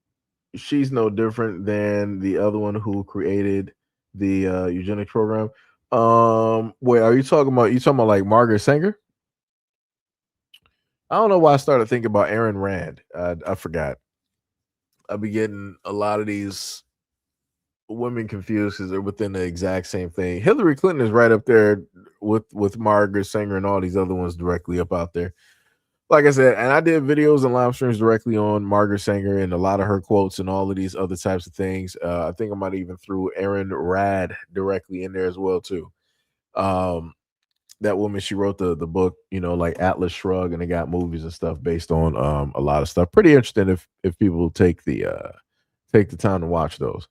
she's no different than the other one who created the eugenics program. Wait, are you talking about like Margaret Sanger? I don't know why I started thinking about Aaron Rand. I forgot. I'll be getting a lot of these women confused because they're within the exact same thing. Hillary Clinton is right up there with Margaret Sanger and all these other ones directly up out there. Like I said, and I did videos and live streams directly on Margaret Sanger and a lot of her quotes and all of these other types of things. I think I might even threw Aaron Rad directly in there as well too. That woman, she wrote the book, like Atlas Shrugged, and they got movies and stuff based on a lot of stuff. Pretty interesting if people take the time to watch those.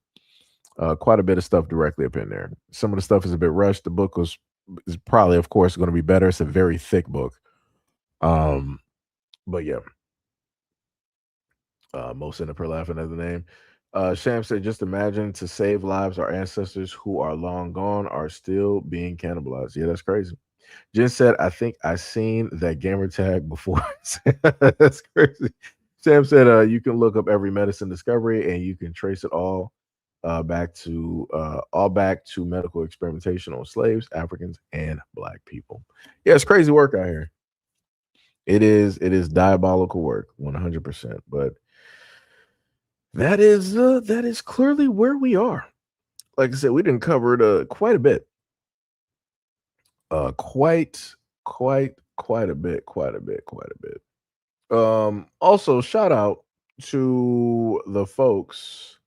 Quite a bit of stuff directly up in there. Some of the stuff is a bit rushed. The book is probably, of course, going to be better. It's a very thick book. But yeah. Most in per laughing at the name. Sham said, just imagine to save lives, our ancestors who are long gone are still being cannibalized. Yeah, that's crazy. Jen said, I think I seen that gamer tag before. That's crazy. Sam said you can look up every medicine discovery and you can trace it all back to medical experimentation on slaves, Africans, and black people. Yeah, it's crazy work out here. It is diabolical work, 100%. But that is clearly where we are. Like I said, we didn't cover it quite a bit. Quite a bit. Also, shout out to the folks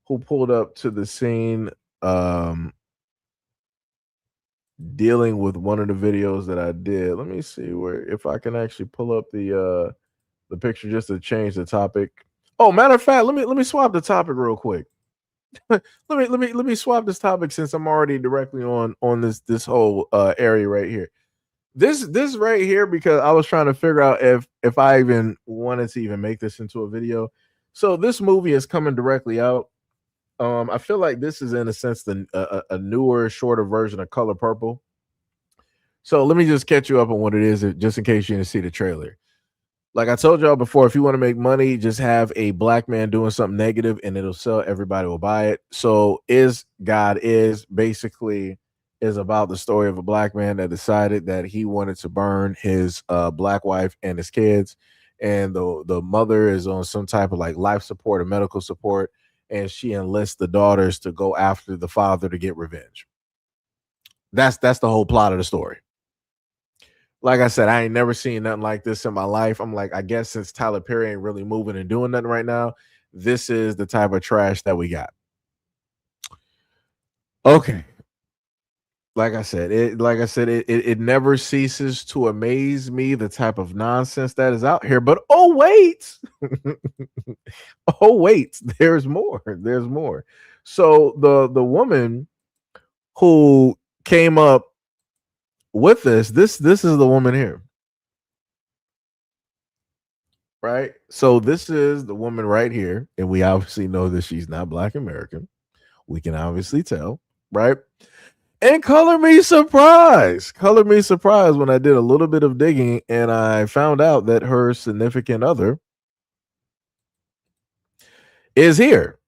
who pulled up to the scene dealing with one of the videos that I did. Let me see if I can actually pull up the picture just to change the topic. Oh, matter of fact, let me swap the topic real quick. let me swap this topic since I'm already directly on this whole area right here. This right here, because I was trying to figure out if I even wanted to even make this into a video. So this movie is coming directly out. I feel like this is in a sense a newer, shorter version of Color Purple. So let me just catch you up on what it is, just in case you didn't see the trailer. Like I told y'all before, if you want to make money, just have a black man doing something negative and it'll sell. Everybody will buy it. So God is basically about the story of a black man that decided that he wanted to burn his black wife and his kids. And the mother is on some type of like life support or medical support. And she enlists the daughters to go after the father to get revenge. That's the whole plot of the story. Like I said, I ain't never seen nothing like this in my life. I'm like, I guess since Tyler Perry ain't really moving and doing nothing right now, this is the type of trash that we got. Okay. Like I said, it never ceases to amaze me the type of nonsense that is out here. But oh wait, there's more. There's more. So the woman who came up with this is the woman here, right? So this is the woman right here, and we obviously know that she's not Black American. We can obviously tell, right? And color me surprised when I did a little bit of digging and I found out that her significant other is here.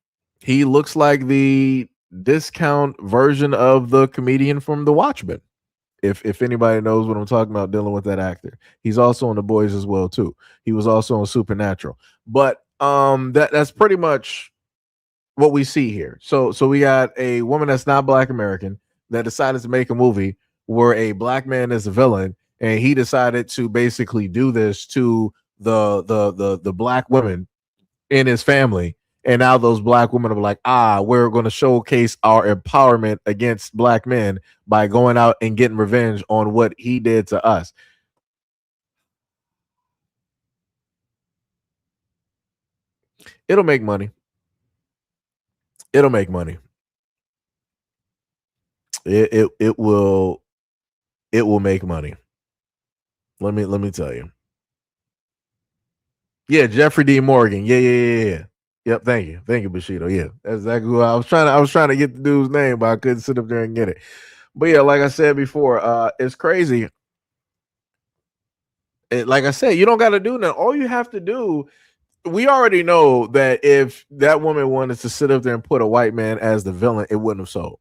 He looks like the discount version of the comedian from The Watchmen. If anybody knows what I'm talking about, dealing with that actor. He's also on The Boys as well too. He was also on Supernatural. But that's pretty much what we see here. So we got a woman that's not Black American that decided to make a movie where a black man is a villain, and he decided to basically do this to the black women in his family. And now those black women are like, we're going to showcase our empowerment against black men by going out and getting revenge on what he did to us. It'll make money. It'll make money. It will make money. Let me tell you. Yeah, Jeffrey D. Morgan. Yeah. Yep, thank you, Bushido. Yeah, that's exactly who I was trying to get the dude's name, but I couldn't sit up there and get it. But yeah, like I said before, it's crazy. Like I said, you don't got to do nothing. All you have to do, we already know that if that woman wanted to sit up there and put a white man as the villain, it wouldn't have sold.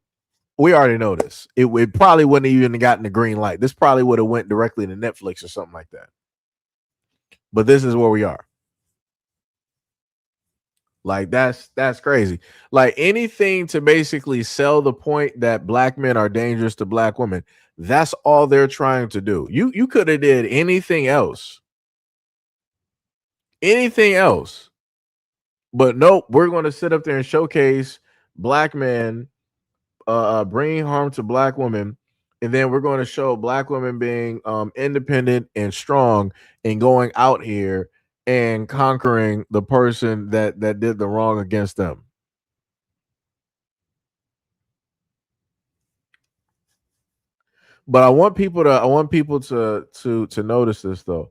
We already know this. It probably wouldn't have even gotten the green light. This probably would have went directly to Netflix or something like that. But this is where we are. Like that's crazy. Like anything to basically sell the point that black men are dangerous to black women. That's all they're trying to do. You could have did anything else. But nope, we're going to sit up there and showcase black men bringing harm to black women, and then we're going to show black women being independent and strong and going out here and conquering the person that did the wrong against them. But I want people to notice this though.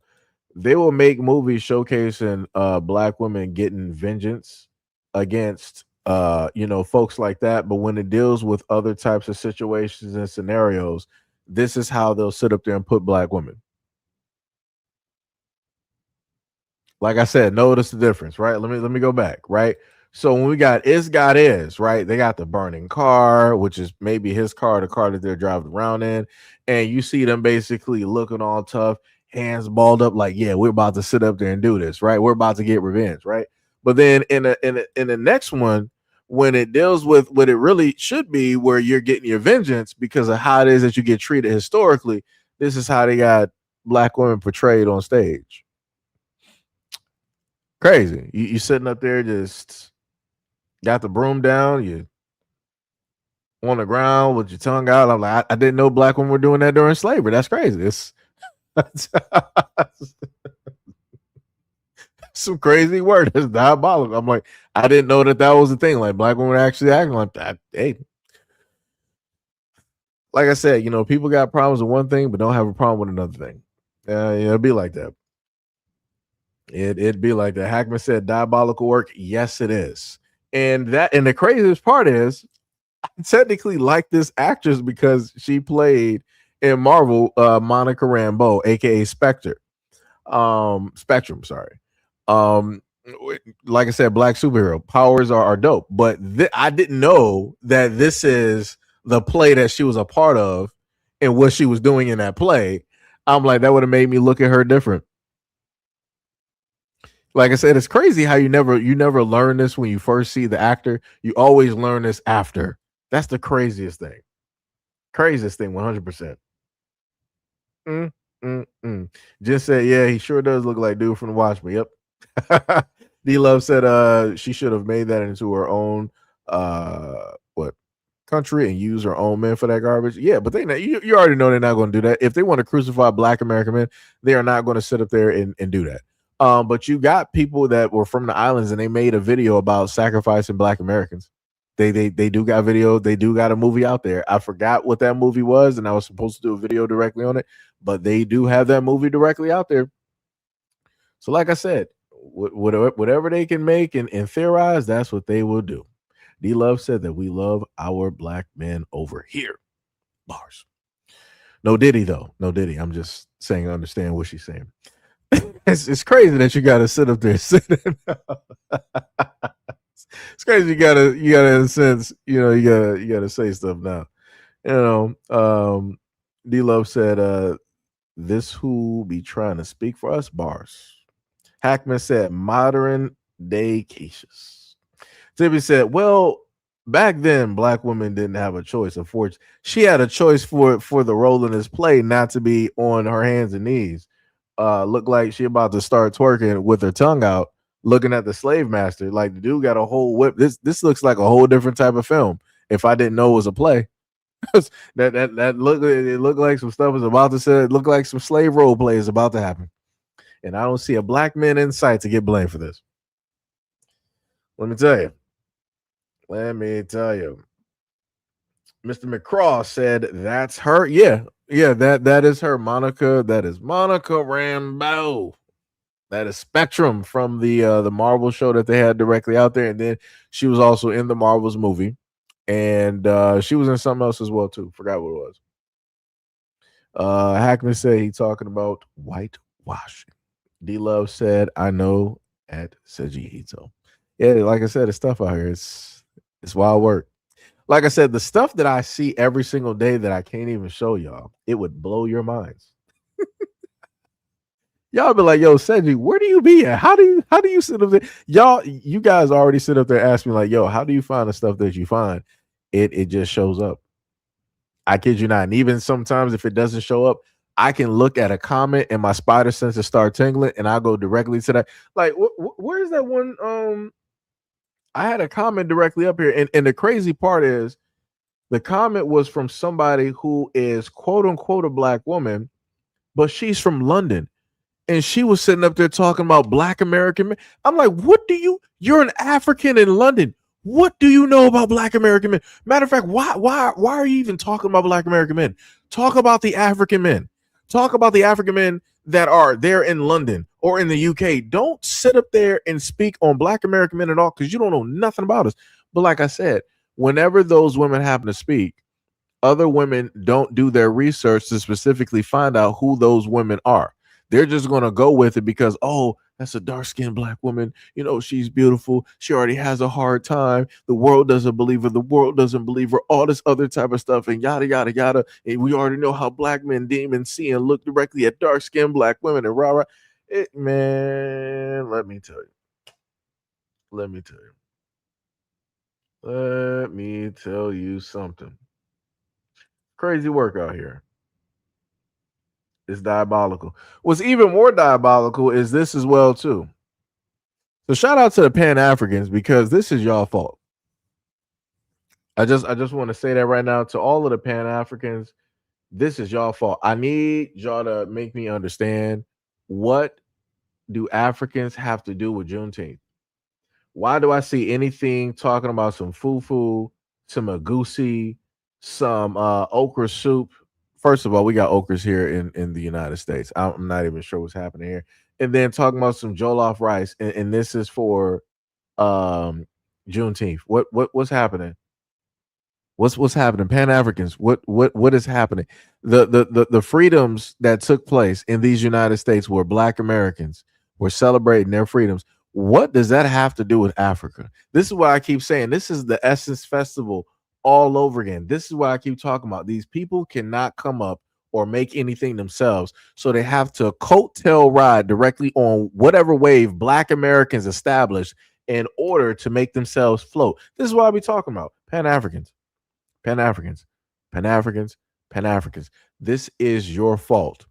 They will make movies showcasing black women getting vengeance against folks like that, but when it deals with other types of situations and scenarios, this is how they'll sit up there and put black women. like I said, notice the difference, right? Let me go back, right? So when we got Is God Is, right? They got the burning car, which is maybe his car, the car that they're driving around in, and you see them basically looking all tough, hands balled up, like, yeah, we're about to sit up there and do this, right? We're about to get revenge, right? But then in the next one, when it deals with what it really should be, where you're getting your vengeance because of how it is that you get treated historically, this is how they got black women portrayed on stage. Crazy. You sitting up there, just got the broom down, you on the ground with your tongue out. I'm like, I didn't know black women were doing that during slavery. That's crazy. It's some crazy word. It's diabolical. I'm like, I didn't know that was the thing. Like, black women actually acting like that. Hey, like I said, people got problems with one thing, but don't have a problem with another thing. It'd be like that. It'd be like that. Hackman said, diabolical work. Yes, it is. And the craziest part is, I technically like this actress because she played in Marvel Monica Rambeau, aka Spectrum. Sorry. Like I said, black superhero powers are dope, but I didn't know that this is the play that she was a part of and what she was doing in that play. I'm like, that would have made me look at her different. Like I said, it's crazy how you never learn this when you first see the actor. You always learn this after. That's the craziest thing. 100%. Just said, yeah, he sure does look like dude from the Watchmen. Yep. D Love said she should have made that into her own country and use her own men for that garbage. Yeah, but you already know they're not going to do that. If they want to crucify black American men, they are not going to sit up there and do that. But you got people that were from the islands and they made a video about sacrificing black Americans. They do got video. They do got a movie out there. I forgot what that movie was, and I was supposed to do a video directly on it, but they do have that movie directly out there. So like I said, whatever they can make and theorize, that's what they will do. D Love said that we love our black men over here. Bars. No Diddy though. No Diddy. I'm just saying I understand what she's saying. It's crazy that you gotta sit up there sitting. It's crazy. You gotta in a sense, you gotta say stuff now. D Love said, this who be trying to speak for us, bars. Hackman said modern day cases. Tippy said, well, back then black women didn't have a choice. Unfortunately, she had a choice for the role in this play not to be on her hands and knees. Look like she about to start twerking with her tongue out, looking at the slave master. Like, the dude got a whole whip. This looks like a whole different type of film. If I didn't know it was a play, that looked like some stuff is about to say. It looked like some slave role play is about to happen, and I don't see a black man in sight to get blamed for this. Let me tell you. Mr. McCraw said that's her. Yeah, that is her. Monica. That is Monica Rambeau. That is Spectrum from the Marvel show that they had directly out there, and then she was also in the Marvels movie, and she was in something else as well too. Forgot what it was. Hackman said he talking about whitewashing. D Love said, I know at SEIJIHITO. Yeah, like I said, it's stuff out here. It's wild work. Like I said, the stuff that I see every single day that I can't even show y'all, it would blow your minds. Y'all be like, yo, Seji, where do you be at? How do you sit up there? You guys already sit up there asking me like, yo, how do you find the stuff that you find? It just shows up. I kid you not. And even sometimes if it doesn't show up, I can look at a comment and my spider senses start tingling and I'll go directly to that. Like, where's that one? I had a comment directly up here. And the crazy part is the comment was from somebody who is quote unquote a black woman, but she's from London. And she was sitting up there talking about black American men. I'm like, you're an African in London. What do you know about black American men? Matter of fact, why are you even talking about black American men? Talk about the African men. Talk about the African men that are there in London or in the UK. Don't sit up there and speak on black American men at all because you don't know nothing about us. But like I said, whenever those women happen to speak, other women don't do their research to specifically find out who those women are. They're just going to go with it because, oh, that's a dark-skinned black woman. You know, she's beautiful. She already has a hard time. The world doesn't believe her. The world doesn't believe her. All this other type of stuff and yada, yada, yada. And we already know how black men deem and see and look directly at dark-skinned black women and rah, rah. Man, let me tell you. Let me tell you something. Crazy work out here. It's diabolical. What's even more diabolical is this as well, too. So shout out to the Pan-Africans because this is y'all fault. I just want to say that right now to all of the Pan-Africans, this is y'all fault. I need y'all to make me understand, what do Africans have to do with Juneteenth? Why do I see anything talking about some fufu, some agusi, some okra soup? First of all, we got okras here in the United States. I'm not even sure what's happening here. And then talking about some jollof rice, and this is for Juneteenth. What's happening? What's happening? Pan-Africans, what is happening? The freedoms that took place in these United States where Black Americans were celebrating their freedoms. What does that have to do with Africa? This is what I keep saying. This is the Essence Festival all over again. This is what I keep talking about. These people cannot come up or make anything themselves, so they have to coattail ride directly on whatever wave Black Americans established in order to make themselves float. This is what I be talking about. Pan-Africans. Pan-Africans, Pan-Africans, Pan-Africans. This is your fault.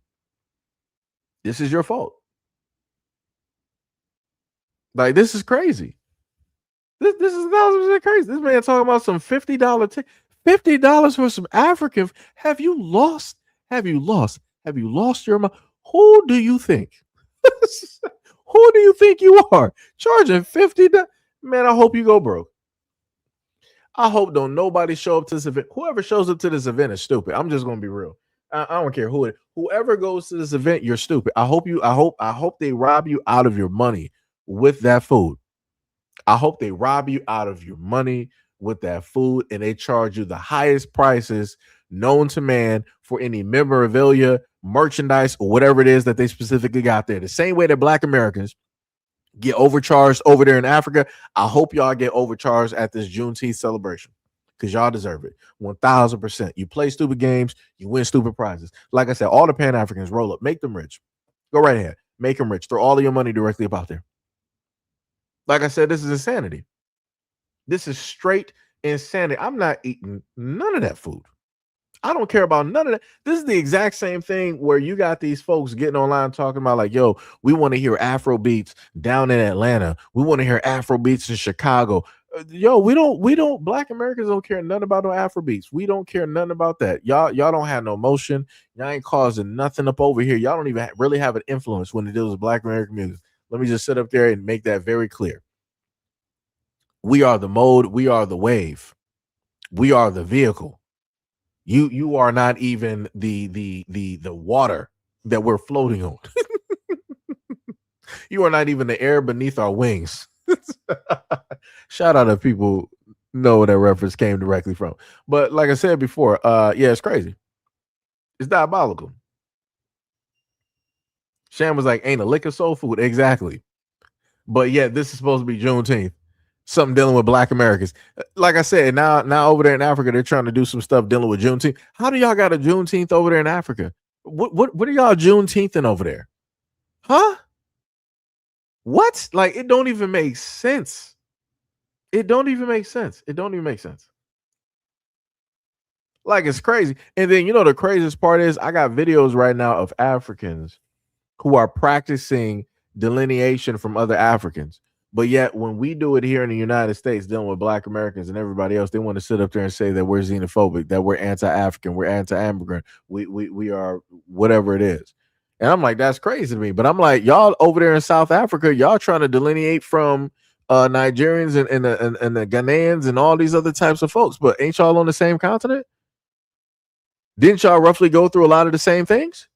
This is your fault. Like, this is crazy. This is 1,000% crazy. This man talking about some $50 $50 for some African. Have you lost your mind? Who do you think? Who do you think you are? Charging $50? Man, I hope you go broke. I hope don't nobody show up to this event. Whoever shows up to this event is stupid. I'm just gonna be real. I don't care who it. Whoever goes to this event, you're stupid. I hope they rob you out of your money with that food. I hope they rob you out of your money with that food, and they charge you the highest prices known to man for any memorabilia, merchandise, or whatever it is that they specifically got there. The same way that Black Americans get overcharged over there in Africa, I hope y'all get overcharged at this Juneteenth celebration, because y'all deserve it. 1,000%. You play stupid games, you win stupid prizes. Like I said, all the Pan-Africans, roll up, make them rich. Go right ahead, make them rich. Throw all of your money directly up out there. Like I said, this is insanity. This is straight insanity. I'm not eating none of that food. I don't care about none of that. This is the exact same thing where you got these folks getting online talking about like, yo, we want to hear Afro beats down in Atlanta. We want to hear Afro beats in Chicago. Yo, we don't, Black Americans don't care nothing about no Afro beats. We don't care nothing about that. Y'all don't have no motion. Y'all ain't causing nothing up over here. Y'all don't even really have an influence when it deals with Black American music. Let me just sit up there and make that very clear. We are the mode. We are the wave. We are the vehicle. You are not even the water that we're floating on. You are not even the air beneath our wings. Shout out if people know where that reference came directly from. But like I said before, yeah, it's crazy. It's diabolical. Sham was like, ain't a lick of soul food. Exactly. But yeah, this is supposed to be Juneteenth. Something dealing with Black Americans. Like I said, now over there in Africa, they're trying to do some stuff dealing with Juneteenth. How do y'all got a Juneteenth over there in Africa? What are y'all Juneteenthing over there? Huh? What? Like, it don't even make sense. It don't even make sense. It don't even make sense. Like, it's crazy. And then, you know, the craziest part is I got videos right now of Africans who are practicing delineation from other Africans. But yet, when we do it here in the United States, dealing with Black Americans and everybody else, they want to sit up there and say that we're xenophobic, that we're anti-African, we're anti-immigrant, we are whatever it is. And I'm like, that's crazy to me. But I'm like, y'all over there in South Africa, y'all trying to delineate from Nigerians and the Ghanaians and all these other types of folks. But ain't y'all on the same continent? Didn't y'all roughly go through a lot of the same things?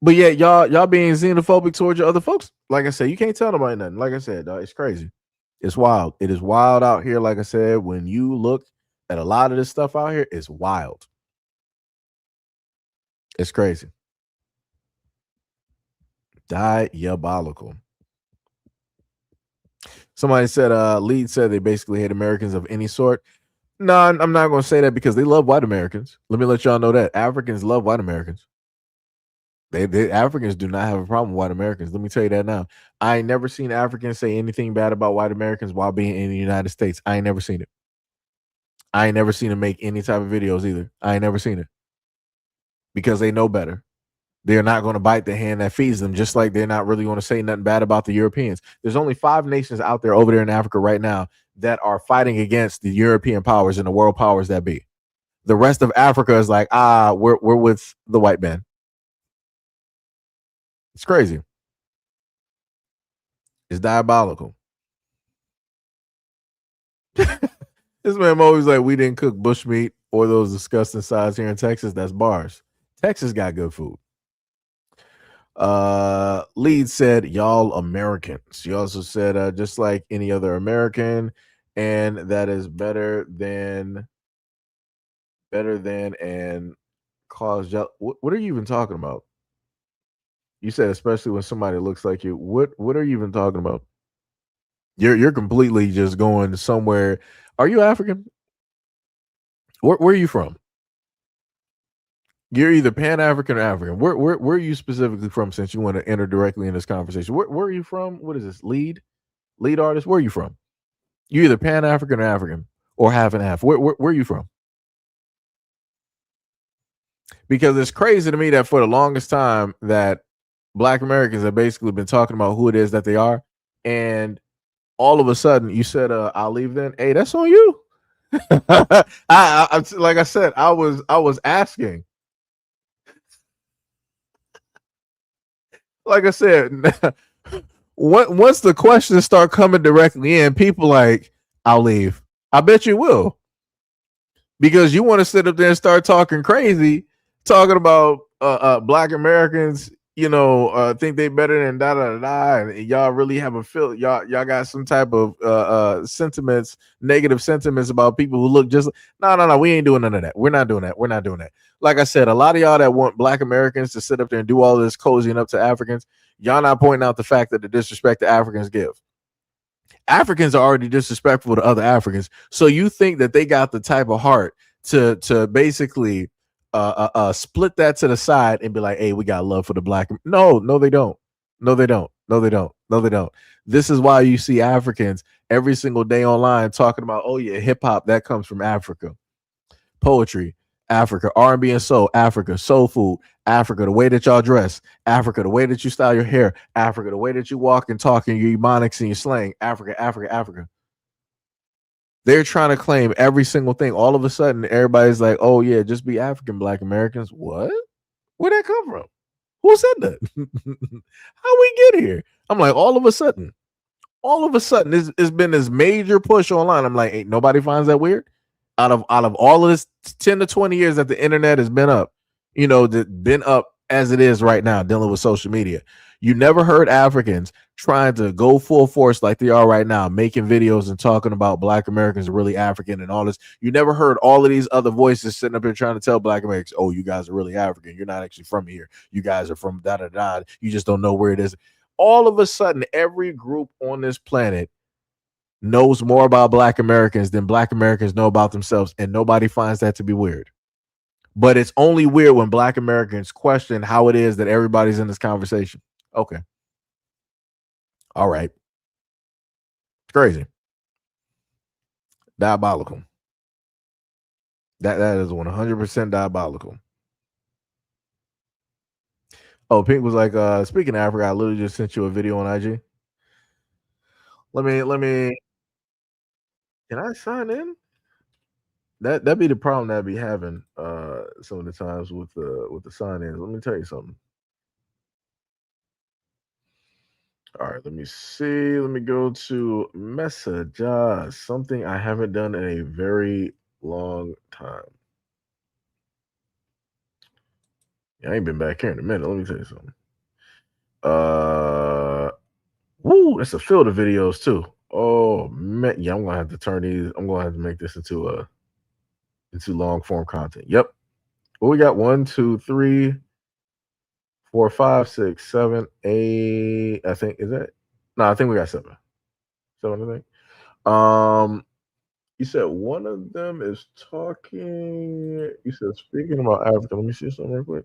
But yeah, y'all being xenophobic towards your other folks. Like I said, you can't tell nobody nothing. Like I said, it's crazy. It's wild. It is wild out here. Like I said, when you look at a lot of this stuff out here, it's wild. It's crazy. Diabolical. Somebody said, Lead said they basically hate Americans of any sort. No, I'm not going to say that because they love white Americans. Let me let y'all know that Africans love white Americans. They Africans do not have a problem with white Americans. Let me tell you that now. I ain't never seen Africans say anything bad about white Americans while being in the United States. I ain't never seen it. I ain't never seen them make any type of videos either. I ain't never seen it because they know better. They're not going to bite the hand that feeds them, just like they're not really going to say nothing bad about the Europeans. There's only 5 nations out there over there in Africa right now that are fighting against the European powers and the world powers that be. The rest of Africa is like, we're with the white man. It's crazy. It's diabolical. This man always like, we didn't cook bushmeat or those disgusting sides here in Texas. That's bars. Texas got good food. Lead said, y'all Americans. She also said, just like any other American, and that is better than and cause what are you even talking about? You said especially when somebody looks like you. What are you even talking about? You're completely just going somewhere. Are you African? Where are you from? You're either Pan-African or African. Where are you specifically from, since you want to enter directly in this conversation? Where are you from? What is this? Lead artist? Where are you from? You're either Pan-African or African, or half and half. Where are you from? Because it's crazy to me that for the longest time that Black Americans have basically been talking about who it is that they are, and all of a sudden you said, I'll leave then. Hey, that's on you. I like I said, I was asking. Like I said, once the questions start coming directly in, people like, I'll leave. I bet you will. Because you want to sit up there and start talking crazy, talking about Black Americans, think they better than da da da, and y'all really have a feel. Y'all got some type of sentiments, negative sentiments about people who look just. No. We ain't doing none of that. We're not doing that. Like I said, a lot of y'all that want Black Americans to sit up there and do all this cozying up to Africans, y'all not pointing out the fact that the disrespect that Africans give. Africans are already disrespectful to other Africans, so you think that they got the type of heart to basically split that to the side and be like, hey, we got love for the Black. No, they don't. No, they don't. This is why you see Africans every single day online talking about, oh yeah, hip hop, that comes from Africa. Poetry, Africa. R&B and soul, Africa. Soul food, Africa. The way that y'all dress, Africa. The way that you style your hair, Africa. The way that you walk and talk and your ebonics and your slang, Africa. They're trying to claim every single thing. All of a sudden, everybody's like, oh yeah, just be African Black Americans. What? Where'd that come from? Who said that? How we get here? I'm like, all of a sudden, it's been this major push online. I'm like, hey, nobody finds that weird? Out of all of this 10 to 20 years that the internet has been up, been up as it is right now, dealing with social media. You never heard Africans trying to go full force like they are right now, making videos and talking about Black Americans are really African and all this. You never heard all of these other voices sitting up here trying to tell Black Americans, oh, you guys are really African. You're not actually from here. You guys are from da da da. You just don't know where it is. All of a sudden, every group on this planet knows more about Black Americans than Black Americans know about themselves, and nobody finds that to be weird. But it's only weird when Black Americans question how it is that everybody's in this conversation. Okay. All right. Crazy. Diabolical. That is 100% diabolical. Oh, Pink was like, speaking of Africa, I literally just sent you a video on IG. Let me can I sign in? That'd be the problem that I'd be having some of the times with the sign-ins. Let me tell you something. All right, let me see. Let me go to messages. Something I haven't done in a very long time. Yeah, I ain't been back here in a minute. Let me tell you something. Woo, that's a field of videos too. Oh man, yeah, I'm gonna have to turn these. I'm gonna have to make this into long form content. Yep. Well, we got 1, 2, 3, 4, 5, 6, 7, 8. I think is that. No, I think we got 7. 7, I think. You said one of them is talking. You said speaking about Africa. Let me see something real quick.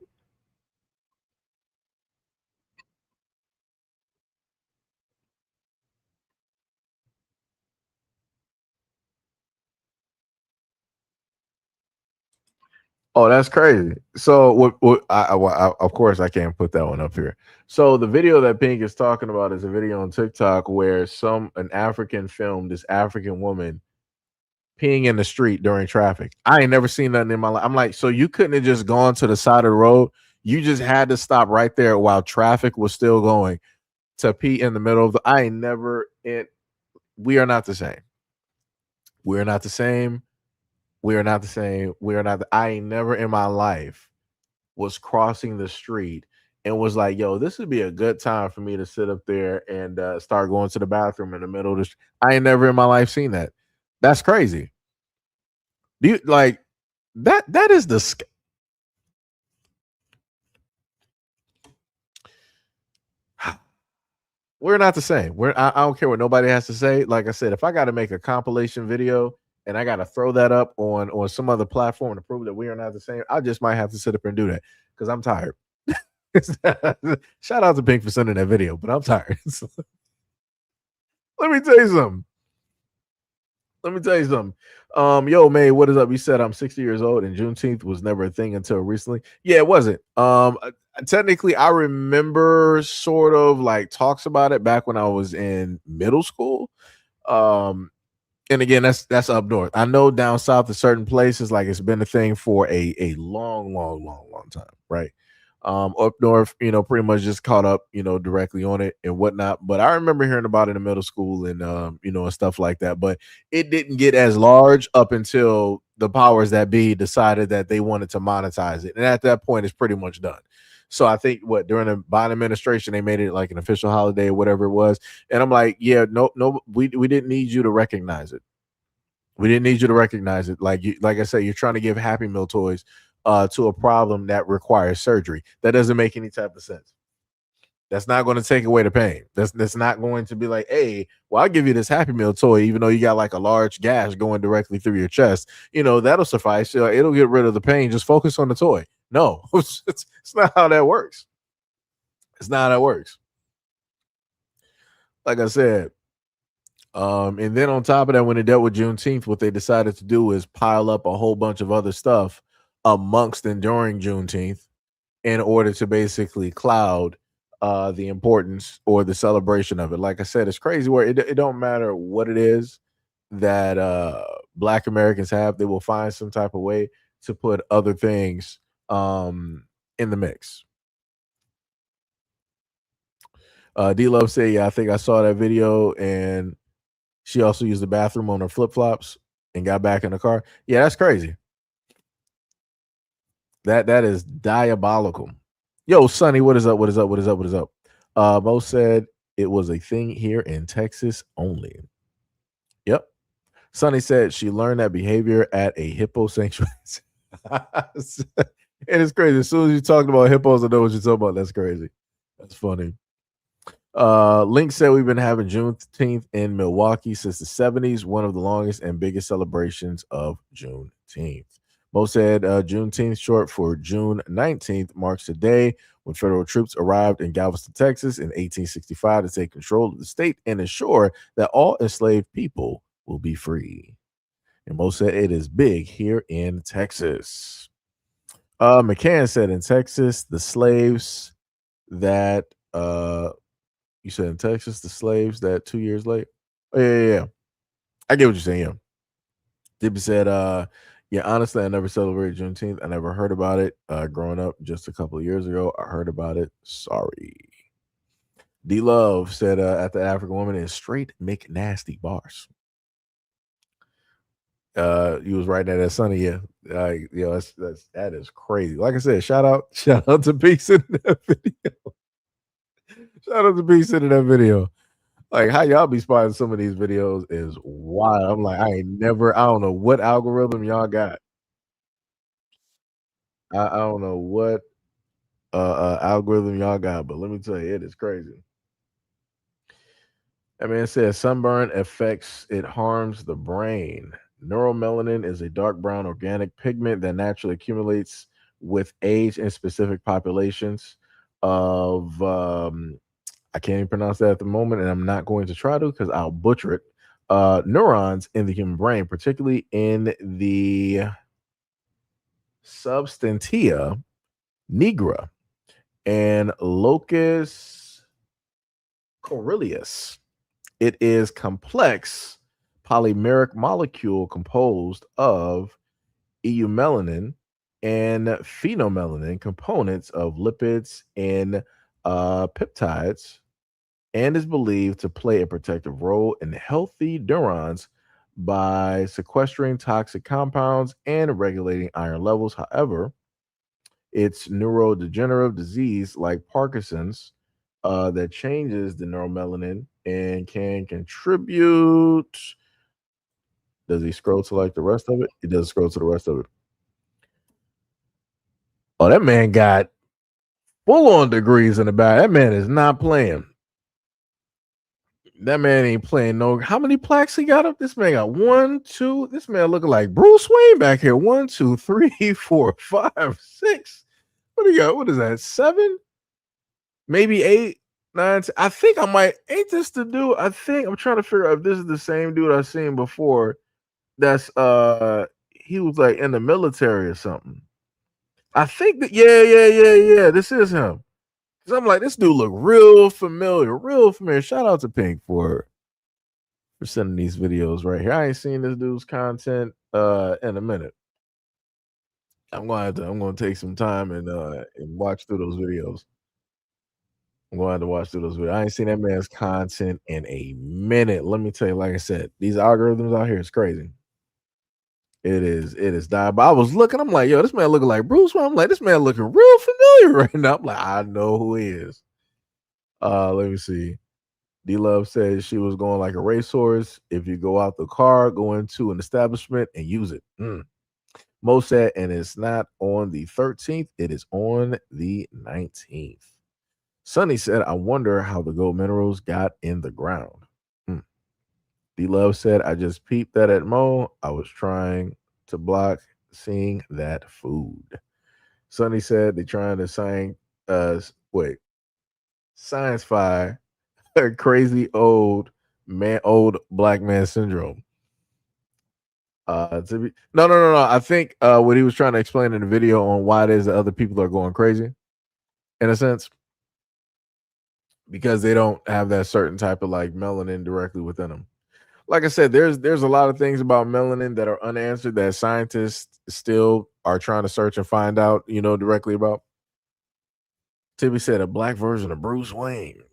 Oh, that's crazy. So, what of course, I can't put that one up here. So, the video that Pink is talking about is a video on TikTok where an African filmed this African woman peeing in the street during traffic. I ain't never seen nothing in my life. I'm like, so you couldn't have just gone to the side of the road. You just had to stop right there while traffic was still going to pee in the middle of the. I ain't never. We are not the same. We are not the same. We are not the same. We are not. I ain't never in my life was crossing the street and was like, yo, this would be a good time for me to sit up there and start going to the bathroom in the middle of the street. I ain't never in my life seen that. That's crazy. Do you like that? That is the. We're not the same. I don't care what nobody has to say. Like I said, if I got to make a compilation video and I got to throw that up on some other platform to prove that we are not the same, I just might have to sit up and do that because I'm tired. Shout out to Pink for sending that video, but I'm tired. Let me tell you something. Yo, May, what is up? You said I'm 60 years old and Juneteenth was never a thing until recently. Yeah, it wasn't. Technically, I remember sort of like talks about it back when I was in middle school. And again, that's up north. I know down south in certain places, like it's been a thing for a long time, right? Up north, pretty much just caught up, directly on it and whatnot. But I remember hearing about it in middle school and and stuff like that. But it didn't get as large up until the powers that be decided that they wanted to monetize it. And at that point, it's pretty much done. So I think during the Biden administration, they made it like an official holiday or whatever it was. And I'm like, yeah, no, we didn't need you to recognize it. We didn't need you to recognize it. Like I said, you're trying to give Happy Meal toys to a problem that requires surgery. That doesn't make any type of sense. That's not going to take away the pain. That's not going to be like, hey, well, I'll give you this Happy Meal toy, even though you got like a large gash going directly through your chest. That'll suffice. It'll get rid of the pain. Just focus on the toy. No, it's not how that works. It's not how that works. Like I said, and then on top of that, when it dealt with Juneteenth, what they decided to do is pile up a whole bunch of other stuff amongst and during Juneteenth in order to basically cloud the importance or the celebration of it. Like I said, it's crazy where it don't matter what it is that Black Americans have, they will find some type of way to put other things in the mix. D Love said, yeah, I think I saw that video, and she also used the bathroom on her flip-flops and got back in the car. Yeah, that's crazy. That is diabolical. Yo, Sonny, what is up? What is up? What is up? What is up? Mo said it was a thing here in Texas only. Yep. Sonny said she learned that behavior at a hippo sanctuary. It is crazy. As soon as you talked about hippos, I know what you're talking about. That's crazy. That's funny. Link said we've been having Juneteenth in Milwaukee since the 70s, one of the longest and biggest celebrations of Juneteenth. Mo said Juneteenth, short for June 19th, marks the day when federal troops arrived in Galveston, Texas in 1865 to take control of the state and ensure that all enslaved people will be free. And Mo said it is big here in Texas. McCann said in Texas, the slaves that you said in Texas, the slaves that 2 years late. Oh, yeah. I get what you're saying. Yeah. Dippy said, yeah, honestly, I never celebrated Juneteenth. I never heard about it growing up just a couple of years ago. I heard about it. Sorry. D Love said at the African woman is straight McNasty bars. You was writing that at Sunny, yeah. That is crazy. Like I said, shout out to Peace in that video. Shout out to Peace in that video. Like how y'all be spotting some of these videos is wild. I'm like, I don't know what algorithm y'all got. I don't know what algorithm y'all got, but let me tell you, it is crazy. I mean, it says sunburn affects, it harms the brain. Neuromelanin is a dark brown organic pigment that naturally accumulates with age in specific populations of, I can't even pronounce that at the moment, and I'm not going to try to because I'll butcher it. Neurons in the human brain, particularly in the substantia nigra and locus coeruleus. It is complex polymeric molecule composed of eumelanin and phenomelanin components of lipids and peptides, and is believed to play a protective role in healthy neurons by sequestering toxic compounds and regulating iron levels. However, it's neurodegenerative disease like Parkinson's that changes the neuromelanin and can contribute. Does he scroll to like the rest of it? He doesn't scroll to the rest of it. Oh, that man got full on degrees in the back. That man is not playing. That man ain't playing no. How many plaques he got up? This man got 1, 2. This man looking like Bruce Wayne back here. 1, 2, 3, 4, 5, 6. What do you got? What is that? 7? Maybe 8, 9. I think I might. Ain't this the dude? I think I'm trying to figure out if this is the same dude I've seen before. That's he was like in the military or something. I think that yeah. This is him. Cause I'm like, this dude look real familiar. Shout out to Pink for sending these videos right here. I ain't seen this dude's content in a minute. I'm gonna take some time and watch through those videos. I'm gonna have to watch through those videos. I ain't seen that man's content in a minute. Let me tell you, like I said, these algorithms out here is crazy. It is diabolical. I was looking, I'm like, yo, this man looking like Bruce Wayne. I'm like, this man looking real familiar right now. I'm like, I know who he is. Let me see. D Love says she was going like a racehorse. If you go out the car, go into an establishment and use it. Mo said, and it's not on the 13th, it is on the 19th. Sonny said, I wonder how the gold minerals got in the ground. D Love said, I just peeped that at Mo. I was trying to block seeing that food. Sonny said they're trying to science-fy crazy old black man syndrome. No. I think what he was trying to explain in the video on why it is that other people are going crazy, in a sense, because they don't have that certain type of like melanin directly within them. Like I said, there's a lot of things about melanin that are unanswered that scientists still are trying to search and find out, directly about. Tibby said a black version of Bruce Wayne.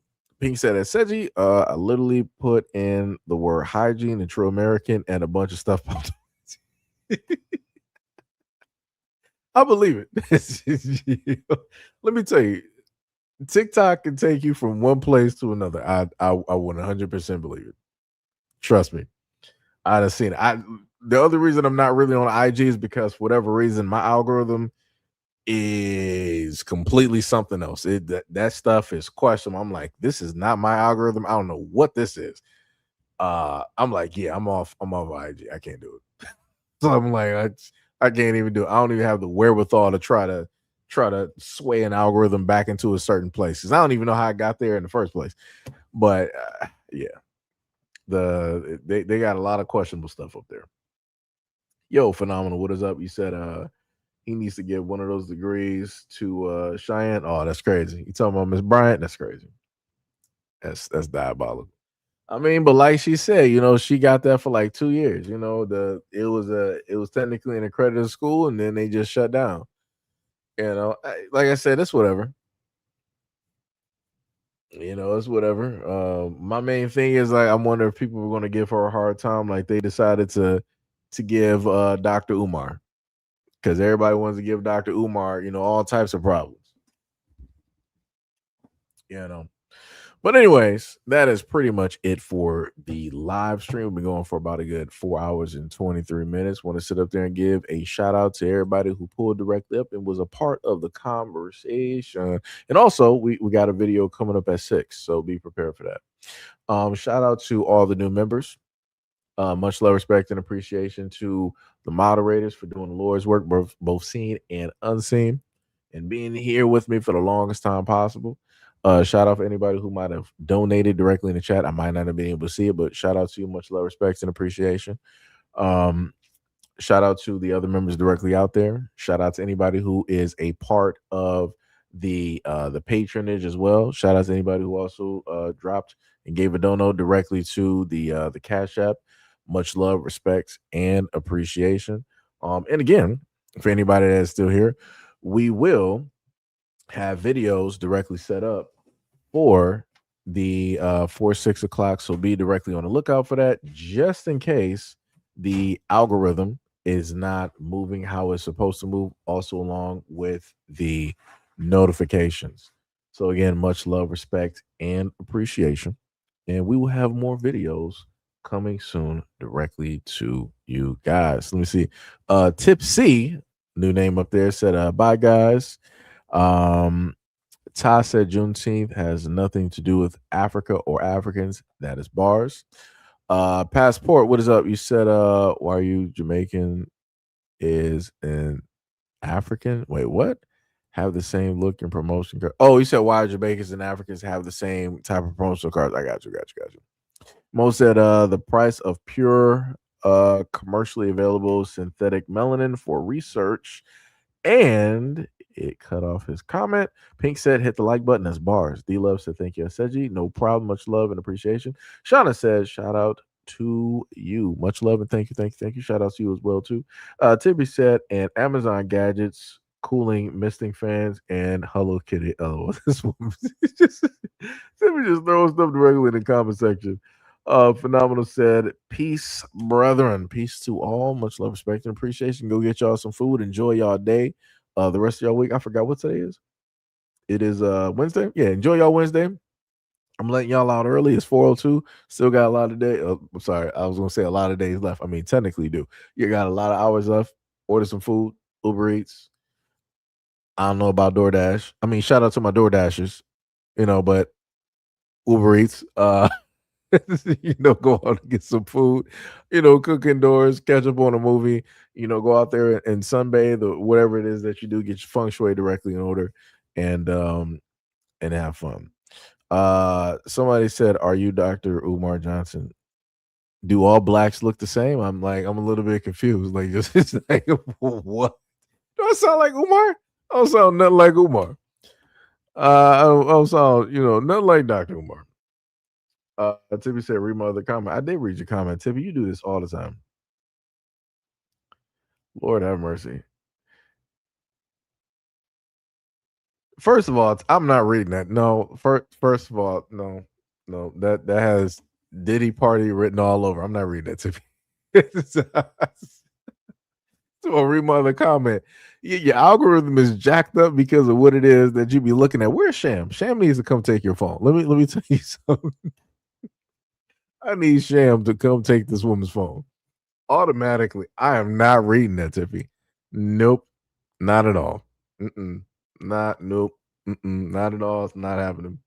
Pink said at Seiji, I literally put in the word hygiene and true American and a bunch of stuff popped up. I believe it. Let me tell you, TikTok can take you from one place to another. I would 100% believe it. Trust me. I'd have seen it. The other reason I'm not really on IG is because for whatever reason, my algorithm is completely something else. That stuff is questionable. I'm like, this is not my algorithm. I don't know what this is. I'm like, yeah, I'm off IG. I can't do it. So I'm like, I can't even do it. I don't even have the wherewithal to try to sway an algorithm back into a certain place. Because I don't even know how I got there in the first place. But yeah. They got a lot of questionable stuff up there. Yo, Phenomenal, what is up? You said he needs to give one of those degrees to Cheyenne. Oh, that's crazy. You talking about Miss Bryant? That's crazy. That's diabolical. I mean, but like she said, she got that for like 2 years. It was technically an accredited school, and then they just shut down. Like I said, it's whatever. It's whatever. My main thing is like, I wonder if people were going to give her a hard time, like they decided to give Dr. Umar, because everybody wants to give Dr. Umar, all types of problems. But anyways, that is pretty much it for the live stream. We've been going for about a good 4 hours and 23 minutes. Want to sit up there and give a shout out to everybody who pulled directly up and was a part of the conversation. And also, we got a video coming up at 6, so be prepared for that. Shout out to all the new members. Much love, respect, and appreciation to the moderators for doing the Lord's work, both seen and unseen, and being here with me for the longest time possible. Shout out for anybody who might have donated directly in the chat. I might not have been able to see it, but shout out to you. Much love, respect, and appreciation. Shout out to the other members directly out there. Shout out to anybody who is a part of the patronage as well. Shout out to anybody who also dropped and gave a dono directly to the Cash App. Much love, respect, and appreciation. And again, for anybody that's still here, we will have videos directly set up for the 6 o'clock. So be directly on the lookout for that, just in case the algorithm is not moving how it's supposed to move, also along with the notifications. So again, much love, respect, and appreciation. And we will have more videos coming soon directly to you guys. Let me see. Tipsy, new name up there, said, bye guys. Ty said Juneteenth has nothing to do with Africa or Africans. That is bars. Passport, what is up? You said why are you Jamaican is an African? Wait, what? Have the same look and promotion card. Oh, you said why Jamaicans and Africans have the same type of promotional cards. I got you. Mo said the price of pure commercially available synthetic melanin for research, and it cut off his comment. Pink said hit the like button. That's bars. D Love said thank you, Seiji. No problem. Much love and appreciation. Shauna says shout out to you. Much love and thank you. Shout out to you as well too. Tibby said and Amazon gadgets cooling misting fans and Hello Kitty. Oh, this woman just Tibby just throwing stuff directly in the comment section. Phenomenal said peace, brethren. Peace to all. Much love, respect, and appreciation. Go get y'all some food. Enjoy y'all day. The rest of y'all week. I forgot what today is. It is Wednesday. Yeah, enjoy y'all Wednesday. I'm letting y'all out early. It's 4:02. Still got a lot of days. I'm sorry, I was gonna say a lot of days left. I mean, technically do. You got a lot of hours left. Order some food, Uber Eats. I don't know about DoorDash. I mean, shout out to my DoorDashers, but Uber Eats. Go out and get some food, cook indoors, catch up on a movie, go out there and sunbathe or whatever it is that you do, get your feng shui directly in order and have fun. Somebody said, are you Dr. Umar Johnson? Do all blacks look the same? I'm a little bit confused. Like, just like, what? Do I sound like Umar? I don't sound nothing like Umar. I don't sound, nothing like Dr. Umar. Tippy said, read my other comment. I did read your comment. Tippy, you do this all the time. Lord have mercy. First of all, I'm not reading that. No, first of all, no. That has Diddy Party written all over. I'm not reading that, Tippy. So I'll read my other comment. Your algorithm is jacked up because of what it is that you be looking at. Where's Sham? Sham needs to come take your phone. Let me tell you something. I need Sham to come take this woman's phone. Automatically, I am not reading that, Tiffy. Nope. Not at all. Nope. Not at all. It's not happening.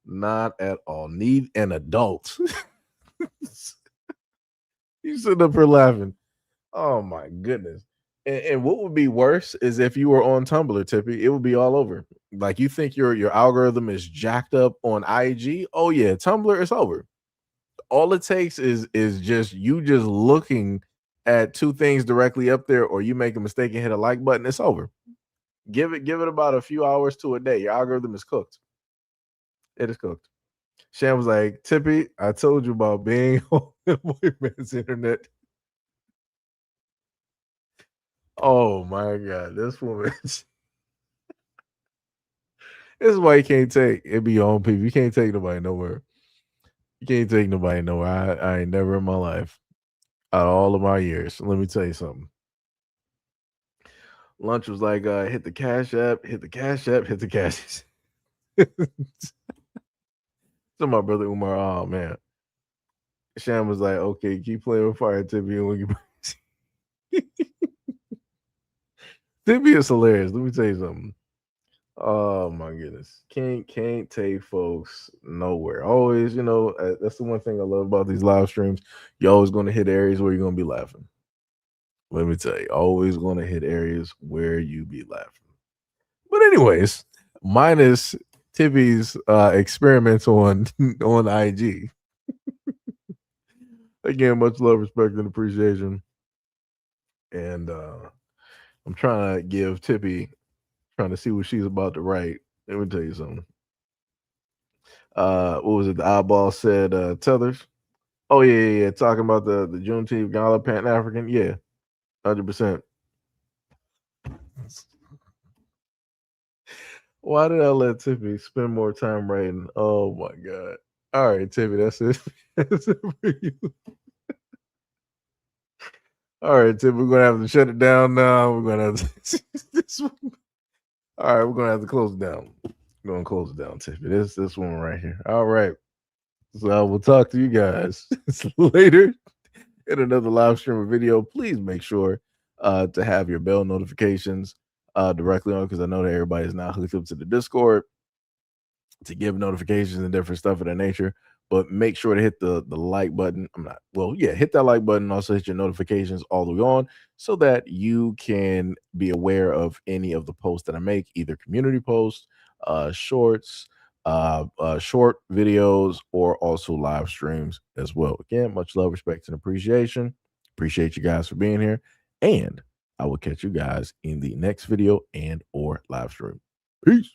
Not at all. Need an adult. You sitting up here laughing. Oh my goodness. And what would be worse is if you were on Tumblr, Tippy, it would be all over. Like, you think your algorithm is jacked up on IG? Oh yeah, Tumblr is over. All it takes is just you just looking at two things directly up there, or you make a mistake and hit a like button, it's over. Give it about a few hours to a day. Your algorithm is cooked. It is cooked. Sham was like, Tippy, I told you about being on the white man's internet. Oh my God, this woman. This is why you can't take it. Be your own people. You can't take nobody nowhere. You can't take nobody nowhere. I ain't never in my life, out of all of my years. Let me tell you something. Lunch was like, hit the Cash App, hit the Cash App, hit the Cash. So my brother Umar, oh man. Sham was like, okay, keep playing with fire, Tippy. And when you Tippy is hilarious. Let me tell you something. Oh my goodness. Can't take folks nowhere. Always, that's the one thing I love about these live streams. You're always going to hit areas where you're going to be laughing. Let me tell you, always going to hit areas where you be laughing. But anyways, minus Tippy's experiments on IG. Again, much love, respect, and appreciation. And I'm trying to give Tippy, trying to see what she's about to write. Let me tell you something. What was it? The eyeball said tethers. Oh yeah. Talking about the Juneteenth Gala Pan African. Yeah, 100%. Why did I let Tippy spend more time writing? Oh my god. All right, Tippy, that's it. That's it for you. All right, Tippy, we're gonna have to shut it down now. We're gonna have to this one. All right, we're gonna have to close it down. We're gonna close it down, Tiffany. This one right here. All right. So I will talk to you guys later in another live stream or video. Please make sure to have your bell notifications directly on, because I know that everybody is now hooked up to the Discord to give notifications and different stuff of that nature. But make sure to hit the like button. Hit that like button. Also hit your notifications all the way on so that you can be aware of any of the posts that I make, either community posts, shorts, short videos, or also live streams as well. Again, much love, respect, and appreciation. Appreciate you guys for being here. And I will catch you guys in the next video and or live stream. Peace.